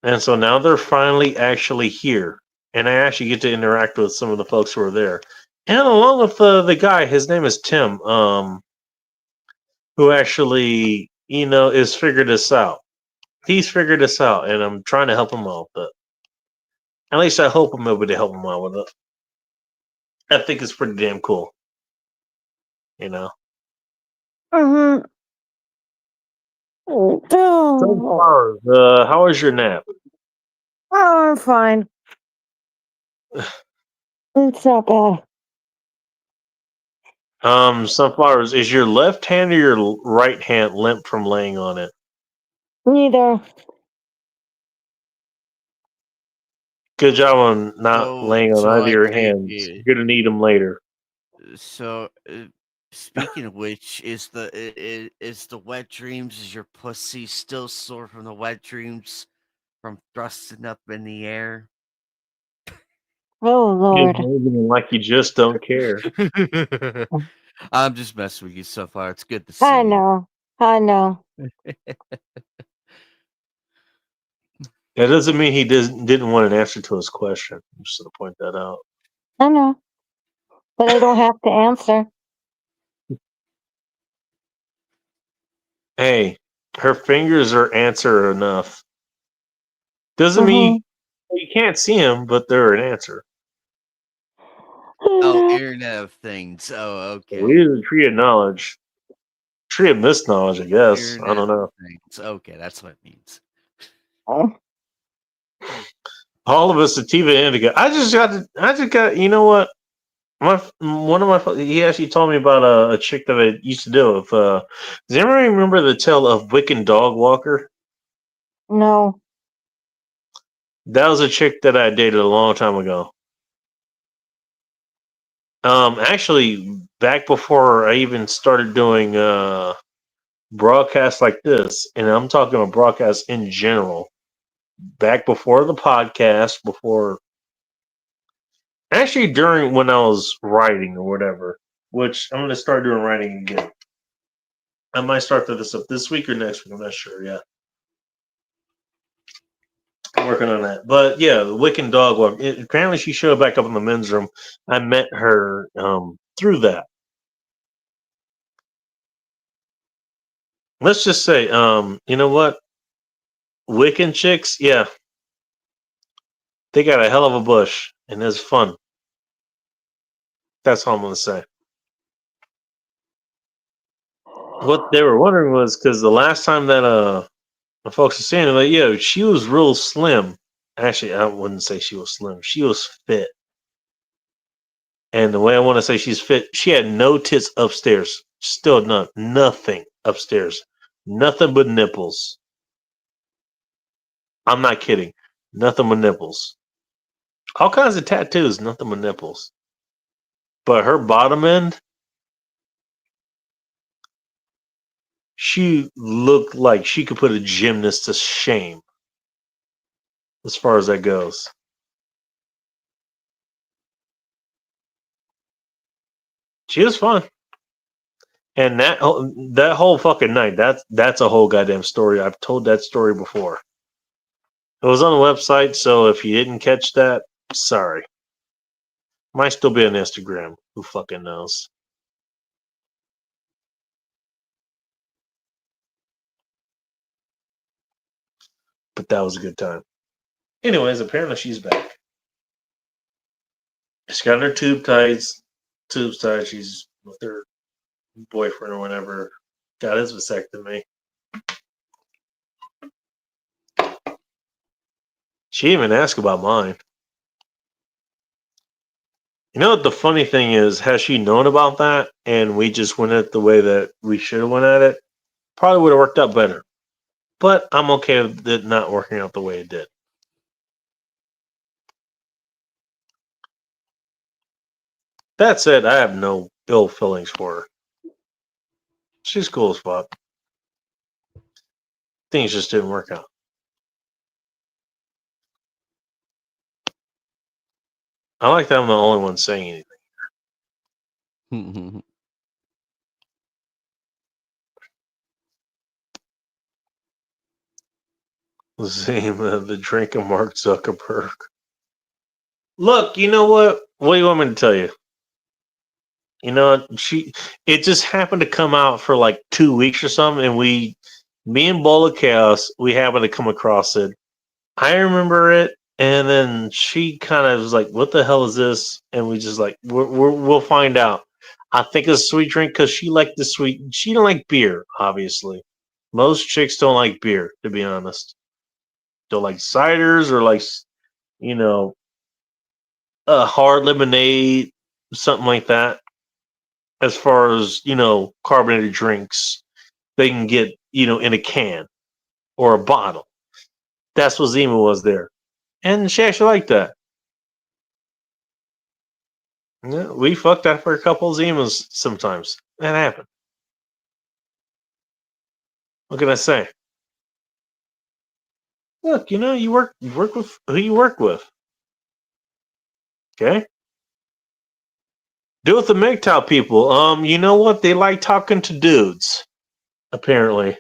And so now they're finally actually here. And I actually get to interact with some of the folks who are there. And along with the guy, his name is Tim, who actually, is figured this out. He's figured this out, and I'm trying to help him out. But at least I hope I'm able to help him out with it. I think it's pretty damn cool. Mm-hmm. Sunflowers, how was your nap? Oh, I'm fine. It's not bad. Sunflowers, is your left hand or your right hand limp from laying on it? Neither. Good job on not laying on either of your hands. You're gonna need them later. So, speaking of which, is the wet dreams? Is your pussy still sore from the wet dreams from thrusting up in the air? Oh Lord! Like you just don't care. I'm just messing with you so far. It's good to see. I know. That doesn't mean he didn't want an answer to his question. I'm just gonna point that out. I know. But I don't have to answer. Hey, her fingers are answer enough. Doesn't mean you can't see them, but they're an answer. Oh, Internet of Things. Oh, okay. We use a tree of knowledge. Tree of misknowledge, I guess. I don't know. Things. Okay, that's what it means. All of us, Sativa Indica. I just got. You know what? He actually told me about a chick that I used to do. Does anybody remember the tale of Wiccan Dog Walker? No. That was a chick that I dated a long time ago. Actually, back before I even started doing broadcasts like this, and I'm talking about broadcasts in general. Back before the podcast, actually during when I was writing or whatever, which I'm going to start doing writing again. I might start this up this week or next week. I'm not sure yet. I'm working on that. But yeah, the Wiccan Dog Walk. Apparently she showed back up in the men's room. I met her through that. Let's just say, you know what? Wiccan chicks, yeah. They got a hell of a bush, and it's fun. That's all I'm going to say. What they were wondering was, because the last time that the folks were saying, like, yeah, she was real slim. Actually, I wouldn't say she was slim. She was fit. And the way I want to say she's fit, she had no tits upstairs. Still none. Nothing upstairs. Nothing but nipples. I'm not kidding. Nothing but nipples. All kinds of tattoos. Nothing but nipples. But her bottom end, she looked like she could put a gymnast to shame. As far as that goes. She was fun. And that whole fucking night, that's a whole goddamn story. I've told that story before. It was on the website, so if you didn't catch that, sorry. Might still be on Instagram. Who fucking knows? But that was a good time. Anyways, apparently she's back. She's got her tubes tied. She's with her boyfriend or whatever. Got his vasectomy. She didn't even asked about mine. You know what the funny thing is? Has she known about that and we just went at the way that we should have went at it, probably would have worked out better. But I'm okay with it not working out the way it did. That said, I have no ill feelings for her. She's cool as fuck. Things just didn't work out. I like that I'm the only one saying anything. The drink of Mark Zuckerberg. Look, you know what? What do you want me to tell you? You know, it just happened to come out for like 2 weeks or something, and me and Bola Chaos, we happened to come across it. I remember it, and then she kind of was like, "What the hell is this?" And we just like, we'll find out. I think it's a sweet drink because she liked the sweet. She don't like beer, obviously. Most chicks don't like beer, to be honest. Don't like ciders or like, you know, a hard lemonade, something like that. As far as, you know, carbonated drinks, they can get, you know, in a can or a bottle. That's what Zima was there. And she actually liked that. Yeah, we fucked after a couple of Zimas sometimes. That happened. What can I say? Look, you know, you work with who you work with. Okay? Do with the MGTOW people. You know what? They like talking to dudes, apparently.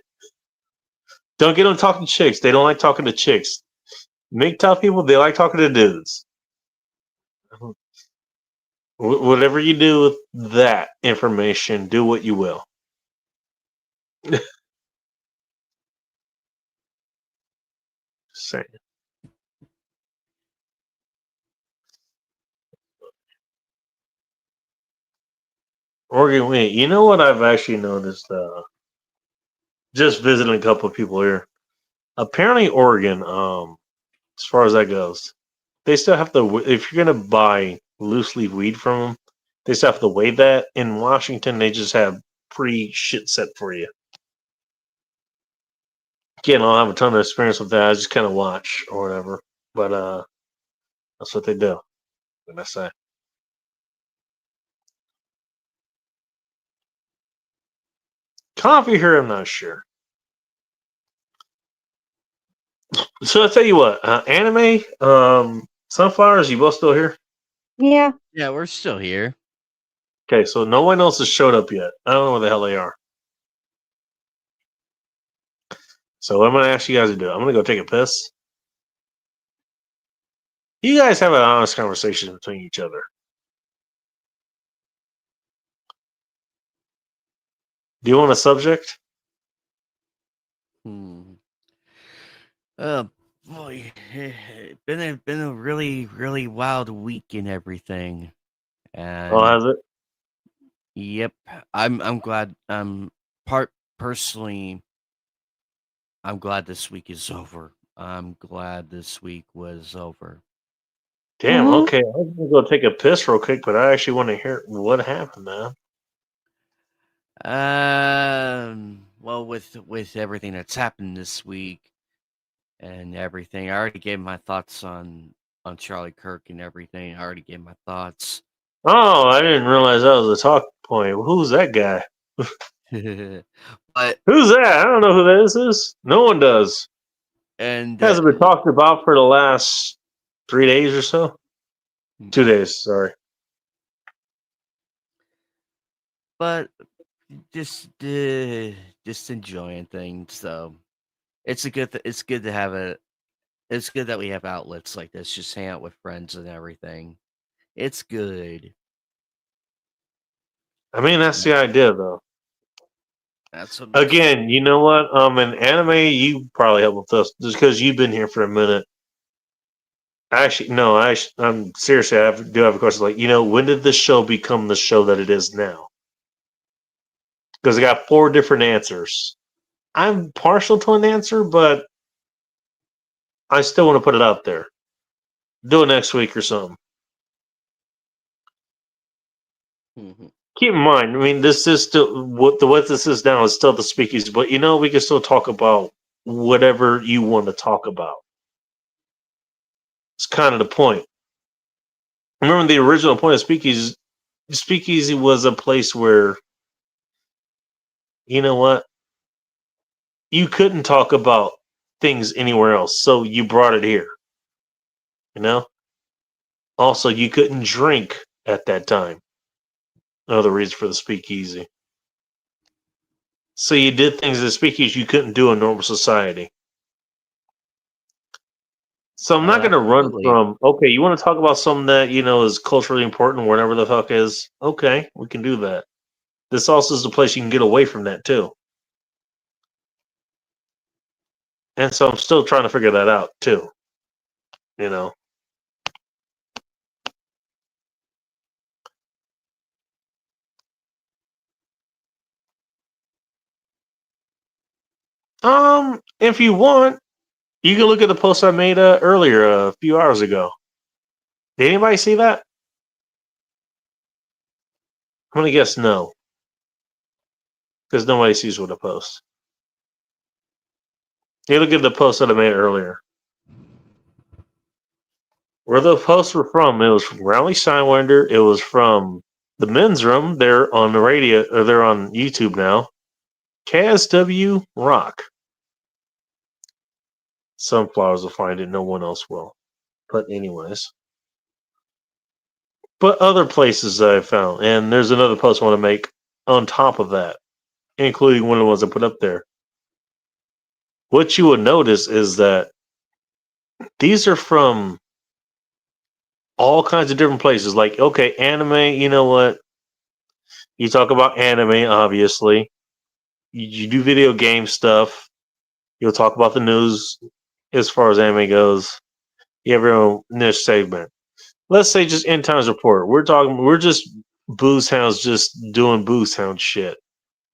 Don't get them talking to chicks. They don't like talking to chicks. MGTOW people, they like talking to dudes. Whatever you do with that information, do what you will. Saying. Oregon, wait. You know what I've actually noticed? Just visiting a couple of people here. Apparently, Oregon, as far as that goes, they still have to. If you're gonna buy loose leaf weed from them, they still have to weigh that. In Washington, they just have pretty shit set for you. Again, I don't have a ton of experience with that. I just kind of watch or whatever. But that's what they do. What can I say? Coffee here, I'm not sure. So I'll tell you what, anime, Sunflowers, you both still here? Yeah. Yeah, we're still here. Okay, so no one else has showed up yet. I don't know where the hell they are. So what I'm going to ask you guys to do, I'm going to go take a piss. You guys have an honest conversation between each other. Do you want a subject? Oh boy, been a really wild week and everything. And Oh, has it? Yep, I'm glad. Personally, I'm glad this week is over. I'm glad this week was over. Damn, okay. I'm going to go take a piss real quick, but I actually want to hear what happened, man. Well, with everything that's happened this week and everything, I already gave my thoughts on Charlie Kirk and everything. I already gave my thoughts. Oh, I didn't realize that was a talk point. Who's that guy? But who's that? I don't know who that is. No one does. And hasn't been talked about for the last 3 days or so. 2 days, sorry. But just enjoying things. So it's it's good to have it's good that we have outlets like this. Just hang out with friends and everything. It's good. I mean, that's the idea, though. That's what Again, you know what? In anime, you probably help with this just because you've been here for a minute. Actually, no. I'm seriously. Do have a question. Like, when did this show become the show that it is now? Because I got 4 different answers. I'm partial to an answer, but I still want to put it out there. Do it next week or something. Keep in mind, I mean, this is still what this is now is still the speakeasy, but we can still talk about whatever you want to talk about. It's kind of the point. Remember, the original point of speakeasy was a place where, you know what, you couldn't talk about things anywhere else, so you brought it here. Also, you couldn't drink at that time. Another reason for the speakeasy. So you did things at the speakeasy you couldn't do in normal society. So I'm not going to run absolutely. from, okay, you want to talk about something that, is culturally important, whatever the fuck is, okay, we can do that. This also is the place you can get away from that, too. And so I'm still trying to figure that out, too. If you want, you can look at the post I made earlier, a few hours ago. Did anybody see that? I'm going to guess no. Because nobody sees what I post. You look at the post that I made earlier. Where the posts were from, it was from Rally Sidewinder. It was from the men's room. They're on the radio, or they're on YouTube now. KSW Rock. Sunflowers will find it. No one else will. But anyways. But other places that I found. And there's another post I want to make on top of that. Including one of the ones I put up there. What you would notice is that these are from all kinds of different places. Like, okay, anime, you know what? You talk about anime, obviously. You do video game stuff. You'll talk about the news as far as anime goes. You have your own niche segment. Let's say just End Times Report. We're just booze hounds just doing booze hound shit.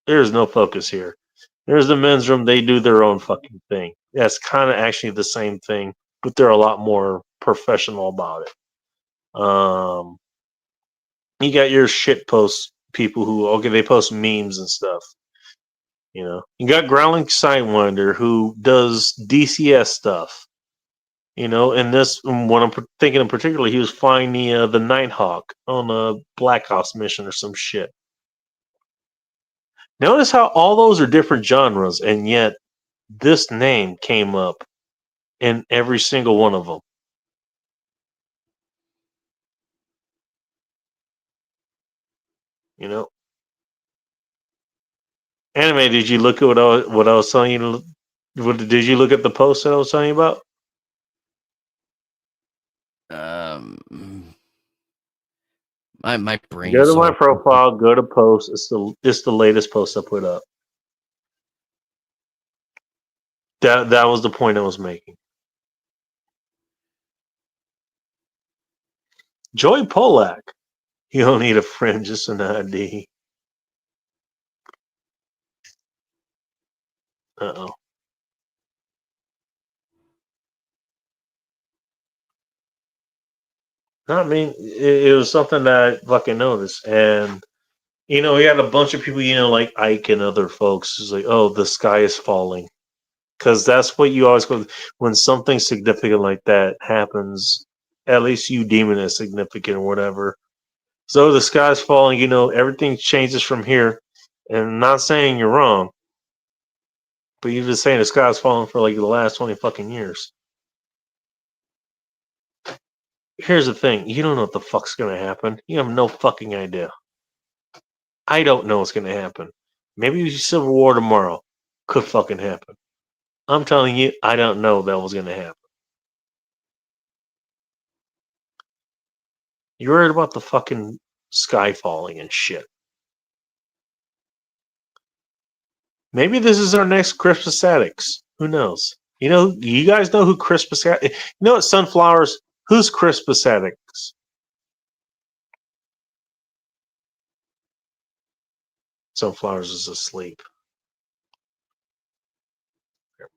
There's no focus here. There's the men's room. They do their own fucking thing. That's kind of actually the same thing, but they're a lot more professional about it. You got your shit post people who, they post memes and stuff. You got Growling Sidewinder who does DCS stuff. And this what I'm thinking in particular, he was flying the Nighthawk on a Black Ops mission or some shit. Notice how all those are different genres, and yet this name came up in every single one of them. Anime, did you look at what I was telling you? Did you look at the post that I was telling you about? My brain. Go to my profile. Go to post. It's the latest post I put up. That was the point I was making. Joey Polak. You don't need a friend, just an ID. Uh-oh. I mean, it was something that I fucking noticed. And, we had a bunch of people, like Ike and other folks. It's like, oh, the sky is falling. Because that's what you always go, when something significant like that happens, at least you deem it as significant or whatever. So the sky's falling, everything changes from here. And I'm not saying you're wrong, but you're just saying the sky's falling for like the last 20 fucking years. Here's the thing. You don't know what the fuck's going to happen. You have no fucking idea. I don't know what's going to happen. Maybe we see Civil War tomorrow. Could fucking happen. I'm telling you, I don't know that was going to happen. You're worried about the fucking sky falling and shit. Maybe this is our next Crispus Attucks. Who knows? You guys know who Crispus Attucks? You know what, Sunflowers? Who's Crispus Attucks? Sunflowers is asleep. Never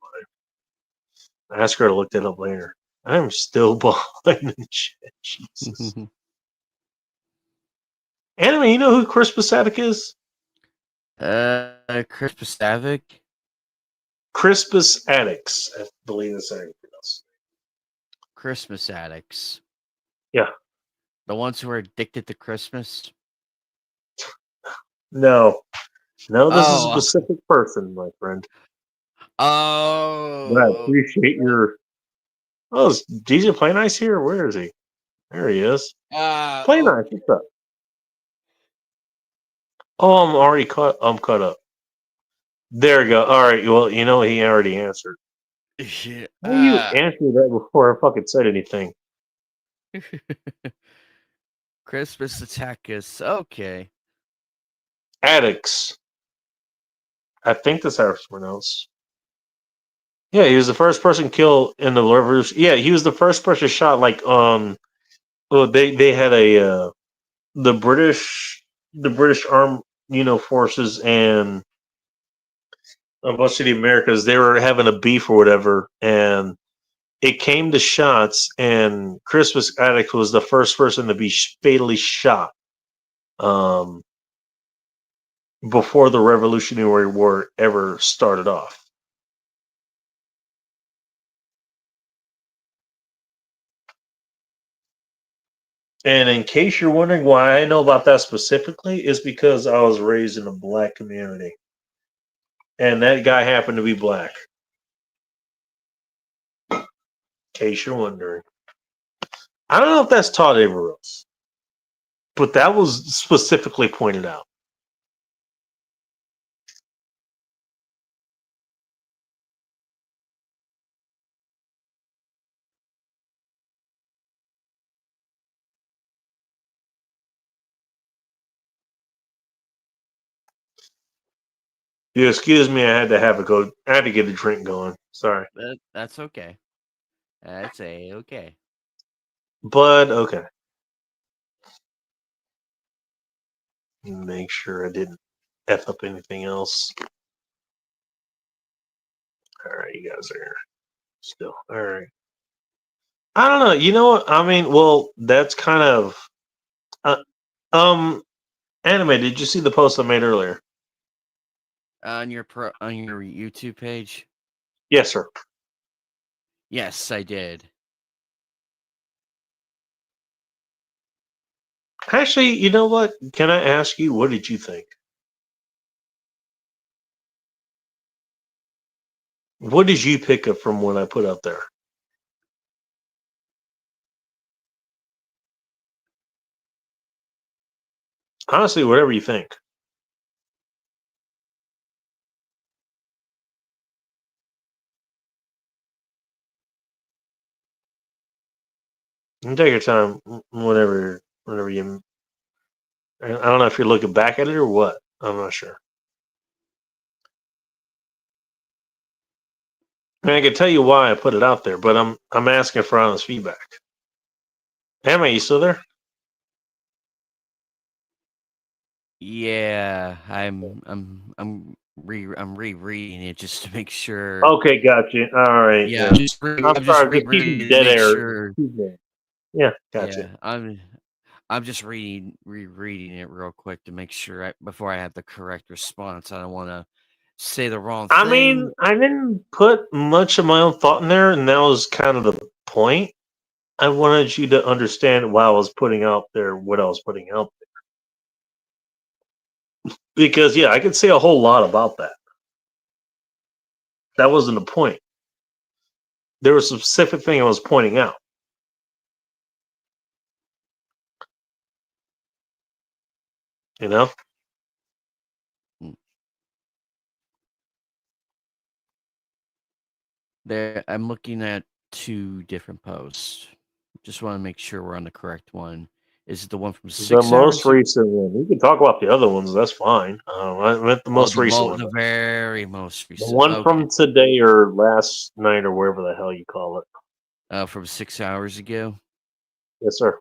mind. Ask her to look that up later. I'm still behind in shit. Jesus. Anime, you know who Crispus Attucks is? Crispus Savick. Crispus Attucks, I believe that's how you pronounce Christmas addicts. Yeah. The ones who are addicted to Christmas. it. No, this is a Oh. specific person, my friend. Oh. But I appreciate your. Oh, is DJ Play Nice here? Where is he? There he is. Play Nice, what's up? Oh, I'm already caught. I'm caught up. There you go. All right. Well, he already answered. Yeah. How do you answer that before I fucking said anything? Crispus Attucks. Okay. Attucks. I think that's how it's pronounced. Yeah, he was the first person killed in the revolution. Yeah, he was the first person shot. Well, they had the British armed forces and a bunch of the Americans. They were having a beef or whatever, and it came to shots, and Crispus Attucks was the first person to be fatally shot. Before the Revolutionary War ever started off. And in case you're wondering why I know about that specifically, is because I was raised in a black community. And that guy happened to be black. In case you're wondering. I don't know if that's taught everywhere else. But that was specifically pointed out. You excuse me, I had to get a drink going. Sorry. That's okay. That's okay. But okay. Make sure I didn't F up anything else. Alright, you guys are here. Still. Alright. I don't know. You know what? I mean, well, that's kind of Anime, did you see the post I made earlier? On your YouTube page? Yes, sir. Yes, I did. Actually, you know what? Can I ask you, what did you think? What did you pick up from what I put out there? Honestly, whatever you think. You can take your time, whenever you. I don't know if you're looking back at it or what. I'm not sure. I mean, I can tell you why I put it out there, but I'm asking for honest feedback. Am you still there? Yeah, I'm rereading it just to make sure. Okay, got you. All right. Yeah, I'm just sorry, keep rereading dead to make air. sure. Yeah, gotcha. Yeah, I'm just rereading it real quick to make sure before I have the correct response. I don't want to say the wrong thing. I mean, I didn't put much of my own thought in there, and that was kind of the point. I wanted you to understand why I was putting out there what I was putting out there. Because, yeah, I could say a whole lot about that. That wasn't the point. There was a specific thing I was pointing out. You know? I'm looking at two different posts. Just want to make sure we're on the correct one. Is it the one from The 6 most hours ago? recent one. We can talk about the other ones. That's fine. I meant the Oh, most recent one. the very most The recent. one Okay. from today or last night or wherever the hell you call it. From 6 hours ago. Yes, sir.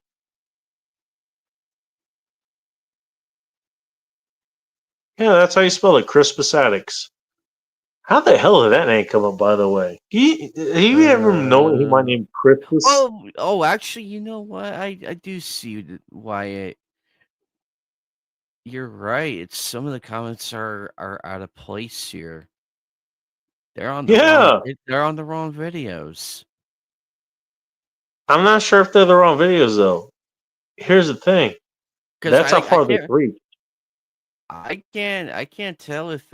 Yeah, that's how you spell it. Crispus Attucks. How the hell did that name come up, by the way? He ever known he might name Crispus? Actually, you know what? I do see why it. You're right. It's some of the comments are out of place here. They're on the wrong. They're on the wrong videos. I'm not sure if they're the wrong videos though. Here's the thing. That's how far they've reached. I can't tell if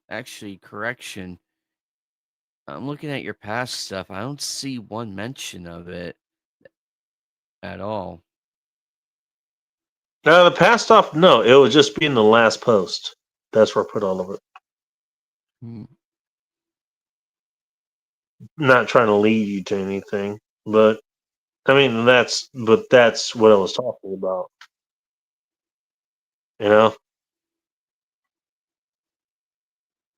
actually, correction. I'm looking at your past stuff. I don't see one mention of it at all. No, the past stuff, no. It would just be in the last post. That's where I put all of it. Not trying to lead you to anything, but I mean that's what I was talking about. You know?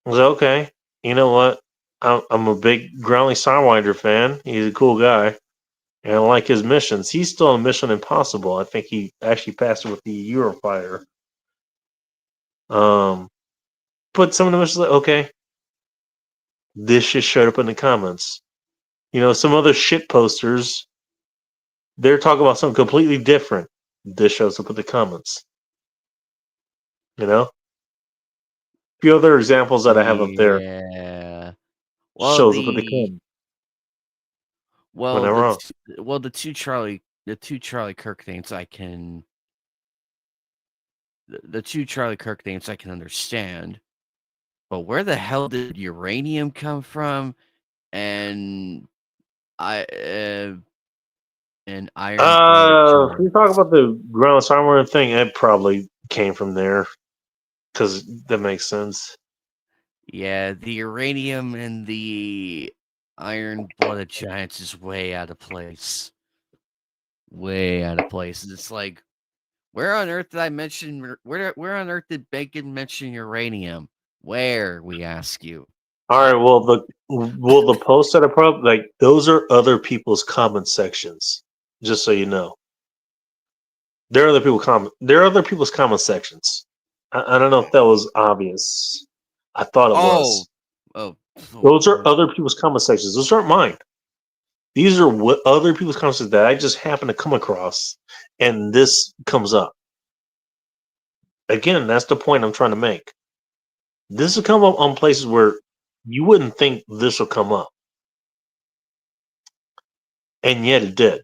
I was okay. You know what? I'm a big Groundly Sidewinder fan. He's a cool guy. And I like his missions. He's still on Mission Impossible. I think he actually passed it with the Eurofighter. But some of the missions, like, okay, this just showed up in the comments. You know, some other shit posters, they're talking about something completely different. This shows up in the comments. You know? A few other examples that I have up there. Yeah. Shows up in the comments. Well, Whenever the two Charlie Kirk things I can. The two Charlie Kirk things I can understand, but where the hell did uranium come from? And iron. If we talk about the ground assignment thing, it probably came from there because that makes sense. Yeah, the uranium and the iron-blooded giants is way out of place. Way out of place. It's like, where on earth did I mention? Where on earth did Bacon mention uranium? Where, we ask you? All right. Well, the posts that I put up, like those are other people's comment sections. Just so you know, there are other people's comment sections. I don't know if that was obvious. I thought it was. Those are other people's comment sections. Those aren't mine. These are what other people's comment sections that I just happen to come across, and this comes up. Again, that's the point I'm trying to make. This will come up on places where you wouldn't think this will come up. And yet it did.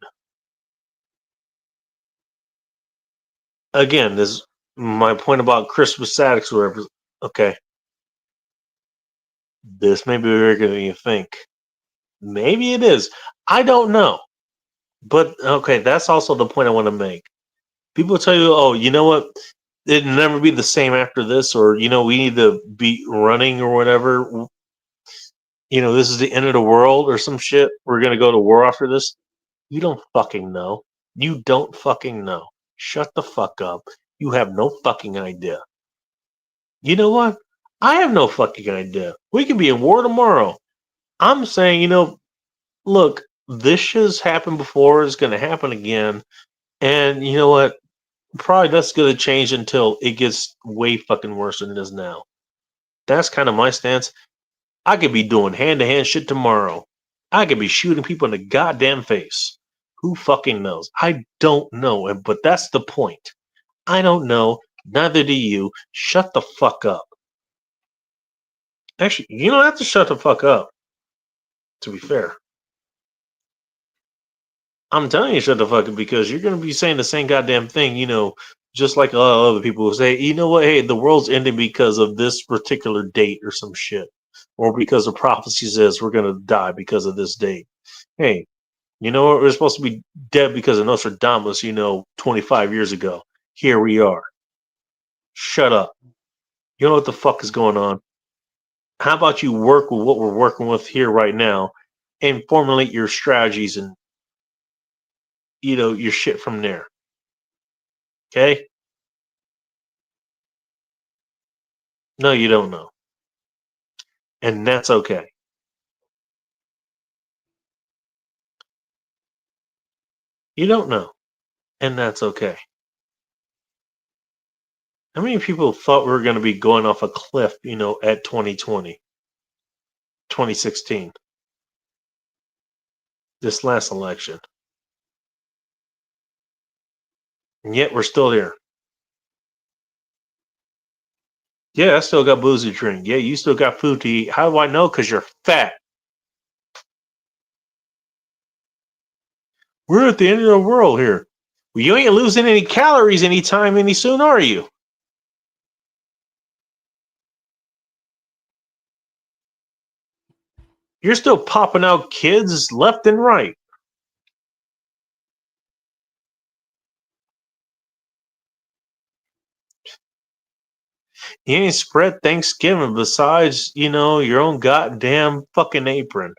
Again, this my point about Crispus Attucks, whatever. Okay. This may be bigger than you think. Maybe it is. I don't know. But okay, that's also the point I want to make. People tell you, oh, you know what? It'll never be the same after this, or you know, we need to be running or whatever. You know, this is the end of the world or some shit. We're gonna go to war after this. You don't fucking know. You don't fucking know. Shut the fuck up. You have no fucking idea. You know what? I have no fucking idea. We could be in war tomorrow. I'm saying, you know, look, this has happened before. It's going to happen again. And you know what? Probably that's going to change until it gets way fucking worse than it is now. That's kind of my stance. I could be doing hand-to-hand shit tomorrow. I could be shooting people in the goddamn face. Who fucking knows? I don't know, but that's the point. I don't know. Neither do you. Shut the fuck up. Actually, you don't have to shut the fuck up. To be fair. I'm telling you shut the fuck up because you're going to be saying the same goddamn thing, you know, just like a lot of other people who say, you know what, hey, the world's ending because of this particular date or some shit. Or because the prophecy says we're going to die because of this date. Hey, you know what? We're supposed to be dead because of Nostradamus, you know, 25 years ago. Here we are. Shut up. You know what the fuck is going on? How about you work with what we're working with here right now and formulate your strategies and, you know, your shit from there. Okay? No, you don't know. And that's okay. You don't know. And that's okay. How many people thought we were going to be going off a cliff, at 2020, 2016, this last election? And yet we're still here. Yeah, I still got booze to drink. Yeah, you still got food to eat. How do I know? Because you're fat. We're at the end of the world here. Well, you ain't losing any calories anytime any soon, are you? You're still popping out kids left and right. You ain't spread Thanksgiving besides, your own goddamn fucking apron.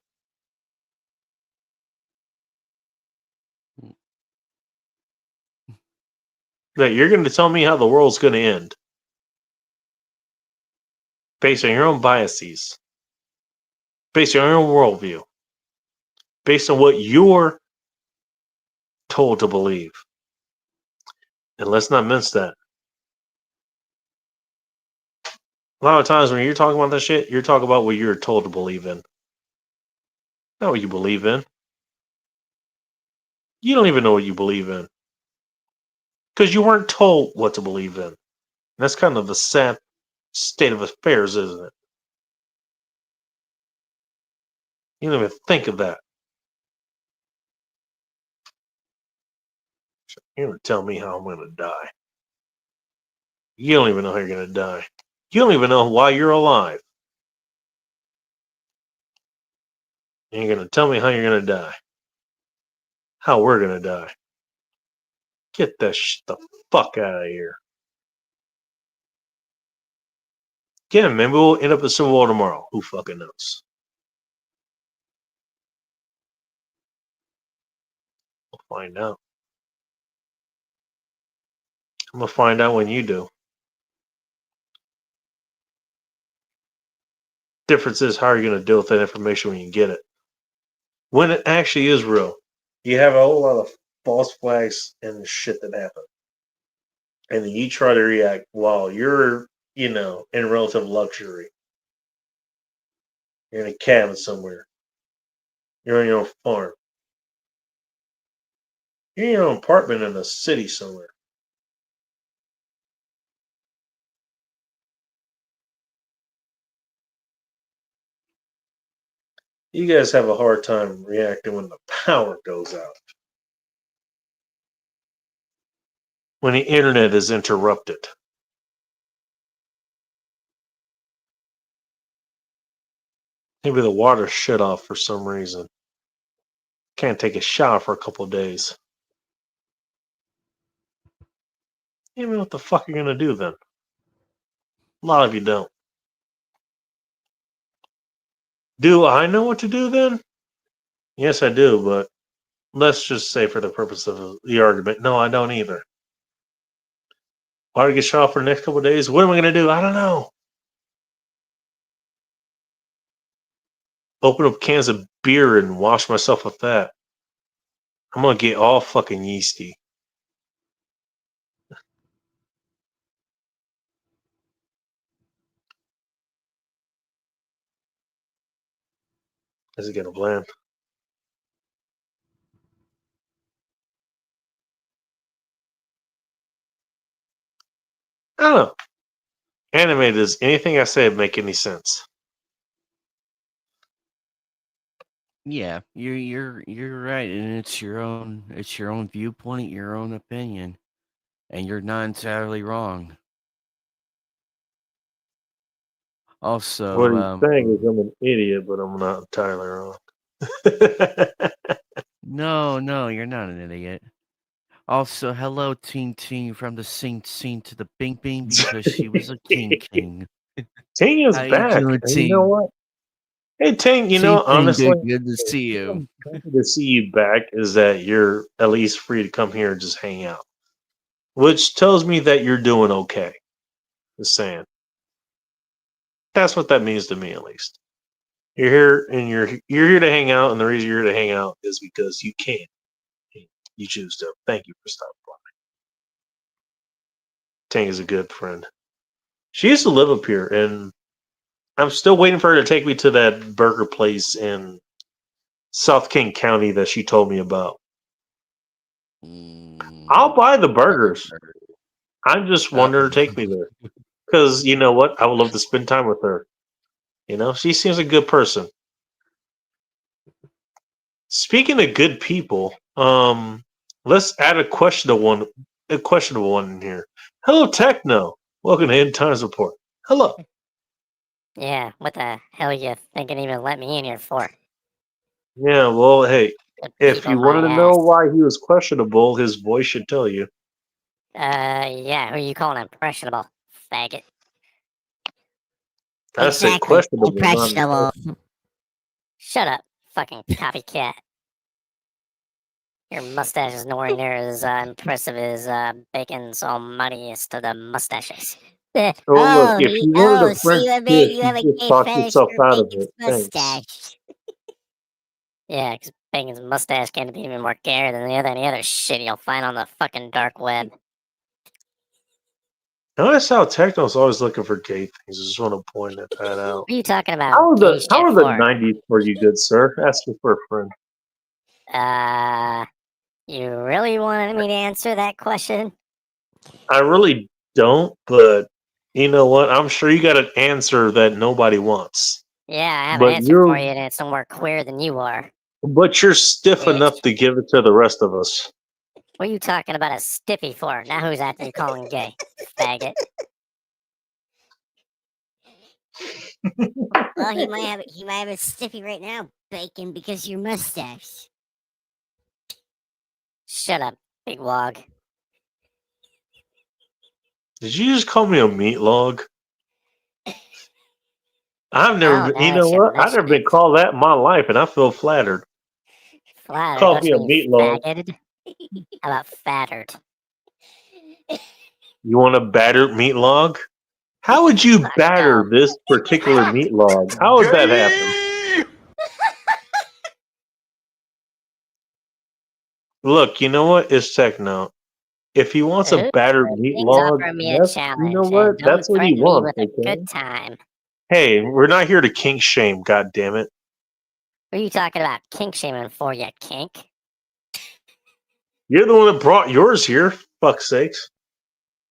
That you're going to tell me how the world's going to end based on your own biases, based on your own worldview, based on what you're told to believe. And let's not mince that. A lot of times when you're talking about that shit, you're talking about what you're told to believe in. Not what you believe in. You don't even know what you believe in. Because you weren't told what to believe in. And that's kind of the sad state of affairs, isn't it? You don't even think of that. You're going to tell me how I'm going to die. You don't even know how you're going to die. You don't even know why you're alive. And you're going to tell me how you're going to die. How we're going to die. Get that the fuck out of here. Again, maybe we'll end up in Civil War tomorrow. Who fucking knows? We'll find out. I'm going to find out when you do. Difference is how are you going to deal with that information when you get it. When it actually is real. You have a whole lot of false flags and shit that happen. And then you try to react while you're, in relative luxury. You're in a cabin somewhere. You're on your own farm. You're in your own apartment in a city somewhere. You guys have a hard time reacting when the power goes out. When the internet is interrupted. Maybe the water shut off for some reason. Can't take a shower for a couple of days. You know what the fuck you're gonna do then? A lot of you don't. Do I know what to do then? Yes, I do, but let's just say for the purpose of the argument, no, I don't either. Water gets shut off for the next couple of days. What am I gonna do? I don't know. Open up cans of beer and wash myself with that. I'm gonna get all fucking yeasty. Is it gonna blend? I don't know. Anime, does anything I say make any sense? Yeah, you're right, and it's your own viewpoint, your own opinion, and you're not entirely wrong. Also, What he's saying is I'm an idiot, but I'm not entirely wrong. no, you're not an idiot. Also, hello, Ting from the Sing to the Bing Bing because she was a King. Ting is How you back. doing, And you know Ting? what? Hey Ting, Ting, honestly, good to see you. I'm happy to see you back is that you're at least free to come here and just hang out. which tells me that you're doing okay. Just saying. That's what that means to me, at least. You're here and you're here to hang out, and the reason you're here to hang out is because you can. You choose to. Thank you for stopping by. Tang is a good friend. She used to live up here, and I'm still waiting for her to take me to that burger place in South King County that she told me about. I'll buy the burgers. I just want her to take me there. Because you know what? I would love to spend time with her. You know, she seems a good person. Speaking of good people, let's add a questionable one in here. Hello, Techno. Welcome to End Times Report. Hello. Yeah, what the hell are you thinking even let me in here for? Yeah, well, hey, if people you my wanted to know why he was questionable, his voice should tell you. Yeah, who are you calling impressionable, faggot? I said Exactly, questionable. not impressionable. impressionable. Shut up, fucking copycat. Your mustache is nowhere near as impressive as Bacon's almightiest of the mustaches. Oh, look, if you wanted a so French you kiss, you have a you just gay talk fetish yourself for out of Bacon's it. Thanks. mustache. Yeah, because Bacon's mustache can't be even more gayer than any other shit you'll find on the fucking dark web. Notice how Techno's always looking for gay things. I just want to point that out. What are you talking about? How are gay the shit how are the for? 90s for you, good sir? Asking for a friend. You really wanted me to answer that question? I really don't, but you know what? I'm sure you got an answer that nobody wants. Yeah, I have But an answer you're for you, and it's somewhere queer than you are. but you're stiff Bitch. enough to give it to the rest of us. What are you talking about a stiffy for? Now who's after you calling gay? Faggot. Well, he might have a stiffy right now, Bacon, because of your mustache. Shut up, big wog. Did you just call me a meat log? I've never Oh, been, now you know that you what? I've mention never been it. called that in my life, and I feel flattered. Flattered? Call Don't me you a mean meat log. faggoted? How about fattered? You want a battered meat log? How would you Fuck batter no. this particular meat log? How would that happen? Look, you know what? It's Techno. If he wants a battered meat He's log, offering me a that's you know challenge, what? and don't That's what he threaten me wants. with a Okay. good time. Hey, we're not here to kink shame. God damn it! What are you talking about kink shaming for, you kink? You're the one that brought yours here. Fuck's sakes!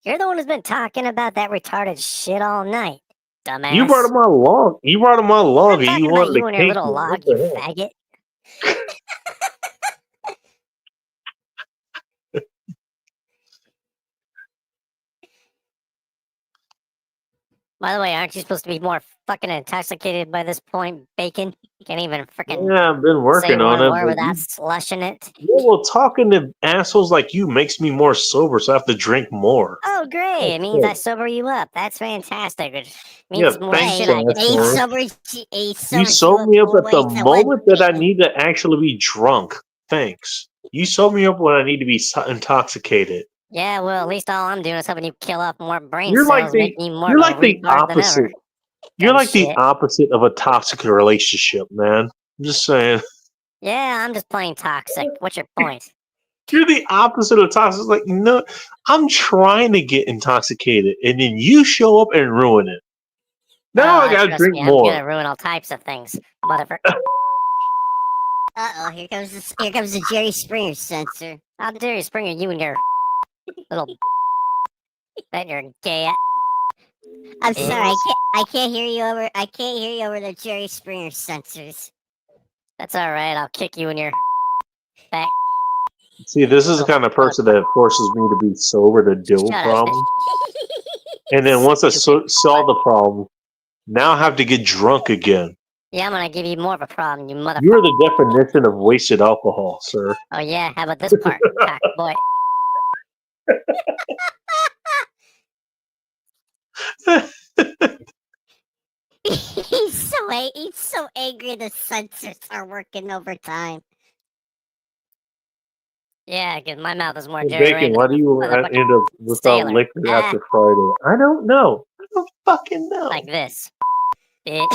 You're the one who's been talking about that retarded shit all night, dumbass. You brought him on log. You brought him on log, I'm and you talking about wanted you to and your kink little him. log, What you the hell? faggot. By the way, aren't you supposed to be more fucking intoxicated by this point, Bacon? You can't even freaking Yeah, I've been say working on one it, word but without you, slushing it. yeah, well, talking to assholes like you makes me more sober, so I have to drink more. Oh, great! It means I sober you up. That's fantastic. Which means Yeah, more thanks, shit I can asshole. ignore. You sold me up at the moment that I need to actually be drunk. Thanks. You sold me up when I need to be intoxicated. Yeah, well, at least all I'm doing is helping you kill off more brain You're like cells, the making you more you're of a like the retard than ever. opposite. You're Dumb like the shit. opposite of a toxic relationship, man. I'm just saying. Yeah, I'm just plain toxic. What's your point? You're the opposite of toxic. It's like, no, I'm trying to get intoxicated, and then you show up and ruin it. Now I gotta Trust drink me, I'm more. gonna ruin all types of things, motherfucker. Uh-oh, here comes the Jerry Springer sensor. How dare you, Springer, you and your little that you're gay. I'm sorry, I can't hear you over the Jerry Springer sensors. That's all right. I'll kick you in your back. See, this is the kind of person that forces me to be sober to deal with Shut up. problems. And then once I solve the problem, now I have to get drunk again. Yeah, I'm gonna give you more of a problem, you motherfucker. You're the definition of wasted alcohol, sir. Oh yeah, how about this part, cock boy? He's so angry the sensors are working overtime. Yeah, because my mouth is more Hey, Jerry Bacon, why do you motherfucking end up without sailor. liquor Ah. after Friday? I don't know. I don't fucking know. Like this, bitch.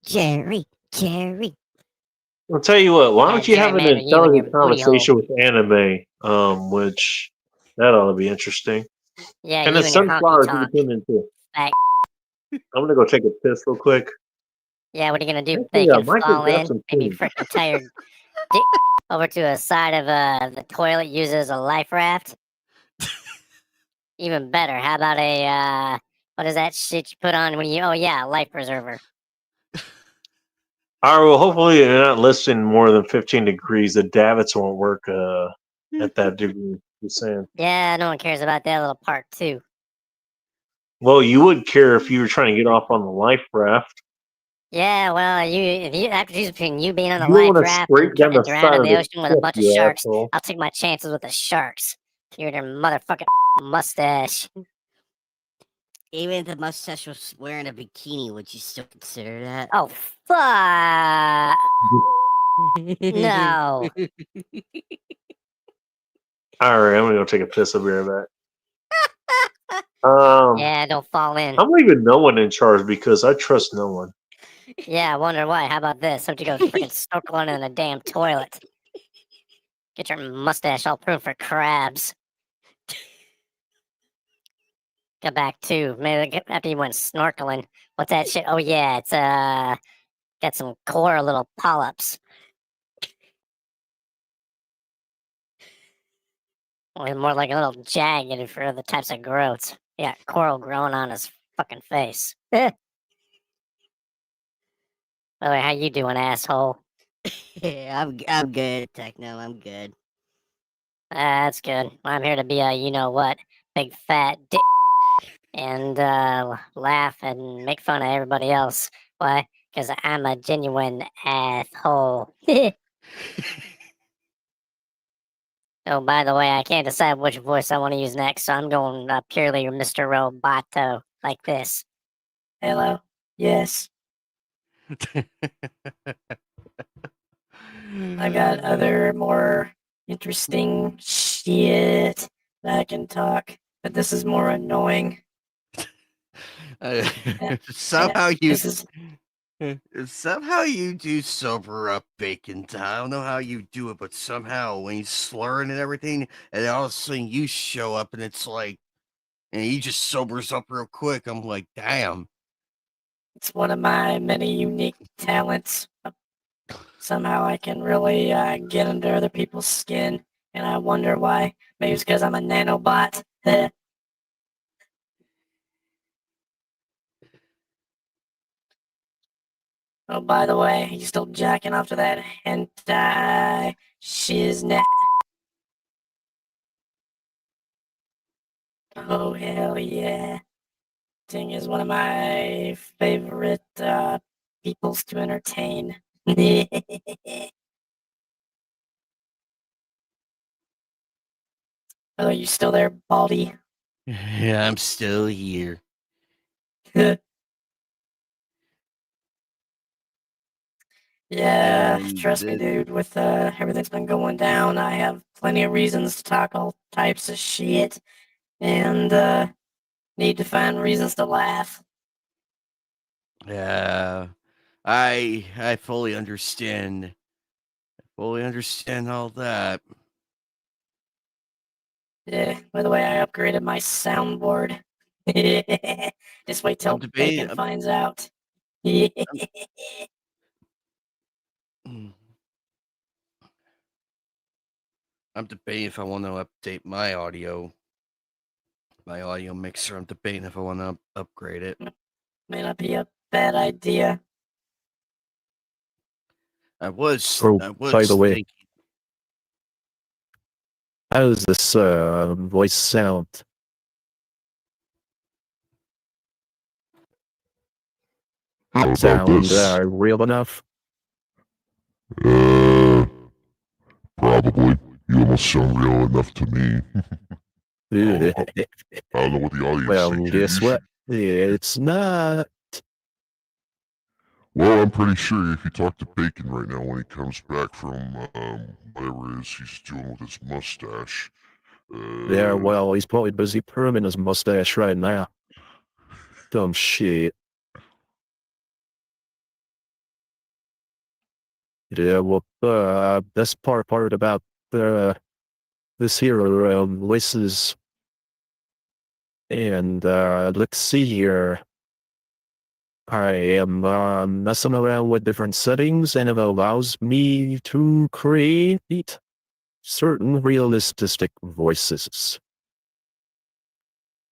Jerry. I'll tell you what. Why Yeah, don't you have an gerrymander you and your intelligent booty hole. conversation with anime? Which that ought to be interesting. Yeah, And you the and your honky sunflowers you tonk. can tune into. Fag. I'm gonna go take a piss real quick. Yeah, what are you gonna do? Actually, Bacon Michael's fall got in? some Maybe food. frickin' tie your dick over to a side of the toilet, use it as a life raft. Even better. How about a what is that shit you put on when you? Oh yeah, a life preserver. All right. Well, hopefully you're not listing more than 15 degrees. The davits won't work at that degree. Just saying. Yeah, no one cares about that little part too. Well, you would care if you were trying to get off on the life raft. Yeah, well, if you have to choose between you being on a You don't life want to raft scrape and down the getting drowned side in of the the ocean with a ship, bunch of you sharks, asshole. I'll take my chances with the sharks. You and your motherfucking mustache. Even if the mustache was wearing a bikini, would you still consider that? Oh fuck! No. All right, I'm gonna go take a piss. I'll be right back. Yeah, don't fall in. I'm leaving no one in charge because I trust no one. Yeah, I wonder why. How about this? Don't you go freaking snorkeling in a damn toilet? Get your mustache all pruned for crabs. Get back too. Maybe after you went snorkeling. What's that shit? Oh yeah, it's got some coral little polyps. Or more like a little jagged for other types of growths. Yeah, coral growing on his fucking face. By the way, how you doing, asshole? Yeah, I'm good, Techno. I'm good. That's good. I'm here to be a you know what, big fat dick, and laugh and make fun of everybody else. Why? Because I'm a genuine asshole. Oh, by the way, I can't decide which voice I want to use next, so I'm going purely Mr. Roboto, like this. Hello. Yes. I got other more interesting shit that I can talk, but this is more annoying. Somehow you This is somehow you do sober up, Bacon. I don't know how you do it, but somehow when he's slurring and everything, and then all of a sudden you show up and it's like, and he just sobers up real quick. I'm like, damn. It's one of my many unique talents. Somehow I can really get under other people's skin, and I wonder why. Maybe it's because I'm a nanobot. Oh, by the way, you still jacking off to that hentai shiznit? Oh, hell yeah. Ting is one of my favorite peoples to entertain. Oh, you still there, Baldy? Yeah, I'm still here. Yeah, And trust me, dude. With everything's been going down, I have plenty of reasons to talk all types of shit, and need to find reasons to laugh. Yeah, I fully understand. I fully understand all that. Yeah. By the way, I upgraded my soundboard. Just wait till debating- Bacon finds out. I'm debating if I want to update my audio mixer. I'm debating if I want to upgrade it. May not be a bad idea. I was by the way, thinking, how does this voice sound? Sound real enough? Probably. You almost sound real enough to me. I don't know what the audience Well, thinks. guess what? It's not. Well, I'm pretty sure if you talk to Bacon right now when he comes back from whatever it is he's doing with his mustache. Yeah, well, he's probably busy perming his mustache right now. Dumb shit. Yeah, well, best part about this here voices, and let's see here. I am messing around with different settings, and it allows me to create certain realistic voices,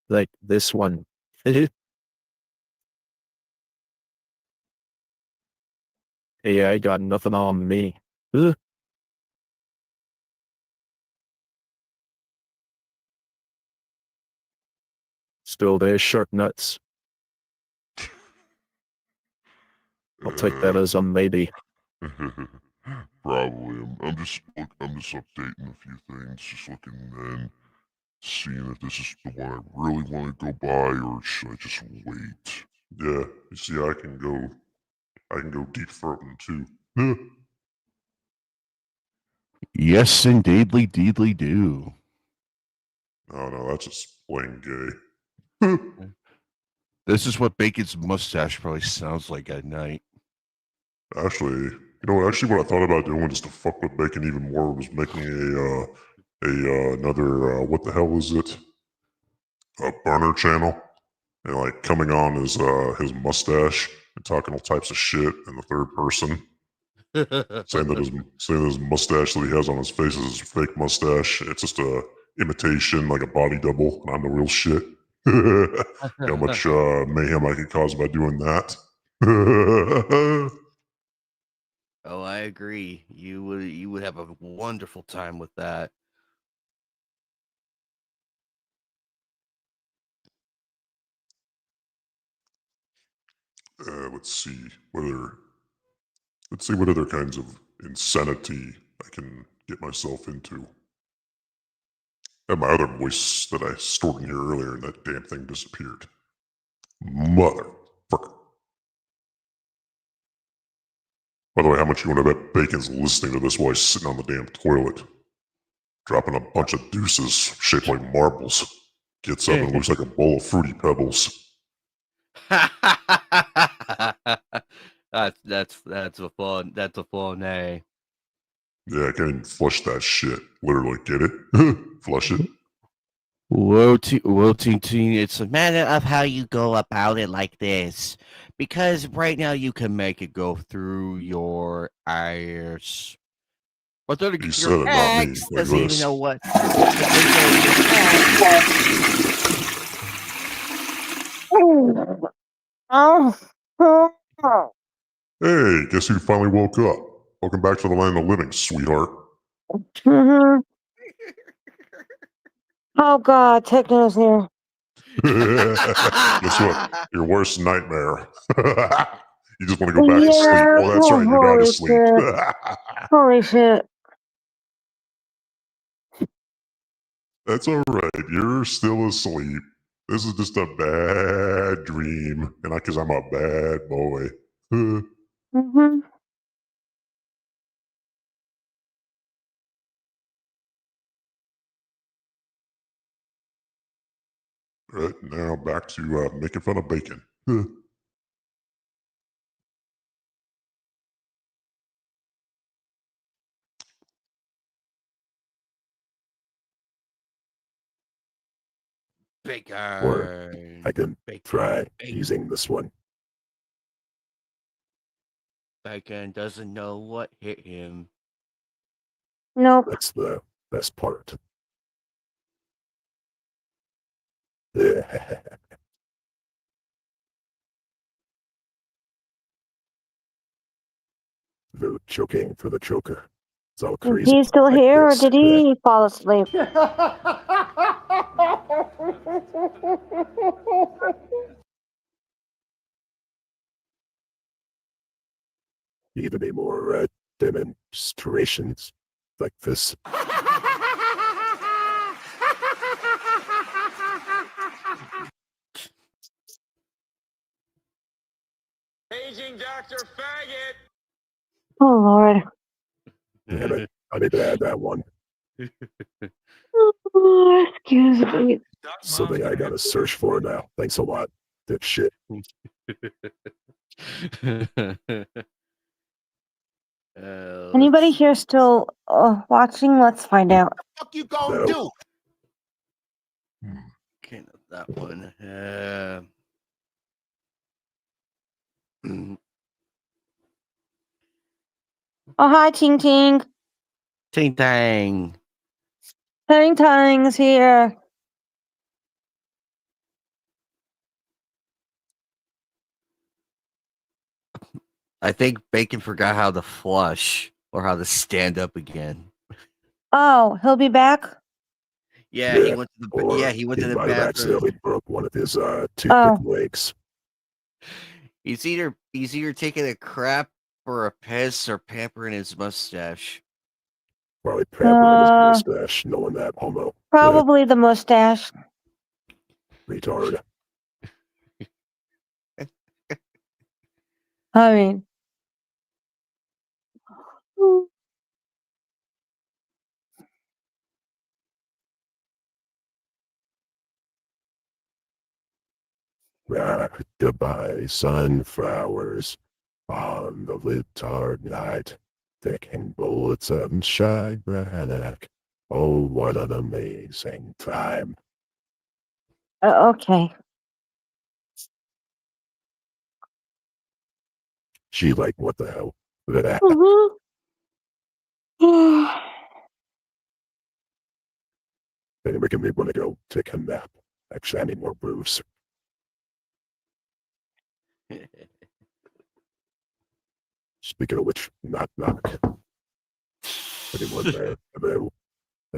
like this one. Hey, I got nothing on me. Ugh. Still there, shark nuts. I'll take that as a maybe. Probably. I'm just updating a few things, just looking and seeing if this is the one I really want to go by, or should I just wait? Yeah, you see, I can go deep throating too. Yes, indeedly, deedly do. No, that's just plain gay. This is what Bacon's mustache probably sounds like at night. Actually, what I thought about doing just to fuck with Bacon even more was making another what the hell is it? A burner channel, and like coming on his mustache and talking all types of shit in the third person, saying that his mustache that he has on his face is his fake mustache. It's just a imitation, like a body double, and I'm the real shit. How much mayhem I could cause by doing that. Oh, I agree. You would have a wonderful time with that. Let's see what other kinds of insanity I can get myself into. And my other voice that I stored in here earlier, and that damn thing disappeared. Motherfucker. By the way, how much you want to bet Bacon's listening to this while he's sitting on the damn toilet? Dropping a bunch of deuces shaped like marbles. Gets up and looks like a bowl of Fruity Pebbles. That's a full nay. Yeah, I can't even flush that shit. Literally, get it? Flush it. Whoa, Teen, it's a matter of how you go about it like this. Because right now you can make it go through your ears. But then You said it, not me. Like doesn't even this. know what. Hey, guess who finally woke up? Welcome back to the land of the living, sweetheart. Oh God, Techno's here. Guess what? Your worst nightmare. You just want to go back to sleep. Well, that's right. You're not Holy asleep. shit. Holy shit. That's all right. You're still asleep. This is just a bad dream, and because I'm a bad boy. Mm-hmm. Right now, back to making fun of Bacon. Or I can try using this one. Bacon doesn't know what hit him. Nope. That's the best part. The choking for the choker. It's all Is crazy. he still like here, or this. did he fall asleep? Need any more demonstrations like this? Oh Lord. Damn it. I need to add that one. Oh, excuse me. Something I gotta search for now. Thanks a lot, dipshit. Anybody here still watching? Let's find out. Fuck you gonna do? Okay, not that one. Oh, hi, Ting Ting. Ting Tang. Ting Tang's here. I think Bacon forgot how to flush or how to stand up again. Oh, he'll be back? Yeah, he went to the he went to the might have bathroom. accidentally broke one of his toothpick Oh. legs. He's either taking a crap or a piss or pampering his mustache. Probably pampering his mustache, knowing that homo. Probably the mustache. Retard. I mean. Goodbye, sunflowers on the litard night, taking bullets and shybread. Oh, what an amazing time. Okay. She like, what the hell? They making me want to go take a nap. Actually, I need more booze. Speaking of which, knock knock. Anyone there? Hello.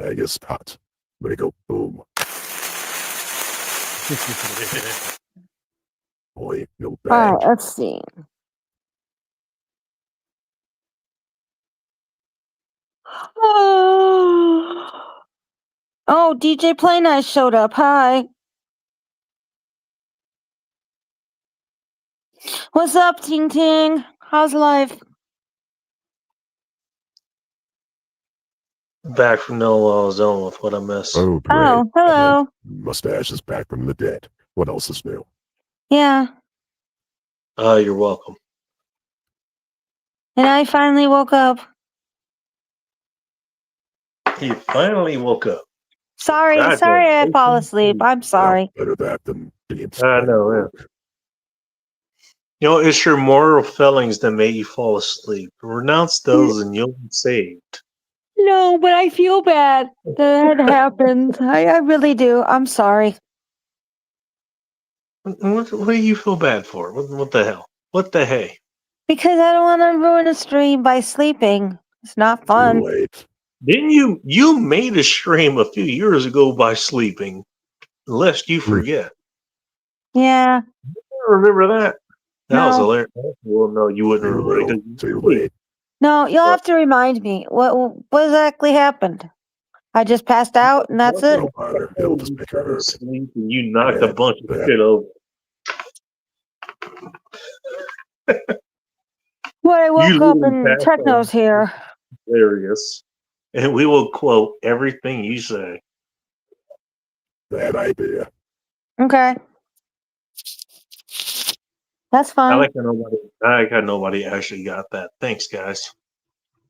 I guess not. I'm gonna go boom. Boy, no bag. All right, let's see. Oh, DJ Play Nice showed up. Hi. What's up, Ting Ting? How's life? Back from No Zone with what I missed. Oh, great. Oh, hello. Mustache is back from the dead. What else is new? Yeah. You're welcome. And I finally woke up. He finally woke up. Sorry, God sorry damn. I fall asleep. I'm sorry. Better that than being I know, yeah. You know, it's your moral failings that made you fall asleep. Renounce those and you'll be saved. No, but I feel bad that happened. I really do. I'm sorry. What do you feel bad for? What the hell? What the hey? Because I don't want to ruin a stream by sleeping. It's not fun. Didn't you made a stream a few years ago by sleeping, lest you forget. Yeah. Remember that? That was No. hilarious. Well, no, you wouldn't remember it. Too late. No, you'll have to remind me. What exactly happened? I just passed out and that's it? It'll just make her hurt. Sleep and you knocked a bunch of shit over. When I woke You up literally and passed Techno's here. Hilarious. And we will quote everything you say. Bad idea. Okay. That's I fine. like how nobody actually got that. Thanks, guys.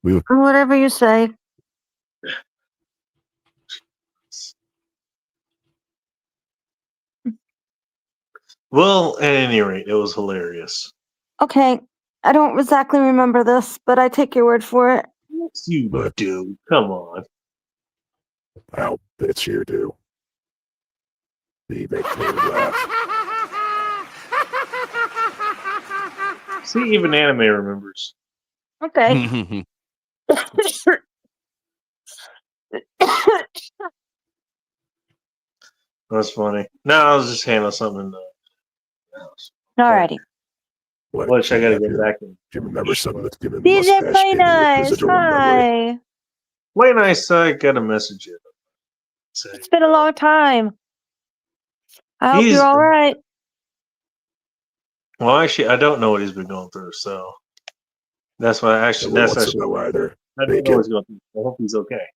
Whatever you say. Well, at any rate, it was hilarious. Okay. I don't exactly remember this, but I take your word for it. Yes, you do. Come on. I'll bet you do. You make me laugh. See, even anime remembers. Okay. That's funny. No, I was just handling something in the house. Alrighty. Which I gotta get back in. Do you remember something that's given DJ mustache Play give you a Nice. residual memory? Hi. Play Nice, I got a message in. It's been a long time. I hope He's- you're all right. Well, actually, I don't know what he's been going through, so that's why actually Never that's wants to actually know either. I don't know Bacon. what he's going through. I hope he's okay.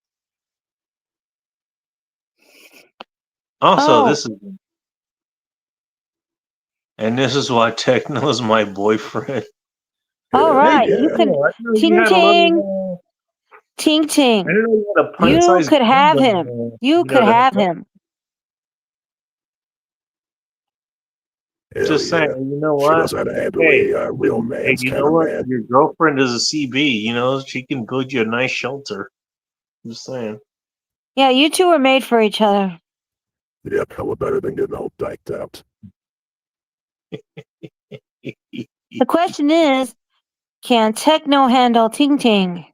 Also, Oh, this is why Techno is my boyfriend. all Hell right. yeah. You could I know you ting had a ting, little. ting I ting. didn't know you had a You pint-sized could have gun, him. You could that- have him. Hell Just yeah. saying, you know She what? knows how to handle Hey, a real hey, man's you kind know of what? man. Your girlfriend is a CB. You know, she can build you a nice shelter. Just saying. Yeah, you two are made for each other. Yep, hella better than getting all diked out. The question is, can Techno handle ting ting?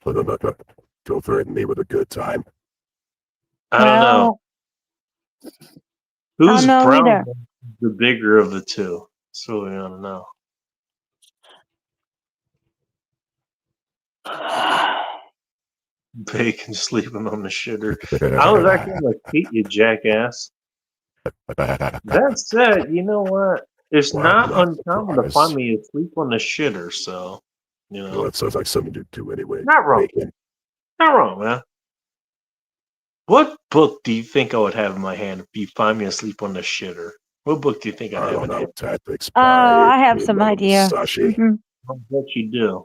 Don't threaten me with a good time. I don't know. Well, Who's know brown? either. The bigger of the two? That's what we want to know. Bacon sleeping on the shitter. I was actually gonna beat you, jackass. That said, you know what? It's Well, not not uncommon to surprised. find me asleep on the shitter, so you Well, know, that sounds like something to do anyway. not wrong. Bacon. Not wrong, man. What book do you think I would have in my hand if you find me asleep on the shitter? What book do you think I'd I have don't in know. hand? Tactics Oh, by I have some idea. Sashi. Mhm. I bet you do.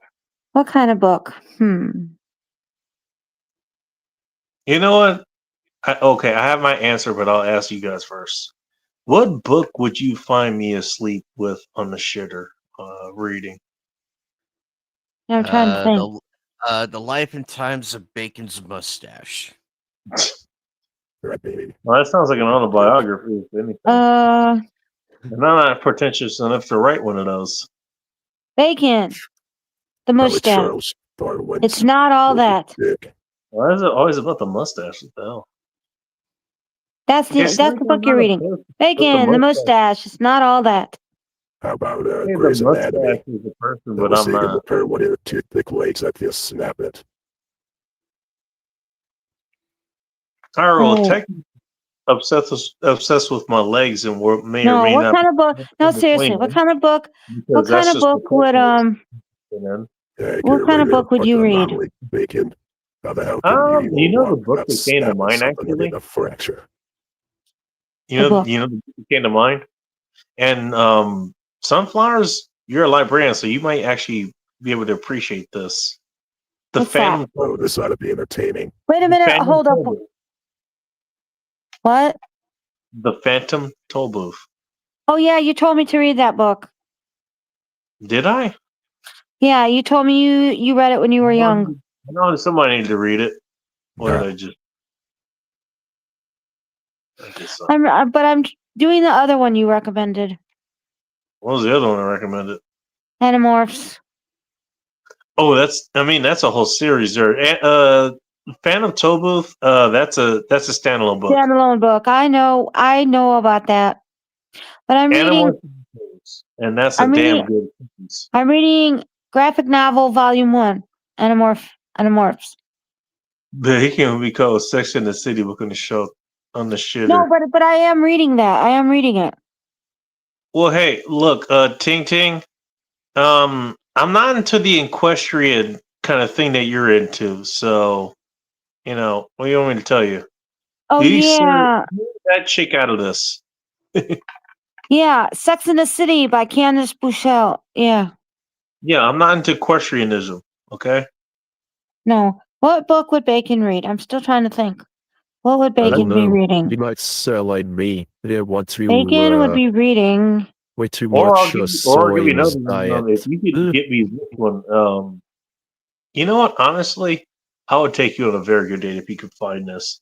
What kind of book? You know what? Okay, I have my answer, but I'll ask you guys first. What book would you find me asleep with on the shitter reading? I'm trying to think. The Life and Times of Bacon's Mustache. Right, baby. Well, that sounds like an autobiography, if anything. And I'm not pretentious enough to write one of those. Bacon. The Probably mustache. Charles Darwin's It's not all that. dick. Why is it always about the mustache? What the hell? That's It's the like book I'm you're not reading. opposed to Bacon, the mustache. It's not all that. How about Hey, the Grey's Anatomy? mustache is a person, I but was I'm thinking not. with her one of the two thick legs, I feel snap it. Tyrell, Oh. tech obsessed with my legs and may or No, may what not. kind of book? No, in seriously, between what them, kind of book? because What kind that's of just book would preposterous, you know? Yeah, What kind of book would you read? Bacon. How the hell can You know the walk book without that came to snapping mind something actually. in a fracture? You The know, book. the book that came to mind. And Sunflowers, you're a librarian, so you might actually be able to appreciate this. The What's Phantom. Oh, this ought to be entertaining. Wait a The minute. Phantom Hold up. Toll Booth. What? The Phantom Toll Booth. Oh yeah, you told me to read that book. Did I? Yeah, you told me you read it when you were young. I know somebody needed to read it. Or did I just? I guess so. But I'm doing the other one you recommended. What was the other one I recommended? Animorphs. Oh, that's a whole series there. Phantom Toll Booth, that's a standalone book. Standalone book. I know about that. But I'm reading. And that's a I'm damn reading- good piece. I'm reading graphic novel volume 1. Animorphs. He can be called Sex in the City book on the show on the shitter. No, but I am reading that. I am reading it. Well, hey, look, Ting Ting. I'm not into the equestrian kind of thing that you're into, so you know, what do you want me to tell you? Oh yeah. Leave that chick out of this. Yeah, Sex in the City by Candace Bushell. Yeah. Yeah, I'm not into equestrianism, okay? No. What book would Bacon read? I'm still trying to think. What would I don't Bacon be know. reading? He might like me. They want to Bacon would be reading. way too Or I'll much give you soy in another his one. diet. If you could get me this one, you know what? Honestly, I would take you on a very good date if you could find this.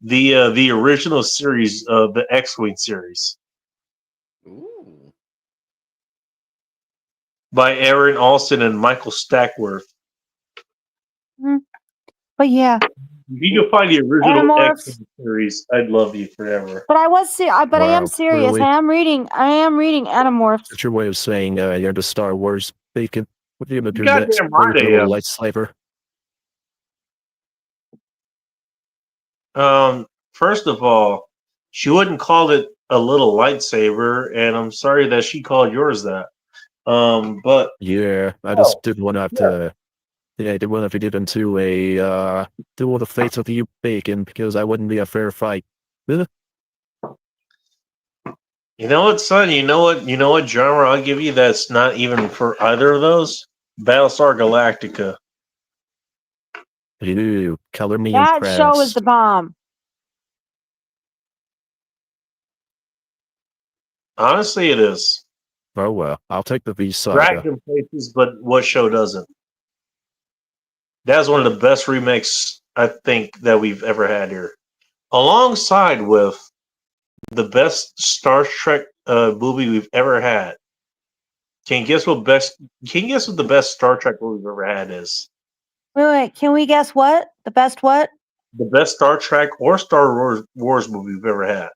The original series of the X-Wing series. Ooh. By Aaron Alston and Michael Stackworth. But yeah. If you can find the original Animorphs. X-Men series, I'd love you forever. But I am Wow, serious. really? I am reading Animorphs. That's your way of saying you're into Star Wars, Bacon. What do you mean? Goddamn right I am. Lightsaber. First of all, she wouldn't call it a little lightsaber, and I'm sorry that she called yours that. But Yeah, I just didn't want to have to. Yeah, I didn't want to get into a duel of the fates with you, Bacon, because I wouldn't be a fair fight. you know what, son? You know what genre I'll give you that's not even for either of those? Battlestar Galactica. You color me That show is impressed. the bomb. Honestly, it is. Oh well, I'll take the V Saga. Dragged in places, but what show doesn't? That's one of the best remakes I think that we've ever had here, alongside with the best Star Trek movie we've ever had. Can you guess what the best Star Trek movie we've ever had is? Wait, can we guess what? The best what? The best Star Trek or Star Wars movie we've ever had.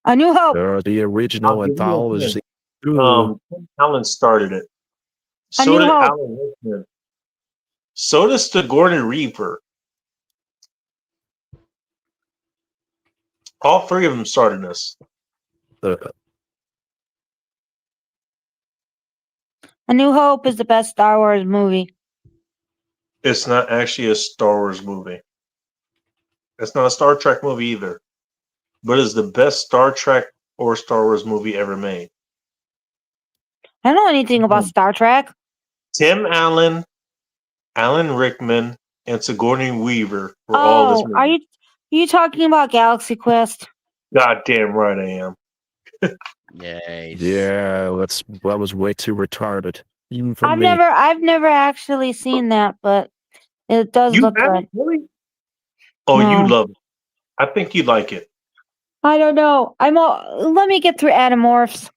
A New Hope. The original I'll give you a anthology. hint. Tim Allen started it. A So New did Hope. Alan Rickman. So does Sigourney Reaper. All three of them started this. A New Hope is the best Star Wars movie. It's not actually a Star Wars movie. It's not a Star Trek movie either. But it's the best Star Trek or Star Wars movie ever made. I don't know anything about Star Trek. Tim Allen, Alan Rickman, and Sigourney Weaver were all this Oh, movie. are you talking about Galaxy Quest? Goddamn right I am. Nice. Yeah, that was way too retarded. Even for I've me. never actually seen that, but it does You look haven't good. really? Oh, No. you love it. I think you'd like it. I don't know. Let me get through Animorphs.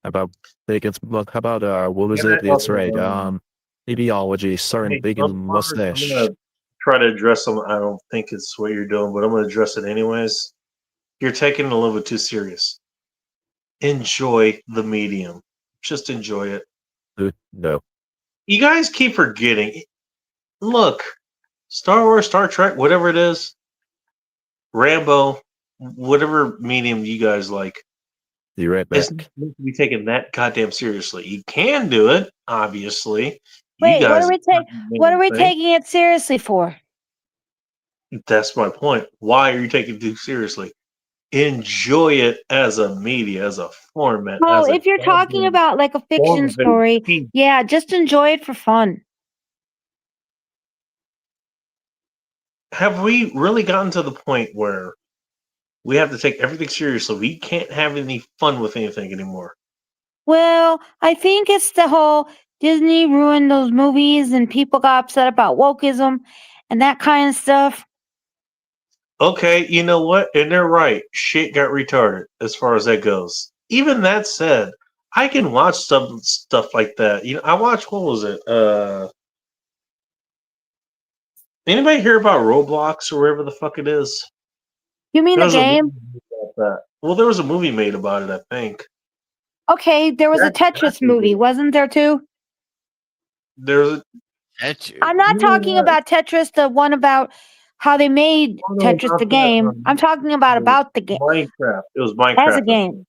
About Bacon's look. How about what was Yeah, it? It's okay, right. Ideology, starring Hey, Bacon I'm mustache. gonna try to address them. I don't think it's what you're doing, but I'm gonna address it anyways. You're taking it a little bit too serious. Enjoy the medium. Just enjoy it. No. You guys keep forgetting. Look, Star Wars, Star Trek, whatever it is, Rambo, whatever medium you guys like, Be right it's back. not meant to be taken that goddamn seriously. You can do it, obviously. Wait, you what guys are we taking it seriously for? That's my point. Why are you taking it too seriously? Enjoy it as a media, as a format. Oh, as a if you're talking goddamn about like a form fiction of story, entertainment. yeah, just enjoy it for fun. Have we really gotten to the point where we have to take everything seriously? We can't have any fun with anything anymore. Well, I think it's the whole Disney ruined those movies and people got upset about wokeism and that kind of stuff. Okay, you know what? And they're right. Shit got retarded as far as that goes. Even that said, I can watch some stuff like that. I watched, what was it? Anybody hear about Roblox or wherever the fuck it is? You mean There the was a game? movie made about that. Well, there was a movie made about it, I think. Okay, there was a Tetris movie, wasn't there too? There's I'm not talking about Tetris, the one about how they made Tetris the game. I'm talking about the game. Minecraft. It was Minecraft. As a game.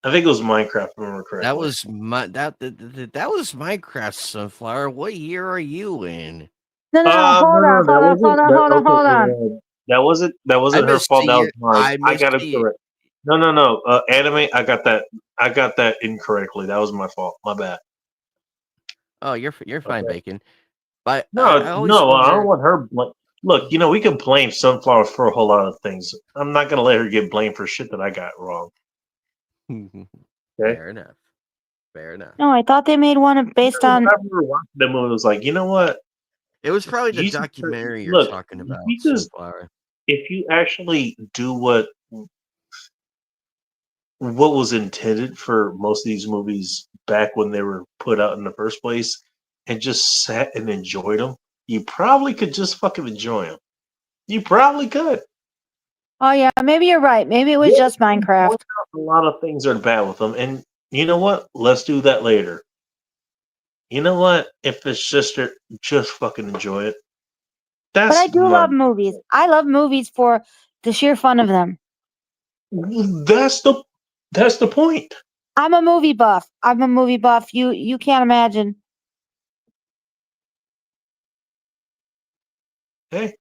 I think it was Minecraft, if I remember correctly. That was that was Minecraft, Sunflower. What year are you in? No, hold on. That wasn't I her missed fault. a That was year. mine. I I got it missed a year. correct. No. Anime. I got that incorrectly. That was my fault. My bad. Oh, you're fine, Bacon. But No, I always I wonder- don't want her. Look, we can blame Sunflower for a whole lot of things. I'm not gonna let her get blamed for shit that I got wrong. Okay. Fair enough. Fair enough. No, I thought they made one based on. I remember watching the movie. It was like, you know what? It was probably the You should- documentary you're look, talking about, you just- Sunflower. If you actually do what was intended for most of these movies back when they were put out in the first place, and just sat and enjoyed them, you probably could just fucking enjoy them. You probably could. Oh yeah, maybe you're right. Maybe it was just Minecraft. A lot of things are bad with them, and you know what? Let's do that later. You know what? If it's just fucking enjoy it. But I do love movies. I love movies for The sheer fun of them. That's the point. I'm a movie buff. You can't imagine. Hey,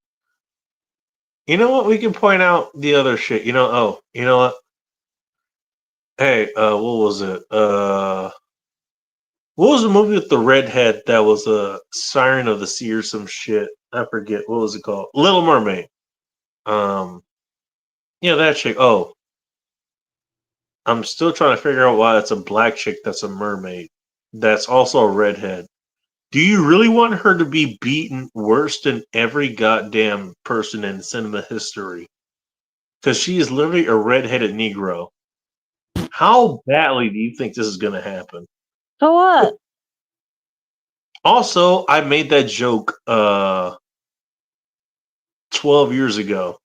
you know what? We can point out the other shit. You know what? Hey, what was it? What was the movie with the redhead that was a Siren of the Sea or some shit? I forget. What was it called? Little Mermaid. Yeah, that chick. Oh, I'm still trying to figure out why it's a black chick that's a mermaid. That's also a redhead. Do you really want her to be beaten worse than every goddamn person in cinema history? Because she is literally a redheaded Negro. How badly do you think this is going to happen? So what? Also, I made that joke 12 years ago.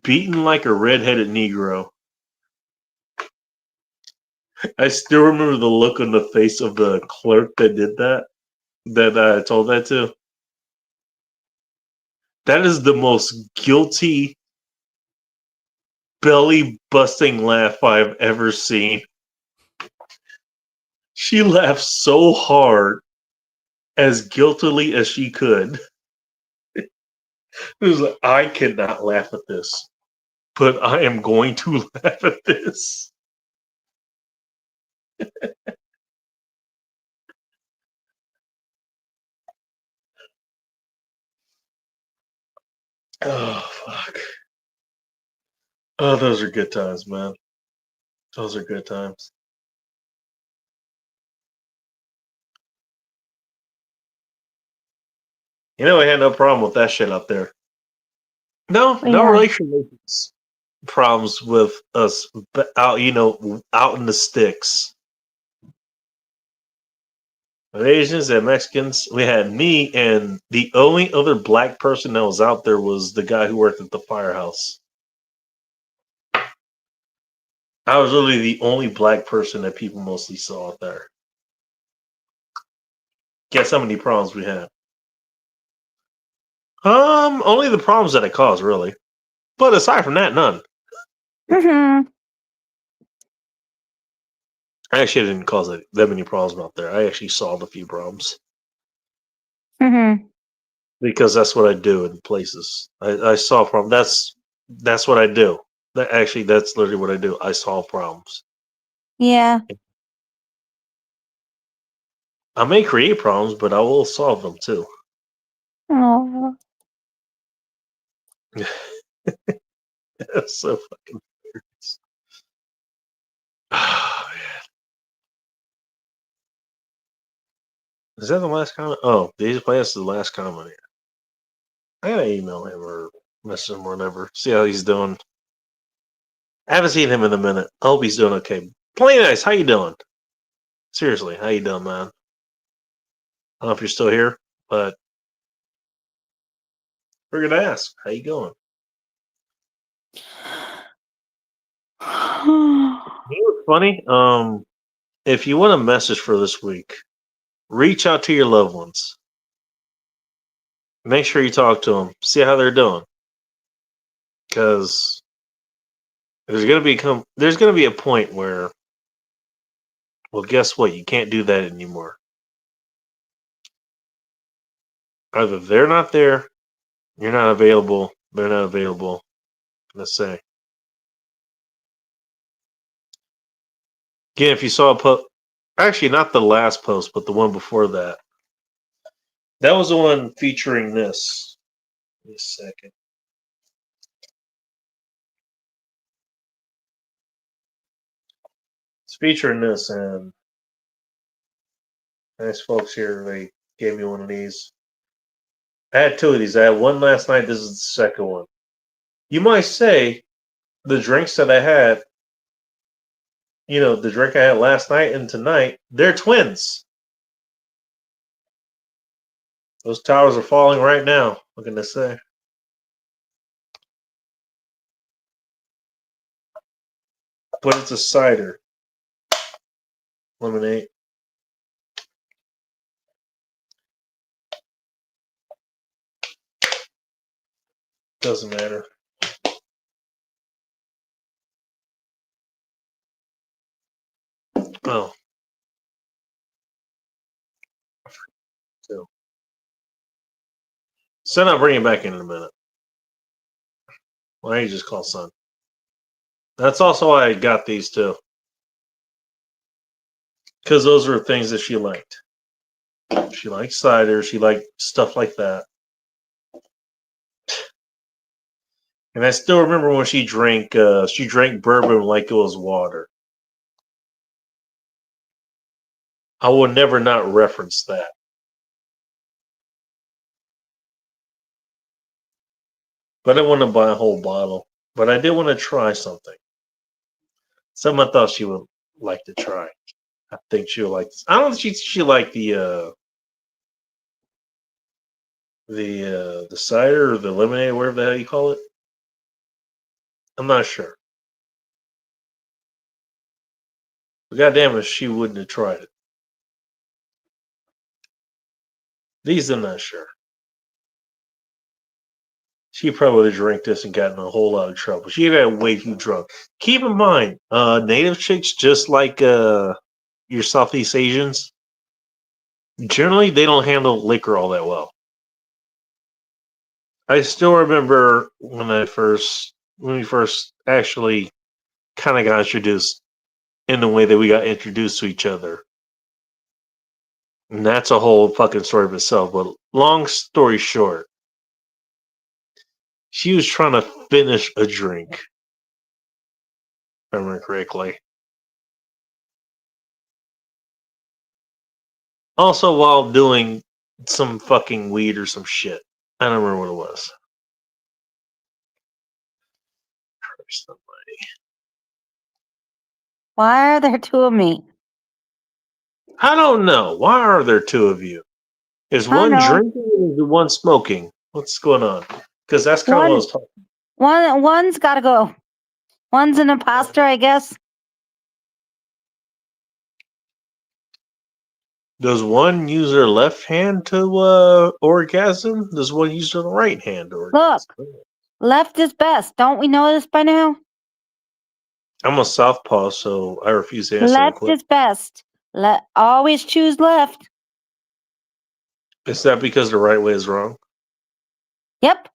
Beaten like a redheaded Negro. I still remember the look on the face of the clerk that did that I told that to. That is the most guilty, belly busting laugh I've ever seen. She laughed so hard, as guiltily as she could. It was like, I cannot laugh at this, but I am going to laugh at this. Oh, fuck. Oh, those are good times, man. Those are good times. You know, I had no problem with that shit up there. No Yeah. relations problems with us out, out in the sticks. With Asians and Mexicans, we had me, and the only other black person that was out there was the guy who worked at the firehouse. I was literally the only black person that people mostly saw out there. Guess how many problems we had? Only the problems that it caused, really. But aside from that, none. Mm-hmm. I actually didn't cause that many problems out there. I actually solved a few problems. Mm-hmm. Because that's what I do in places. I solve problems. That's what I do. That's literally what I do. I solve problems. Yeah. I may create problems, but I will solve them too. Oh. That's so fucking hilarious. Oh, man. Is that the last comment? Oh, these players is the last comment here. I gotta email him or message him or whatever. See how he's doing. I haven't seen him in a minute. I hope he's doing okay. Play Nice, how you doing? Seriously, how you doing, man? I don't know if you're still here, but we're gonna ask. How you going? You know what's funny? If you want a message for this week, reach out to your loved ones. Make sure you talk to them. See how they're doing. Because there's gonna be a point where, well, guess what? You can't do that anymore. Either they're not there, you're not available, they're not available. Let's say. Again, if you saw a post, actually not the last post, but the one before that. That was the one featuring this. Give me a second. It's featuring this, and nice folks here. They gave me one of these. I had two of these. I had one last night. This is the second one. You might say the drinks that I had, the drink I had last night and tonight, they're twins. Those towers are falling right now. What can I say? But it's a cider. Lemonade. Doesn't matter. Oh. So. Son, I'll bring it back in a minute. Why don't you just call Son? That's also why I got these too. Because those were things that she liked. She liked cider. She liked stuff like that. And I still remember when she drank bourbon like it was water. I will never not reference that. But I didn't want to buy a whole bottle. But I did want to try something. Something I thought she would like to try. I think she would like this. I don't think she liked the cider or the lemonade, whatever the hell you call it. I'm not sure. But goddamn it, she wouldn't have tried it. These I'm not sure. She probably would have drank this and gotten a whole lot of trouble. She got way too drunk. Keep in mind, native chicks, just like your Southeast Asians, generally they don't handle liquor all that well. I still remember when we first actually kind of got introduced in the way that we got introduced to each other. And that's a whole fucking story of itself. But long story short, she was trying to finish a drink, if I remember correctly. Also, while doing some fucking weed or some shit. I don't remember what it was. Why are there two of me? I don't know. Why are there two of you? Is I one know. drinking or is the one smoking? What's going on? Because that's kind of what I was talking. One's got to go. One's an imposter, I guess. Does one use their left hand to orgasm? Does one use their right hand to orgasm? Look, left is best. Don't we know this by now? I'm a southpaw, so I refuse to answer the Left question. is best. Always choose left. Is that because the right way is wrong? Yep.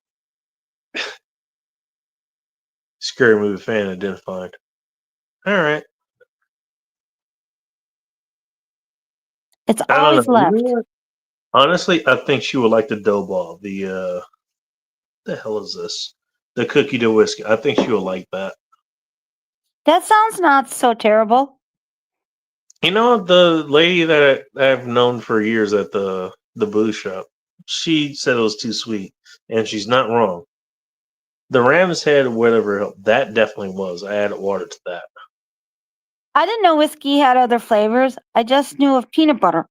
Scary movie fan identified. All right. It's I don't always know. You left. know what? Honestly, I think she would like the dough ball. The hell is this? The cookie dough whiskey. I think she would like that. That sounds not so terrible. You know, the lady that I've known for years at the booth shop, she said it was too sweet, and she's not wrong. The Ram's Head, whatever, that definitely was. I added water to that. I didn't know whiskey had other flavors. I just knew of peanut butter.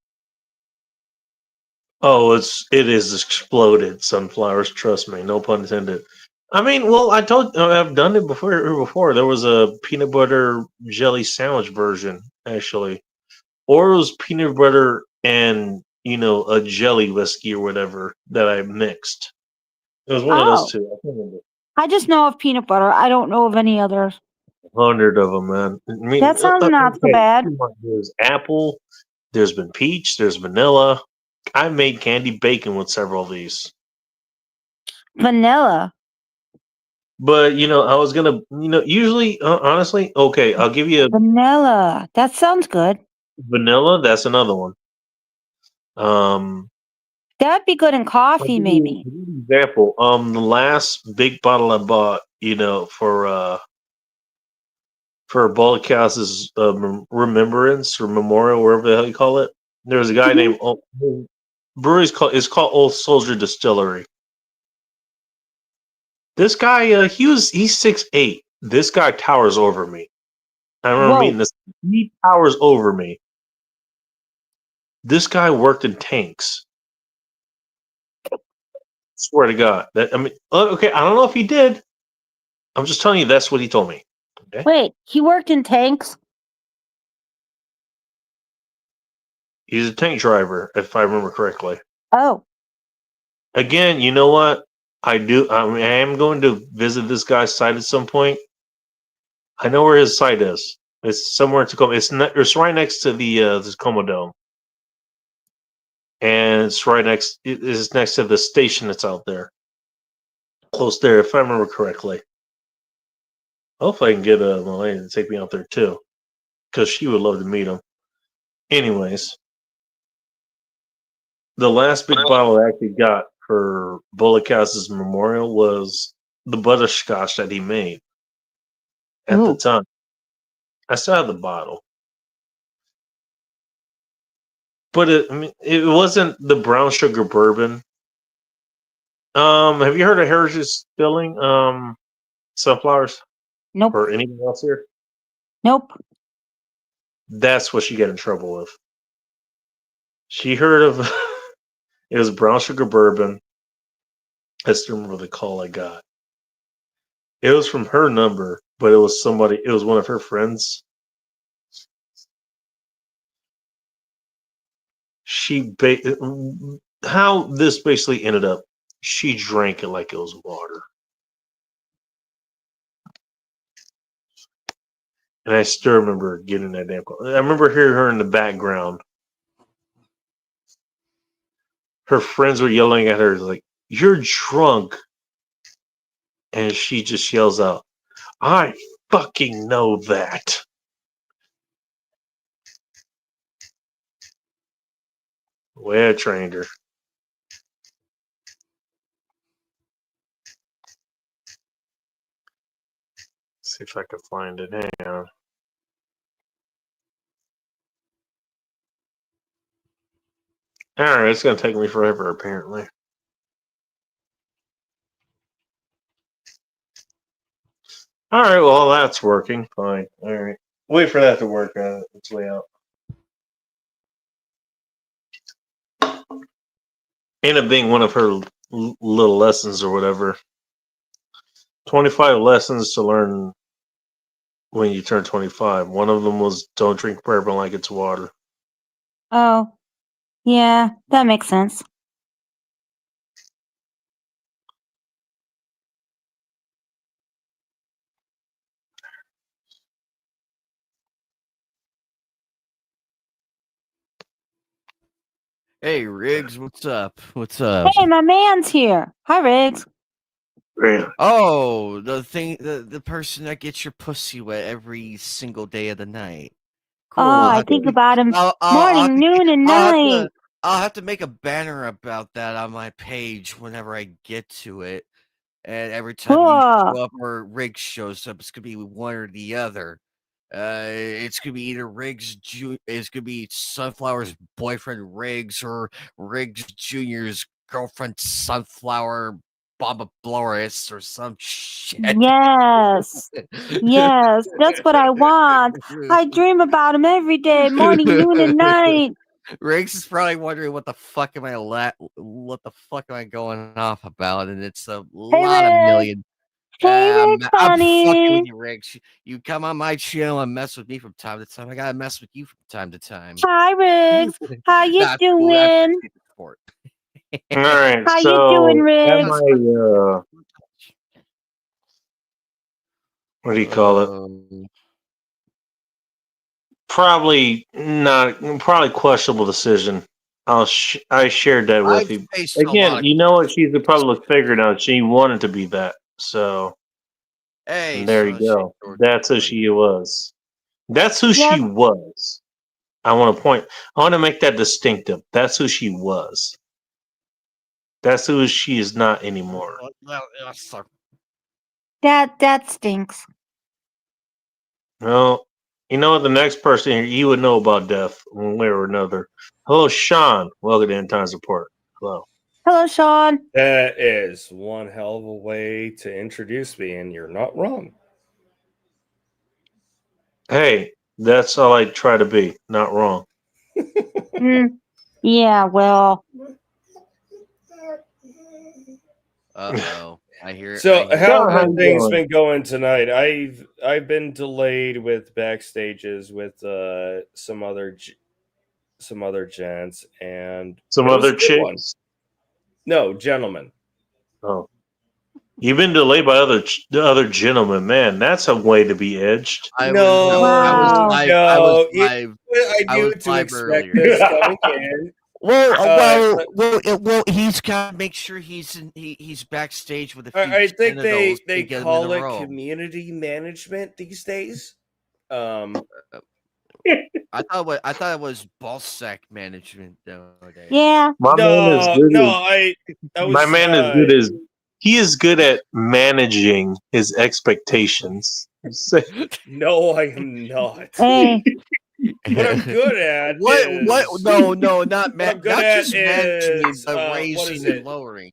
Oh, it is exploded sunflowers. Trust me, no pun intended. I mean, well, I've done it before. There was a peanut butter jelly sandwich version, actually, or it was peanut butter and a jelly whiskey or whatever that I mixed. It was one of those two. I can't remember. I just know of peanut butter. I don't know of any others. 100 of them, man. I mean, That sounds not so bad. There's apple. There's been peach. There's vanilla. I made candy bacon with several of these. Vanilla. But I was gonna, usually, honestly, okay, I'll give you a Vanilla. That sounds good. vanilla. That's another one. That'd be good in coffee, maybe. Example. The last big bottle I bought, for Bullet Cast's remembrance or memorial, wherever the hell you call it. There's a guy named brewery's called Old Soldier Distillery. This guy, he's 6'8". This guy towers over me. I remember meeting this. He towers over me. This guy worked in tanks. Swear to God. Okay, I don't know if he did. I'm just telling you that's what he told me. Okay? Wait, he worked in tanks? He's a tank driver, if I remember correctly. Oh. Again, you know what? I do. I mean, I am going to visit this guy's site at some point. I know where his site is. It's somewhere in Tacoma. It's right next to the Tacoma Dome, and it's right next. It is next to the station that's out there, close there, if I remember correctly. Hopefully, I can get my lady to take me out there too, because she would love to meet him. Anyways, the last big bottle I actually got for Bullockhouse's memorial was the butterscotch that he made at the time. I still have the bottle, but it wasn't the brown sugar bourbon. Have you heard of Heritage Distilling? Sunflowers? Nope. Or anything else here? Nope. That's what she got in trouble with. She heard of it was brown sugar bourbon. I still remember the call I got. It was from her number, but it was one of her friends. How this basically ended up, she drank it like it was water. And I still remember getting that damn call. I remember hearing her in the background. Her friends were yelling at her like, "You're drunk." And she just yells out, "I fucking know that." The way I trained her. See if I can find it. Hang on. Alright, it's gonna take me forever apparently. Alright, well that's working. Fine. Alright. Wait for that to work its way out. Ended up being one of her little lessons or whatever. 25 lessons to learn when you turn 25. One of them was don't drink bourbon like it's water. Oh, yeah, that makes sense. Hey Riggs, what's up? What's up? Hey, my man's here. Hi, Riggs. Oh, the person that gets your pussy wet every single day of the night. Cool. Oh, I think about him morning, noon, and night. I'll have to make a banner about that on my page whenever I get to it. And every time you Cool. show up or Riggs shows up, it's gonna be one or the other. It's gonna be either it's gonna be Sunflower's boyfriend Riggs or Riggs Jr.'s girlfriend Sunflower Baba Bloris or some shit. Yes. Yes, that's what I want. I dream about him every day, morning, noon, and night. Riggs is probably wondering what the fuck am I going off about, and it's a lot of Riggs. million. Hey, Riggs, I'm fucking honey. with you, Riggs. You come on my channel and mess with me from time to time. I gotta mess with you from time to time. Hi, Riggs. How you That's cool. I doing? appreciate the support. Alright, How so you doing, at Riggs? my what do you call it? Probably questionable decision. I shared that with I've you. faced a lot Again, of you know what? She's a public figure now. She wanted to be that. So Hey, there you go. That's who she was. That's who she was. I want to make that distinctive. That's who she was. That's who she is not anymore. That stinks. Well, you know what? The next person here, you would know about death one way or another. Hello, Sean. Welcome to End Times Report. Hello. Hello, Sean. That is one hell of a way to introduce me, and you're not wrong. Hey, that's all I try to be. Not wrong. Yeah, well. Uh-oh. I hear. So how how have you things doing? been going tonight? I've been delayed with backstages with some other gents and Some it was other a good one. chicks? No, gentlemen. Oh. You've been delayed by the other gentlemen. Man, that's a way to be edged. I No, was you live. know what I I knew was to live expect earlier. this coming in. Well, he's got to make sure he's backstage with a few I think genitals they to get him call in a it row. community management these days. I thought it was ball sack management nowadays. Yeah. My man is good. was, He is good at managing his expectations. No, I am not. Hey. What I'm good at What? No, not what I'm good not at just managing, is, but what is raising it? and lowering.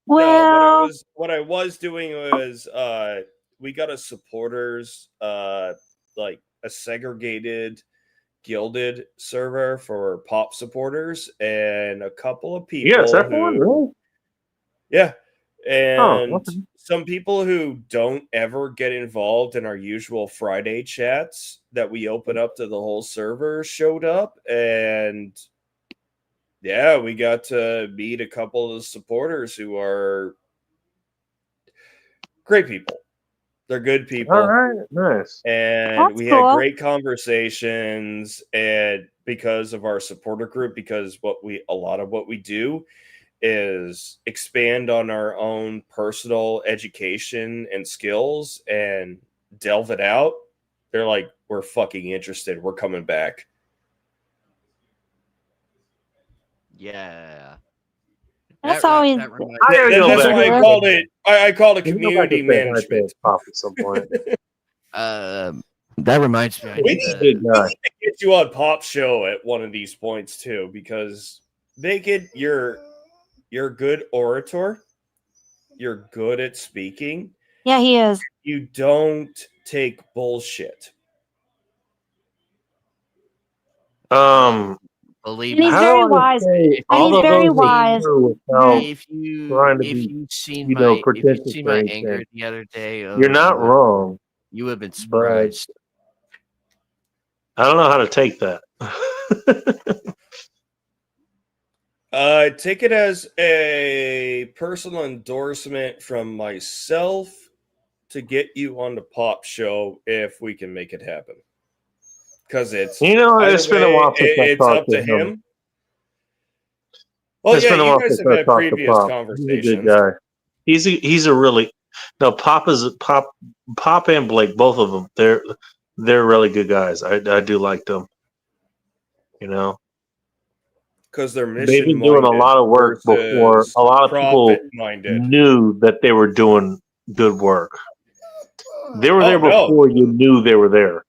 Well, what I was doing was we got a supporters like a segregated gilded server for pop supporters and a couple of people Yes, that's one, really? Yeah. And okay. some people who don't ever get involved in our usual Friday chats that we open up to the whole server showed up, and yeah, we got to meet a couple of the supporters who are great people. They're good people. All right, nice. And That's we had cool. great conversations, and because of our supporter group, because a lot of what we do is expand on our own personal education and skills and delve it out. They're like, we're fucking interested. We're coming back. Yeah. That's always. That's why I called it. I called it community management. Pop at some point. That reminds me. We need to get you on Pop Show at one of these points too, because Bacon, you're a good orator. You're good at speaking. Yeah, he is. You don't take bullshit. Believe And he's me. very wise. And he's very wise. If you've seen my pretentious or anger anything. the other day, You're not wrong. You would have been surprised. I don't know how to take that. Take it as a personal endorsement from myself to get you on the Pop Show if we can make it happen. Because it's it's been a while since I it's talked up to to him. him. Well, It's yeah, been a you while guys since have I had talked to previous Pop. conversations. He's a good guy. He's a really Pop and Blake, both of them. They're really good guys. I do like them. Because they're mission They've been doing a lot of work before. A lot of people profit-minded. knew that they were doing good work. They were there no. before you knew they were there.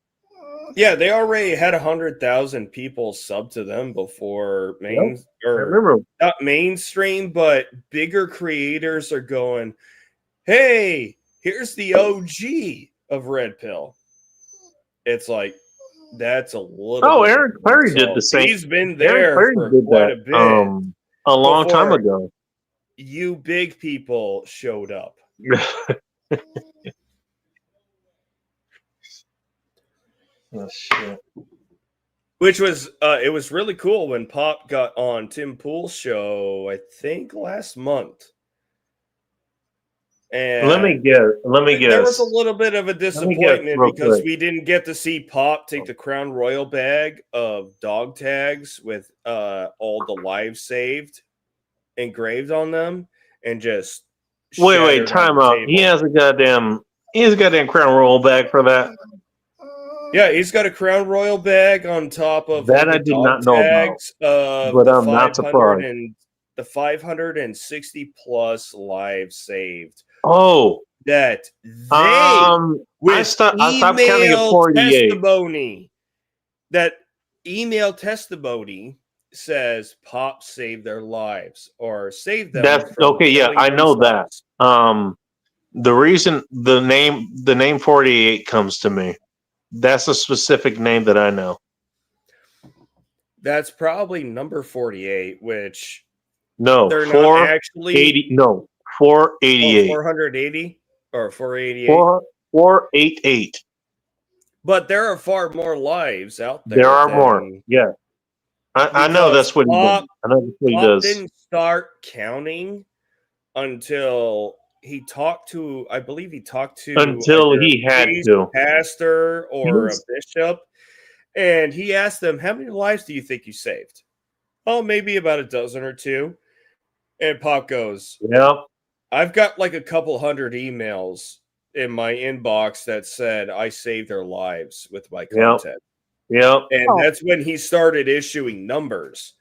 Yeah, they already had 100,000 people sub to them before not mainstream, but bigger creators are going, hey, here's the OG of Red Pill. It's like, that's a little bit Eric Clary did the same. He's been Eric there Clary for did quite that, a bit. a long time before ago. You big people showed up. Oh, shit. Which was it was really cool when Pop got on Tim Pool's show, I think last month. And Let me guess. There was a little bit of a disappointment real because quick. we didn't get to see Pop take the Crown Royal bag of dog tags with all the lives saved engraved on them and just Wait, time out. He has a goddamn Crown Royal bag for that. Yeah, he's got a Crown Royal bag on top of That all I the did dog not know about, tags of but the I'm not 500 surprised. and the 560 plus lives saved. Oh, That I stopped counting at 48. testimony. That email testimony says Pop saved their lives or saved them. That's from okay. Yeah, killing I know that. themselves. The reason the name 48 comes to me, that's a specific name that I know. That's probably number 48, which No, they're not actually 480. No, 488. 480 or 488. 488. But there are far more lives out there. There are more. Yeah, I know that's what he does. I know that's what he Pop does. didn't start counting until he talked to, I believe he talked to Until either he a had priest, to. pastor or a Yes. bishop, and he asked them, "How many lives do you think you saved?" "Oh, maybe about a dozen or two." And Pop goes, "Yep, I've got like a couple hundred emails in my inbox that said I saved their lives with my content." Yep. And that's when he started issuing numbers.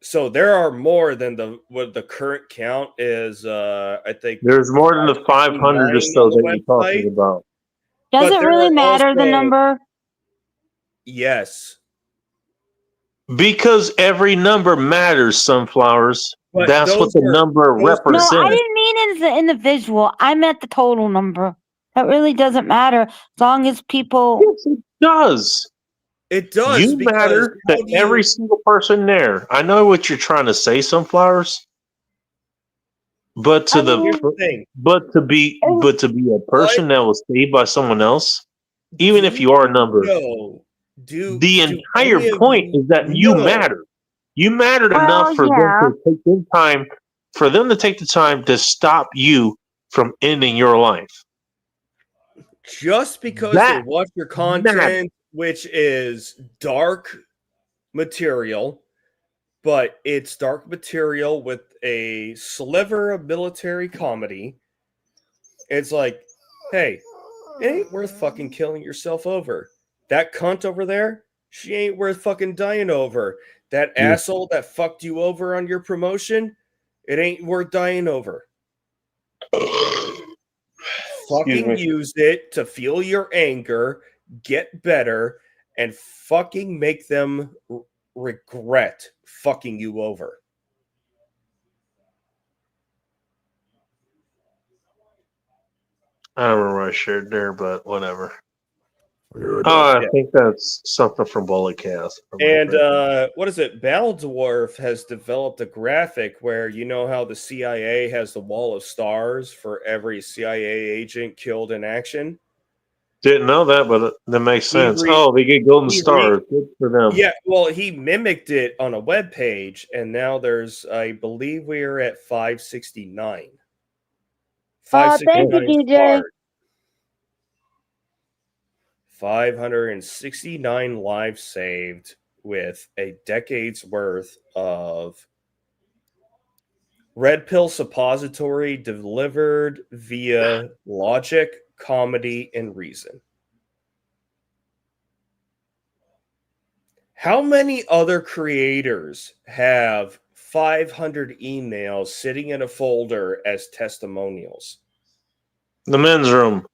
So there are more than what the current count is. I think There's more than the 500 or so on the that you're talking website. about. Does But it there really are matter the also- number? Yes. Because every number matters, Sunflowers. But That's what the number No, represents. I didn't mean in the visual. I meant the total number. That really doesn't matter as long as people. Yes, it does. It does. You because matter how to do you- every single person there. I know what you're trying to say, Sunflowers. But to Here's the thing. but to be a person that was saved by someone else, even if you are a number, the entire point is that you matter. You mattered enough for them to take the time, for them to take the time to stop you from ending your life. Just because That they watch your content, which is dark material, but it's dark material with a sliver of military comedy, it's like, hey, it ain't worth fucking killing yourself over. That cunt over there, she ain't worth fucking dying over. That asshole that fucked you over on your promotion, it ain't worth dying over. Fucking me. use it to feel your anger, get better, and fucking make them regret fucking you over. I don't remember what I shared there, but whatever. I think that's something from Bullet Cast. And what is it? Battle Dwarf has developed a graphic where you know how the CIA has the wall of stars for every CIA agent killed in action? Didn't know that, but that makes sense. He They get golden he stars. Good for them. Yeah, well, he mimicked it on a web page, and now there's, I believe we are at 569. Thank you, DJ. stars. 569 lives saved with a decade's worth of red pill suppository delivered via logic, comedy, and reason. How many other creators have 500 emails sitting in a folder as testimonials? The men's room.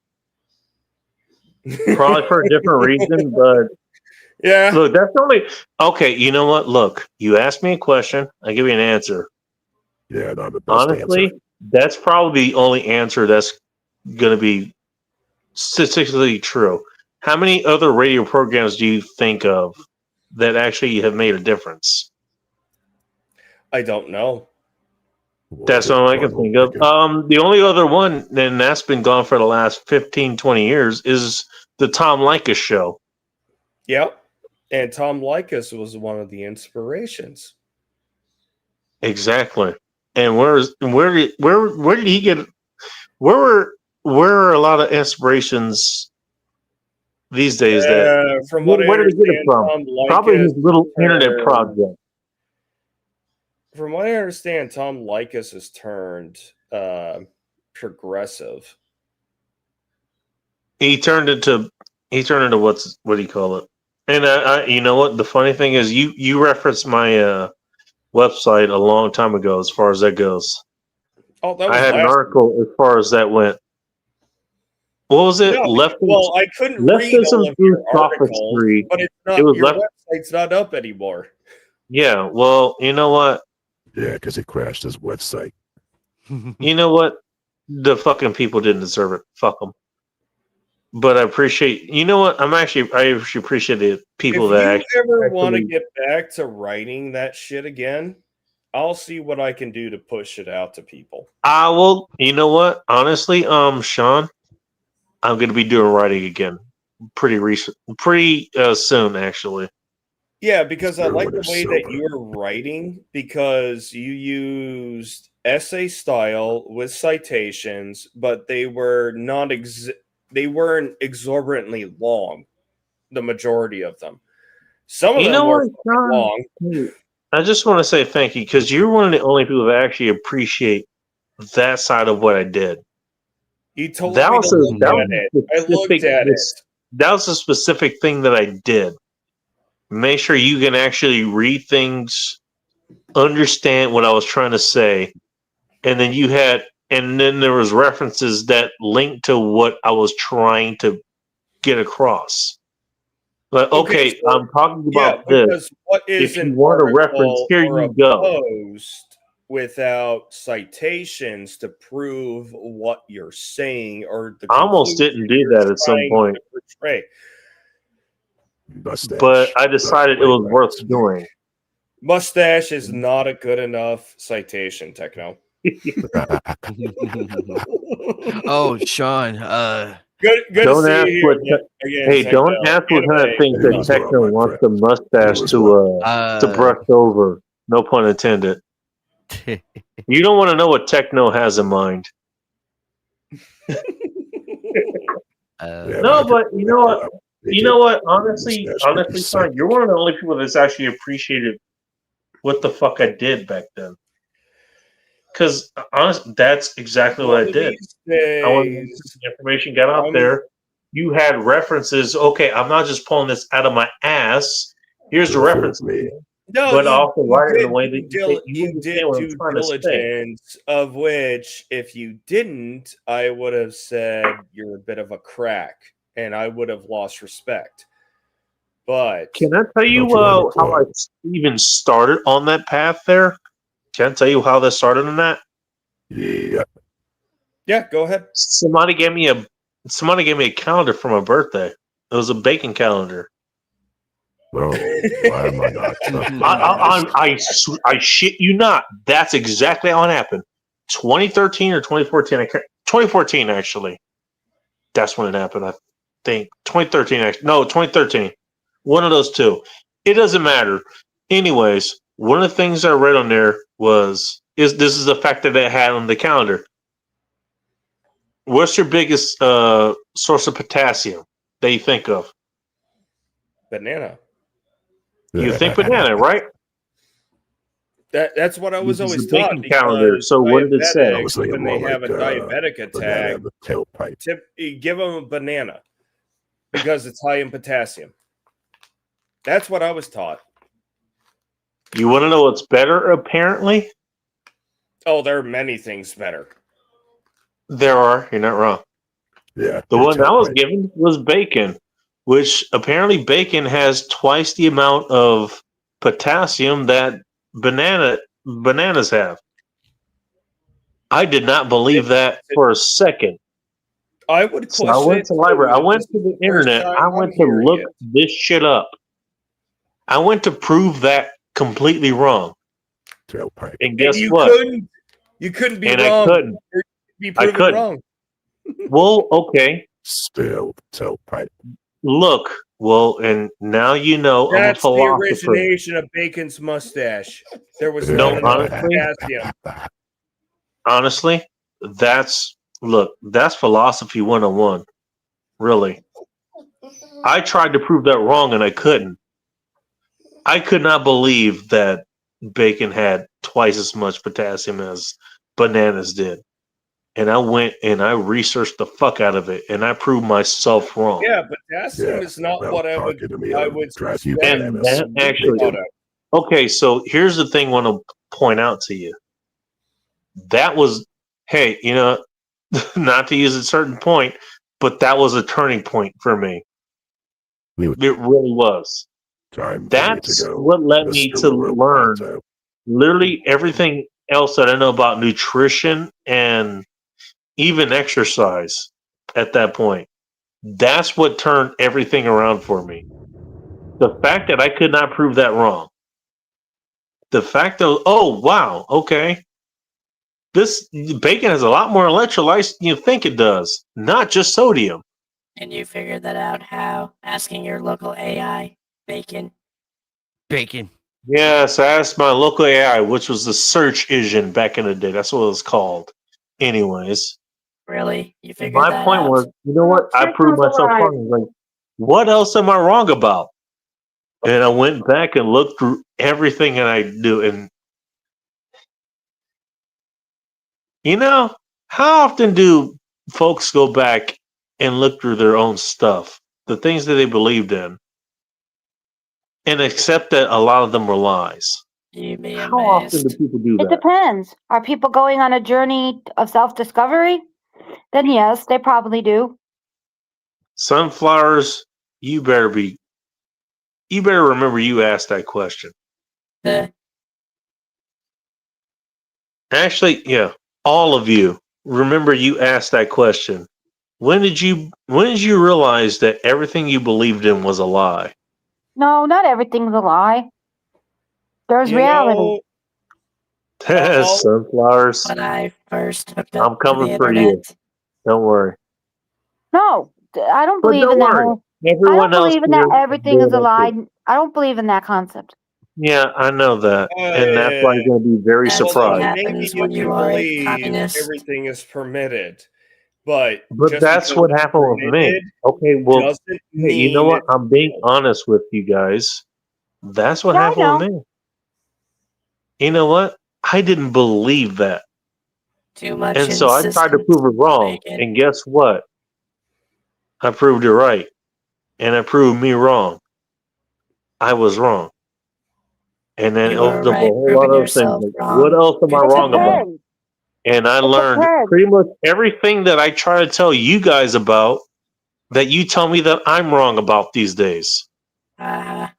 Probably for a different reason, but yeah. Look, that's only okay. You know what? Look, you asked me a question. I give you an answer. Yeah, not the best Honestly, answer. that's probably the only answer that's going to be statistically true. How many other radio programs do you think of that actually have made a difference? I don't know. That's all I can think of. The only other one, and that's been gone for the last 15, 20 years, is the Tom Likas show. Yep. And Tom Likas was one of the inspirations. Exactly. And where did he get? Where are a lot of inspirations these days? From what Where I did he get it from? understand, Tom Probably his Likas little internet turned- project. From what I understand, Tom Likas has turned progressive. He turned into what do you call it? And I you know what? The funny thing is, you referenced my website a long time ago as far as that goes. Oh, that I was had an last article as far as that went. What was it? No, well, I couldn't read Leftism all of through your articles, sophistry. but it's not, It was your left. website's not up anymore. Yeah. Well, you know what? Yeah, because it crashed his website. You know what? The fucking people didn't deserve it. Fuck them. But I appreciate. You know what? I actually appreciate the people If that you ever want to actually- get back to writing that shit again, I'll see what I can do to push it out to people. I will. You know what? Honestly, Sean, I'm going to be doing writing again, pretty soon, actually. Yeah, because I like the Everyone is way so that bad. you're writing, because you used essay style with citations, but they were they weren't exorbitantly long. The majority of them. Some of You them know were what, John? long. I just want to say thank you because you're one of the only people that actually appreciate that side of what I did. You told That me was to a look that at was it. a I looked specific at it. that was a specific thing that I did. Make sure you can actually read things, understand what I was trying to say, and then there was references that linked to what I was trying to get across. Like, okay, so, I'm talking yeah, about this. because what is If you an want a reference, article here or you a go. post without citations to prove what you're saying or the I almost conclusion didn't do you're that at some trying point, to portray? but I decided it was worth doing. Mustache is not a good enough citation, Techno. Oh, Sean. Good to Don't see ask you what. here again, Hey, Techno. don't ask what kind of Anime things that is Techno wants the mustache to brush over. No pun intended. You don't want to know what Techno has in mind. No, but you know what? You know what? Honestly, son, you're one of the only people that's actually appreciated what the fuck I did back then. Because honestly, that's exactly what I did. I wanted to make sure the information got out there. You had references. Okay, I'm not just pulling this out of my ass. Here's the reference. No, but you, also you write it in did a way that you you understand did what I'm due trying to say. diligence, of which, if you didn't, I would have said you're a bit of a crack, and I would have lost respect. But Can I tell you how I even started on that path there? Can I tell you how that started on that? Yeah, go ahead. Somebody gave me a calendar for my birthday. It was a bacon calendar. Well, why am I not? I shit you not. That's exactly how it happened. 2013 or 2014. 2014 actually. That's when it happened. I think 2013. Actually, no, 2013. One of those two. It doesn't matter. Anyways, one of the things I read on there is the fact that it had on the calendar. What's your biggest source of potassium that you think of? Banana. You think banana, right? That's what I was This is always a bacon taught. calendar. Because So what did it say? diabetics, when they have a diabetic attack, tailpipe. you give them a banana because it's high in potassium. That's what I was taught. You want to know what's better? Apparently, Oh, there are many things better. there are. You're not wrong. Yeah. The one I was given was bacon, which apparently bacon has twice the amount of potassium that bananas have. I did not believe that for a second. I would So question I went to the library. I went to the internet. I went to look this shit up. I went to prove that completely wrong. And guess you what? You couldn't be And wrong. I couldn't. Or be I proven couldn't. wrong. Well, okay. Spilled tailpipe. Look, well, and now you know I'm a That's the philosopher. origination of Bacon's mustache. There was No, not enough honestly, potassium. honestly, that's philosophy 101. Really. I tried to prove that wrong and I couldn't. I could not believe that bacon had twice as much potassium as bananas did. And I went and I researched the fuck out of it and I proved myself wrong. Yeah, potassium is not what I would suspect. And that actually, okay, so here's the thing I want to point out to you. That was, hey, you know, not to use a certain point, but that was a turning point for me. It really was. That's what led me to learn literally everything else that I know about nutrition and even exercise at that point. That's what turned everything around for me. The fact that I could not prove that wrong. The fact that, oh, wow, okay. This bacon has a lot more electrolytes than you think it does, not just sodium. And you figured that out how? Asking your local AI, Bacon. Bacon. Yes, I asked my local AI, which was the search engine back in the day. That's what it was called. Anyways, Really? You figured my that point out? was, you know what? I proved myself wrong. Like, what else am I wrong about? And I went back and looked through everything that I do. And, you know, how often do folks go back and look through their own stuff, the things that they believed in, and accept that a lot of them were lies? You'd be How often do amazed. people do It that? depends. Are people going on a journey of self-discovery? Then yes, they probably do. Sunflowers, you better remember you asked that question. Actually, yeah, all of you remember you asked that question. When did you realize that everything you believed in was a lie? No, not everything's a lie. There's You reality. know, Sunflowers. When I first hooked I'm up to the coming for internet, you. Don't worry. No, I don't But believe don't in that worry. whole. I Everyone don't else believe in here that is everything is doing a it lie. too. I don't believe in that concept. Yeah, I know that. And that's why you're going to be very That's well, what surprised. maybe happens you when you can are a believe communist. everything is permitted, but But just that's because what it's happened with me. permitted Okay, well, doesn't hey, you know mean what? it's I'm being honest with you guys. That's what Yeah, I happened know. with me. You know what? I didn't believe that. Too much And so I tried to insistence. prove it wrong. Bacon. And guess what? I proved it right. And it proved me wrong. I was wrong. And then it You were opened up a right, whole lot proving of things. yourself Like, what wrong. else am I It wrong about? depends. And I It learned depends. pretty much everything that I try to tell you guys about that you tell me that I'm wrong about these days. Ah,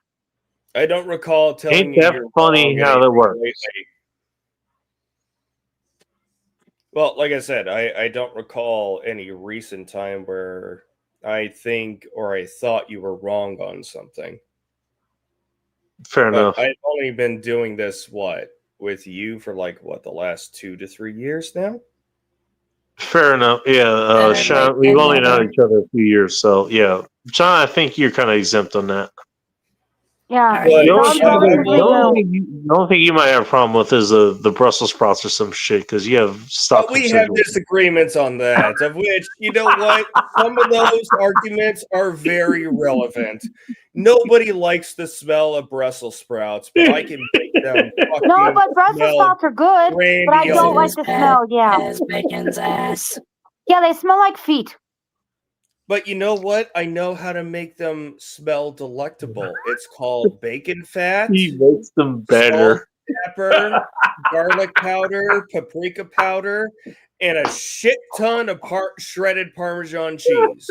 I don't recall telling Ain't you that you're funny wrong how that anything works? lately. Well, like I said, I don't recall any recent time where I think or I thought you were wrong on something. Fair But enough. I've only been doing this with you for the last 2 to 3 years now. Fair enough. Yeah, better Sean, late we've than only known never. each other a few years, so yeah. Sean, I think you're kind of exempt on that. Yeah, But The John's only, I relatively will. new. the only thing you might have a problem with is the Brussels sprouts or some shit because you have Stockholm We have syndrome. disagreements on that, of which, you know what? Some of those arguments are very relevant. Nobody likes the smell of Brussels sprouts, but I can make them No, fucking but Brussels smell sprouts are good. But I Is it don't like grandiose. the as bad smell. Yeah. as bacon's ass? Yeah, they smell like feet. But you know what? I know how to make them smell delectable. It's called bacon fat, He makes them salt, better. pepper, garlic powder, paprika powder, and a shit ton of shredded Parmesan cheese.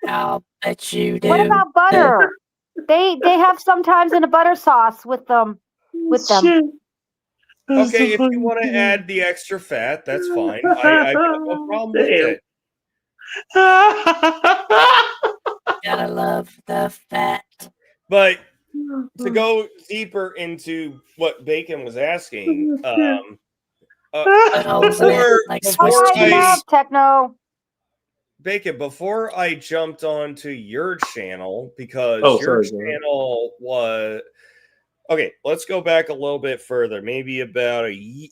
I'll bet you do. What about butter? They have sometimes in a butter sauce with them. Okay, if you want to add the extra fat, that's fine. I've got no problem with Damn. it. Gotta love the fat. But to go deeper into what Bacon was asking, Put holes in it like Swiss before All right, enough, Techno. Bacon, before I jumped onto your channel, because Oh, your sorry, go ahead. channel was okay. Let's go back a little bit further, maybe about a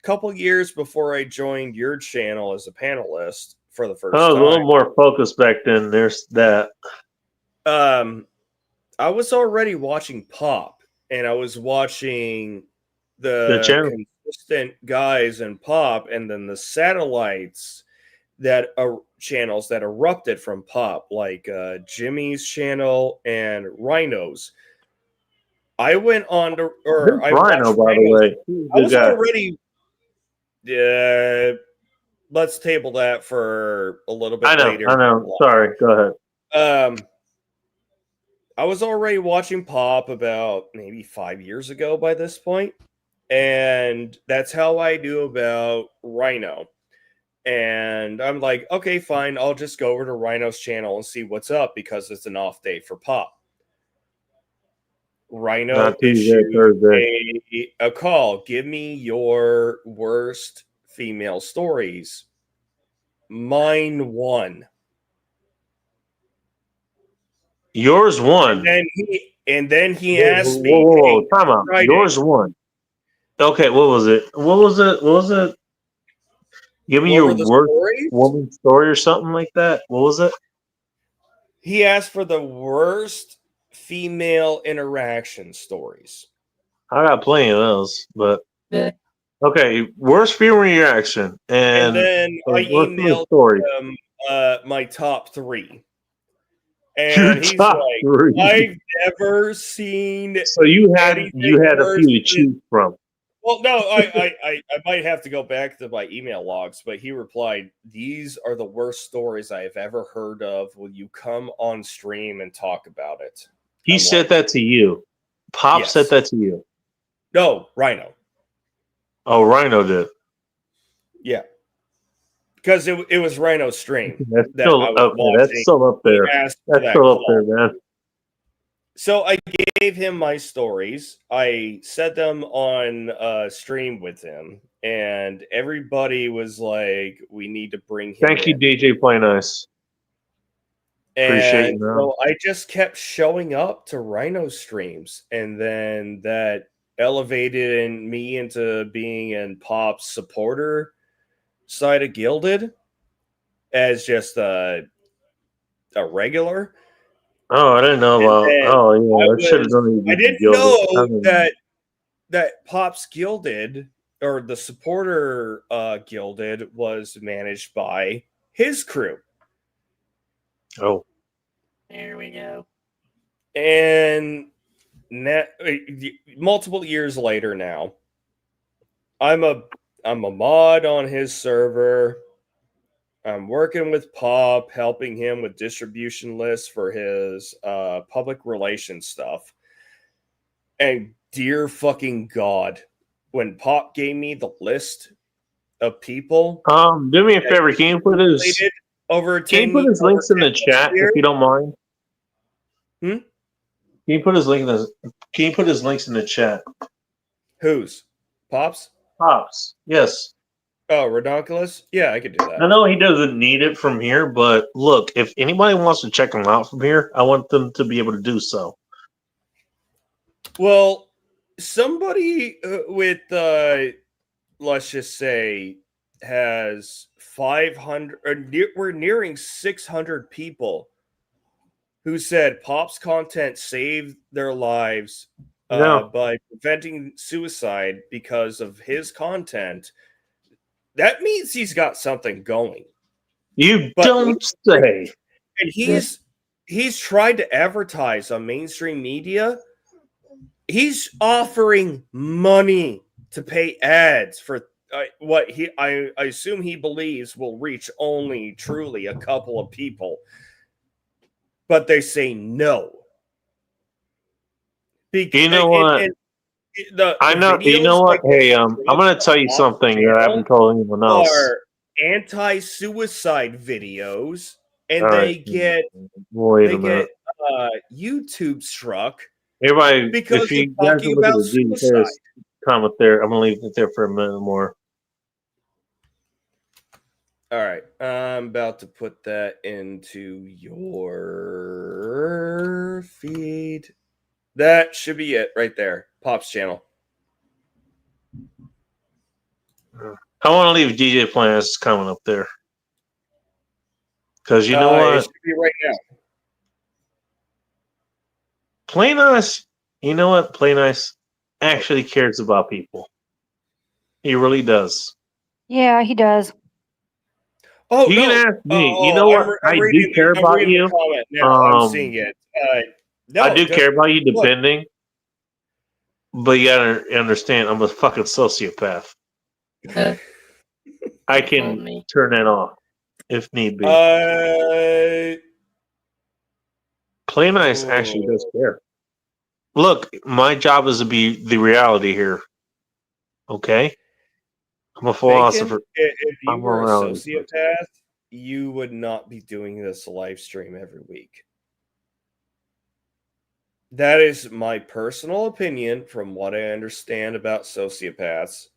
couple years before I joined your channel as a panelist for the first I was a time. little more focused back then. There's that. I was already watching Pop, and I was watching The the channel. consistent guys in Pop, and then the satellites that are channels that erupted from Pop, like Jimmy's channel and Rhino's. I went on to, or I Rhino, watched by the Rhino's. way. He's a I good was guy. already. Let's table that for a little bit I know. later. I know. Sorry. Go ahead. I was already watching Pop about maybe 5 years ago by this point, and that's how I knew about Rhino. And I'm like, okay, fine, I'll just go over to Rhino's channel and see what's up because it's an off day for Pop. Rhino Not Tuesday, issued Thursday. a call. Give me your worst female stories. Mine won. Yours won. And then And then he Whoa, asked me, whoa, "Hey, time out. Friday." Yours won. Okay, what was it? What was it? Give me What your were the worst stories? woman story or something like that. What was it? He asked for the worst female interaction stories. I got plenty of those, but okay, worst female reaction And and then I worst female emailed story. him my top 3. Your And he's top like, 3. I've never seen So you had anything a worse few to than-" choose from. Well, no, I might have to go back to my email logs, but he replied, "These are the worst stories I have ever heard of. Will you come on stream and talk about it?" He said that to you. Pop Yes. said that to you. No, Rhino. Oh, Rhino did. Yeah. Because it was Rhino's stream. That's that still I was up there. watching. That's still up there. He asked for That's that still up call. there, man. So I gave him my stories. I said them on stream with him, and everybody was like, "We need to bring him Thank you, in." DJ Play Nice. Appreciate And you, man. so I just kept showing up to Rhino streams, and then that elevated me into being in Pop's supporter side of Gilded as just a regular. Oh, I didn't know about. then Oh, yeah, I should have done it. I didn't know that Pop's Gilded or the supporter Gilded was managed by his crew. Oh, There we go. And multiple years later now, I'm a mod on his server. I'm working with Pop, helping him with distribution lists for his public relations stuff. And dear fucking God, when Pop gave me the list of people, do me a favor. Can you put his links in the chat if you don't mind? Hmm? Can you put his links in the chat? Whose? Pop's? Pop's. Yes. Oh, Redonkulous? Yeah, I could do that. I know he doesn't need it from here, but look, if anybody wants to check him out from here, I want them to be able to do so. Well, somebody with, let's just say, has 500, or we're nearing 600 people who said Pop's content saved their lives by preventing suicide because of his content. That means he's got something going. You don't say. And he's tried to advertise on mainstream media. He's offering money to pay ads for what I assume he believes will reach only truly a couple of people. But they say no. You know what? I know. You know what? Hey, I'm going to tell you something that I haven't told anyone else. Are anti-suicide videos, and All they right. get Wait a minute. YouTube struck. Everybody, Because if you they're guys talking look at about the G suicide. Harris comment there, I'm going to leave it there for a minute more. All right, I'm about to put that into your feed. That should be it right there. Pop's channel. I want to leave DJ Plans coming up there. Because you know It what? should be right now. Play Nice, you know what? Play Nice actually cares about people. He really does. Yeah, he does. Oh, you no. can ask me. You know I'm what? I'm I reading do care the- I'm about reading the you. comment now. I'm seeing it. No, I do care about you look, depending. But you gotta understand, I'm a fucking sociopath. I can turn that off if need be. Play Nice actually does care. Look, my job is to be the reality here. Okay? I'm a philosopher. Bacon, if you I'm were a around. sociopath, you would not be doing this live stream every week. That is my personal opinion from what I understand about sociopaths.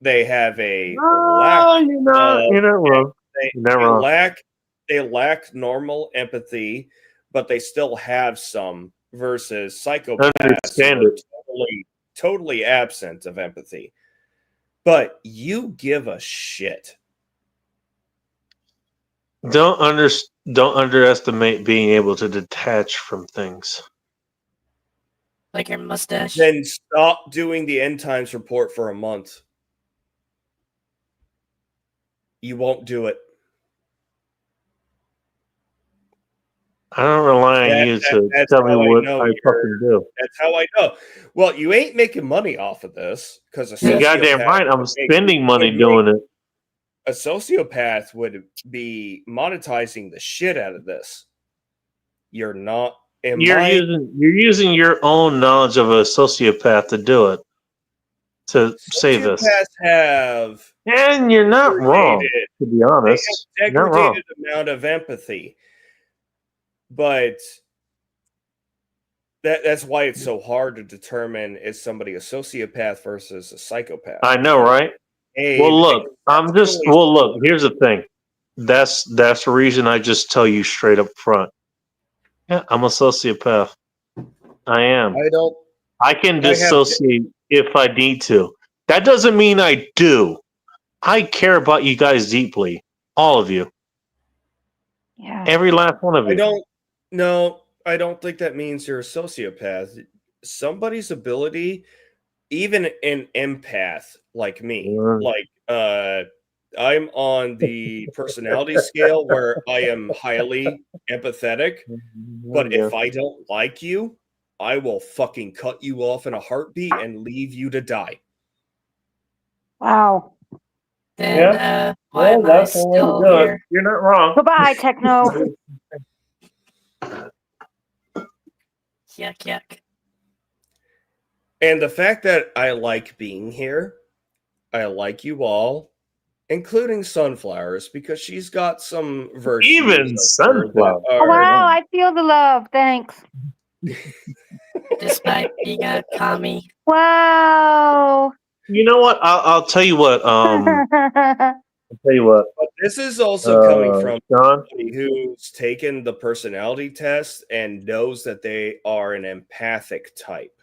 They have a lack You're not wrong. You're not wrong. they lack normal empathy, but they still have some versus psychopaths who Understand are it. totally absent of empathy. But you give a shit. Don't underestimate being able to detach from things. Like your mustache. Then stop doing the end times report for a month. You won't do it. I don't rely on you to That's tell me how what know I you're- fucking do. That's how I know. Well, you ain't making money off of this because a You're goddamn sociopath right. I'm would make- spending money would make- doing it. A sociopath would be monetizing the shit out of this. You're not. You're using your own knowledge of a sociopath to do it. To say this. Sociopaths have And you're not wrong, to be honest. They have You're not wrong. degraded amount of empathy, but that's why it's so hard to determine is somebody a sociopath versus a psychopath. I know, right? Well, look, here's the thing. That's the reason I just tell you straight up front. Yeah, I'm a sociopath. I am. I can dissociate if I need to. That doesn't mean I do. I care about you guys deeply. All of you. Yeah. Every last one of you. I don't think that means you're a sociopath. Somebody's ability, even an empath like me, I'm on the personality scale where I am highly empathetic, but if I don't like you, I will fucking cut you off in a heartbeat and leave you to die. Wow. Then why am I still here? You're not wrong. Goodbye, Techno. Yuck, yuck. And the fact that I like being here, I like you all, including Sunflowers, because she's got some virtues. Even Sunflower. Oh, wow, I feel the love. Thanks. Despite being a commie. Wow. You know what? I'll tell you what. I'll tell you what. But this is also coming from John? somebody who's taken the personality test and knows that they are an empathic type.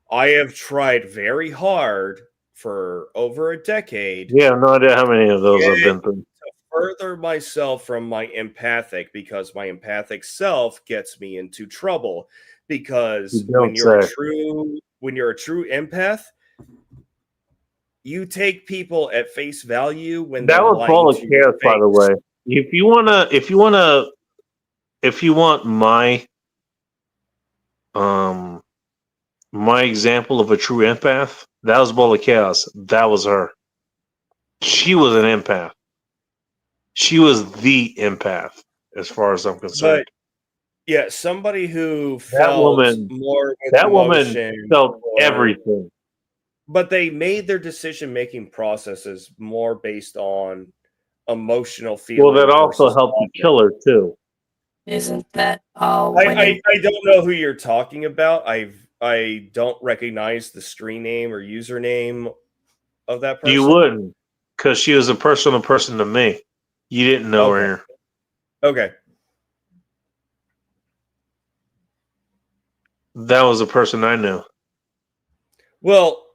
I have tried very hard for over a decade. Yeah, I have no idea how many of those I've been through. To further myself from my empathic, because my empathic self gets me into trouble. Because when you're a true empath, you take people at face value when That they're was lying full of to your chaos, by the face. way. If you want my example of a true empath, that was Bola Chaos. That was her. She was an empath. She was the empath, as far as I'm concerned. But yeah, somebody who That felt woman- more with that woman emotion felt or- everything. But they made their decision-making processes more based on emotional feeling. Well, that also versus helped logic. you kill her too. Isn't that all I women? don't know who you're talking about. I don't recognize the screen name or username of that person. You wouldn't, because she was a personal person to me. You didn't know her. Okay. That was a person I knew. Well,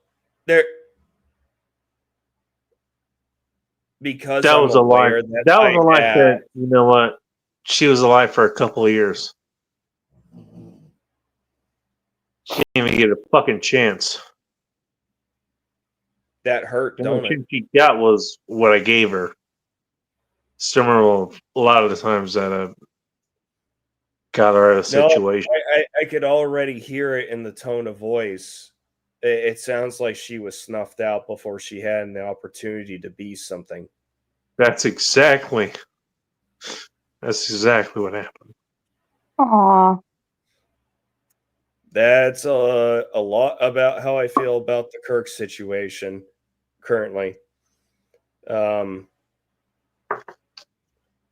because That I'm was a lie. aware That was a lie. have- That, you know what? She was alive for a couple of years. She didn't even get a fucking chance. that hurt, The don't only it? chance she got was what I gave her. Similar, a lot of the times that I got her out of a situation. I could already hear it in the tone of voice. It sounds like she was snuffed out before she had the opportunity to be something. That's exactly what happened. Aw. That's a lot about how I feel about the Kirk situation currently.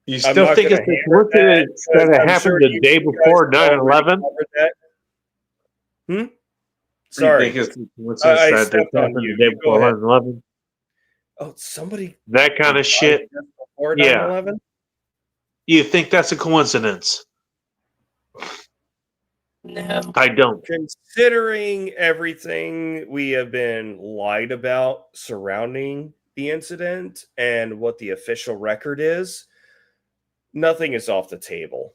You I'm still not think gonna it's a hammer coincidence that, that it because I'm happened sure the you day guys before have already 9/11? covered that. Sorry. You think it's a coincidence I that stepped it on happened you. the day You go before ahead. 9/11? Oh, somebody That kind of shit. before Yeah. 9/11? You think that's a coincidence? No. I don't. Considering everything we have been lied about surrounding the incident and what the official record is, nothing is off the table.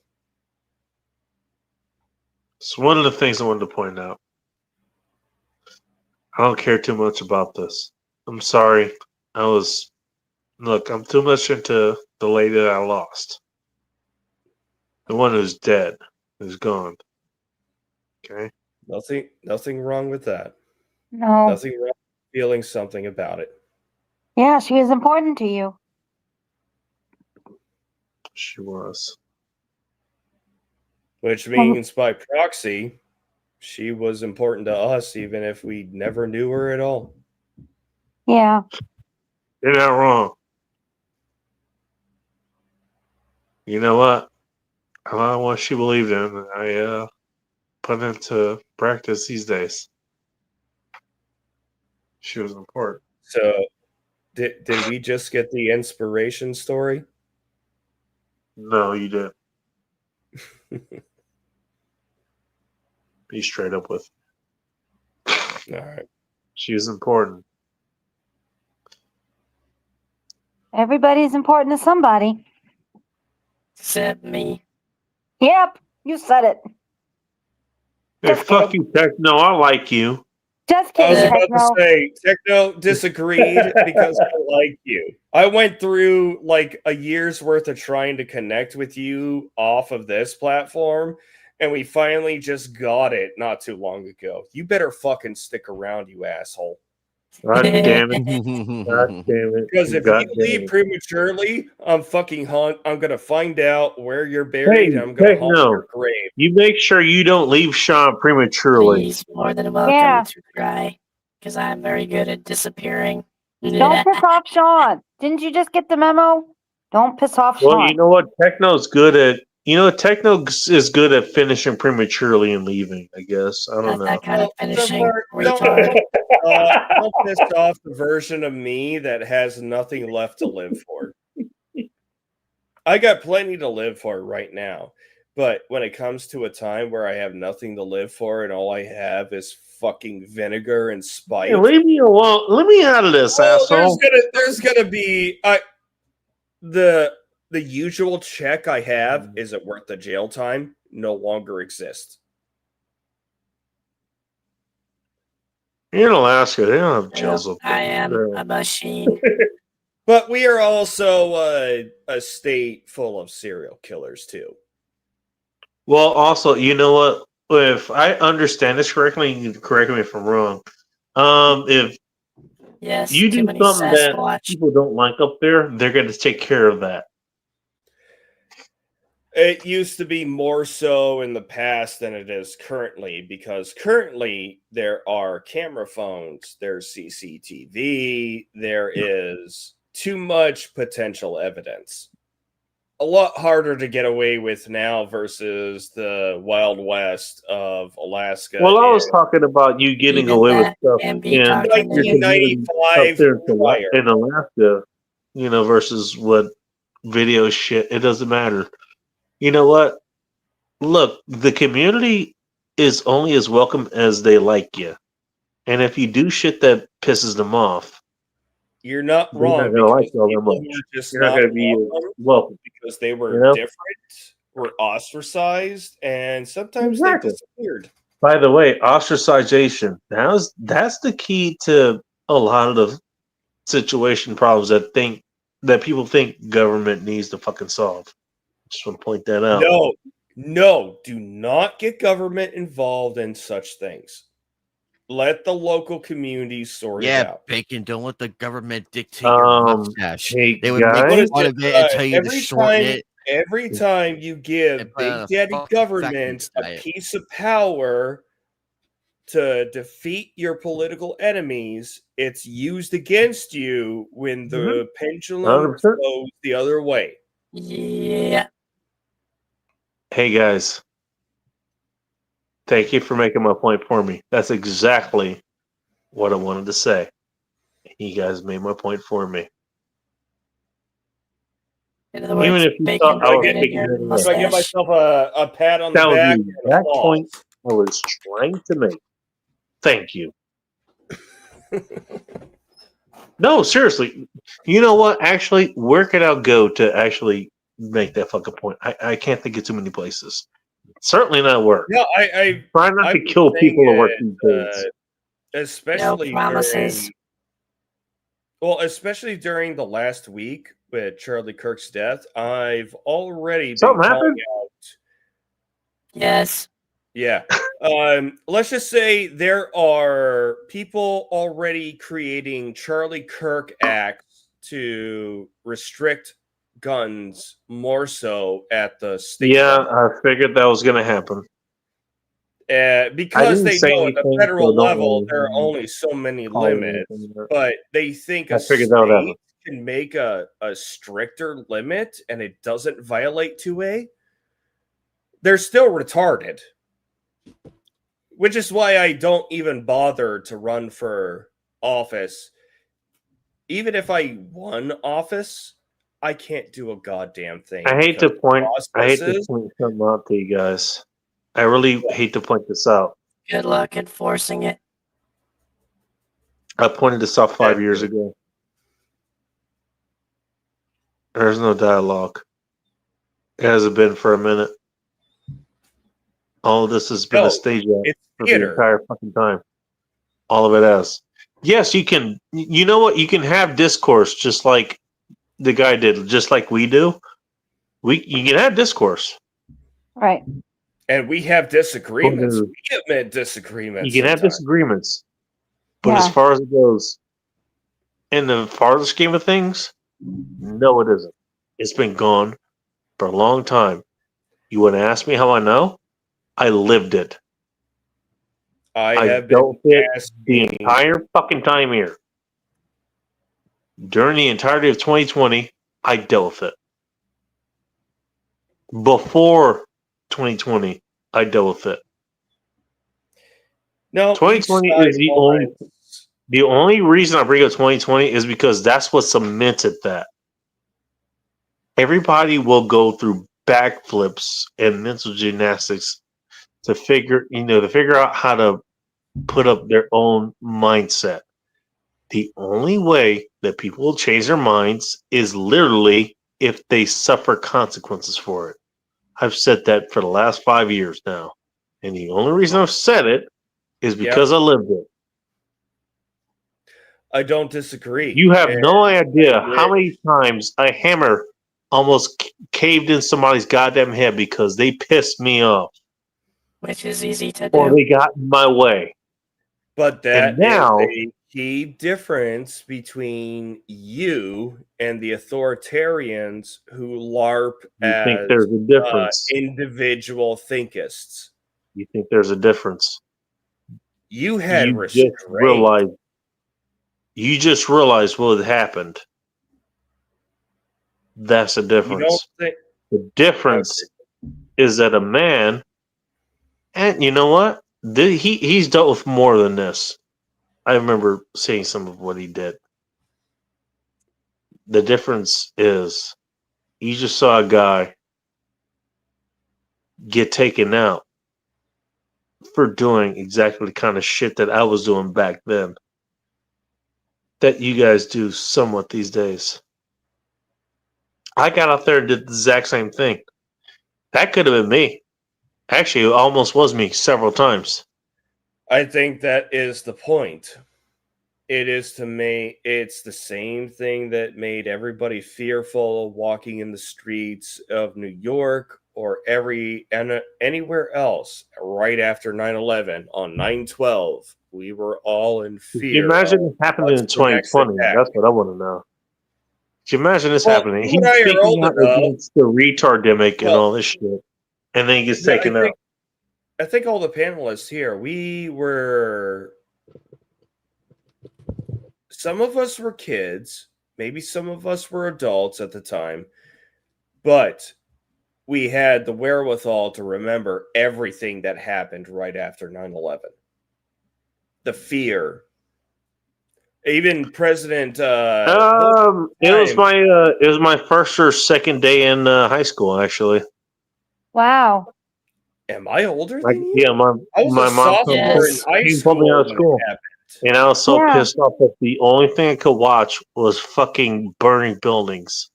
It's one of the things I wanted to point out. I don't care too much about this. I'm sorry. Look, I'm too much into the lady that I lost. The one who's dead, who's gone. Okay? Nothing wrong with that. No. Nothing wrong with feeling something about it. Yeah, she was important to you. She was. Which means by proxy, she was important to us, even if we never knew her at all. Yeah. You're not wrong. You know what? A lot of what she believed in, I put into practice these days. She was important. So, did we just get the inspiration story? No, you didn't. Be straight up with. All right. She was important. Everybody's important to somebody. Except me. Yep, you said it. Hey, fuck you, Techno. I like you. Just I was kidding, about Techno. to say, Techno disagreed because I like you. I went through like a year's worth of trying to connect with you off of this platform, and we finally just got it not too long ago. You better fucking stick around, you asshole. God damn it. God damn it. Because if God you damn leave it. prematurely, I'm gonna find out where you're buried, and I'm gonna haunt Techno. your grave. You make sure you don't leave Sean prematurely. He's more than welcome to cry, because I'm very good at disappearing. Don't piss off Sean. Didn't you just get the memo? Don't piss off Well, Sean. you know what? Techno's good at. You know, Techno is good at finishing prematurely and leaving. I guess I don't know. That kind of finishing. Don't piss off the version of me that has nothing left to live for. I got plenty to live for right now, but when it comes to a time where I have nothing to live for and all I have is fucking vinegar and spite, Hey, leave me alone. Let me out of this, asshole. there's gonna be the usual check I have, is it worth the jail time, no longer exists. In Alaska, they don't have jails up there. I am a machine. But we are also a state full of serial killers too. Well, also, you know what? If I understand this correctly, you can correct me if I'm wrong. If Yes, you too do many something that Sasquatch. people don't like up there, they're going to take care of that. It used to be more so in the past than it is currently, because currently there are camera phones, there's CCTV, there is too much potential evidence. A lot harder to get away with now versus the Wild West of Alaska. Well, I was talking about you getting Even away with that stuff can in be your community up 1995 there prior. in Alaska, you know, versus what video shit. It doesn't matter. You know what? Look, the community is only as welcome as they like you. And if you do shit that pisses them off, You're not they're not wrong, going to like because you all that people much. were just You're not not going to be welcome. because they were You know? different, were ostracized, and sometimes Exactly. they disappeared. By the way, ostracization. That's the key to a lot of the situation problems that people think government needs to fucking solve. Just want to point that out. No, do not get government involved in such things. Let the local communities sort it out. Bacon, don't let the government dictate your mustache. Hey, They would guys? make fun of it and tell you to shorten it. Every time you give put on Big a Daddy fucking government Atkins a diet. piece of power to defeat your political enemies, it's used against you when the pendulum 100%. goes the other way. Yeah. Hey guys, thank you for making my point for me. That's exactly what I wanted to say. You guys made my point for me. In other words, Even if you bacon thought I was bacon in taking your it away. If I give mustache. myself a pat on the That was back the and exact applause. point I was trying to make. Thank you. No, seriously. You know what? Actually, where could I go to actually make that fucking point? I can't think of too many places. Certainly not work. No, I Try not I've to been kill saying people at work it, these days. especially promises. especially during the last week with Charlie Kirk's death. I've already been Something calling happened? out. Yes. Yeah. Let's just say there are people already creating Charlie Kirk acts to restrict guns more so at the state Yeah, level. I figured that was going to happen. Because didn't they say know at the anything, federal so don't level worry. there are only so many Call it limits, anything, but but they think I a figured that would happen. state can make a stricter limit and it doesn't violate 2A. They're still retarded. Which is why I don't even bother to run for office. Even if I won office, I can't do a goddamn thing. I hate to because point processes- something out to you guys. I really hate to point this out. Good luck enforcing it. I pointed this out 5 years ago. There's no dialogue. It hasn't been for a minute. All of this has been No, a stage act it's for the theater. entire fucking time. All of it has. Yes, you can. You know what? You can have discourse just like the guy did, just like we do. You can have discourse. Right. And we have disagreements. Well, We admit disagreements. You can have sometimes. disagreements, but as Yeah. far as it goes, in the farther scheme of things, no, it isn't. It's been gone for a long time. You want to ask me how I know? I lived it. I have dealt been it the asking. entire fucking time here. During the entirety of 2020, I dealt with it. Before 2020, I dealt with it. No, 2020 each side is the wants- only reason I bring up 2020 is because that's what cemented that. Everybody will go through backflips and mental gymnastics to figure out how to put up their own mindset. The only way that people will change their minds is literally if they suffer consequences for it. I've said that for the last 5 years now. And the only reason I've said it is because I lived it. I don't disagree. You have And no idea I how many times a hammer almost caved in somebody's goddamn head because they pissed me off Which is easy to or do. they got in my way. But that And now- is a key difference between you and the authoritarians who LARP You as think there's a difference? individual thinkists. You think there's a difference? You had You just restraint. realized what had happened. That's the You don't difference. think The difference is that a man, and you know what? He's dealt with more than this. I remember seeing some of what he did. The difference is you just saw a guy get taken out for doing exactly the kind of shit that I was doing back then. That you guys do somewhat these days. I got out there and did the exact same thing. That could have been me. Actually, it almost was me several times. I think that is the point. It's the same thing that made everybody fearful walking in the streets of New York or anywhere else right after 9/11 on 9/12. We were all in fear. Can you imagine of it happening in what's the next 2020? attack. That's what I want to know. Can you imagine this Well, happening? you He's and I are speaking old out enough. against the retardemic and Well, all this shit, and then he gets Yeah, taken out. I think all the panelists here, some of us were kids, maybe some of us were adults at the time, but we had the wherewithal to remember everything that happened right after 9/11. The fear. Even President It was my first or second day in high school, actually. Wow. Am I older Like, than you? yeah, my I was my a mom sophomore in high he school pulled me out of when it school, happened. and I was so Yeah. pissed off that the only thing I could watch was fucking burning buildings.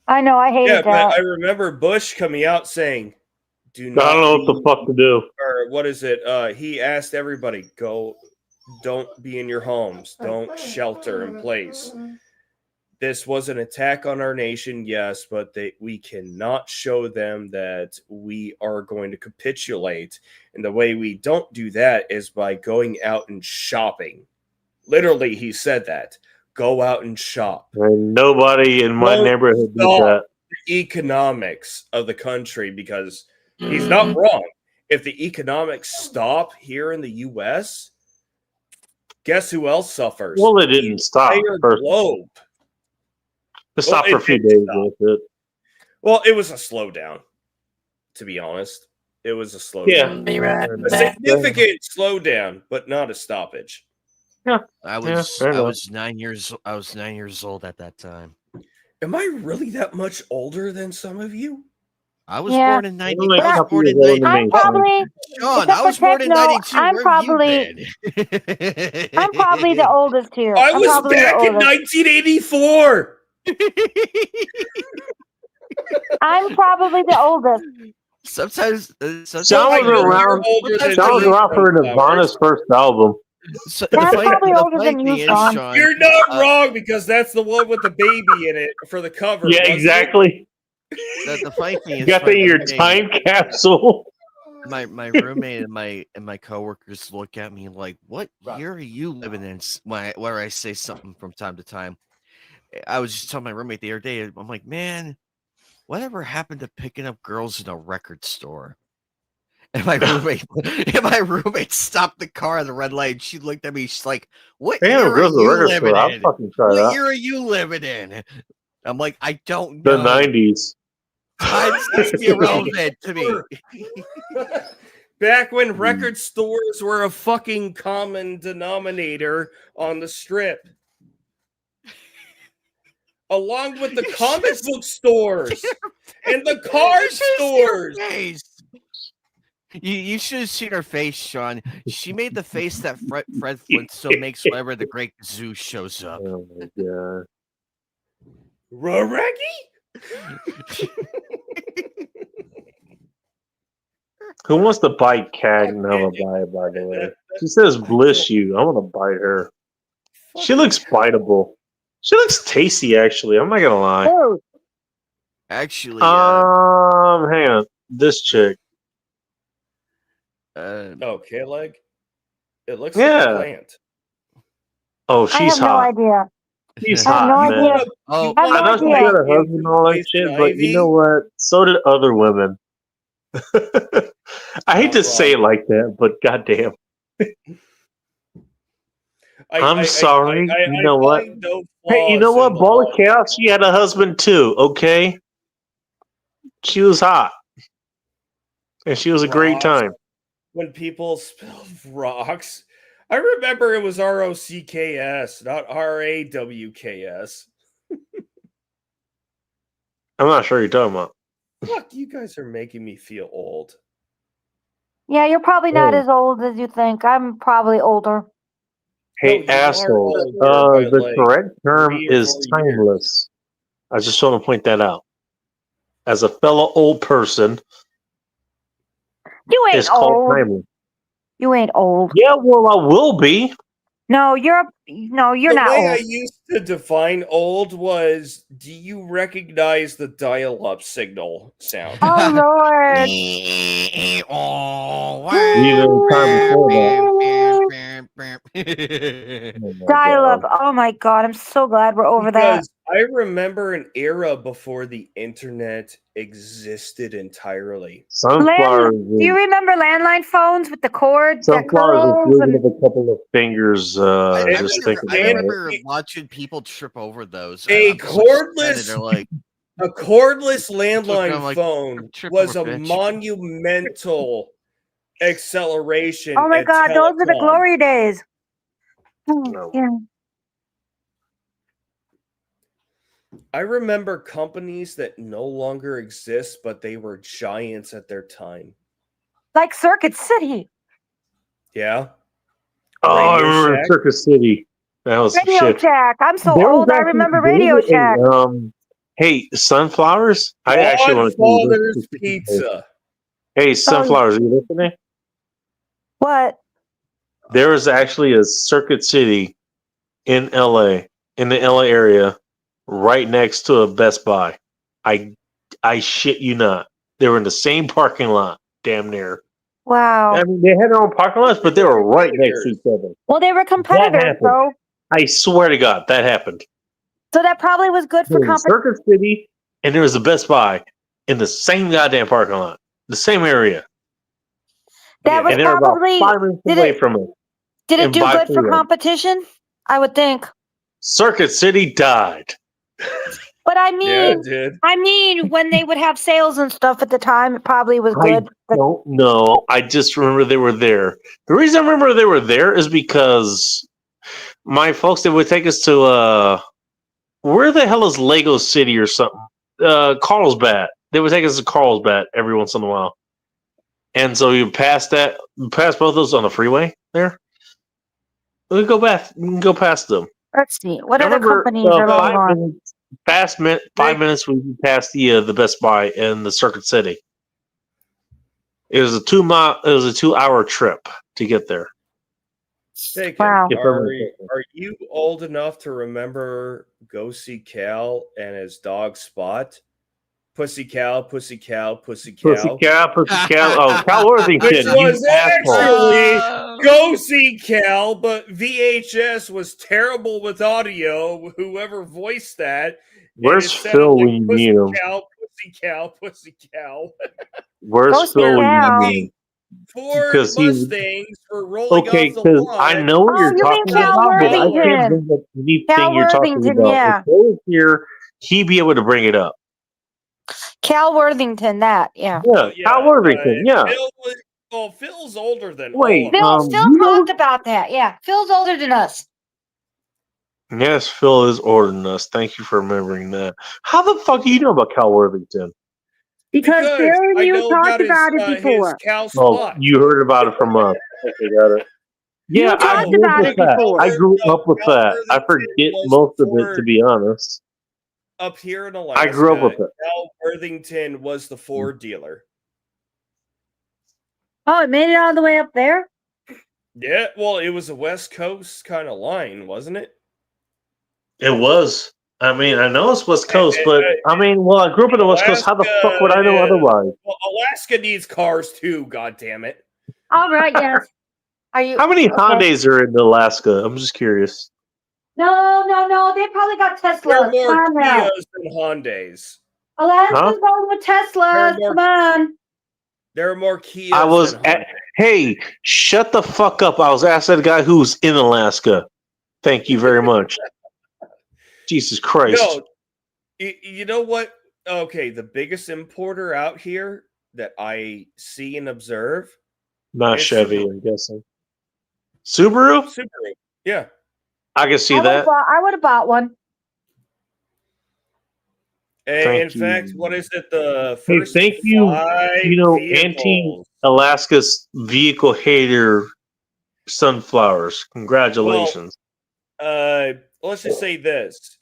I know. I hated Yeah, but that. I remember Bush coming out saying, "Do I not don't know what the be," fuck to do. or what is it? He asked everybody, "Go, don't be in your homes, don't shelter in place." This was an attack on our nation, yes, but we cannot show them that we are going to capitulate. And the way we don't do that is by going out and shopping. Literally, he said that. Go out and shop. And nobody in my Don't neighborhood did stop that. the economics of the country, because he's not wrong. If the economics stop here in the U.S., guess who else suffers? Well, it didn't stop. Entire First, globe. it stopped for a few did days. stop. With it. Well, it was a slowdown, to be honest. It was a slowdown. Be right A back. significant slowdown, but not a stoppage. Yeah. I Yeah, was fair I enough. was 9 years I was 9 years old at that time. Am I really that much older than some of you? I was Yeah. born in 90. You're like I a was couple born years in older than 90. I'm me. probably, Sean, except I for was born in Techno, 92. I'm Where probably, have you been? I'm probably the oldest here. I I'm was probably the back in oldest. 1984. I'm probably the oldest. Sometimes John I was know you're around. older than John was me, around for Sunflowers. Nirvana's first album. So Yeah, I'm probably the older funny than you, thing is, Sean. Sean, You're not wrong, because that's the one with the baby in it for the cover. Yeah, wasn't it? exactly. the funny thing You is, got that my in your roommate, time capsule. my roommate and my coworkers look at me like, "What year are you living in?" Where I say something from time to time. I was just telling my roommate the other day. I'm like, "Man, whatever happened to picking up girls in a record store?" And my roommate stopped the car at the red light. And she looked at me. She's like, "What Damn, year are girls in the you record living store. I'll in? fucking try What that. year are you living in?" I'm like, "I don't The know. 90s. Time's just irrelevant to me." Back when record stores were a fucking common denominator on the strip. Along with the comic book stores and the card stores. You should have seen her face, Sean. She made the face that Fred Flintstone makes whenever the Great Zoo shows up. Oh my god. Raregi? Who wants to bite Cagnella, by the way? She says bliss you. I want to bite her. She looks biteable. She looks tasty, actually. I'm not gonna lie. Actually, hang on. This chick. Oh, K-Leg? It looks Yeah. like a plant. Oh, I she's have no hot. idea. She's I have hot, no man. idea. Oh, I have I no know she idea. got a husband and all that shit, but you know what? So did other women. I hate to say it like that, but goddamn. I'm sorry. You know what? No Hey, you know flaws in what? the Ball law. of Chaos, she had a husband too, okay? She was hot. And she was a great Rocks. time. When people spelled rocks, I remember it was ROCKS, not RAWKS. I'm not sure what you're talking about. Fuck, you guys are making me feel old. Yeah, you're probably not Oh. as old as you think. I'm probably older. Hey, No, you are asshole. older by, The like, correct term 3 or is 4 years. timeless. I just want to point that out. As a fellow old person, You ain't it's called old. timeless. You ain't old. Yeah, well, I will be. No, you're The not way I old. used to define old was, do you recognize the dial-up signal sound? Oh Lord. Even time before that. Oh my Dial up. God. Oh my god, I'm so glad we're over that. Because I remember an era before the internet existed entirely. Sunflowers Do you remember landline phones with the cord that Sunflowers is curls moving and up a couple of fingers. I Just thinking I about it. remember watching people trip over those. A I'm so excited. cordless, They're like, a cordless I'm landline like, phone trip was over, a bitch. monumental acceleration. oh my in god, those are the telecom. glory days. No. Yeah. I remember companies that no longer exist, but they were giants at their time. like Circuit City. Yeah. Oh, I Radio remember Shack? Circus City. That was some Radio shit. Shack. I'm so There was old. I actually- remember there Radio was a, Shack. Hey, Sunflowers. I actually want to tell you Godfather's this. Pizza. Hey, Sunflowers, are you listening? What? There is actually a Circuit City in LA, in the LA area, right next to a Best Buy. I shit you not. They were in the same parking lot, damn near. Wow. I mean, they had their own parking lots, but they were right next to each other. Well, they were competitors, happened. though. I swear to God, that happened. So that probably was good for There was competition. Circuit City, and there was a Best Buy in the same goddamn parking lot, the same area. That was and they're about probably 5 minutes did away it from it. did it and do by good for freeway. competition? I would think. Circuit City died. But I Yeah, mean, it did. I mean, when they would have sales and stuff at the time, it probably was good. I don't know. I just remember they were there. The reason I remember they were there is because my folks, they would take us to where the hell is Lego City or something? Carlsbad. They would take us to Carlsbad every once in a while. And so you pass both of those on the freeway there. We go past them. Let's see. What I other remember, companies are long 5 gone? minutes, 5 minutes we passed the Best Buy in the Circuit City. It was a 2-hour trip to get there. Bacon, Wow. are you old enough to remember Go See Cal and his dog Spot? Pussy Cal, Pussy Cal, Pussy Cal. Pussy Cal, Pussy Cal. Oh, Cal Worthington. Which you was asshole. actually Go See Cal, but VHS was terrible with audio. Whoever voiced that. Where's and it sounded Phil like when you Pussy need him? Cal, Pussy Cal, Pussy Cal. Where's Phil when you need him? Ford 'Cause he- Mustangs were rolling Okay, off the because line. I know what you're you mean talking Cal about, but I can't Worthington. bring up anything Cal you're talking Worthington, about. yeah. If Phil was here, he'd be able to bring it up. Cal Worthington, that, yeah. Yeah, Cal Worthington, yeah. Phil's older than Wait, all of us. Phil talked about that, yeah. Phil's older than us. Yes, Phil is older than us. Thank you for remembering that. How the fuck do you know about Cal Worthington? Because Phil and I you know talked about his, it before. His Cal Oh, Spot. you heard about it from us. Okay, got it. You Yeah, I talked grew about up it with that. before. I grew up with that. I forget most of it, to be honest. Up here in Alaska, I grew up with it. Cal Worthington was the Ford dealer. Oh, it made it all the way up there? Yeah, well, it was a West Coast kind of line, wasn't it? It was. I mean, I know it's West Coast, but I mean, well, I grew up in the West Coast. How the fuck would I know otherwise? Well, Alaska needs cars too, god damn it. All right, yes. Are you How many Hondas are in Alaska? I'm just curious. No. They probably got There Teslas. are more Come on now. Kias than Hondas. Alaska's Huh? going with Teslas. Come on. There are more Kias I was than at. Hey, shut the fuck up! I was asked that guy who's in Alaska. Thank you very much. Jesus Christ! No, you know what? Okay, the biggest importer out here that I see and observe. Not is Chevy, Subaru. I'm guessing. Subaru? Yeah. I can see I that. would have bought one. In Thank fact, you. what is it? The Hey, first thank you. 5 You know, vehicles. anti-Alaska's vehicle hater Sunflowers. Congratulations. Let's just say this: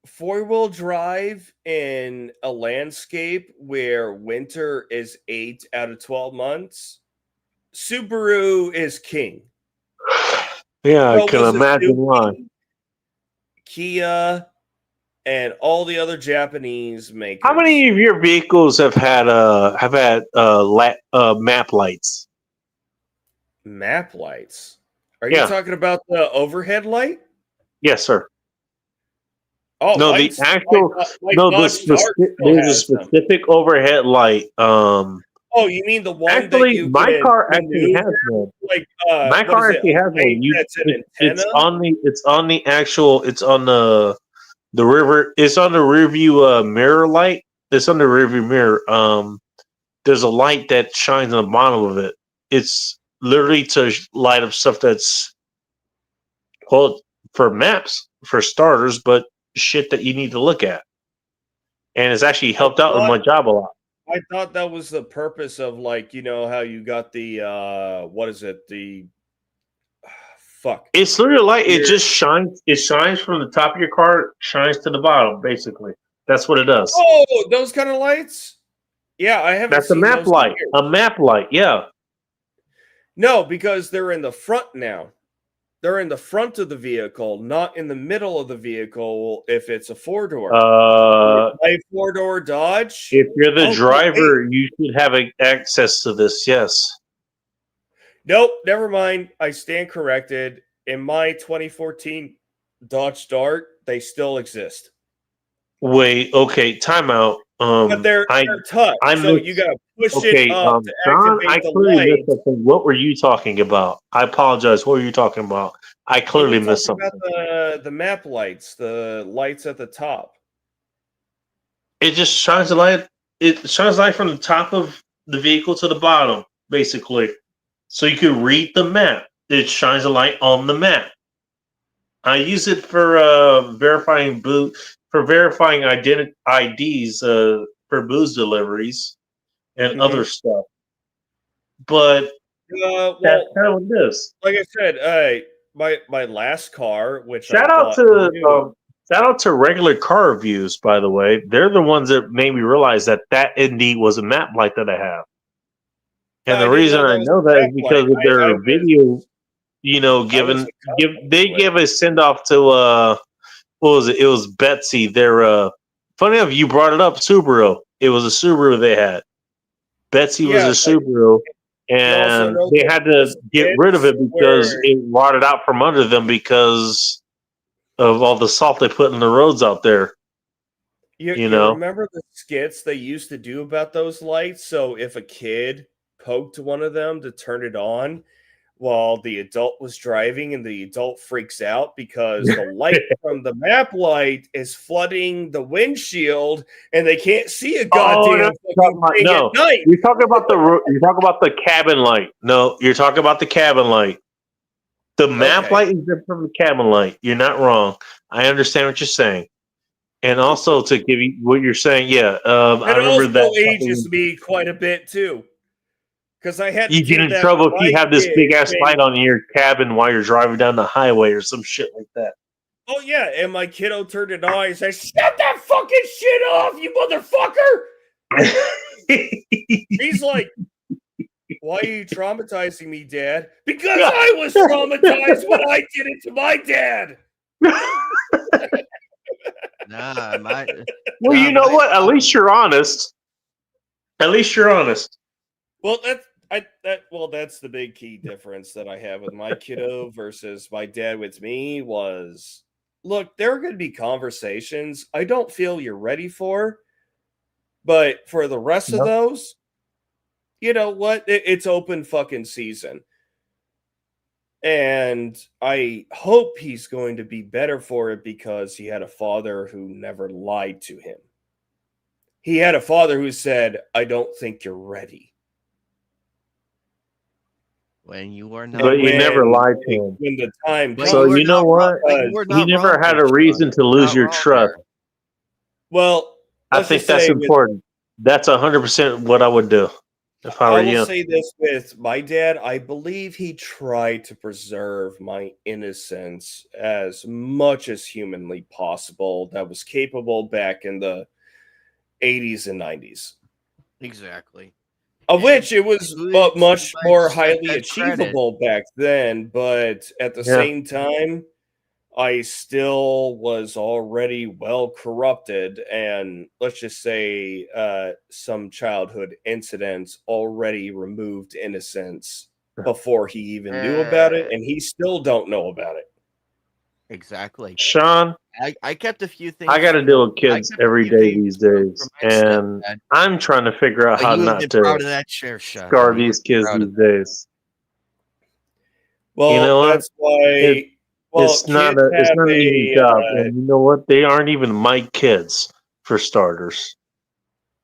4-wheel drive in a landscape where winter is 8 out of 12 months. Subaru is king. Yeah, I So can was imagine Suzuki, why. Kia, and all the other Japanese makers. How many of your vehicles have had map lights? Map lights? Are Yeah. you talking about the overhead light? Yes, sir. Oh, No, the lights- actual like no, Dodge Dart still there's a has them. specific overhead light. Oh, you mean the one that Actually, you my can car actually maneuver? has one. Like My what car is it, actually a has light one. that's an It's antenna? the river. It's on the rear view mirror light. It's on the rear view mirror. There's a light that shines on the bottom of it. It's literally to light up stuff that's for maps for starters, but shit that you need to look at. And it's actually helped out in my job a lot. I thought that was the purpose of, like, you know how you got the what is it? The fuck. It's literally like it Your- just shines. It shines from the top of your car, shines to the bottom. Basically, that's what it does. Oh, those kind of lights? Yeah, I haven't That's a seen map those in light. years. A map light. Yeah. No, because they're in the front now. They're in the front of the vehicle, not in the middle of the vehicle if it's a four-door. My four-door Dodge. If you're the Oh, driver, you should have access to this. Yes. Nope, never mind. I stand corrected. In my 2014 Dodge Dart, they still exist. Wait. Okay. Timeout. But they're touch, so you gotta push it up to John, activate I the clearly light. missed something. What were you talking about? I apologize. What were you talking about? I clearly missed something. About the map lights, the lights at the top. It just shines the light. It shines light from the top of the vehicle to the bottom, basically, so you can read the map. It shines a light on the map. I use it for verifying IDs for booze deliveries and other stuff. But Well, that's kind of what it is. like I said, my last car, which Shout out to regular car reviews, by the way. They're the ones that made me realize that indeed was a map light that I have. And the reason I know that is because of their video, they give a send off to what was it? It was Betsy. Their funny enough, you brought it up, Subaru. It was a Subaru they had. Betsy was a Subaru, and they had to get rid of it because it rotted out from under them because of all the salt they put in the roads out there. You know, remember the skits they used to do about those lights? So if a kid poked one of them to turn it on while the adult was driving and the adult freaks out because the light from the map light is flooding the windshield and they can't see a goddamn fucking thing at night. You're talking about the cabin light. No, you're talking about the cabin light. The map light is different from the cabin light. You're not wrong. I understand what you're saying. And also to give you what you're saying, I remember also that ages me quite a bit too. Because I had you get in trouble if you have this big ass light on your cabin while you're driving down the highway or some shit like that. Oh yeah, and my kiddo turned it on and said, "Shut that fucking shit off, you motherfucker!" He's like, "Why are you traumatizing me, Dad?" Because I was traumatized when I did it to my dad. Well, you know what? At least you're honest. At least you're honest. Well, that's the big key difference that I have with my kiddo versus my dad with me was, look, there are going to be conversations I don't feel you're ready for, but for the rest of those, you know what? It's open fucking season. And I hope he's going to be better for it because he had a father who never lied to him. He had a father who said, "I don't think you're ready." When you are not, But you never lied to him. When the time comes, So you know what? You never had a reason to lose your trust. Well, I think that's important. That's 100% what I would do if I were I you. will say this with my dad. I believe he tried to preserve my innocence as much as humanly possible that was capable back in the 80s and 90s. Exactly. Of which it was much more highly that achievable back then, but at the Yeah. same time, I still was already well corrupted, and let's just say some childhood incidents already removed innocence before he even knew about it, and he still don't know about it. Exactly. Sean, I kept a few things. I got to deal with kids every day these days, and I'm trying to figure out how you have not been to proud of that chair shot. scar You these have been kids proud these of days. Well, You know what? that's why. It's not an easy job, and you know what? They aren't even my kids, for starters.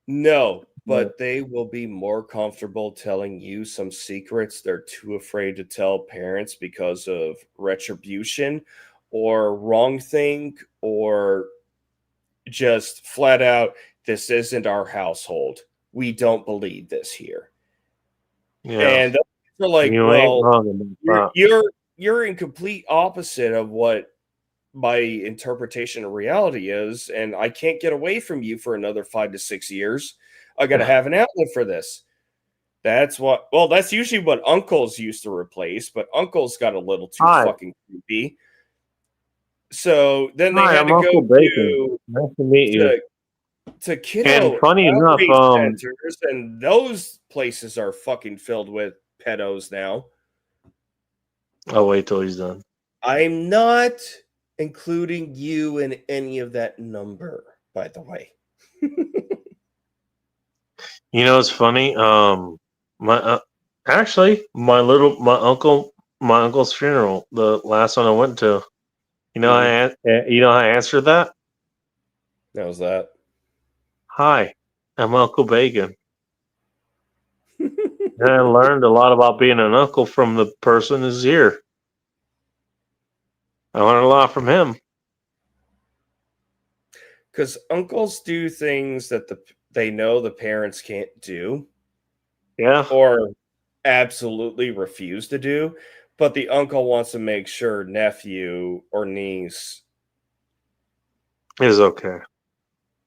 No, but they will be more comfortable telling you some secrets they're too afraid to tell parents because of retribution or wrong think or just flat out, this isn't our household. we don't believe this here. Yeah. And they're like, You ain't well, wrong about that. you're in complete opposite of what my interpretation of reality is, and I can't get away from you for another 5 to 6 years. I got to have an outlet for this. That's usually what uncles used to replace, but uncles got a little too fucking creepy. So then they had to Uncle go Bacon. Nice to meet you. to kiddo And funny enough, outreach centers, and those places are fucking filled with pedos now. I'll wait till he's done. I'm not including you in any of that number, by the way. You know, it's funny. My uncle's funeral, the last one I went to. You know, you know how I answered that. How was that? Hi, I'm Uncle Bacon. And I learned a lot about being an uncle from the person who's here. I learned a lot from him. Because uncles do things that they know the parents can't do. Yeah. Or absolutely refuse to do. But the uncle wants to make sure nephew or niece is okay.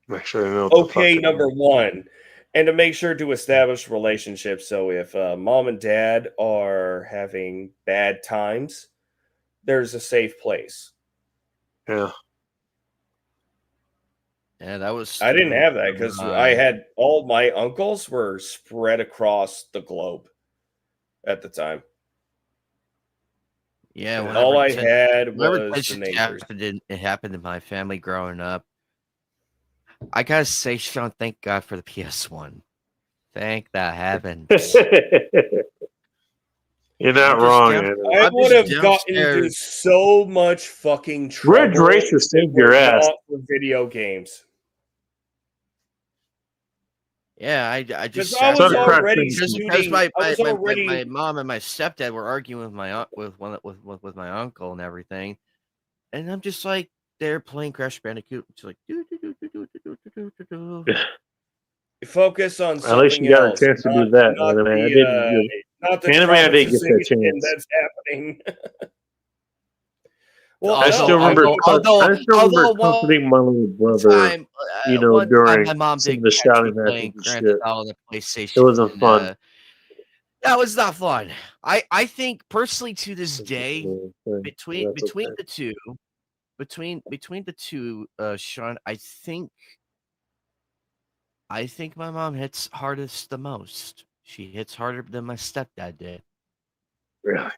Make sure they know. Okay, number one. And to make sure to establish relationships. So if mom and dad are having bad times, there's a safe place. Yeah. Yeah, that was. I didn't have that because I had all my uncles were spread across the globe at the time. Yeah, and all I had whenever was the neighbors. it happened in my family growing up. I gotta say, Sean, thank God for the PS1. Thank the heavens. You're not wrong. I would have gotten into so much fucking trouble. Ridge Racer saved your ass. Not for video games. Yeah, I just I was already because my mom and my stepdad were arguing with my with my uncle and everything, and I'm just like they're playing Crash Bandicoot. It's like focus on something. At least you got else, a chance to do that. Not the I didn't get that chance. That's happening. Well, I still remember comforting my little brother. During my mom some did of the shouting playing matches Grand and Theft Auto on the PlayStation. It wasn't fun. That was not fun. I think personally to this day, between the two, Sean, I think my mom hits hardest the most. She hits harder than my stepdad did. Really?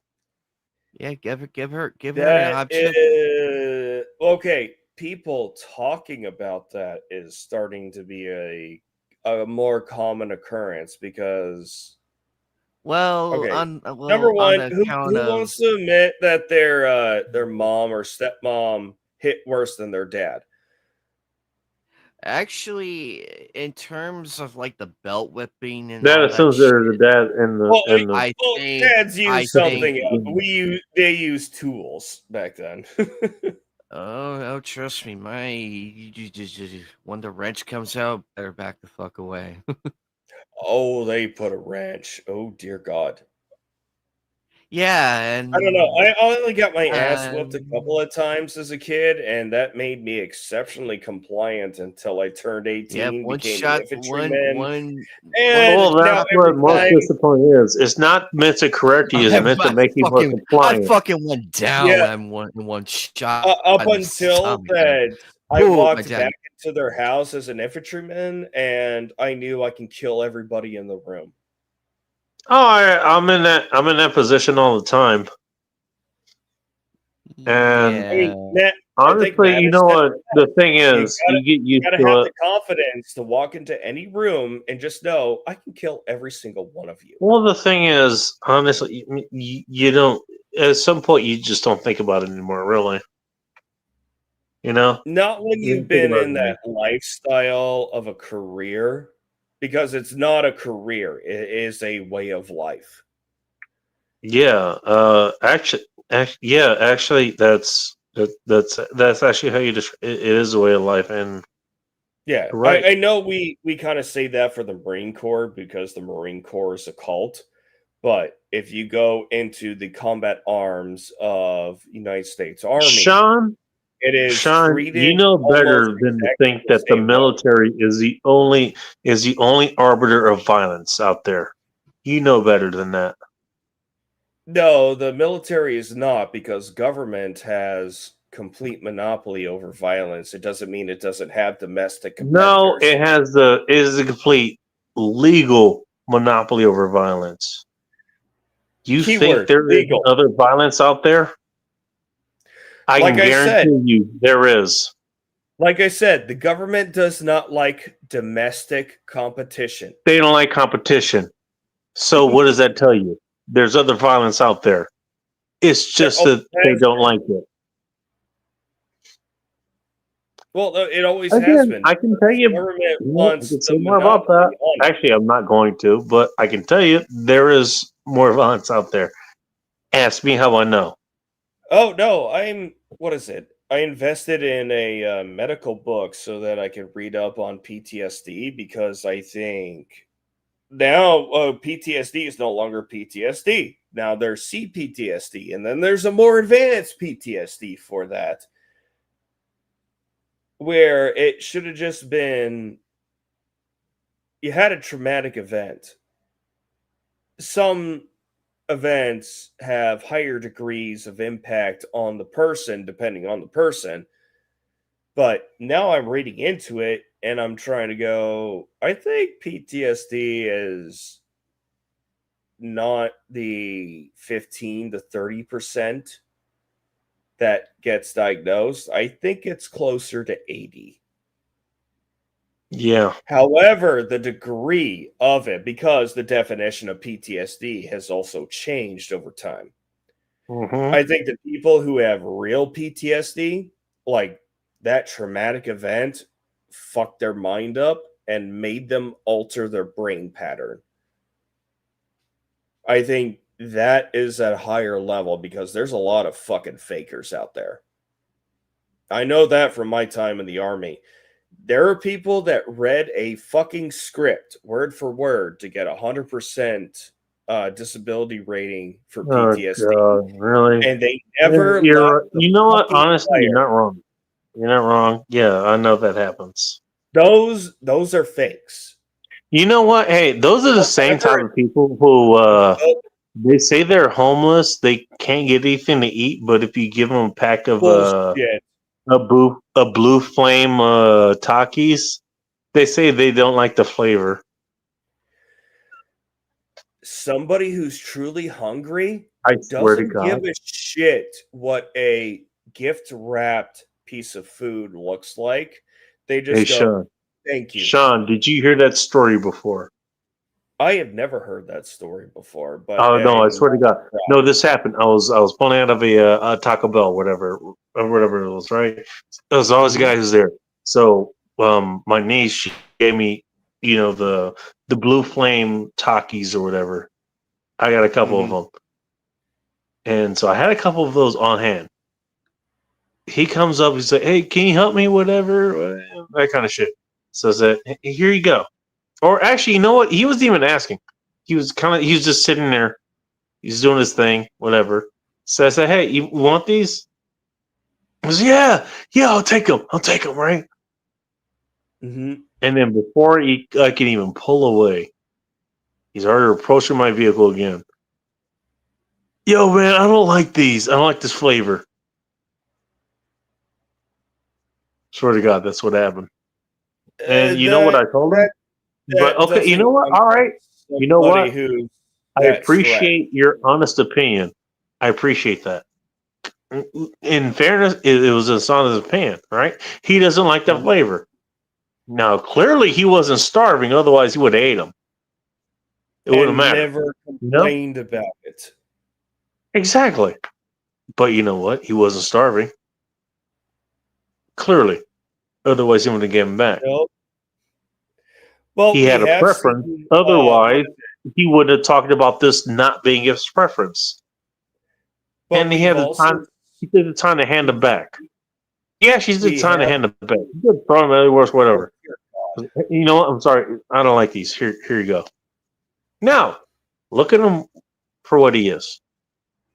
Yeah, give her an option. Okay, people talking about that is starting to be a more common occurrence because number one, who wants to admit that their mom or stepmom hit worse than their dad? Actually, in terms of like the belt whipping and that all assumes that they're the dad and the. I think dads use something else. They use tools back then. Oh, trust me, when the wrench comes out, better back the fuck away. Oh, they put a wrench. Oh dear God. Yeah, and I don't know. I only got my ass whipped a couple of times as a kid, and that made me exceptionally compliant until I turned 18. Yeah, one shot, one. Well, that's what most discipline is. It's not meant to correct you. It's meant to make you more compliant. I fucking went down in one shot. Up until that, I walked back into their house as an infantryman, and I knew I can kill everybody in the room. Oh, I'm in that position all the time. And honestly, you know what the thing is, you get used to it. You gotta have the confidence to walk into any room and just know I can kill every single one of you. Well, the thing is, honestly, you don't. At some point, you just don't think about it anymore, really. You know, not when you've been in that lifestyle of a career. Because it's not a career; it is a way of life. Yeah, actually, that's actually how you describe it. It is a way of life, and Yeah, Right. I know we kind of say that for the Marine Corps because the Marine Corps is a cult, but if you go into the combat arms of United States Army, Sean, it is Sean, treated you know almost better than to exactly think the that the same way. military is the only arbiter of violence out there. You know better than that. No, the military is not because government has complete monopoly over violence. It doesn't mean it doesn't have domestic No, competitors. it is a complete legal monopoly over violence. You think Keyword, there is legal. other violence out there? I Like can I said, guarantee you there is. Like I said, the government does not like domestic competition. They don't like competition. So what does that tell you? There's other violence out there. It's just that they don't like it. Well, it always has Again, been. I can tell you. Government I wants can the say more about that. monopoly on it. Actually, I'm not going to, but I can tell you there is more violence out there. Ask me how I know. Oh no, what is it? I invested in a medical book so that I could read up on PTSD because I think now PTSD is no longer PTSD. Now there's CPTSD, and then there's a more advanced PTSD for that, where it should have just been you had a traumatic event. Some events have higher degrees of impact on the person depending on the person. But now I'm reading into it and I'm trying to go, I think PTSD is not the 15 to 30% that gets diagnosed. I think it's closer to 80. Yeah. However, the degree of it, because the definition of PTSD has also changed over time. Mhm. I think that people who have real PTSD, like that traumatic event, fucked their mind up and made them alter their brain pattern. I think that is at a higher level because there's a lot of fucking fakers out there. I know that from my time in the army. There are people that read a fucking script word for word to get 100% disability rating for PTSD. Oh God, really? And they never You're, left the you know what? fucking Honestly, you're fire. not wrong. You're not wrong. Yeah, I know that happens. Those are fakes. You know what? Hey, those are the same type of people who they say they're homeless, they can't get anything to eat, but if you give them a pack of Bullshit. a blue flame Takis, they say they don't like the flavor. Somebody who's truly hungry I swear to doesn't give God. a shit what a gift wrapped piece of food looks like. They just Hey, go, Sean. thank you. Sean, did you hear that story before? I have never heard that story before, but Oh no! I I'm swear to not God, no. This happened. I was pulling out of a Taco Bell, whatever it was. Right? There was always a guy who's there. So my niece, she gave me, the blue flame Takis or whatever. I got a couple of them, and so I had a couple of those on hand. He comes up, he's like, "Hey, can you help me? Whatever, that kind of shit." So I said, "Hey, here you go." Or actually, you know what? He wasn't even asking. He was just sitting there. He's doing his thing, whatever. So I said, "Hey, you want these?" He goes, "Yeah, I'll take them. Right?" Mm-hmm. And then before I can even pull away, he's already approaching my vehicle again. Yo, man, I don't like these. I don't like this flavor. Swear to God, that's what happened. And you know what I told him? But okay, you know what? All right. You know what? Who's I that appreciate your honest opinion. I appreciate that. In fairness, it was his honest opinion, right? He doesn't like that flavor. Now, clearly, he wasn't starving. Otherwise, he would have ate them. It wouldn't and matter. never complained about it. Exactly. But you know what? He wasn't starving. Clearly. Otherwise, he would have given back. Nope. Well, He we had a have preference. seen, Otherwise, he wouldn't have talked about this not being his preference. But And he we've had the also- time. He did the time to hand it back. Yeah, she's We just trying to have. hand the bag. Good, probably worse, whatever. You know what? I'm sorry. I don't like these. Here you go. Now, look at him for what he is.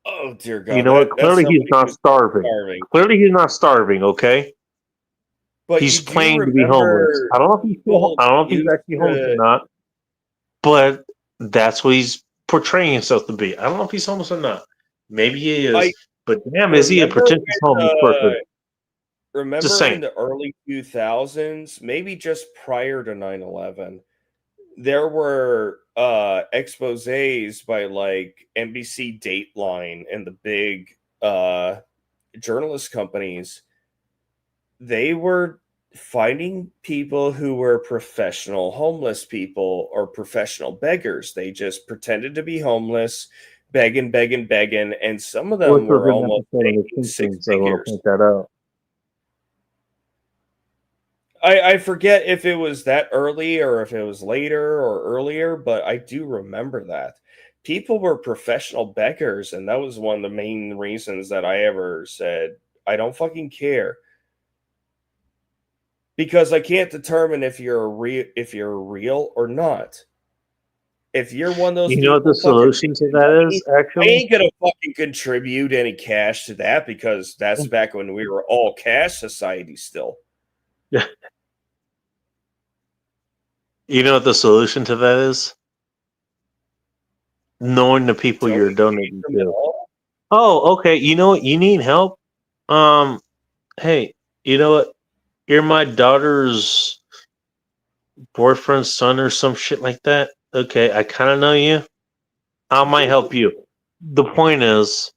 Oh dear God! You know what? That's Clearly, he's somebody not who's starving. Clearly, he's not starving. Okay, But he's you do claiming to be homeless. remember I don't know if he's people I don't know if he's used actually homeless or to. not, but that's what he's portraying himself to be. I don't know if he's homeless or not. Maybe he is, I but damn, is he a remember pretentious homeless person? Just remember in saying. the early 2000s, maybe just prior to 9/11, there were exposés by like NBC Dateline and the big journalist companies. They were finding people who were professional homeless people or professional beggars. They just pretended to be homeless, begging, and some of Which them was were an almost episode of The making six Simpsons. I want to figures. point that out. I forget if it was that early or if it was later or earlier, but I do remember that. People were professional beggars, and that was one of the main reasons that I ever said, I don't fucking care. Because I can't determine if you're real or not. If you're one of those You know what the people fucking solution to making that money, is, I actually? ain't gonna fucking contribute any cash to that because that's back when we were all cash society still. Yeah. You know what the solution to that is? Knowing the people Don't you're engage donating them at to. all. Oh, okay. You know what? You need help? Hey, you know what? You're my daughter's boyfriend's son or some shit like that. Okay, I kind of know you. I might help you. The point is,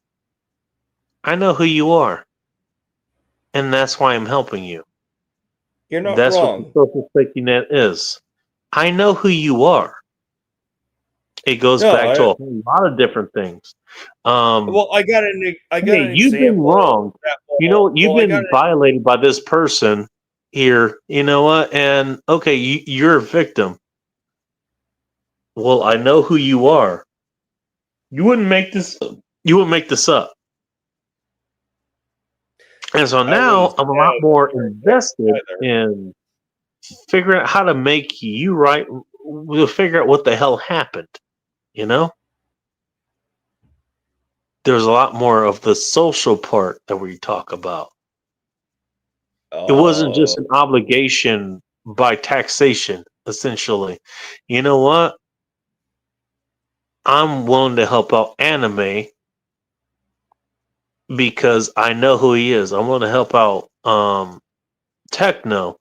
I know who you are, and that's why I'm helping you. You're not That's what the wrong. social safety net is. I know who you are. It goes No, back to a whole lot of different things. well, I got an Hey, you've been example. wrong. You know, you've Well, I got been violated by this person here. You know what? And okay, you're a victim. Well, I know who you are. You wouldn't make this. You wouldn't make this up. And so I now wouldn't I'm a say lot I more would invested either. in figuring out how to make you right. We'll figure out what the hell happened. You know, there's a lot more of the social part that we talk about. It wasn't just an obligation by taxation, essentially. You know what? I'm willing to help out Anime because I know who he is. I'm willing to help out Techno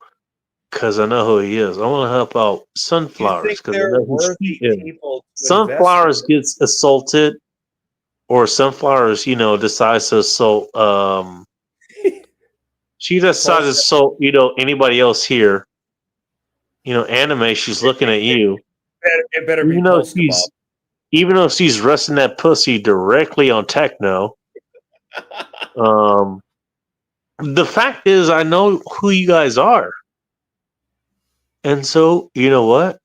because I know who he is. I want to help out You Sunflowers think because I they're know who she worthy is. people to invest Sunflowers in? gets assaulted, or Sunflowers, decides to assault. She decides to assault, anybody else here. Anime. She's looking at you, It better be even though Pulse Kebab. she's resting that pussy directly on Techno. The fact is, I know who you guys are, and so you know what?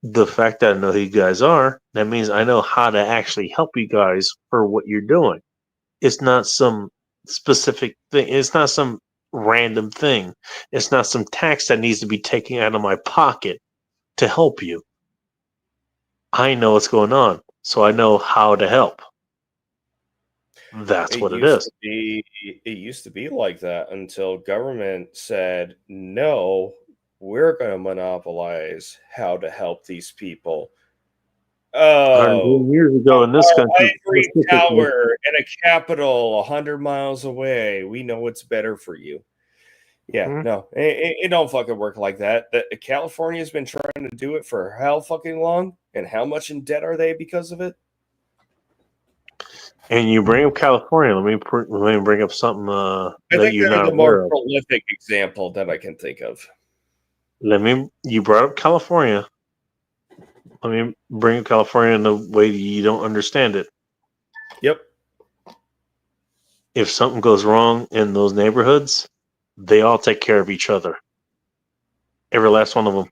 The fact that I know who you guys are, that means I know how to actually help you guys for what you're doing. It's not some specific thing. It's not some random thing. It's not some tax that needs to be taken out of my pocket to help you. I know what's going on, so I know how to help. That's what it is. It used to be like that until government said, no, we're going to monopolize how to help these people. 110 years ago in this country, Ivory specifically, tower and a capital 100 miles away. We know what's better for you. Yeah, no, it don't fucking work like that. California's been trying to do it for how fucking long, and how much in debt are they because of it? and you bring up California. Let me bring up something I that think you're they're not the aware more of. prolific example that I can think of. You brought up California. Let me bring up California in the way you don't understand it. Yep. If something goes wrong in those neighborhoods, they all take care of each other. Every last one of them.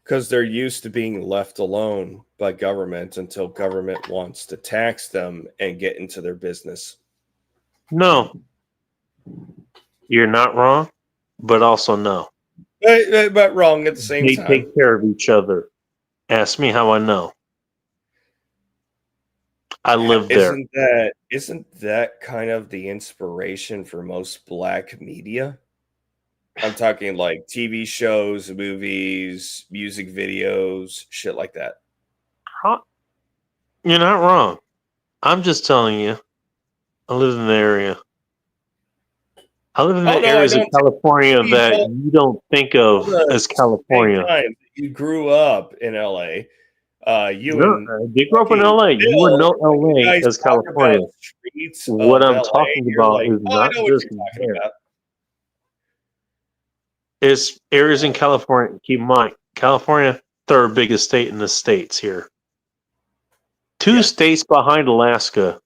Because they're used to being left alone by government until government wants to tax them and get into their business. No. You're not wrong, but also no. But wrong at the same They time. take care of each other. Ask me how I know. I live there. Isn't that kind of the inspiration for most black media? I'm talking like TV shows, movies, music videos, shit like that. You're not wrong. I'm just telling you. I live in the area. I live in the areas of California that you don't think of as California. You grew up in LA. You grew up in LA. You would know LA as California. What I'm talking about is not just there. It's areas in California. Keep in mind, California, third biggest state in the states here. Two states behind Alaska,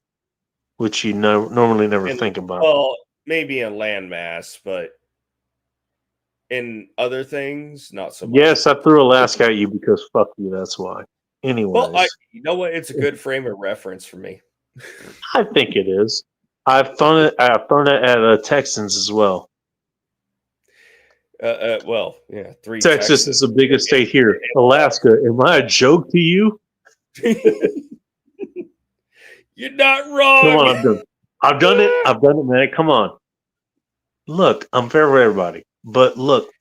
which you normally never think about. Well, maybe in landmass, but in other things, not so much. Yes, I threw Alaska at you because fuck you. That's why. Anyways, Well, you know what? It's a good frame of reference for me. I think it is. I've thrown it at Texans as well. Well, yeah, Texas is the biggest state here. Alaska, am I a joke to you? You're not wrong. Come on, I've done it, man. Come on. Look, I'm fair for everybody, but look,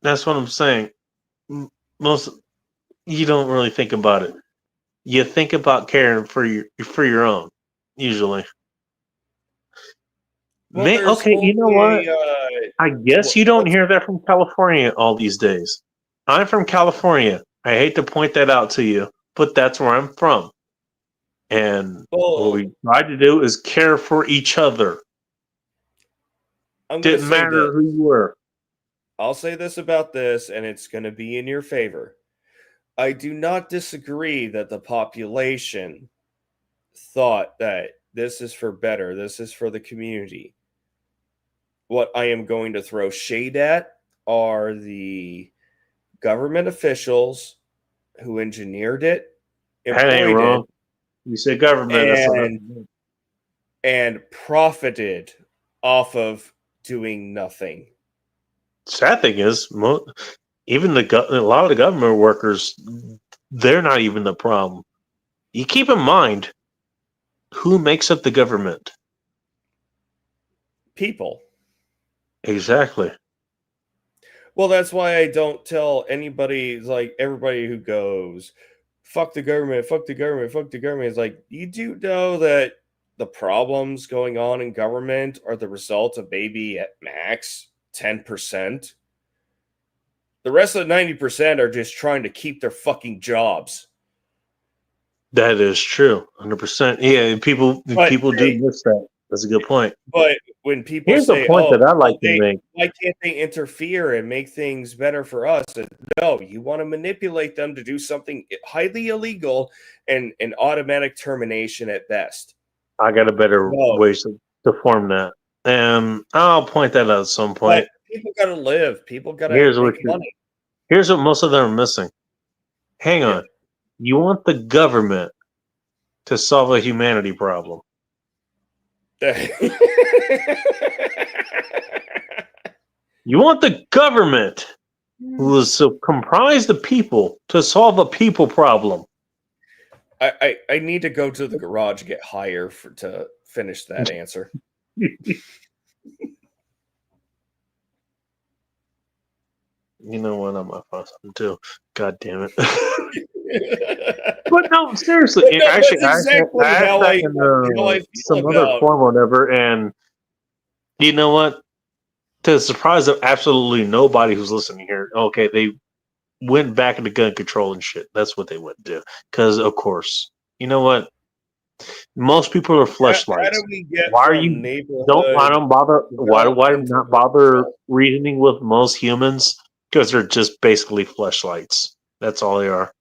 that's what I'm saying. Most you don't really think about it. You think about caring for your own, usually. Well, Okay, you know what? I guess you don't hear that from California all these days. I'm from California. I hate to point that out to you, but that's where I'm from. And what we try to do is care for each other. Didn't matter who you were. I'll say this about this, and it's going to be in your favor. I do not disagree that the population thought that this is for better, this is for the community. What I am going to throw shade at are the government officials who engineered it, That ain't wrong. You said government, and profited off of doing nothing. Sad thing is, even a lot of the government workers, they're not even the problem. You keep in mind who makes up the government. People. Exactly. Well, that's why I don't tell anybody, like everybody who goes, fuck the government, fuck the government, fuck the government. It's like, you do know that the problems going on in government are the result of maybe at max 10%. The rest of the 90% are just trying to keep their fucking jobs. That is true. 100%. Yeah, people do miss that. That's a good point. But when people Here's say, the point that I like to make. Why can't they interfere and make things better for us? No, you want to manipulate them to do something highly illegal and an automatic termination at best. I got a better way to form that. And I'll point that out at some point. But people got to live. People got to make money. Here's what most of them are missing. Hang on. You want the government to solve a humanity problem. You want the government, who is comprised of people, to solve a people problem. I need to go to the garage and get higher to finish that answer. You know what? I'm up on something too. God damn it. But no, seriously. No, actually, exactly I how I feel some other form or whatever. And you know what? To the surprise of absolutely nobody who's listening here, okay, they went back into gun control and shit. That's what they went to. Because, of course, you know what? Most people are fleshlights. How do we get Why are from you neighborhood? I don't bother. Why do I not bother reasoning with most humans? Because they're just basically fleshlights. That's all they are.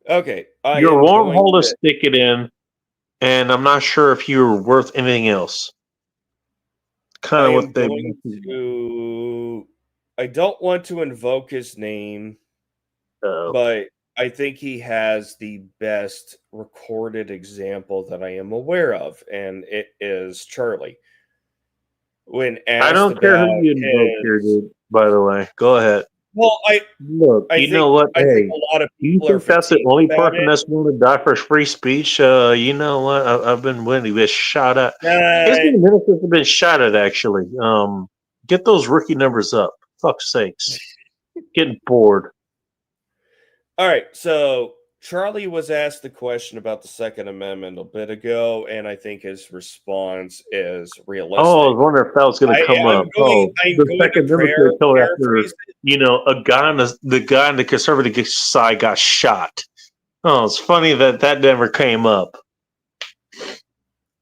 Okay, You're a wormhole to stick it in, and I'm not sure if you're worth anything else. Kind of what they. I don't want to invoke his name, but I think he has the best recorded example that I am aware of, and it is Charlie. when I asked don't care about who you invoke his. here, dude. By the way, go ahead. Well, Look, I you think know what? I think Hey, a lot of you people are think that's the fatigued only about person it. that's willing to die for free speech? You know what? I've been willing to get shot at. It's been a minute since I've been shot at, actually. Get those rookie numbers up. Fuck's sakes. Getting bored. All right, so Charlie was asked the question about the Second Amendment a bit ago, and I think his response is realistic. Oh, I was wondering if that was going to come up. I'm The going Second to Amendment killed after, paraphrase a guy on the guy on the conservative side got shot. Oh, it's funny that never came up.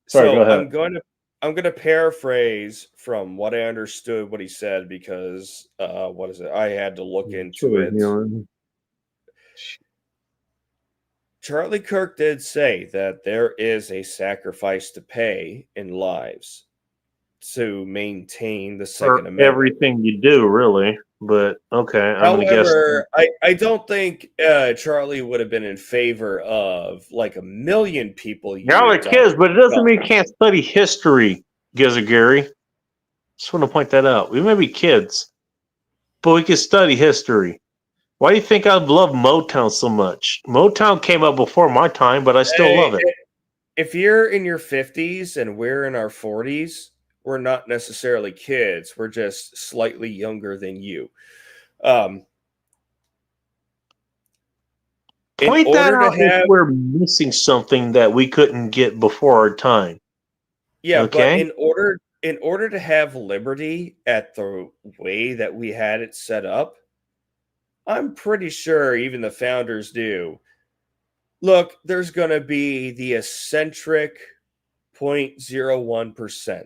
Sorry, go ahead. I'm gonna paraphrase from what I understood what he said because what is it? I had to look into it. Charlie Kirk did say that there is a sacrifice to pay in lives to maintain the Second For Amendment. everything you do, really. But okay, I'm gonna guess. However, I don't think Charlie would have been in favor of like 1 million people. Y'all are kids, but it doesn't mean you can't study history, Gary. Just want to point that out. We may be kids, but we can study history. Why do you think I love Motown so much? Motown came out before my time, but I still love it. If you're in your 50s and we're in our 40s, we're not necessarily kids. We're just slightly younger than you. Point that out if we're missing something that we couldn't get before our time. Yeah, okay? but in order to have liberty at the way that we had it set up, I'm pretty sure even the founders do. Look, there's going to be the eccentric 0.01%.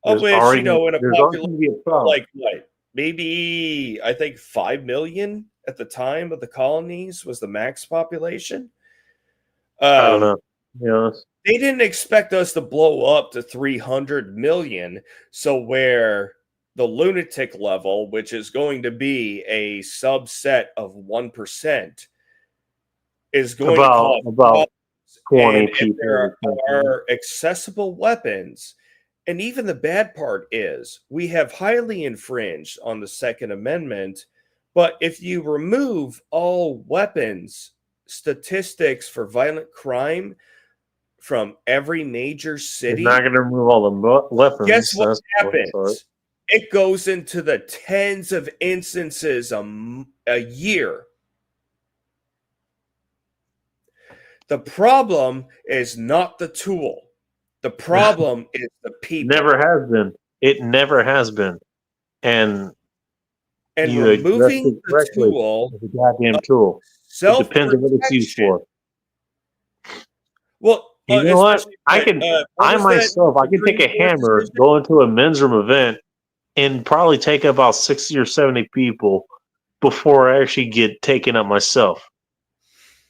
Of which, in a population like what? Maybe, I think 5 million at the time of the colonies was the max population. I don't know. Yeah. They didn't expect us to blow up to 300 million. So where the lunatic level, which is going to be a subset of 1%, is going to cause about 20 and people. if there are accessible weapons, and even the bad part is we have highly infringed on the Second Amendment, but if you remove all weapons statistics for violent crime from every major city, You're not going to remove all the weapons. guess what That's happens? It goes into the tens of instances a year. The problem is not the tool. The problem is the people. Never has been. It never has been. And you removing the tool, it's a goddamn tool. It depends on what it's used for. Well, you know what? I can take a hammer, go into a men's room event, and probably take about 60 or 70 people before I actually get taken up myself.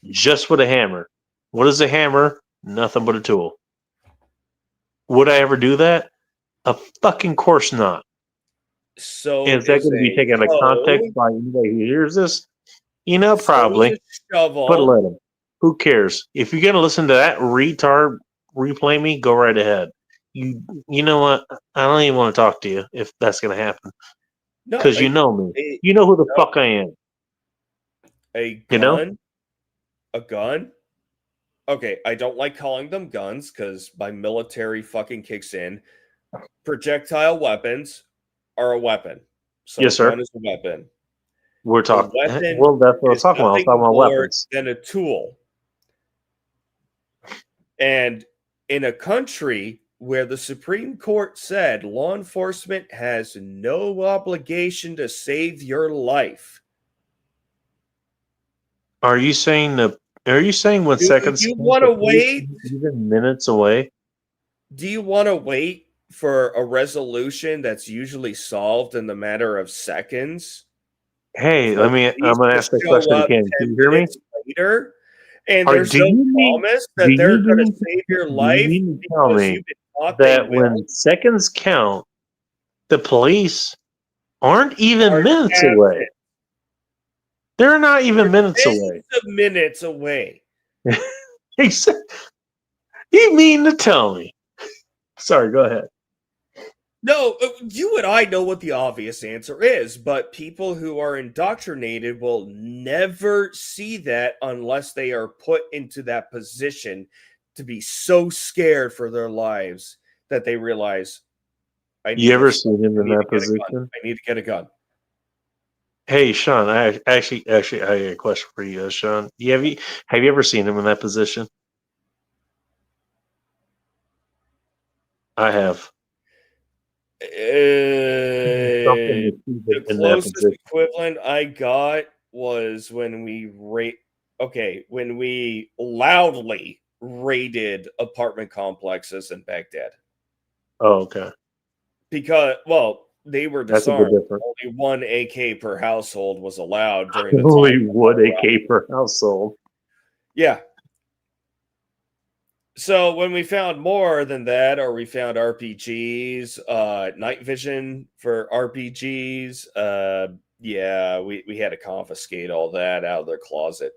Just with a hammer. What is a hammer? Nothing but a tool. Would I ever do that? A fucking course not. So is that going to be taken out of context by anybody who hears this? Probably. But let them. Who cares? If you're going to listen to that retard replay me, go right ahead. You know what? I don't even want to talk to you if that's going to happen. Because you know me. You know who the fuck I am. A gun? A gun? Okay, I don't like calling them guns because my military fucking kicks in. Projectile weapons are a weapon. So yes, sir. A gun is a weapon. We're talking. Well, that's what I'm talking about. I'm talking about weapons. Than a tool. And in a country where the Supreme Court said law enforcement has no obligation to save your life. Are you saying when seconds? Do you want to wait? Even minutes away? Do you want to wait for a resolution that's usually solved in the matter of seconds? Hey, I'm going to ask that question again. Can you hear me? Later, and there's no promise that they're going to save your life. You tell me that when seconds count, the police aren't even minutes away. They're not even minutes away. Minutes away. You mean to tell me? Sorry, go ahead. No, you and I know what the obvious answer is, but people who are indoctrinated will never see that unless they are put into that position to be so scared for their lives that they realize, I need You ever this. seen him I in need to that get a gun. position? I need to get a gun. Hey, Sean, I actually, I got a question for you, Sean. Have you ever seen him in that position? I have. Something to keep The it in that closest position. equivalent I got was when we when we loudly raided apartment complexes in Baghdad. Oh, okay. Because, well, they were That's a bit disarmed. different. Only one AK per household was allowed during the time. Only one AK per household. Yeah. So when we found more than that, or we found RPGs, night vision for RPGs, yeah, we had to confiscate all that out of their closet.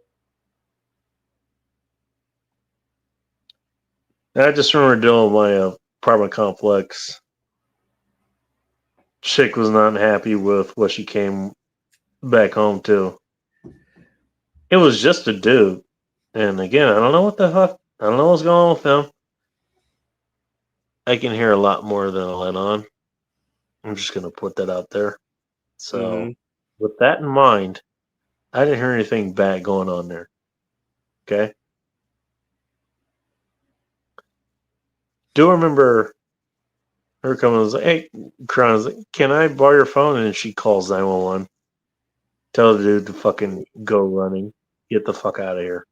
I just remember doing my apartment complex. Chick was not happy with what she came back home to. It was just a dude. And again, I don't know what the fuck. I don't know what's going on with them. I can hear a lot more than I let on. I'm just going to put that out there. So, with that in mind, I didn't hear anything bad going on there. Okay? Do remember her coming and was like, hey, crying, was like, can I borrow your phone? And she calls 911. Tell the dude to fucking go running. Get the fuck out of here.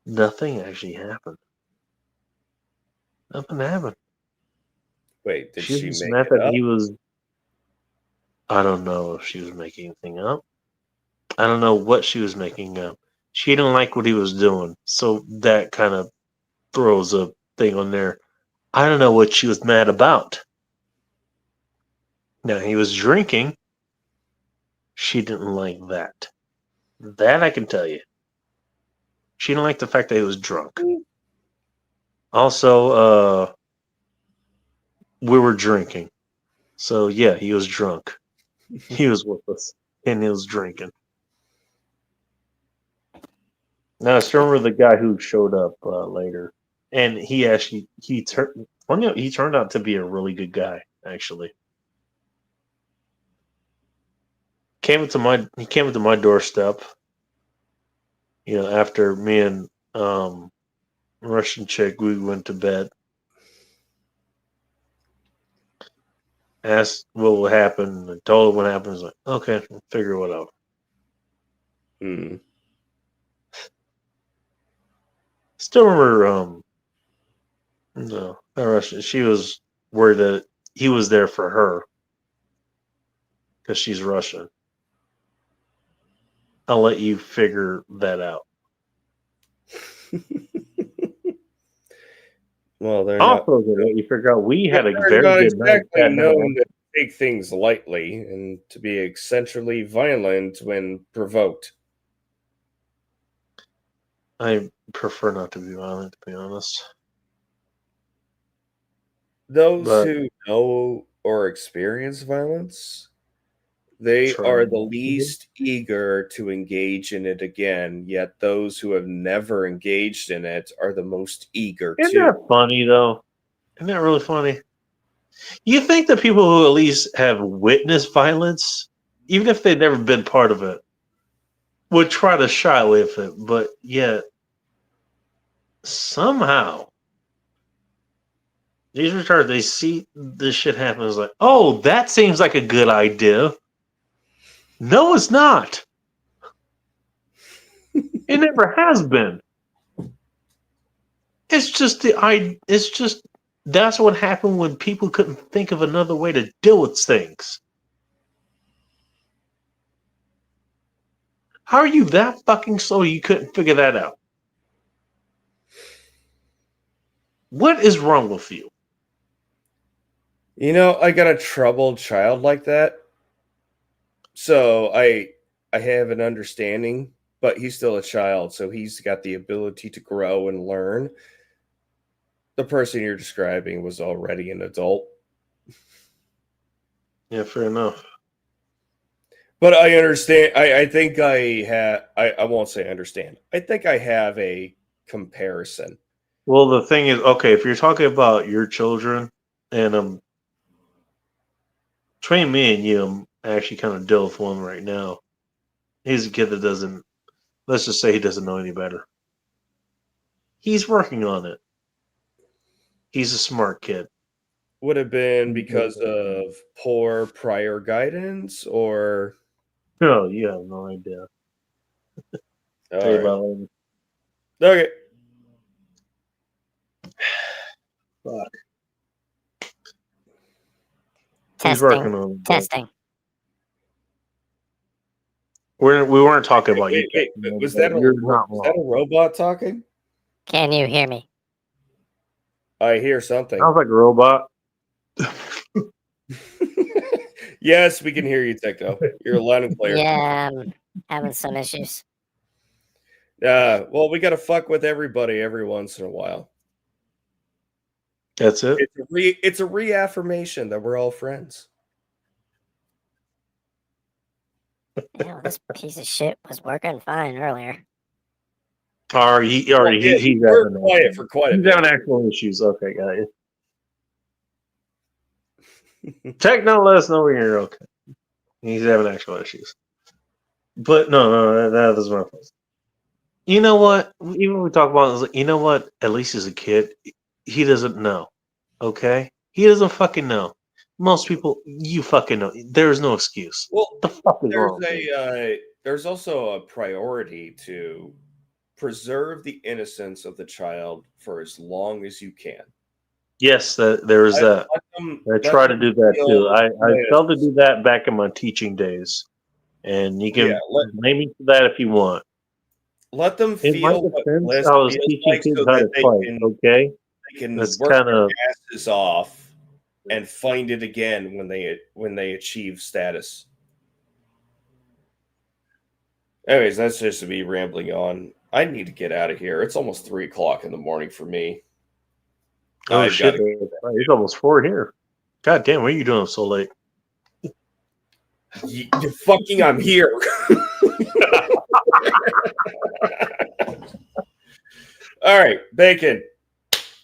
Nothing actually happened. Nothing happened. Wait, did She was she just make mad it that up? he was. I don't know if she was making anything up. I don't know what she was making up. She didn't like what he was doing. So that kind of throws a thing on there. I don't know what she was mad about. Now, he was drinking. She didn't like that. That I can tell you. She didn't like the fact that he was drunk. Also, we were drinking. So, yeah, he was drunk. He was with us. And he was drinking. Now, I still remember the guy who showed up later. And he turned out to be a really good guy, actually. He came into my doorstep, after me and Russian chick, we went to bed. Asked what would happen, and told her what happened. He's like, okay, we'll figure it out. Still remember, no, not Russian. She was worried that he was there for her because she's Russian. I'll let you figure that out. Well, they're Also, to let you figure out, we had a they're very not good night exactly that known night. to take things lightly and to be eccentrically violent when provoked. I prefer not to be violent, to be honest. Those But who know or experience violence, they try are not the to. least eager to engage in it again, yet those who have never engaged in it are the most eager Isn't to. that funny, though? Isn't that really funny? You think the people who at least have witnessed violence, even if they've never been part of it, would try to shy away from it, but yet somehow these retards, they see this shit happen, it's like, oh, that seems like a good idea. No, it's not. It never has been. It's just that's what happened when people couldn't think of another way to deal with things. How are you that fucking slow you couldn't figure that out? What is wrong with you? I got a troubled child like that. So I have an understanding, but he's still a child, so he's got the ability to grow and learn. the person you're describing was already an adult. Yeah, fair enough. But I understand. I think I have. I won't say understand. I think I have a comparison. Well, the thing is, okay, if you're talking about your children, and between me and you, I'm actually kind of deal with one right now. He's a kid that doesn't. Let's just say he doesn't know any better. He's working on it. He's a smart kid. Would have been because of poor prior guidance, or No, you have no idea. All Tell you right. about it later. Okay. Fuck. He's working on it. Testing. We weren't talking about Wait, you. wait, was that You're not was that a robot talking? Can you hear me? I hear something. Sounds like a robot. Yes, we can hear you, Techno. You're a Lion player. Yeah, I'm having some issues. Well, we got to fuck with everybody every once in a while. That's it. It's a reaffirmation that we're all friends. This piece of shit was working fine earlier. He's we're having quiet for quite a he's bit. having actual issues. Okay, got you. Techno, let us know when you're okay. He's having actual issues. But no, that is my fault. You know what? Even when we talk about it, you know what? At least as a kid, he doesn't know. Okay? He doesn't fucking know. Most people, you fucking know. There's no excuse. Well, the fuck is wrong? there's also a priority to preserve the innocence of the child for as long as you can. Yes, there is that. I try to do that too. I failed to do that back in my teaching days, and you can blame me for that if you want. Let them In my feel what defense, bliss I was feels teaching like kids so how that to they fight. can, Okay, they can that's work kind their of asses off and find it again when they achieve status. Anyways, that's just me rambling on. I need to get out of here. It's almost 3 o'clock in the morning for me. oh I've shit. gotta- It's almost 4 here. God damn, what are you doing so late? You fucking, I'm here. All right, Bacon.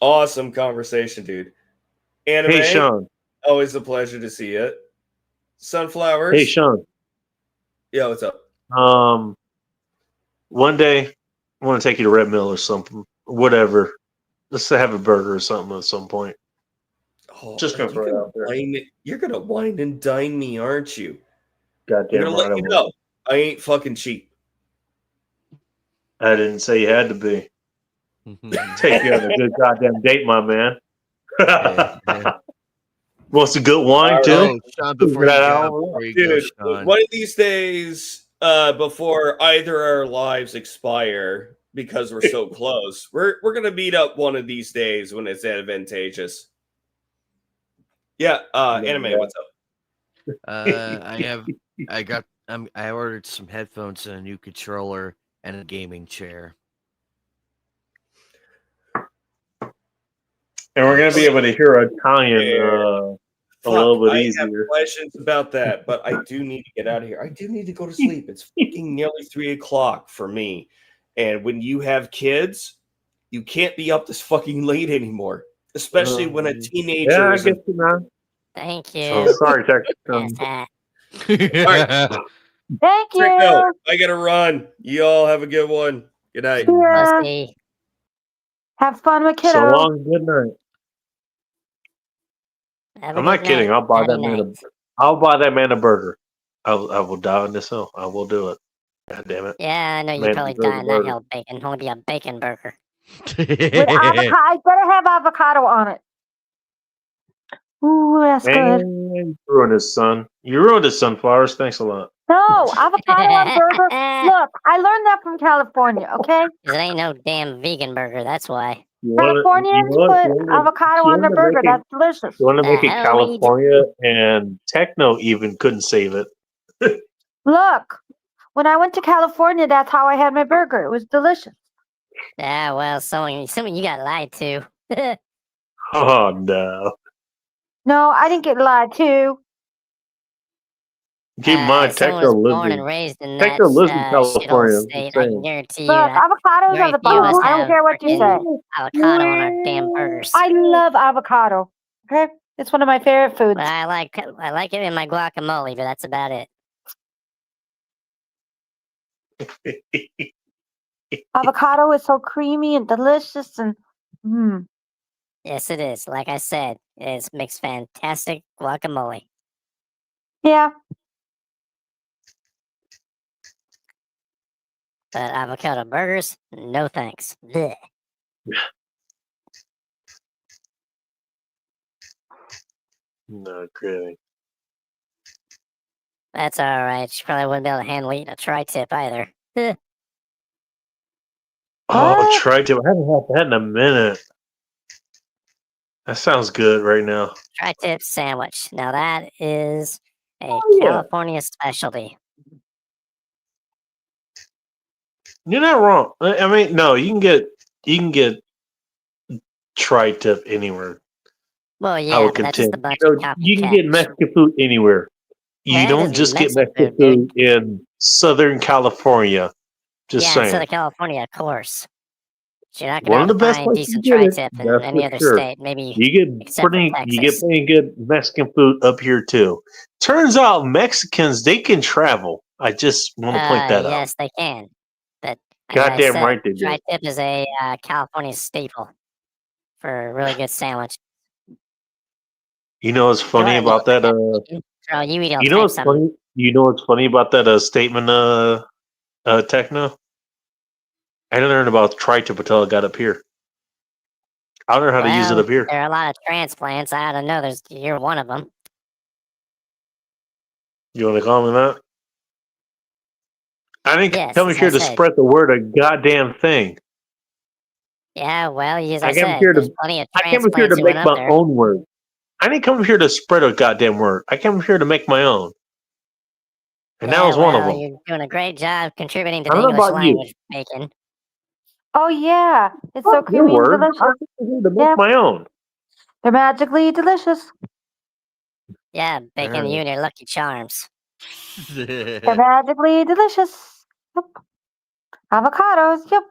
Awesome conversation, dude. Anime. Hey, Sean. Always a pleasure to see you. Sunflowers. Hey, Sean. Yeah, what's up? One day I want to take you to Red Mill or something, whatever. Let's have a burger or something at some point. Oh, Just gonna throw it out there. You're gonna wine and dine me, aren't you? I'm Goddamn gonna right. let you know. I ain't fucking cheap. I didn't say you had to be. Take you on a good goddamn date, my man. Wants a good wine All too? right, Sean, Figure that out. Dude, one of these days, before either our lives expire because we're so close, we're gonna meet up one of these days when it's advantageous. Yeah, anime, what's up? I ordered some headphones and a new controller and a gaming chair. And we're gonna be able to hear Italian a little bit I easier. have questions about that, but I do need to get out of here. I do need to go to sleep. It's fucking nearly 3 o'clock for me. And when you have kids, you can't be up this fucking late anymore, especially when a teenager Yeah, I is get you, man. Thank you. Oh, sorry, Texas. All right. Thank you. Rico, I gotta run. You all have a good one. Good night. Yeah. Have fun with So kiddo. long, good night. I'm not kidding. I'll buy that man. I'll buy that man a burger. I will die on this hill. I will do it. God damn it. Yeah, I know you Man probably deserves die a on that burger. hill, Bacon. It'll be a bacon burger. With avocado, I better have avocado on it. Ooh, that's good. Man, you ruined his son. You ruined his sunflowers. Thanks a lot. No, avocado on burger. Look, I learned that from California, okay? 'Cause it ain't no damn vegan burger, that's why. Californians put avocado on their burger. That's delicious. You want to The make it hell we do- California, and Techno even couldn't save it. Look, when I went to California, that's how I had my burger. It was delicious. Yeah, well, someone you got lied to. Oh no! No, I didn't get lied to. Keep in mind, Someone Techno was lives born and in raised in that Techno lives in shithole California. I'm state. just I can saying. guarantee you Look, that avocados very are the few of bomb. us I don't have care what you say. freaking avocado on our damn burgers. I love avocado. Okay, it's one of my favorite foods. But I like it in my guacamole, but that's about it. Avocado is so creamy and delicious, and Yes, it is. Like I said, it makes fantastic guacamole. yeah. But avocado burgers, no thanks. Blech. No kidding. That's all right. She probably wouldn't be able to handle eating a tri-tip either. Oh, tri-tip. I haven't had that in a minute. That sounds good right now. Tri-tip sandwich. Now that is a yeah. California specialty. You're not wrong. I mean, no, you can get tri-tip anywhere. Well, I yeah, would but that's just a contend. bunch of You can copycats. get Mexican food anywhere. You That don't is just get Mexican Mexican food. food in Southern California. Just Yeah, in saying. Southern California, of course. You're not One going of to the best find places to decent get it. tri-tip in That's any for other sure. state, maybe You get except for Texas. pretty good Mexican food up here too. Turns out Mexicans they can travel. I just want to point that out. Yes, they can. But as I Goddamn said, right they do. tri-tip is a California staple for a really good sandwich. You know what's funny about that? Bro, you eat all You know types what's of funny? You know what's funny about that statement? Techno. I didn't learn about tri-tip until I got up here. I learned how to use it up here. There are a lot of transplants. I don't know. You're one of them. You want to call me that? I didn't Yes, come as here I to said. spread the word a goddamn thing. Yeah, well, as I I came said, here there's to plenty of I came up here transplants to who make went up my there. own word. I didn't come here to spread a goddamn word. I came here to make my own. And that was one of them. You're doing a great job contributing to I the don't know English about you. language, Bacon. Oh yeah, it's so Your creamy and word. delicious. I came here to make my own. They're magically delicious. Yeah, Bacon, Alright. you and your Lucky Charms. They're magically delicious. Yep. Avocados. Yep.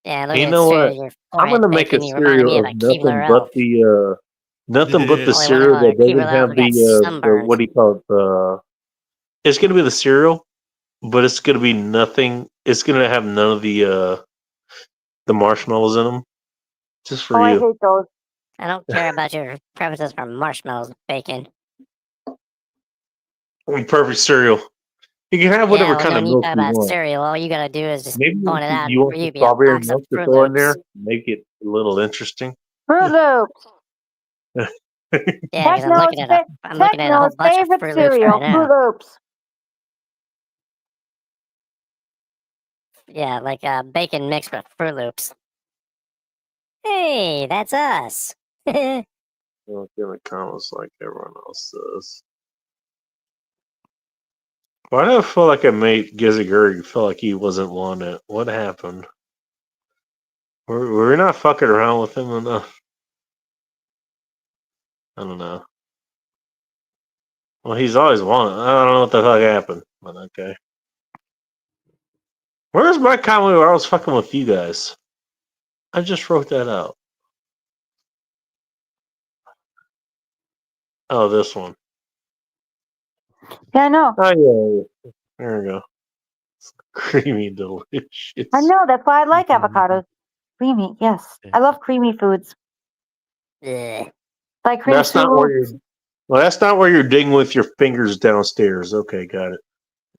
Yeah, look You at know what? your I'm forehead, gonna make a Bacon. You reminded me cereal of of a Keebler elf. nothing but the Only one of cereal our that doesn't Keebler elf have got the sunburned. what do you call it? It's gonna be the cereal, but it's gonna be nothing. It's gonna have none of the marshmallows in them. Just for Oh, I you. hate those. I don't care about your preferences for marshmallows, Bacon. Perfect cereal. You can have whatever Yeah, well, kind no of need milk to talk you about want. cereal. All you gotta do is just Maybe point it out. you want For the you, be a strawberry box of milk to Fruit throw in there, Loops. make it a little interesting. Fruit Loops. Yeah, because I'm looking at a whole Techno's bunch of favorite Fruit Loops cereal, right now. Fruit Loops. Yeah, like bacon mixed with Fruit Loops. Hey, that's us. Don't give me comments like everyone else does. Why do I feel like I made Giziguri feel like he wasn't wanted? What happened? Were we not fucking around with him enough? I don't know. Well, he's always wanted. I don't know what the fuck happened, but okay. Where's my comment where I was fucking with you guys? I just wrote that out. Oh, this one. Yeah, I know. Oh, yeah. There we go. Creamy, delicious. I know. That's why I like avocados. Creamy. Yes, I love creamy foods. Yeah. Like cream That's not where soup. you're. Well, that's not where you're digging with your fingers downstairs. Okay, got it.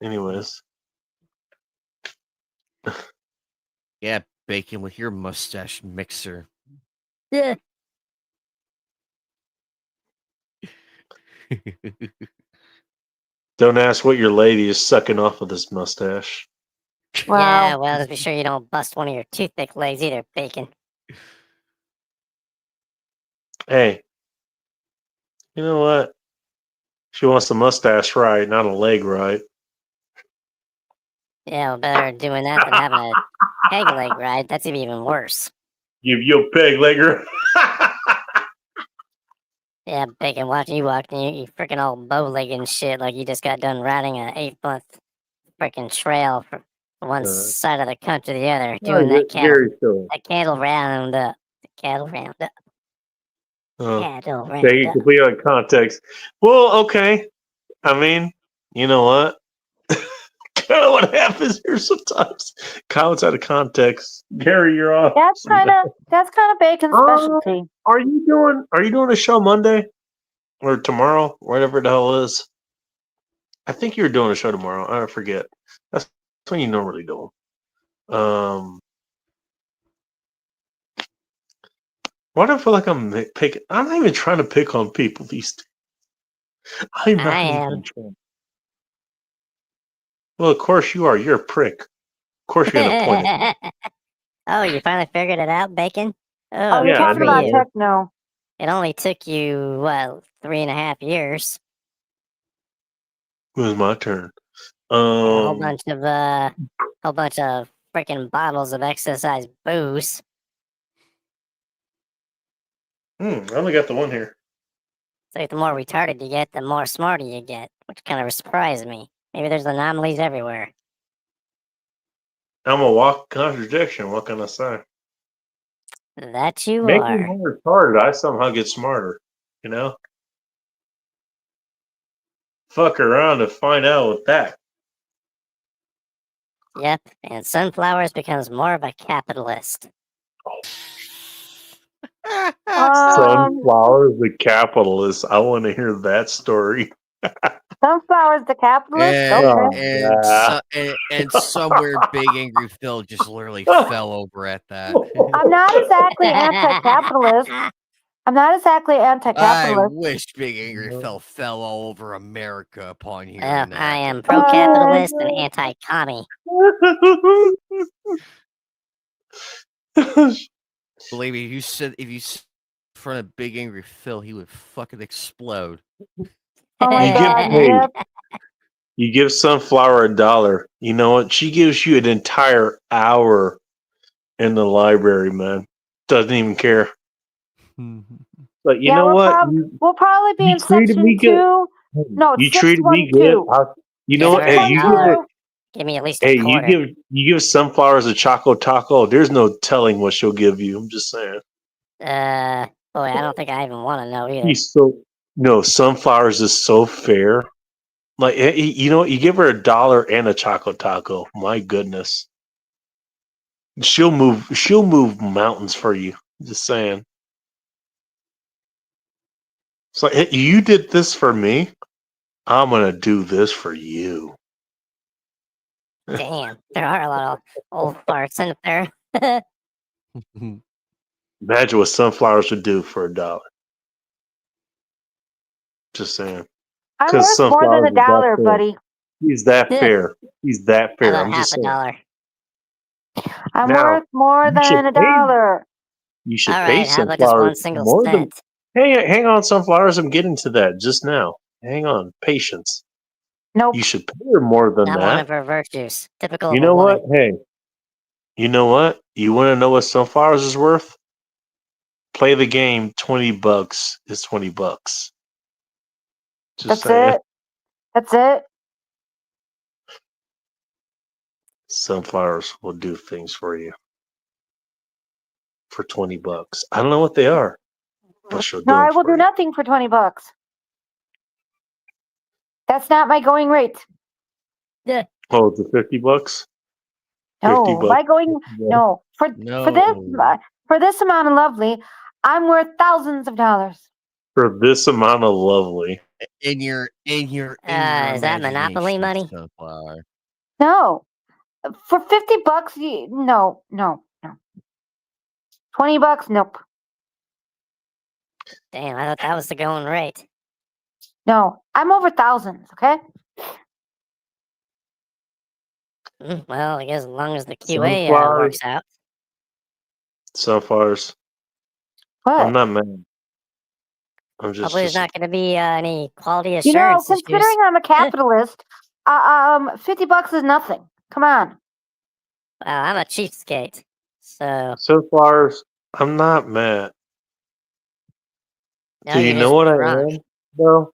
Anyways, Yeah, Bacon with your mustache mixer. Yeah. don't ask what your lady is sucking off of this mustache. Yeah, well, just be sure you don't bust one of your toothpick legs either, Bacon. Hey, you know what? She wants the mustache right, not a leg right. Yeah, well, better doing that than having a peg leg ride. That's even worse. Give you a peg legger. Yeah, Bacon, watching you walk, and you freaking all bow-legged and shit, like you just got done riding an 8-month freaking trail from one side of the country to the other, doing that cattle roundup. The cattle roundup. Cattle Take it roundup. completely out of context. Well, okay. I mean, you know what? Kind of what happens here sometimes. Comments out of context. Gary, you're off. That's kind of Bacon's specialty. Are you doing a show Monday or tomorrow, whatever the hell it is? I think you're doing a show tomorrow. I forget. That's when you normally do them. Why do I feel like I'm picking? I'm not even trying to pick on people these days. I'm not even trying. Well, of course you are. You're a prick. Of course you're gonna point at me. Oh, you finally figured it out, Bacon? Oh, you're talking about techno. It only took you, what, 3.5 years? It was my turn. And a whole bunch of freaking bottles of exercise booze. I only got the one here. It's like the more retarded you get, the more smarter you get, which kind of surprised me. Maybe there's anomalies everywhere. I'm a walk contradiction. What can I say? That you Make are. me more retarded. I somehow get smarter. You know? Fuck around to find out with that. Yep, and Sunflowers becomes more of a capitalist. Sunflowers, the capitalist. I want to hear that story. Sunflowers, the capitalist. Okay. And somewhere Big Angry Phil just literally fell over at that. I'm not exactly anti-capitalist. I wish Big Angry Phil fell all over America upon hearing that. I am pro-capitalist and anti-commie. Believe me, if you sit in front of Big Angry Phil, he would fucking explode. You give Sunflower $1. You know what? She gives you an entire hour in the library, man. Doesn't even care. But you know what? We'll probably be in section 2. No, you treated me good. You know what? Hey, give me at least a quarter. you give Sunflowers a Choco Taco. There's no telling what she'll give you. I'm just saying. Boy, I don't think I even want to know either. Sunflowers is so fair. Like, you know, you give her $1 and a Choco Taco. My goodness, she'll move mountains for you. Just saying. It's like, hey, you did this for me. I'm gonna do this for you. Damn, there are a lot of old farts in there. Imagine what Sunflowers would do for $1. Just saying. I'm worth more than $1, buddy. He's that fair. He's that fair. I'm just saying. $0.50. I'm worth more than $1. You should All pay right, how about just Sunflowers one single more cent? hang on, Sunflowers. I'm getting to that just now. Hang on, patience. Nope. You should pay her more than Not that. one of her virtues. Typical You of a know woman. what? Hey, you know what? You want to know what Sunflowers is worth? Play the game. $20 is $20. Just saying. That's it. Sunflowers will do things for you for $20. I don't know what they are, but she'll do No, I them will for do you. nothing for $20. That's not my going rate. Yeah. Oh, it's $50. No, $50. my going no for this amount of lovely, I'm worth thousands of dollars. For this amount of lovely. In your is that Monopoly money? Sunflower. No, for $50, no. $20, nope. Damn, I thought that was the going rate. No, I'm over thousands. Okay. Well, I guess as long as the QA works out. Sunflowers. What? I'm not mad. I'm just. Hopefully, there's not going to be any quality You know, assurance issues. considering I'm a capitalist, $50 is nothing. Come on. Well, I'm a cheapskate, so. Sunflowers, I'm not mad. No, Do you you're know just what drunk. I am, though?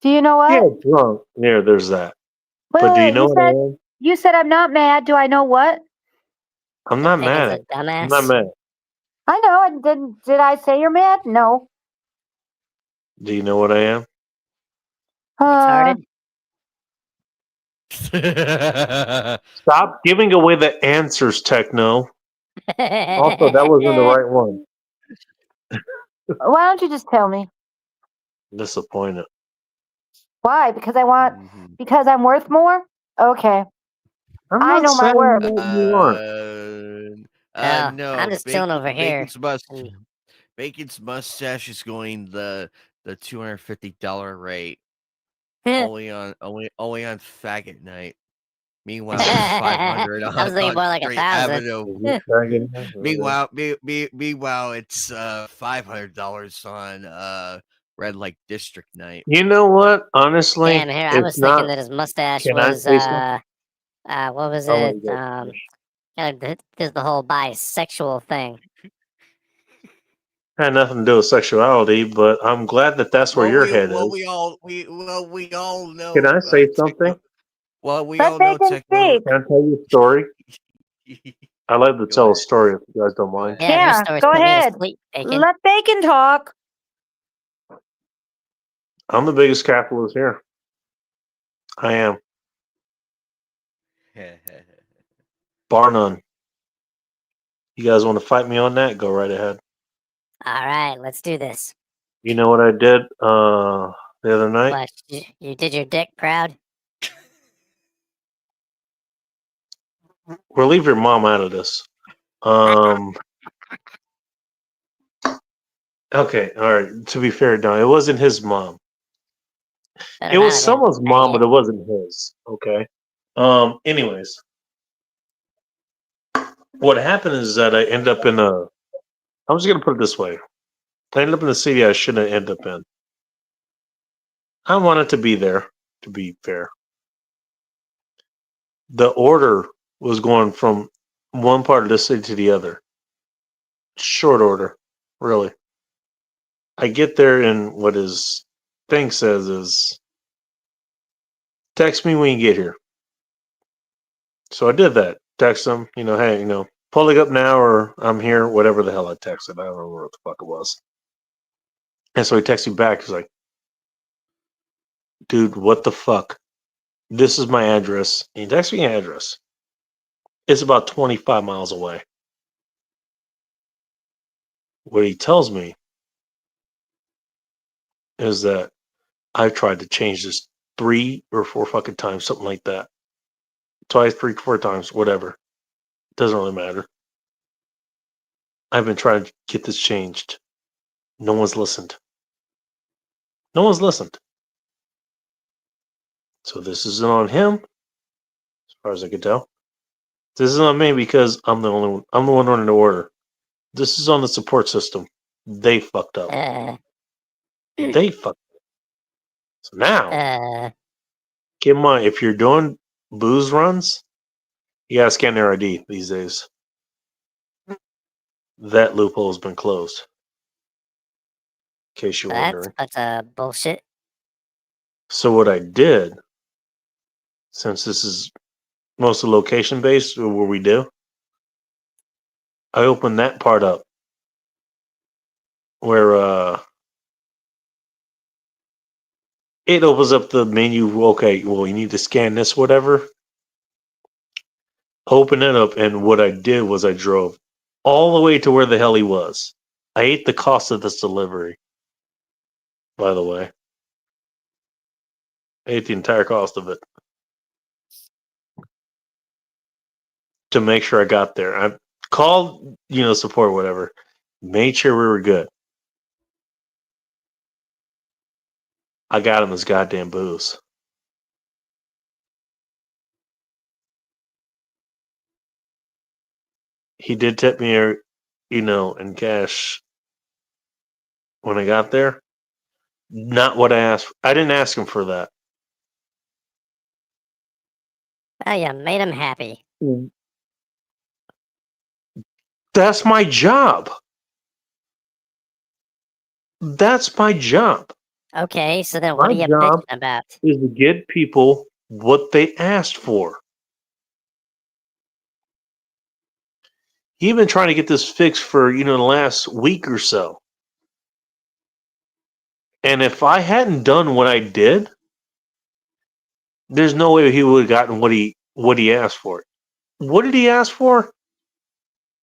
Do you know Yeah, what? drunk. Yeah, there's that. Wait, But do you wait. know what I am? You said I'm not mad. Do I know what? I'm That not Bacon's mad. a I'm not dumbass. mad. I know. And did I say you're mad? No. Do you know what I am? Retarded. Stop giving away the answers, Techno. Also, that wasn't the right one. Why don't you just tell me? Disappointed. Why? Because I want. Because I'm worth more. Okay. I know my worth. You aren't. Oh, No, I'm just chilling over here. Bacon's mustache is going the $250 rate. only on faggot night. Meanwhile, it's 500 I was thinking on more like Straight 1,000. Avenue. Meanwhile, it's $500 on Red Light District night. You know what? Honestly, Damn, here I it's was not. thinking that his mustache Can I was say something? what was I'll let it? you guys finish. There's the whole bisexual thing. Had nothing to do with sexuality, but I'm glad that that's where your head is. We all know. Can I say something? Well, we Let all know Bacon speak. Can I tell you a story? I like to tell a story if you guys don't mind. Yeah, your Yeah. story's Go put me to ahead. sleep, Bacon. Let Bacon talk. I'm the biggest capitalist here. I am. Bar none. You guys want to fight me on that? Go right ahead. All right, let's do this. You know what I did the other night? What, you did your dick proud? We'll leave your mom out of this. Okay, all right. To be fair, no, it wasn't his mom. Better It not was have been. someone's mom, but it wasn't his. Okay. Anyways, what happened is that I ended up in a. I'm just gonna put it this way. I ended up in a city I shouldn't end up in. I wanted to be there. To be fair, the order was going from one part of the city to the other. Short order, really. I get there and what his thing says is, text me when you get here. So I did that. Text him, hey, pulling up now or I'm here, whatever the hell I texted. I don't remember what the fuck it was. And so he texted me back. He's like, dude, what the fuck? This is my address. And he texted me an address. It's about 25 miles away. What he tells me is that I've tried to change this 3 or 4 fucking times, something like that. Twice, 3, 4 times, whatever. Doesn't really matter. I've been trying to get this changed. No one's listened. No one's listened. So this isn't on him, as far as I can tell. This isn't on me because I'm the only one. I'm the one running the order. This is on the support system. They fucked up. They fucked up. So now, keep in mind, if you're doing booze runs, you gotta scan their ID these days. That loophole has been closed. In case you're wondering. That's bullshit. So what I did, since this is mostly location based, where we do, I opened that part up where it opens up the menu. Okay, well, you need to scan this, whatever. Open it up, and what I did was I drove all the way to where the hell he was. I ate the cost of this delivery, by the way. I ate the entire cost of it to make sure I got there. I called, support, whatever. Made sure we were good. I got him his goddamn booze. He did tip me, in cash when I got there. Not what I asked. I didn't ask him for that. Oh, you made him happy. That's my job. That's my job. Okay, so then what My are you job bitching about? is to get people what they asked for. You've been trying to get this fixed for the last week or so. And if I hadn't done what I did, there's no way he would have gotten what he asked for. What did he ask for?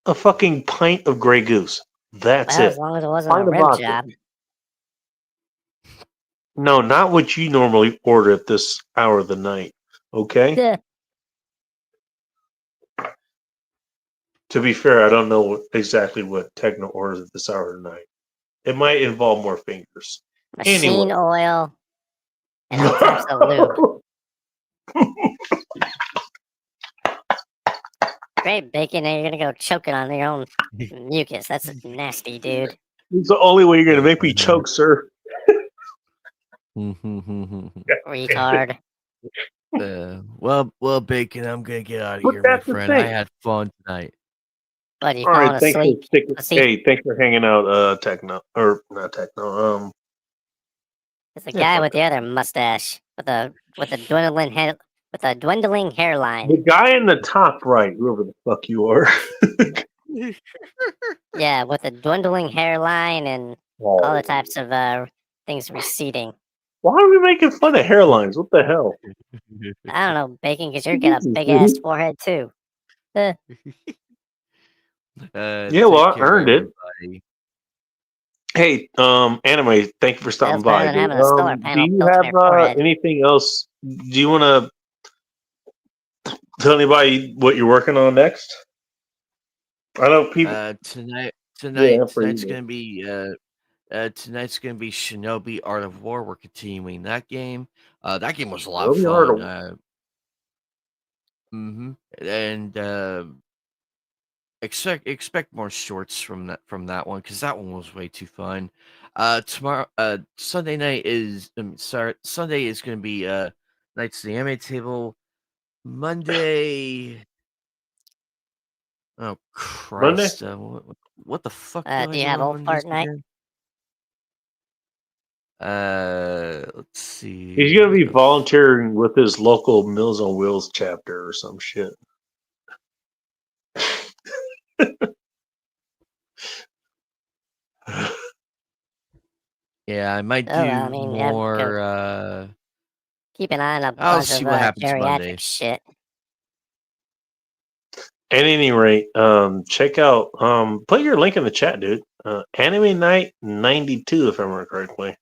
A fucking pint of Grey Goose. That's Well, it. as long as it wasn't a Pint of rim vodka. job. No, not what you normally order at this hour of the night. Okay? Yeah. To be fair, I don't know exactly what Techno orders at this hour of the night. It might involve more fingers. Machine Anyway. oil and all types of lube. Great bacon, and you're gonna go choking on your own mucus. That's nasty, dude. It's the only way you're going to make me choke, sir. Retard. Well, Bacon, I'm gonna get out of But here, my that's the friend. I thing. had fun tonight. What, are you All falling right, thanks for asleep? sticking. Pussy? Hey, thanks for hanging out, Techno, or not Techno. It's the Yeah, guy fuck with the other mustache with a dwindling head with a dwindling hairline. the guy in the top right, whoever the fuck you are. Yeah, with a dwindling hairline and all the types of things receding. Why are we making fun of hairlines? What the hell? I don't know, Bacon, because you're got a Jesus, big ass dude. forehead too. Yeah, Take well, I care, earned it. everybody. Hey, Anime, thank you for stopping That's better by. than Dude. having a solar Do panel you built in have your forehead. anything else? Do you want to tell anybody what you're working on next? I know people. Tonight's for you. gonna be tonight's gonna be Shinobi Art of War. We're continuing that game. That game was a lot of Shinobi Art fun. of- And expect more shorts from that one because that one was way too fun. Tomorrow, Sunday night is Sunday is gonna be Knights of the Anime Table. Monday. Oh Monday? Christ! What the fuck? Do you have old fart night? Let's see. He's gonna be volunteering with his local Mills on Wheels chapter or some shit. Yeah, I might do Oh, well, I mean, yeah, more. Keep an eye on a I'll bunch see of what happens geriatric Monday. shit. At any rate, check out put your link in the chat, dude. Anime Night 92, if I remember correctly.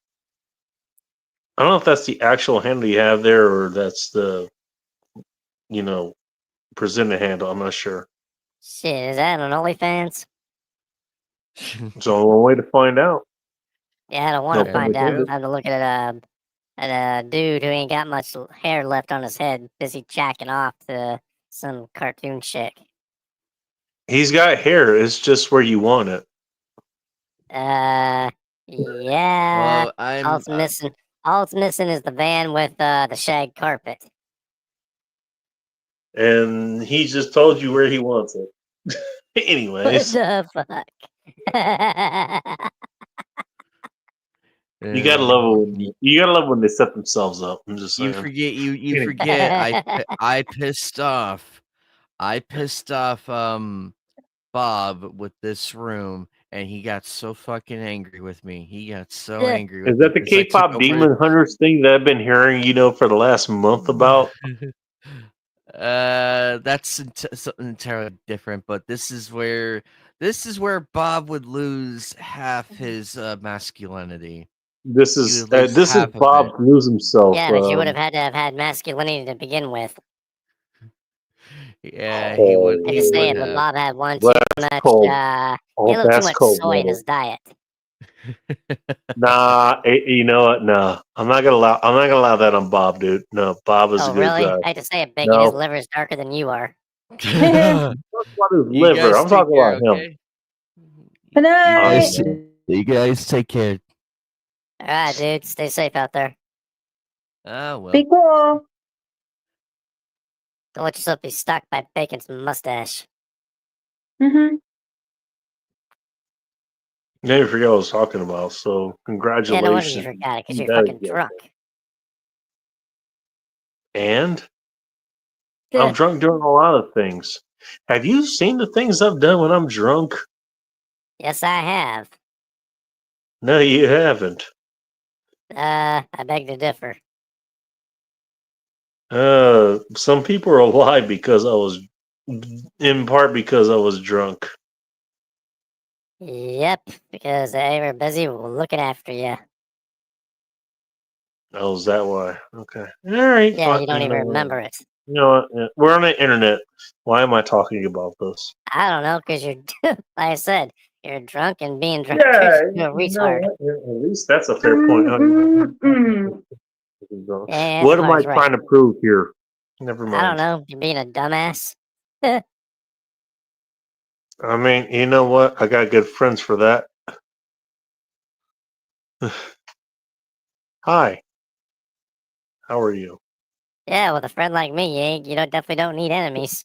I don't know if that's the actual handle you have there or that's the presented handle. I'm not sure. Shit, is that on OnlyFans? It's only one way to find out. Yeah, I don't want No to pun find out. intended. I'm looking at a dude who ain't got much hair left on his head, busy jacking off to some cartoon chick. He's got hair. It's just where you want it. Yeah. Well, all it's missing. All it's missing is the van with the shag carpet. And he just told you where he wants it. What Anyways, the fuck? you gotta love it when they set themselves up. I'm just saying. You forget. I pissed off. Bob with this room, and he got so fucking angry with me. He got so angry with Is that me the 'cause I took K-pop over- Demon Hunters thing that I've been hearing, for the last month about? That's something entirely different. But this is where Bob would lose half his masculinity. This He is would lose this is half of Bob it. lose himself. Yeah, but you would have had to have had masculinity to begin with. Yeah, he would. I He just would saying, but have. Bob had one too That's much. cold. He had a Oh, little too that's much cold, soy in brother. his diet. Nah, you know what? Nah, I'm not gonna allow that on Bob, dude. No, Bob is Oh, a good really? guy. I hate to say it, Bacon. His No, liver is darker than you are. I'm talking about his You liver. guys I'm take talking care, about him. okay? Good night. You guys take care. All right, dude. Stay safe out there. Ah, well. Be cool. Don't let yourself be stalked by Bacon's mustache. Mm-hmm. Now you forget what I was talking about. So Yeah, no wonder you congratulations. forgot it because You you're better fucking get drunk. And Yeah. I'm drunk doing a lot of things. Have you seen the things I've done when I'm drunk? Yes, I have. No, you haven't. I beg to differ. Some people are alive because I was, in part because I was drunk. Yep, because they were busy looking after you. Oh, is that why? Okay. All right. Yeah, Fine. you don't even remember it. You know what? Yeah, we're on the internet. Why am I talking about this? I don't know, because you're, like I said, you're drunk and being drunk Yeah, turns you into a you know retard. what? Yeah, at least that's a fair point. Yeah, What am I Smarty's right. trying to prove here? Never I don't mind. know, you're being a dumbass. I mean, you know what? I got good friends for that. Hi. How are you? Yeah, with a friend like me, you don't definitely don't need enemies.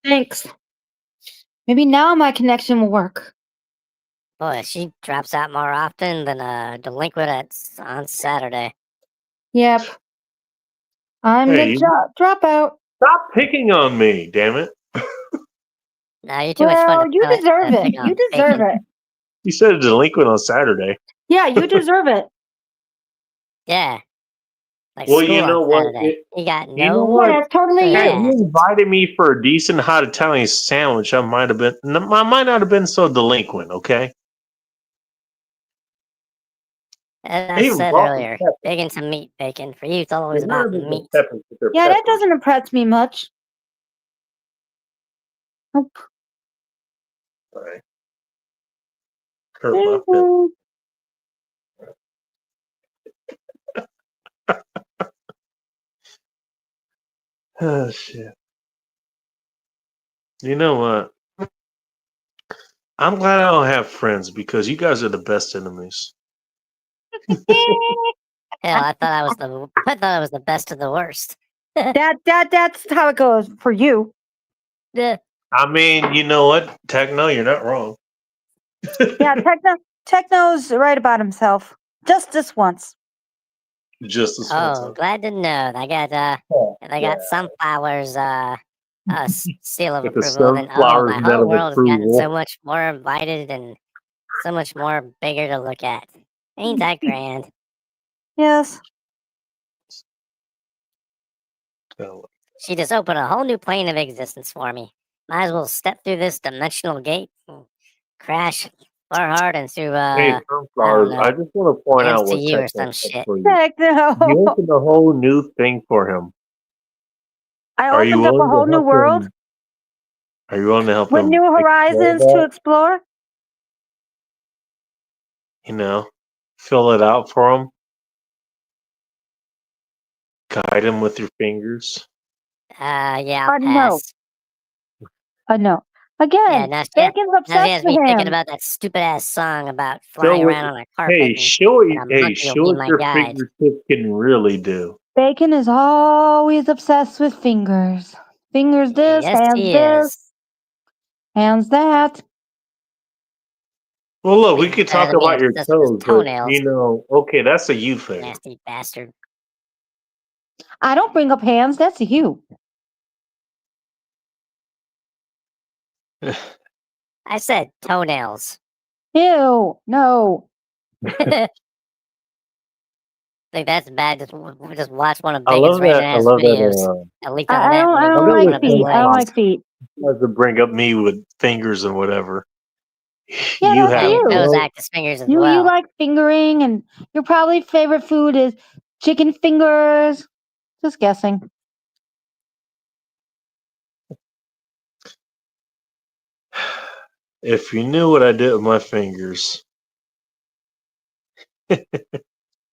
Thanks. Maybe now my connection will work. Boy, she drops out more often than a delinquent on Saturday. Yep. I'm Hey, the dropout. stop picking on me, damn it. Now you're too much fun Well, to you deserve it. pick You on deserve Bacon. it. You said a delinquent on Saturday. Yeah, you deserve it. Yeah. Like Well, school you know on what? Saturday. You got You know no what? Yeah, that's totally Had you. you invited me for a decent hot Italian sandwich, I might have been. I might not have been so delinquent. Okay. As I Even said brought some earlier, peppers. big into meat bacon. For you, it's always They about might have been meat. peppers, but they're Yeah, that peppers. doesn't impress me much. Nope. Sorry. Hurt my feelings. Oh shit. You know what? I'm glad I don't have friends because you guys are the best enemies. Hell, I thought I was the best of the worst. That's how it goes for you. Yeah. I mean, you know what? Techno, you're not wrong. Yeah, Techno's right about himself. Just this once. Just as Oh, glad to know. I got sunflowers seal of With the approval. Then sunflowers my medal whole of world has gotten so approval. much more invited and so much more bigger to look at. Ain't that grand? Yes. She just opened a whole new plane of existence for me. Might as well step through this dimensional gate and crash far hard into Hey, I don't sunflowers, know, I just want to point out what MCU or Techno some said shit. for you. Techno. You opened a whole new thing for him. I Are you opened up a willing whole to new help world him? Are you willing to help with him new explore horizons that? to explore. You know, fill it out for him. Guide him with your fingers. Yeah, I'll No. pass. No. Yeah, Again, now she Bacon's has obsessed me with thinking him. about that stupid ass song about Show flying what, around on a carpet hey, and show a monkey will be what my your guide. fingertips can really do. Bacon is always obsessed with fingers. Fingers this, Yes, hands he this, is. hands that. Well, look, we He's could better talk than being about your obsessed with his toes, but toenails. you know, okay, that's a you thing. Nasty bastard. I don't bring up hands. That's you. I said toenails. Ew. No. Think that's bad. Just watch one of I Bacon's love random that. I ass love videos. that. At least on the net, I and don't he's like open up his feet. I don't legs. like feet. Tries to bring up me with fingers and whatever. Yeah, You that's have Hey, you. those no. act his fingers as You well. like fingering, and your probably favorite food is chicken fingers. Just guessing. If you knew what I did with my fingers,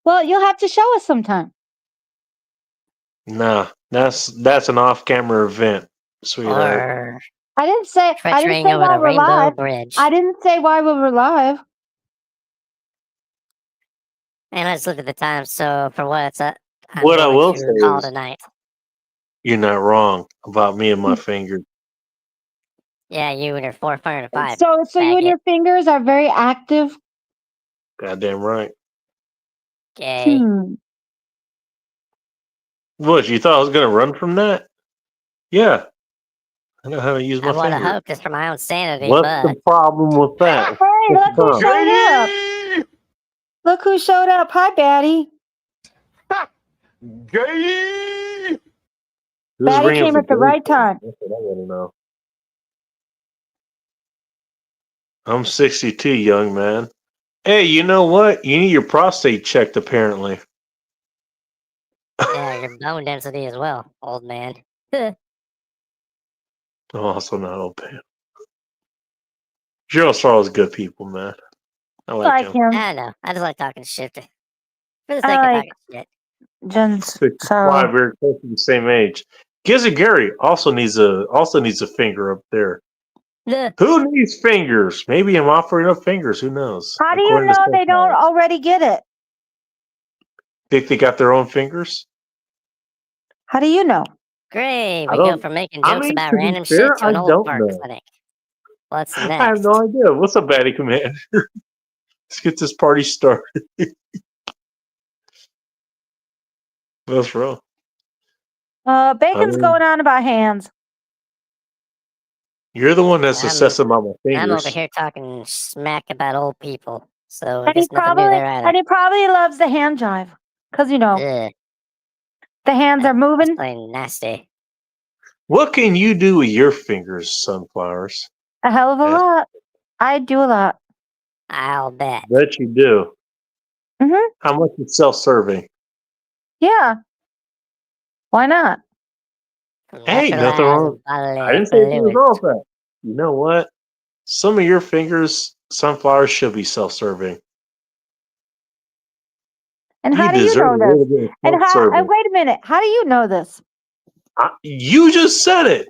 Well, you'll have to show us sometime. nah, that's an off-camera event, sweetheart. Or I didn't say treachery over while the we're Rainbow live. Bridge. I didn't say why we were live. And let's look at the time. So for what it's I'm What I going will to say call is, tonight. You're not wrong about me and my fingers. Yeah, you and your 405. So you and your fingers are very active. Goddamn right. Gay. What, you thought I was gonna run from that? Yeah. I know how to use my I would have fingers. hoped just for my own sanity, What's but the problem with that? Hey, look who What's the showed up! Look who showed up! Hi, Batty. Gay. Who's Batty ringing came for at the gay right for? time. That's what I want to know. I'm 62, young man. Hey, you know what? You need your prostate checked, apparently. yeah, your bone density as well, old man. I'm also not open. Gerald Starr is good people, man. I like him. I know. I just like talking shit. For the sake I of like talking shit. Jen 65, Sorrow. we're close to the same age. Gizzy Gary also needs a finger up there. Yeah. Who needs fingers? Maybe I'm offering up fingers. Who knows? How do you According to know they don't Sunflowers. already get it? Think they got their own fingers? How do you know? Great. I We go don't. from making I jokes mean, about to be random fair, shit to I an old don't fart know. clinic. What's I next? have no idea. What's up, Batty Commander? Let's get this party started. What's wrong? Bacon's mean- going on about hands. You're the one that's I'm- assessing my fingers. I'm over here talking smack about old people. So I And he guess nothing new there either. probably loves the hand jive. Because, you know, Ugh, the hands are moving. plain nasty. What can you do with your fingers, Sunflowers? A hell of a Yes. lot. I do a lot. I'll bet. Bet you do. Mm-hmm. How much is self-serving? Yeah. Why not? Hey, nothing wrong. I didn't say anything was wrong with that. You know what? Some of your fingers, Sunflowers, should be self-serving. And how do you deserve know a this? little bit of And how? self-serving. And wait a minute. How do you know this? You just said it.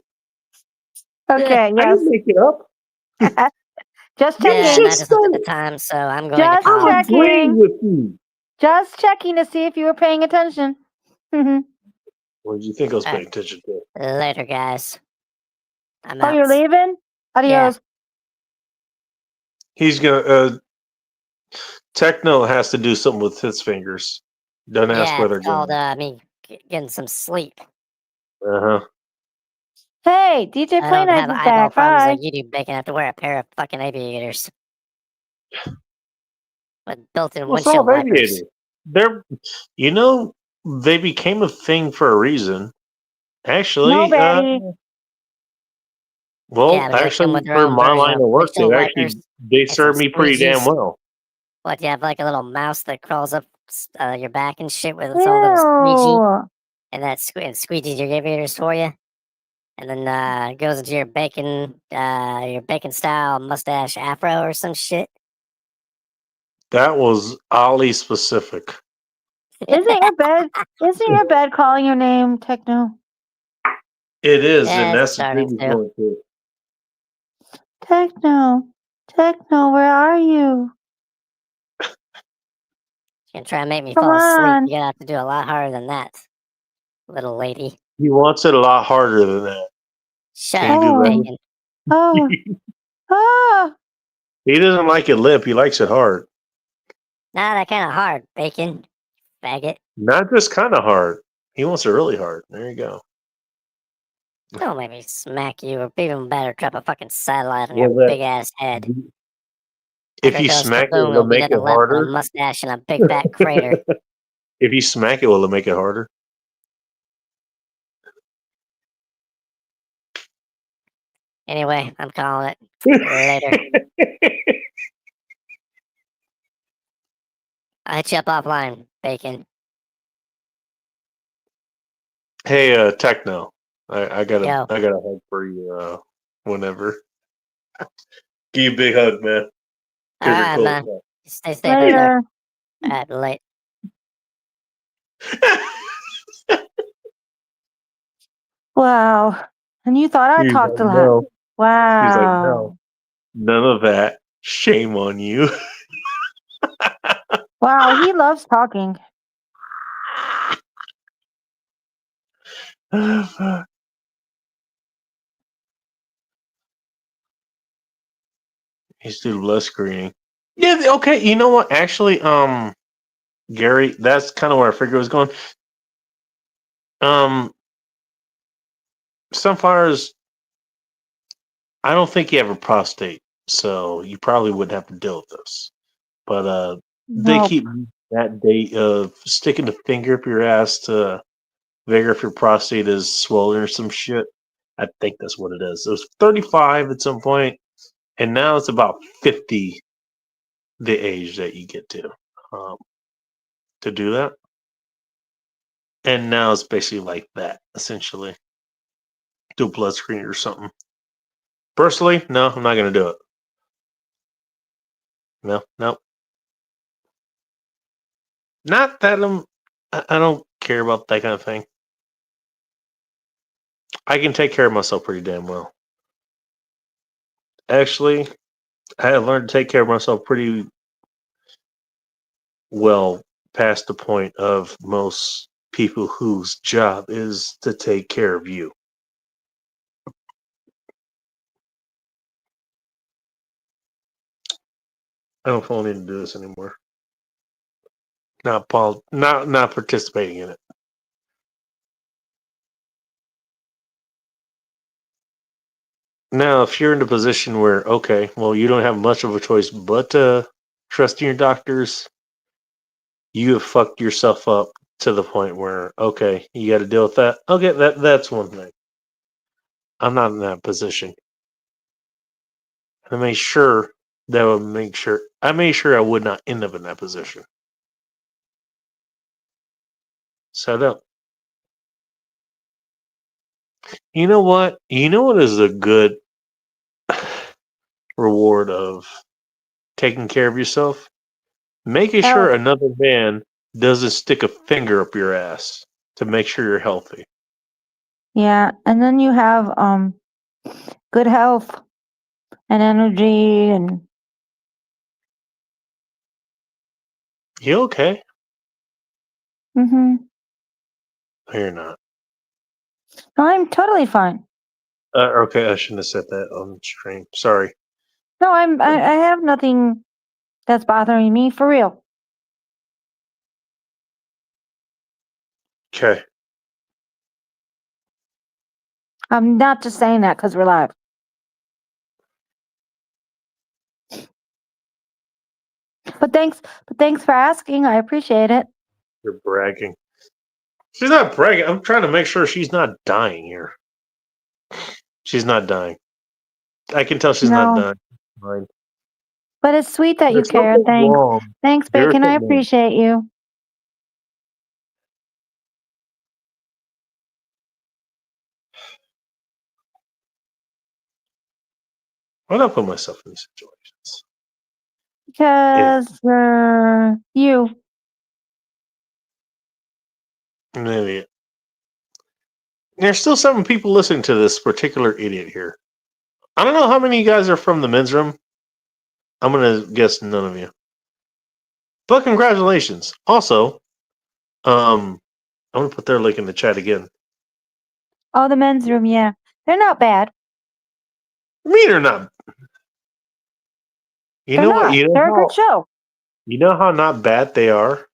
Okay. I Yes. didn't make it up. Just Yeah, checking. and I just looked at the time, so I'm going Just to call. I'm agreeing checking. with you. Just checking to see if you were paying attention. Mhm. What did you think I was paying attention to? Later, guys. I'm Oh, out. you're leaving? Adios. He's gonna. Techno has to do something with his fingers. Don't ask Yeah, where they're it's called going. me getting some sleep. Uh huh. Hey, DJ I Play don't Night have is eyeball back. problems Hi. like you do, Bacon. I have to wear a pair of fucking aviators with built-in What's wrong windshield with wipers. aviators? They're, they became a thing for a reason. Actually, No, Betty. well, Yeah, but they come actually, with their for own my version line of of work, windshield they wipers they and some serve me pretty damn squeegees. well. What, you have like a little mouse that crawls up your back and shit with its own little squeegee, Ew. and that squeegees your aviators for you, and then goes into your bacon style mustache afro or some shit. That was oddly specific. Isn't your bed calling your name, Techno? It is, Yeah, and it's that's the starting previous to. one too. Techno, where are you? You can try and make me Come fall asleep. on. You're gonna have to do a lot harder than that, little lady. He wants it a lot harder than that. Shut Can up, you do that? bacon. Oh. Oh. He doesn't like it limp. He likes it hard. Nah, that kind of hard, bacon. Faggot. Not just kind of hard. He wants it really hard. There you go. Don't make me smack you, or even better, drop a fucking satellite on Well, your that- big ass head. If After you goes smack it, kaboom, will it'll it be make to the it left with harder? a mustache and a big fat crater. If you smack it, will it make it harder? Anyway, I'm calling it. Later. I'll hit you up offline, bacon. Hey, Techno, I got Yo. a hug for you. Whenever. Give you a big hug, man. All Sugar right, coat. man. Stay safe out there. Later. Late. Wow. And you thought I He's talked like, a lot. no. Wow. He's like, no, none of that. Shame on you. Wow, he loves talking. He's do blood screening. Yeah, okay. You know what? Actually, Gary, that's kind of where I figured it was going. Sunfires, I don't think you have a prostate, so you probably wouldn't have to deal with this. But they No. keep that date of sticking the finger up your ass to figure if your prostate is swollen or some shit. I think that's what it is. It was 35 at some point, and now it's about 50, the age that you get to do that. And now it's basically like that, essentially. Do a blood screen or something. Personally, no, I'm not going to do it. No. Not that I don't care about that kind of thing. I can take care of myself pretty damn well. Actually, I have learned to take care of myself pretty well past the point of most people whose job is to take care of you. I don't feel need to do this anymore. Not participating in it. Now, if you're in a position where, okay, well, you don't have much of a choice but to trust in your doctors, you have fucked yourself up to the point where, okay, you got to deal with that. Okay, that's one thing. I'm not in that position. I made sure I made sure I would not end up in that position. So no. You know what? You know what is a good reward of taking care of yourself? Making sure Oh, another man doesn't stick a finger up your ass to make sure you're healthy. yeah. And then you have good health and energy and You okay? mm-hmm. No, you're not. No, I'm totally fine. Okay, I shouldn't have said that on stream. Sorry. No, I have nothing that's bothering me for real. Okay. I'm not just saying that because we're live. But thanks for asking. I appreciate it. You're bragging. She's not bragging. I'm trying to make sure she's not dying here. She's not dying. I can tell she's not No, dying. Fine. but it's sweet that you There's care. something Thanks. wrong. Thanks, There's Bacon. I something wrong. appreciate you. Why not put myself in these situations? Because you're you. I'm an idiot. There's still some people listening to this particular idiot here. I don't know how many of you guys are from the men's room. I'm gonna guess none of you. But congratulations. Also, I'm gonna put their link in the chat again. Oh, the men's room, yeah. They're not bad. Mean or not? You They're know what? not. They're a good show. You know how not bad they are?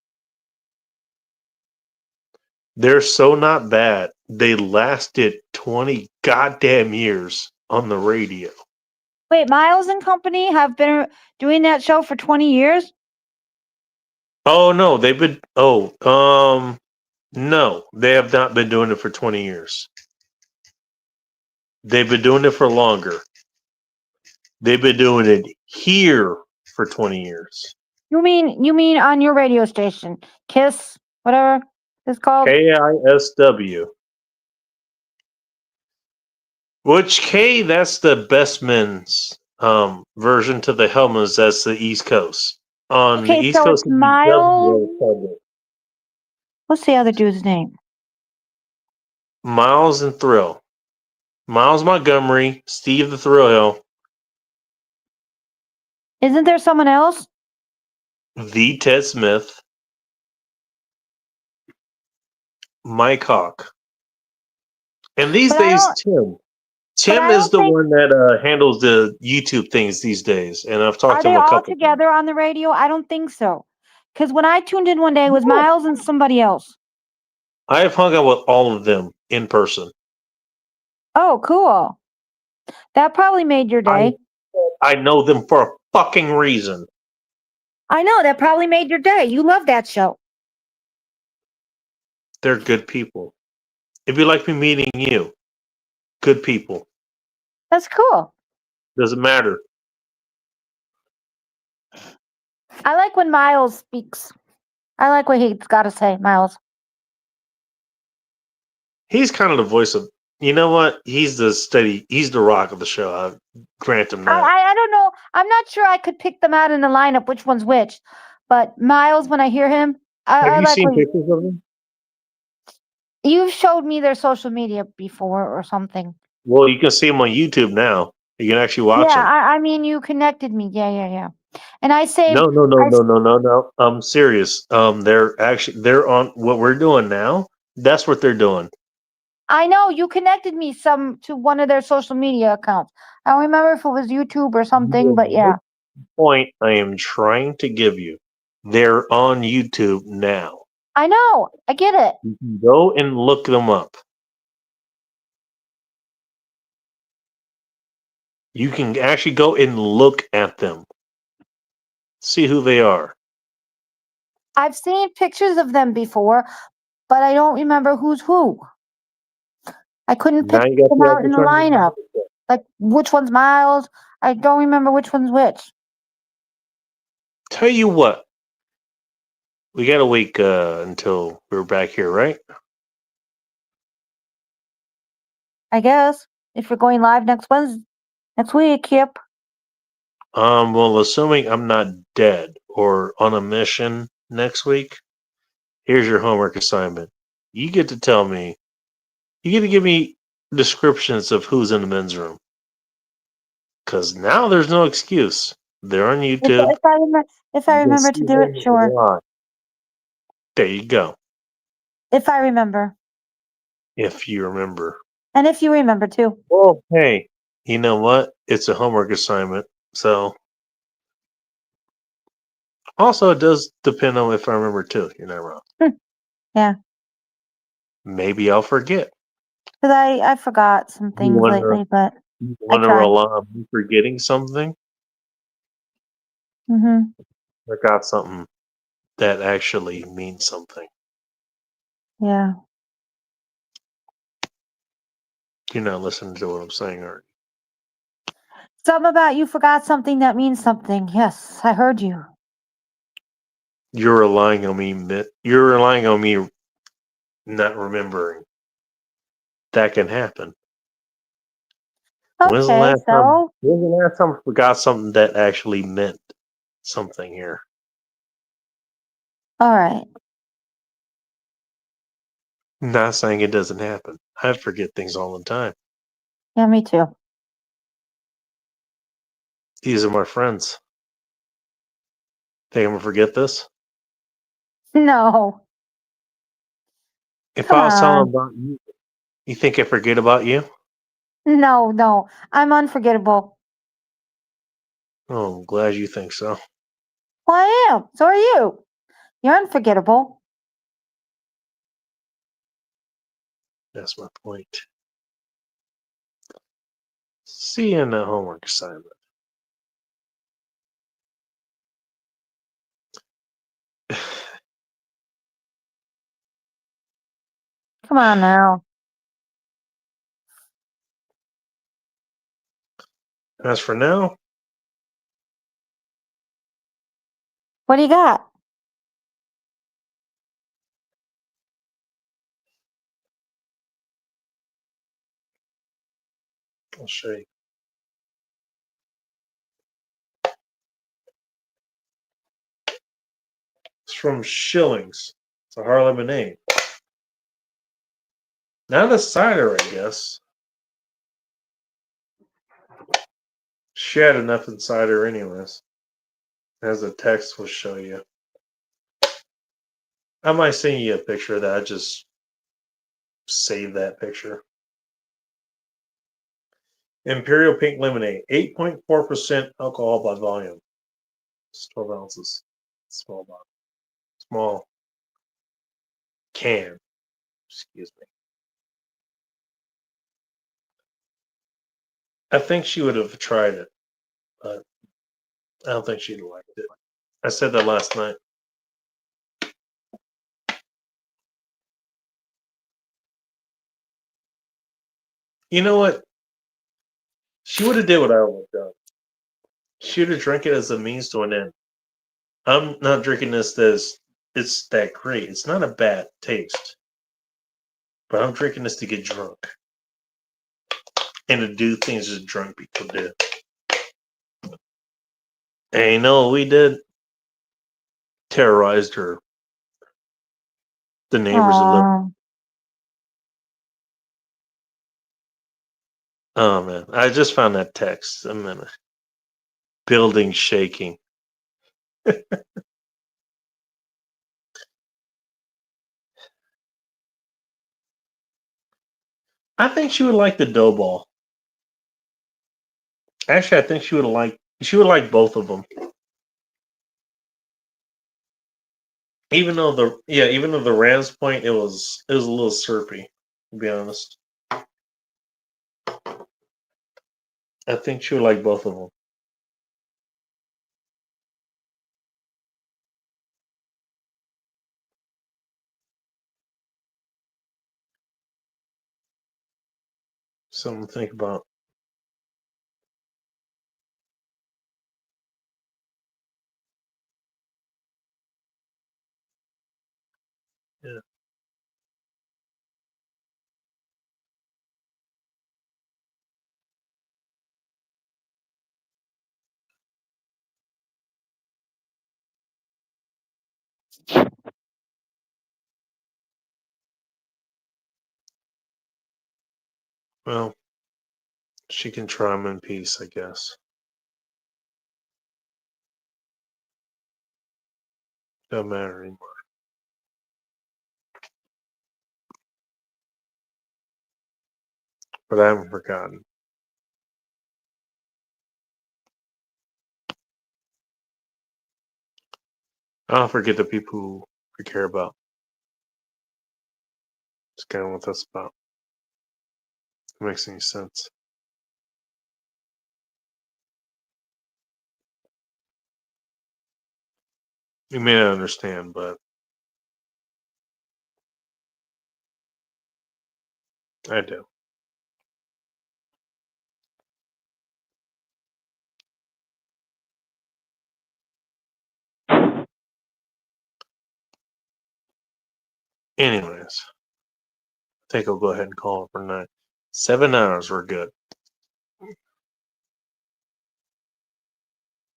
They're so not bad. They lasted 20 goddamn years on the radio. Wait, Miles and Company have been doing that show for 20 years? Oh no, they've been no, they have not been doing it for 20 years. They've been doing it for longer. They've been doing it here for 20 years. You mean on your radio station? KISS, whatever it's called? KISW. Which K, that's the best men's version to the Helmas, that's the East Coast. On the Okay, East so Coast, it's Miles. What's the other dude's name? Miles and Thrill. Miles Montgomery, Steve the Thrill Hill, Isn't there someone else? the Ted Smith, Mike Hawk. And these But I days, don't. Tim I is don't the think. one that handles the YouTube things these days, and I've talked Are to they him a all couple times. together on the radio? I don't think so. Because when I tuned in one day, it was Miles and somebody else. I have hung out with all of them in person. Oh, cool. That probably made your day. I know them for a fucking reason. I know that probably made your day. You love that show. They're good people. It'd be like me meeting you. Good people. That's cool. Doesn't matter. I like when Miles speaks. I like what he's got to say, Miles. He's kind of the voice of. You know what? He's the rock of the show. I grant him that. I don't know. I'm not sure I could pick them out in the lineup, which one's which. But Miles, when I hear him, Have I you like seen what pictures of him? you've showed me their social media before or something. Well, you can see him on YouTube now. You can actually watch Yeah, him. I mean, you connected me. Yeah. And I saved. No. I'm serious. They're on what we're doing now. That's what they're doing. I know you connected me some to one of their social media accounts. I don't remember if it was YouTube or something, but yeah. Point I am trying to give you. They're on YouTube now. I know. I get it. You can go and look them up. You can actually go and look at them. See who they are. I've seen pictures of them before, but I don't remember who's who. I couldn't Now pick you got them the out in the opportunity. lineup. Like which one's Miles? I don't remember which one's which. Tell you what. We got a week until we're back here, right? I guess if we're going live next week, yep. Well, assuming I'm not dead or on a mission next week, here's your homework assignment. You get to tell me, you get to give me descriptions of who's in the men's room. Because now there's no excuse. They're on YouTube. If I You can remember see to do it, them sure. live. There you go. If I remember, If you remember. and if you remember too. Well, hey, you know what? It's a homework assignment. So, also, it does depend on if I remember too. You're not wrong. Yeah, Maybe I'll forget. because I forgot some You things lately, but I want to tried. rely on me forgetting something? Hmm. I got something that actually means something. Yeah. You're not listening to what I'm saying, are you? Something about you forgot something that means something. Yes, I heard you. You're relying on me. You're relying on me not remembering. That can happen. When's the Okay, last time? so When's the last time I forgot something that actually meant something here? all right. Not saying it doesn't happen. I forget things all the time. Yeah, me too. These are my friends. Think I'm gonna forget this? No, If come I was telling on. about you, you think I forget about you? No. I'm unforgettable. Oh, I'm glad you think so. Well, I am. So are you. You're unforgettable. That's my point. See you in the homework assignment. Come on now. As for now, What do you got? I'll show you. It's from Shillings. It's a hard lemonade. Not a cider, I guess. She had enough in cider anyways. As the text will show you. I might send you a picture of that. I just save that picture. Imperial Pink Lemonade, 8.4% alcohol by volume. It's 12 ounces. Small bottle. Small can. Excuse me. I think she would have tried it, but I don't think she'd have liked it. I said that last night. You know what? She would have did what I would have done. She would have drank it as a means to an end. I'm not drinking this as it's that great. It's not a bad taste. But I'm drinking this to get drunk. And to do things that drunk people do. And you know what we did? Terrorized her. The neighbors that live. Aw. Oh man. I just found that text a minute. Building shaking. I think she would like the dough ball. Actually, I think she would like both of them. Even though the Rams point it was a little syrupy, to be honest. I think she would like both of them. Something to think about. Yeah. Well, she can try them in peace, I guess. Doesn't matter anymore. But I haven't forgotten. I don't forget the people who we care about. It's kind of what that's about. If it makes any sense. You may not understand, but I do. Anyways, I think I'll go ahead and call it for night. 7 hours, we're good.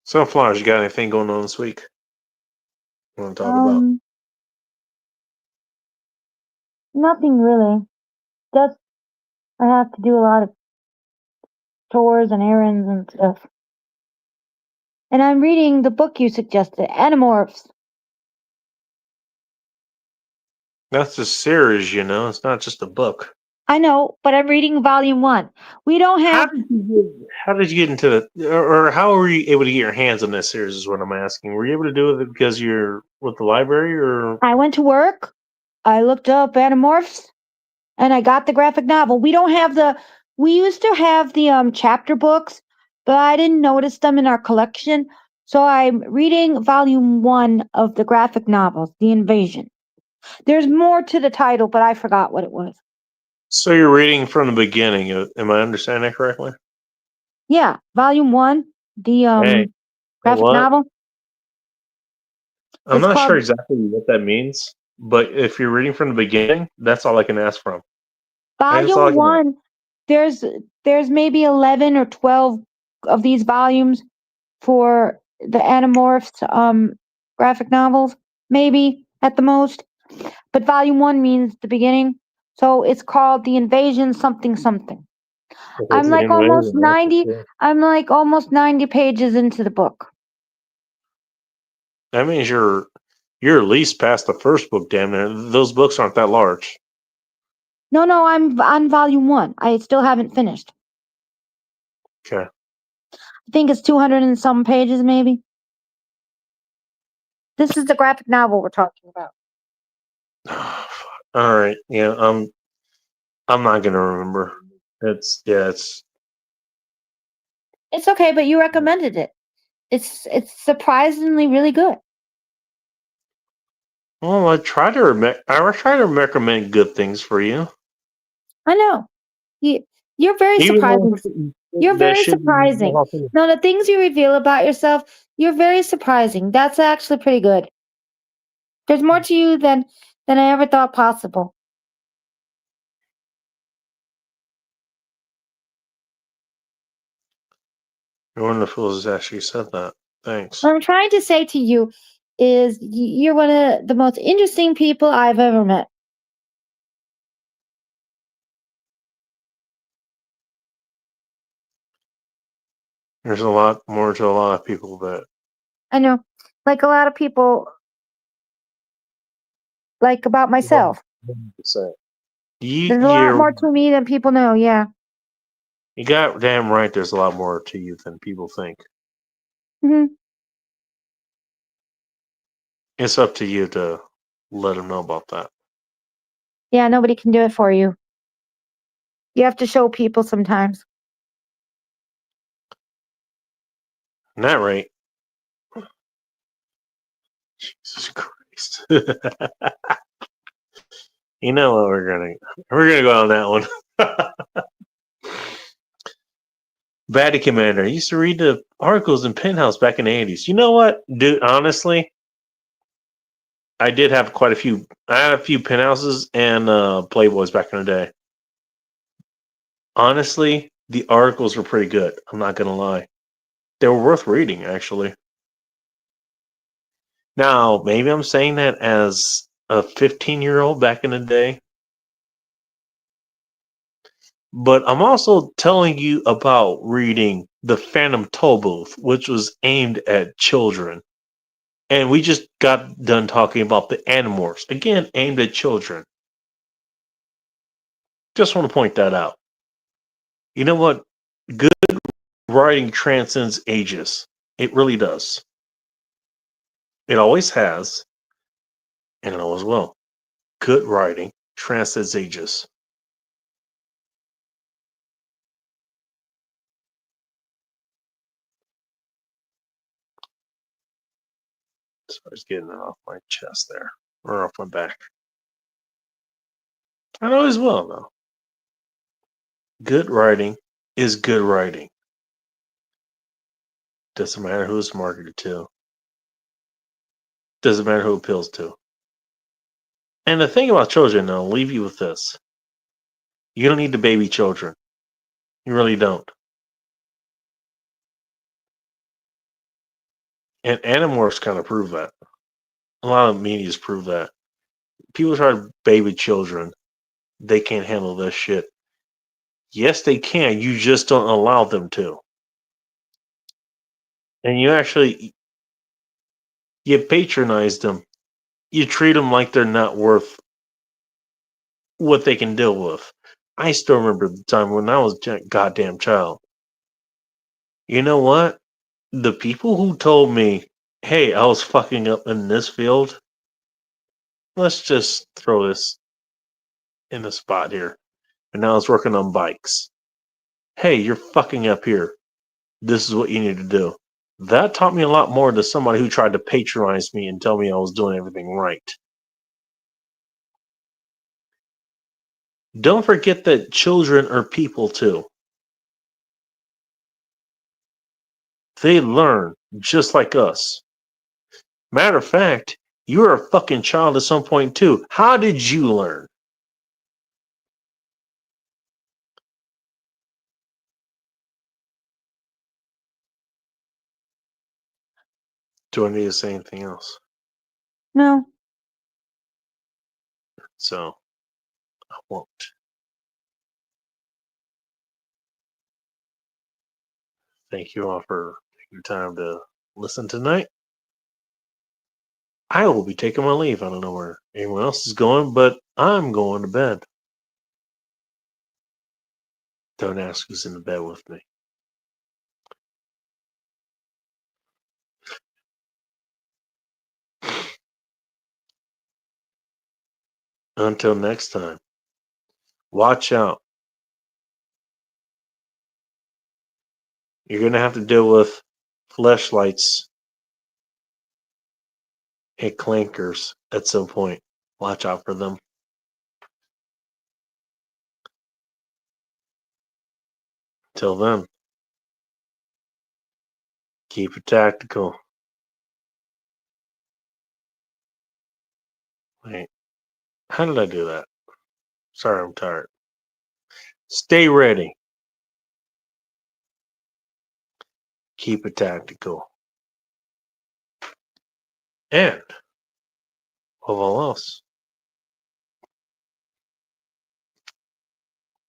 Sunflowers, you got anything going on this week? Want to talk about? Nothing really. Just I have to do a lot of chores and errands and stuff. And I'm reading the book you suggested, Animorphs. That's a series, you know. It's not just a book. I know, but I'm reading volume 1. We don't have. How did you get into the, or how were you able to get your hands on this series? Is what I'm asking. Were you able to do it because you're with the library, or I went to work. I looked up Animorphs, and I got the graphic novel. We don't have the. We used to have the chapter books, but I didn't notice them in our collection. So I'm reading volume 1 of the graphic novels, The Invasion. There's more to the title, but I forgot what it was. so you're reading from the beginning? Am I understanding that correctly? Yeah, volume 1, the Hey, graphic what? novel. I'm It's not sure called exactly what that means, but if you're reading from the beginning, that's all I can ask from. That's all I Volume can ask. 1. There's maybe 11 or 12 of these volumes for the Animorphs graphic novels, maybe at the most. But volume 1 means the beginning, so it's called The Invasion something something. If I'm it's the like almost invasion, that's 90. for sure. I'm like almost 90 pages into the book. That means you're at least past the first book, damn near. Those books aren't that large. No, I'm on volume 1. I still haven't finished. Okay. I think it's 200 and some pages, maybe. This is the graphic novel we're talking about. All right. Yeah, I'm not gonna remember. It's It's okay, but you recommended it. It's surprisingly really good. well, I try to recommend good things for you. I know. You're very Even though surprising. You're that very shit surprising. No, the things you reveal about yourself, you're very surprising. That's actually pretty good. There's more to you than I ever thought possible. Wonderful has actually said that. Thanks. What I'm trying to say to you is you're one of the most interesting people I've ever met. There's a lot more to a lot of people that I know. Like a lot of people, like about myself. There's a lot more to me than people know, yeah. You got damn right. There's a lot more to you than people think. Hmm. It's up to you to let them know about that. Yeah, nobody can do it for you. You have to show people sometimes. Isn't that right? Jesus Christ. You know what we're gonna go on that one. Batty Commander. I used to read the articles in Penthouse back in the 80s. You know what, dude? Honestly, I did have quite a few. I had a few Penthouses and Playboys back in the day. Honestly, the articles were pretty good. I'm not gonna lie. They were worth reading, actually. Now, maybe I'm saying that as a 15-year-old back in the day. But I'm also telling you about reading The Phantom Tollbooth, which was aimed at children. And we just got done talking about the Animorphs, again, aimed at children. Just want to point that out. You know what? Good writing transcends ages. It really does. It always has, and it always will. Good writing transcends ages. So I was getting it off my chest there, or off my back. I always will, though. Good writing is good writing. Doesn't matter who it's marketed to. Doesn't matter who it appeals to. And the thing about children, I'll leave you with this. You don't need to baby children. You really don't. And Animorphs kind of prove that. A lot of media's prove that. People try to baby children. They can't handle this shit. Yes, they can. You just don't allow them to. And you patronize them. You treat them like they're not worth what they can deal with. I still remember the time when I was a goddamn child. You know what? The people who told me, hey, I was fucking up in this field, let's just throw this in the spot here. And I was working on bikes. Hey, you're fucking up here. This is what you need to do. That taught me a lot more than somebody who tried to patronize me and tell me I was doing everything right. Don't forget that children are people too. They learn just like us. Matter of fact, you were a fucking child at some point too. How did you learn? Do I need to say anything else? No. So, I won't. Thank you all for taking your time to listen tonight. I will be taking my leave. I don't know where anyone else is going, but I'm going to bed. Don't ask who's in the bed with me. Until next time, watch out. You're going to have to deal with fleshlights and clankers at some point. Watch out for them. Till then, keep it tactical. Wait, how did I do that? Sorry, I'm tired. Stay ready. Keep it tactical. And, above all else,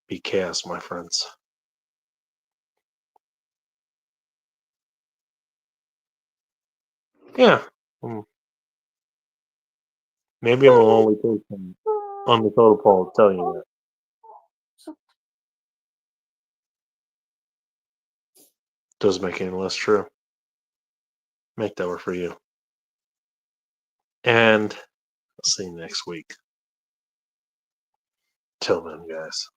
be chaos, my friends. Yeah. Maybe I'm the only person on the total poll telling you that. Doesn't make it any less true. Make that work for you. And I'll see you next week. Till then, guys.